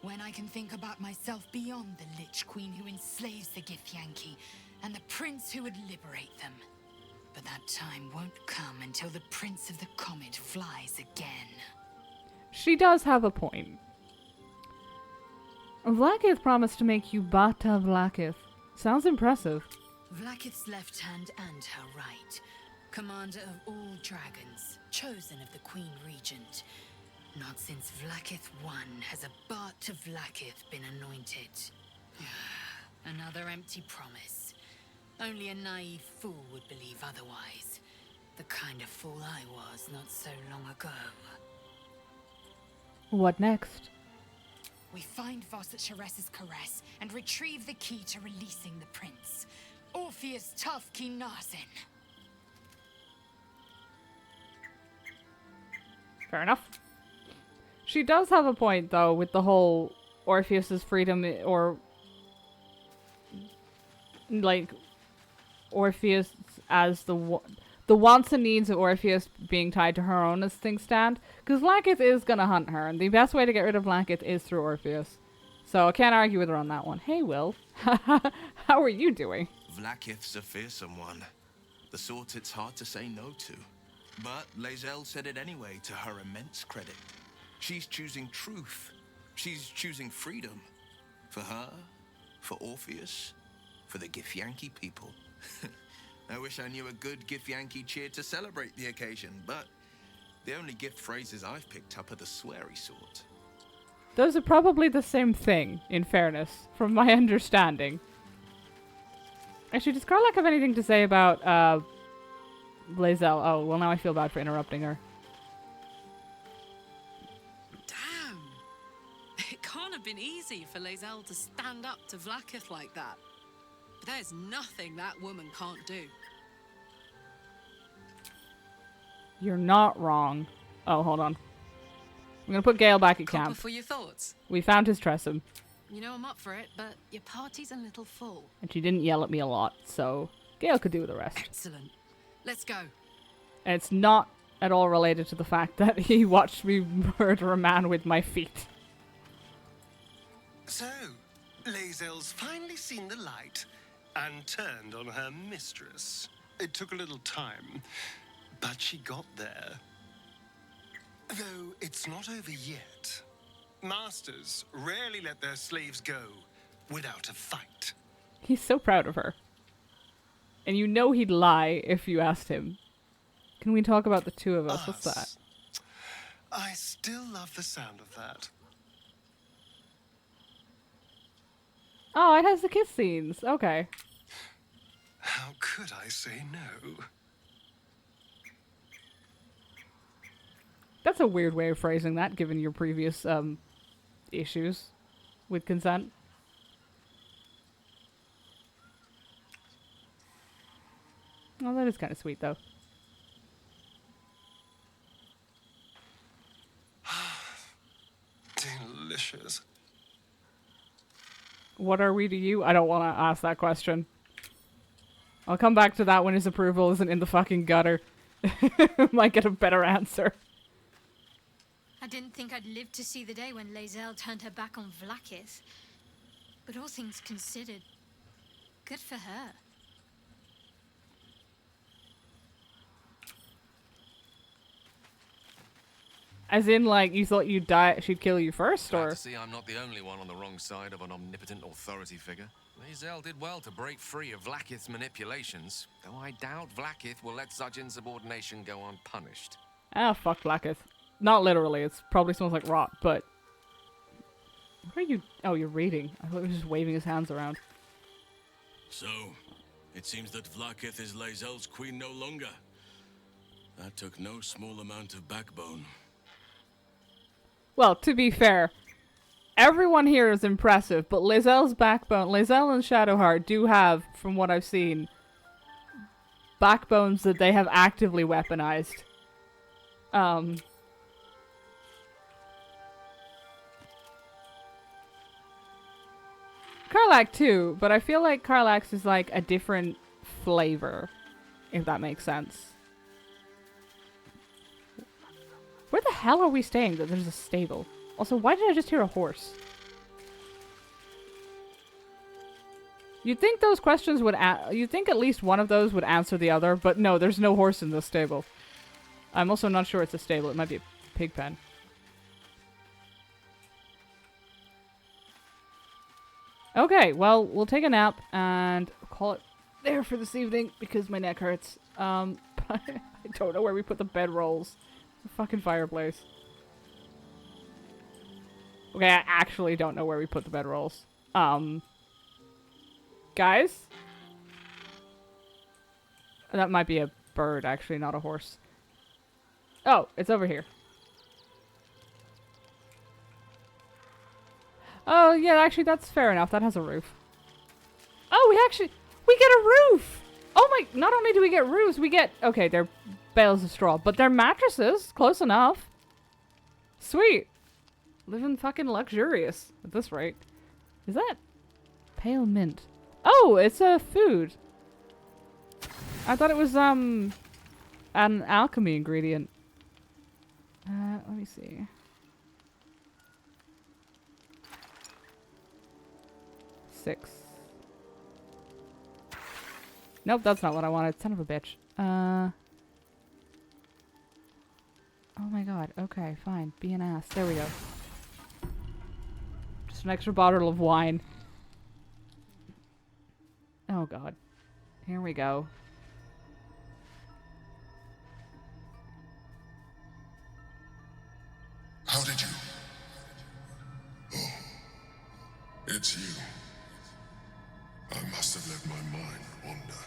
when I can think about myself beyond the Lich Queen who enslaves the Githyanki and the prince who would liberate them. But that time won't come until the Prince of the Comet flies again. She does have a point. Vlaakith promised to make you Bata Vlaakith. Sounds impressive. Vlaakith's left hand and her right. Commander of all dragons, chosen of the Queen Regent. Not since Vlaakith I has a Bata Vlaakith been anointed. Another empty promise. Only a naive fool would believe otherwise. The kind of fool I was not so long ago. What next? We find Voss at Shares's caress and retrieve the key to releasing the prince. Orpheus Tough Kinarsin. Fair enough. She does have a point, though, with the whole Orpheus's freedom, or, like, Orpheus as the wants and needs of Orpheus being tied to her own as things stand. Because Vlaakith is going to hunt her, and the best way to get rid of Vlaakith is through Orpheus. So I can't argue with her on that one. Hey, Will. How are you doing? Vlaakith's a fearsome one. The sort it's hard to say no to. But Lae'zel said it anyway, to her immense credit. She's choosing truth. She's choosing freedom. For her, for Orpheus, for the Githyanki people. I wish I knew a good Githyanki cheer to celebrate the occasion, but the only gift phrases I've picked up are the sweary sort. Those are probably the same thing, in fairness, from my understanding. Actually, does Karlach have anything to say about, Lae'zel? Oh, well, now I feel bad for interrupting her. Damn! It can't have been easy for Lae'zel to stand up to Vlaakith like that. But there's nothing that woman can't do. You're not wrong. Oh, hold on. I'm gonna put Gale back at Copper camp. for your thoughts. We found his Tressum. You know I'm up for it, but your party's a little full. And she didn't yell at me a lot, so Gale could do the rest. Excellent. Let's go. And it's not at all related to the fact that he watched me murder a man with my feet. So, Lae'zel's finally seen the light and turned on her mistress. It took a little time, but she got there. Though it's not over yet. Masters rarely let their slaves go without a fight. He's so proud of her. And you know he'd lie if you asked him. Can we talk about the two of us? What's that? I still love the sound of that. Oh, it has the kiss scenes. Okay. How could I say no? That's a weird way of phrasing that, given your previous issues with consent. Oh, that is kind of sweet, though. Delicious. What are we to you? I don't want to ask that question. I'll come back to that when his approval isn't in the fucking gutter. Might get a better answer. I didn't think I'd live to see the day when Lae'zel turned her back on Vlaakith. But all things considered, good for her. As in, like, you thought you'd die, she'd kill you first, Glad or? to see I'm not the only one on the wrong side of an omnipotent authority figure. Lae'zel did well to break free of Vlaakith's manipulations, though I doubt Vlaakith will let such insubordination go unpunished. Ah, fuck Vlaakith. Not literally, it probably smells like rot, but... What are you... Oh, you're reading. I thought he was just waving his hands around. So, it seems that Vlaakith is Lae'zel's queen no longer. That took no small amount of backbone. Well, to be fair, everyone here is impressive, but Lae'zel's backbone... Lae'zel and Shadowheart do have, from what I've seen, backbones that they have actively weaponized. Karlach too, but I feel like Karlach's is like a different flavor, if that makes sense. Where the hell are we staying that there's a stable? Also, why did I just hear a horse? You'd think those questions would you'd think at least one of those would answer the other, but no, there's no horse in this stable. I'm also not sure it's a stable. It might be a pig pen. Okay, well, we'll take a nap and call it there for this evening because my neck hurts. I don't know where we put the bedrolls. The fucking fireplace. Okay, I actually don't know where we put the bedrolls. Guys? That might be a bird, actually, not a horse. Oh, it's over here. Oh, yeah, actually, that's fair enough. That has a roof. Oh, we get a roof! Oh my, not only do we get roofs, we get, okay, they're bales of straw, but they're mattresses. Close enough. Sweet. Living fucking luxurious at this rate. Is that pale mint? Oh, it's a food. I thought it was, an alchemy ingredient. Let me see. Six. Nope, that's not what I wanted. Son of a bitch. Oh my god. Okay, fine. Be an ass. There we go. Just an extra bottle of wine. Oh god. Here we go. How did you? Oh, it's you. I must have let my mind wander.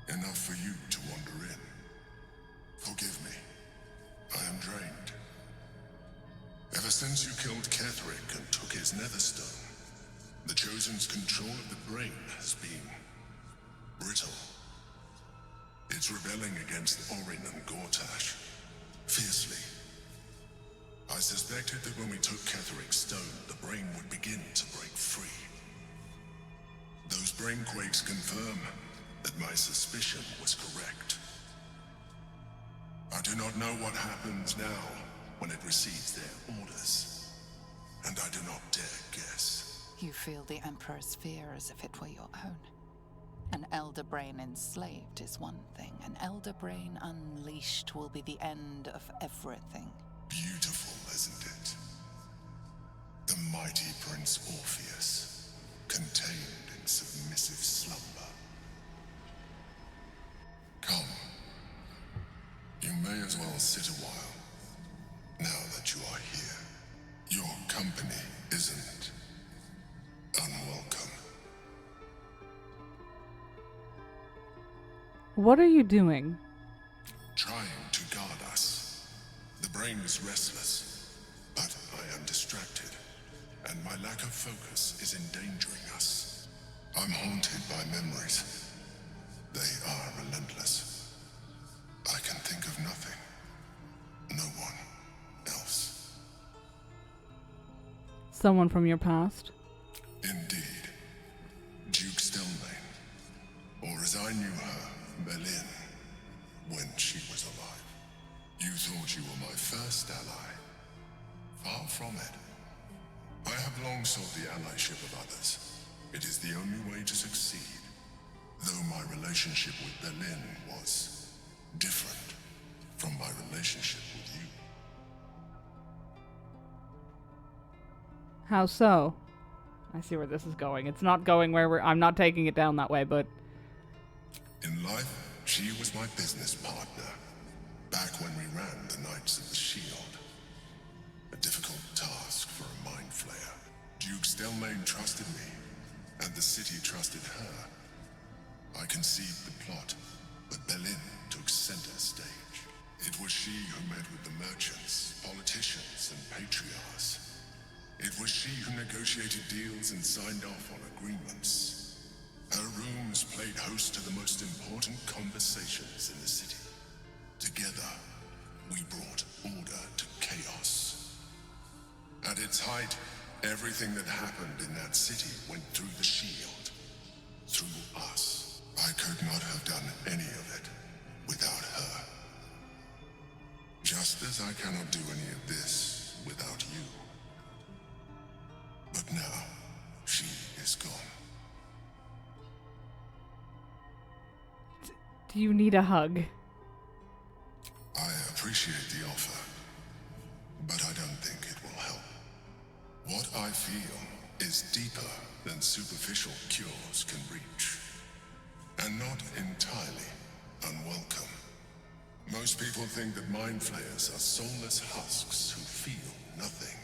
Enough for you to wander in. Forgive me. I am drained. Ever since you killed Ketherick and took his netherstone, the Chosen's control of the brain has been brittle. It's rebelling against Orin and Gortash fiercely. I suspected that when we took Ketherick's stone, the brain would begin to break free. Those brain quakes confirm that my suspicion was correct. I do not know what happens now when it receives their orders, and I do not dare guess. You feel the Emperor's fear as if it were your own. An elder brain enslaved is one thing. An elder brain unleashed will be the end of everything. Beautiful, isn't it? The mighty Prince Orpheus, contained in submissive slumber. Come. You may as well sit a while, now that you are here. Your company isn't unwelcome. What are you doing? Trying to guard us. The brain is restless, but I am distracted, and my lack of focus is endangering us. I'm haunted by memories. They are relentless. I can think of nothing. No one else. Someone from your past? Indeed. Duke Stelmane. Or as I knew her, Berlin, when she was alive. You thought you were my first ally. Far from it. I have long sought the allyship of others. It is the only way to succeed. Though my relationship with Berlin was different from my relationship with you. How so? I see where this is going. It's not going where I'm not taking it down that way, but... In life, she was my business partner. Back when we ran the Knights of the Shield. A difficult task for a mind flayer. Duke Stelmane trusted me, and the city trusted her. I conceived the plot, but Berlin took center stage. It was she who met with the merchants, politicians, and patriarchs. It was she who negotiated deals and signed off on agreements. Her rooms played host to the most important conversations in the city. Together, we brought order to chaos. At its height, everything that happened in that city went through the shield. Through us. I could not have done any of it without her. Just as I cannot do any of this without you. But now, she is gone. Do you need a hug? I appreciate the offer, but I don't think it will help. What I feel is deeper than superficial cures can reach, and not entirely unwelcome. Most people think that mind flayers are soulless husks who feel nothing.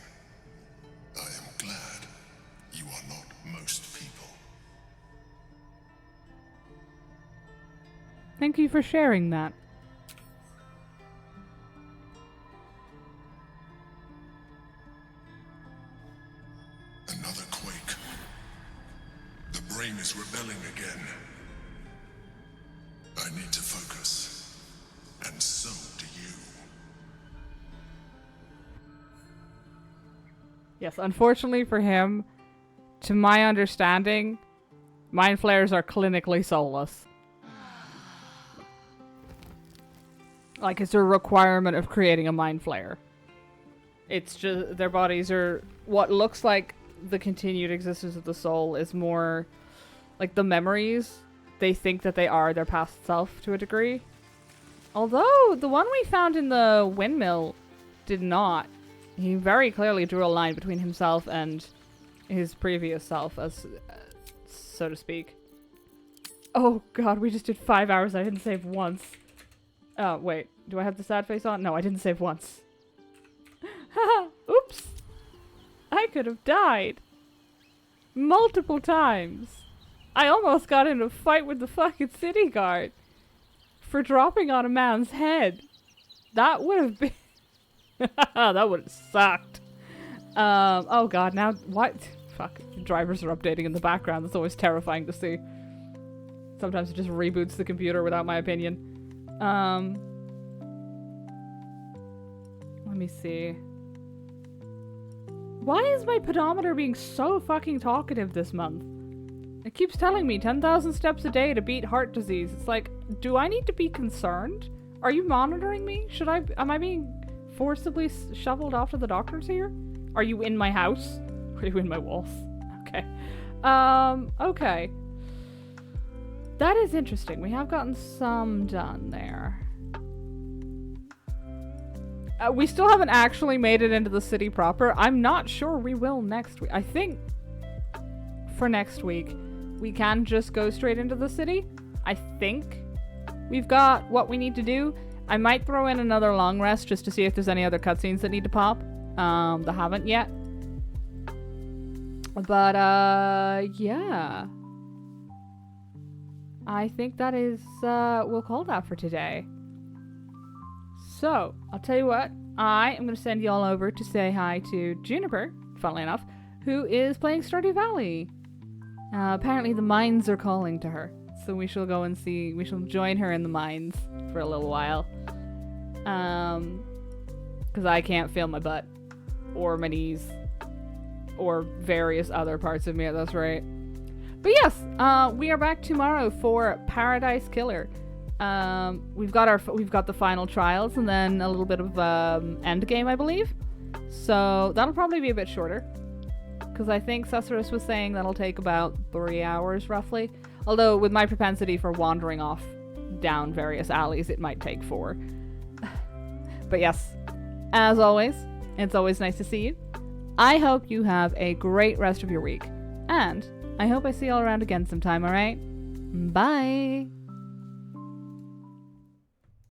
I am glad you are not most people. Thank you for sharing that. Another quake. The brain is rebelling again. I need to focus. And so do you. Yes, unfortunately for him, to my understanding, mind flayers are clinically soulless. Like, it's a requirement of creating a mind flayer. It's just, their bodies are, what looks like the continued existence of the soul is more, like, the memories, they think that they are their past self to a degree. Although, the one we found in the windmill did not. He very clearly drew a line between himself and his previous self, as so to speak. Oh god, we just did 5 hours. I didn't save once. Oh, wait. Do I have the sad face on? No, I didn't save once. Haha, oops. I could have died. Multiple times. I almost got in a fight with the fucking city guard for dropping on a man's head. That would have been... that would have sucked. Oh god, now what? Fuck, drivers are updating in the background. That's always terrifying to see. Sometimes it just reboots the computer without my opinion. Let me see. Why is my pedometer being so fucking talkative this month? It keeps telling me 10,000 steps a day to beat heart disease. It's like, do I need to be concerned? Are you monitoring me? Am I being forcibly shoveled off to the doctors here? Are you in my house? Are you in my walls? Okay. Okay. That is interesting. We have gotten some done there. We still haven't actually made it into the city proper. I'm not sure we will next week. I think for next week, we can just go straight into the city. I think we've got what we need to do. I might throw in another long rest just to see if there's any other cutscenes that need to pop. That haven't yet. But, yeah. I think that is, we'll call that for today. So, I'll tell you what, I am going to send you all over to say hi to Juniper, funnily enough, who is playing Stardew Valley. Apparently the mines are calling to her, so we shall go and see, we shall join her in the mines for a little while. Because I can't feel my butt, or my knees, or various other parts of me at this rate. But yes, we are back tomorrow for Paradise Killer. We've got the final trials and then a little bit of end game, I believe. So that'll probably be a bit shorter, because I think Susurrus was saying that'll take about 3 hours roughly. Although with my propensity for wandering off down various alleys, it might take 4. But yes, as always, it's always nice to see you. I hope you have a great rest of your week, and I hope I see you all around again sometime, alright? Bye!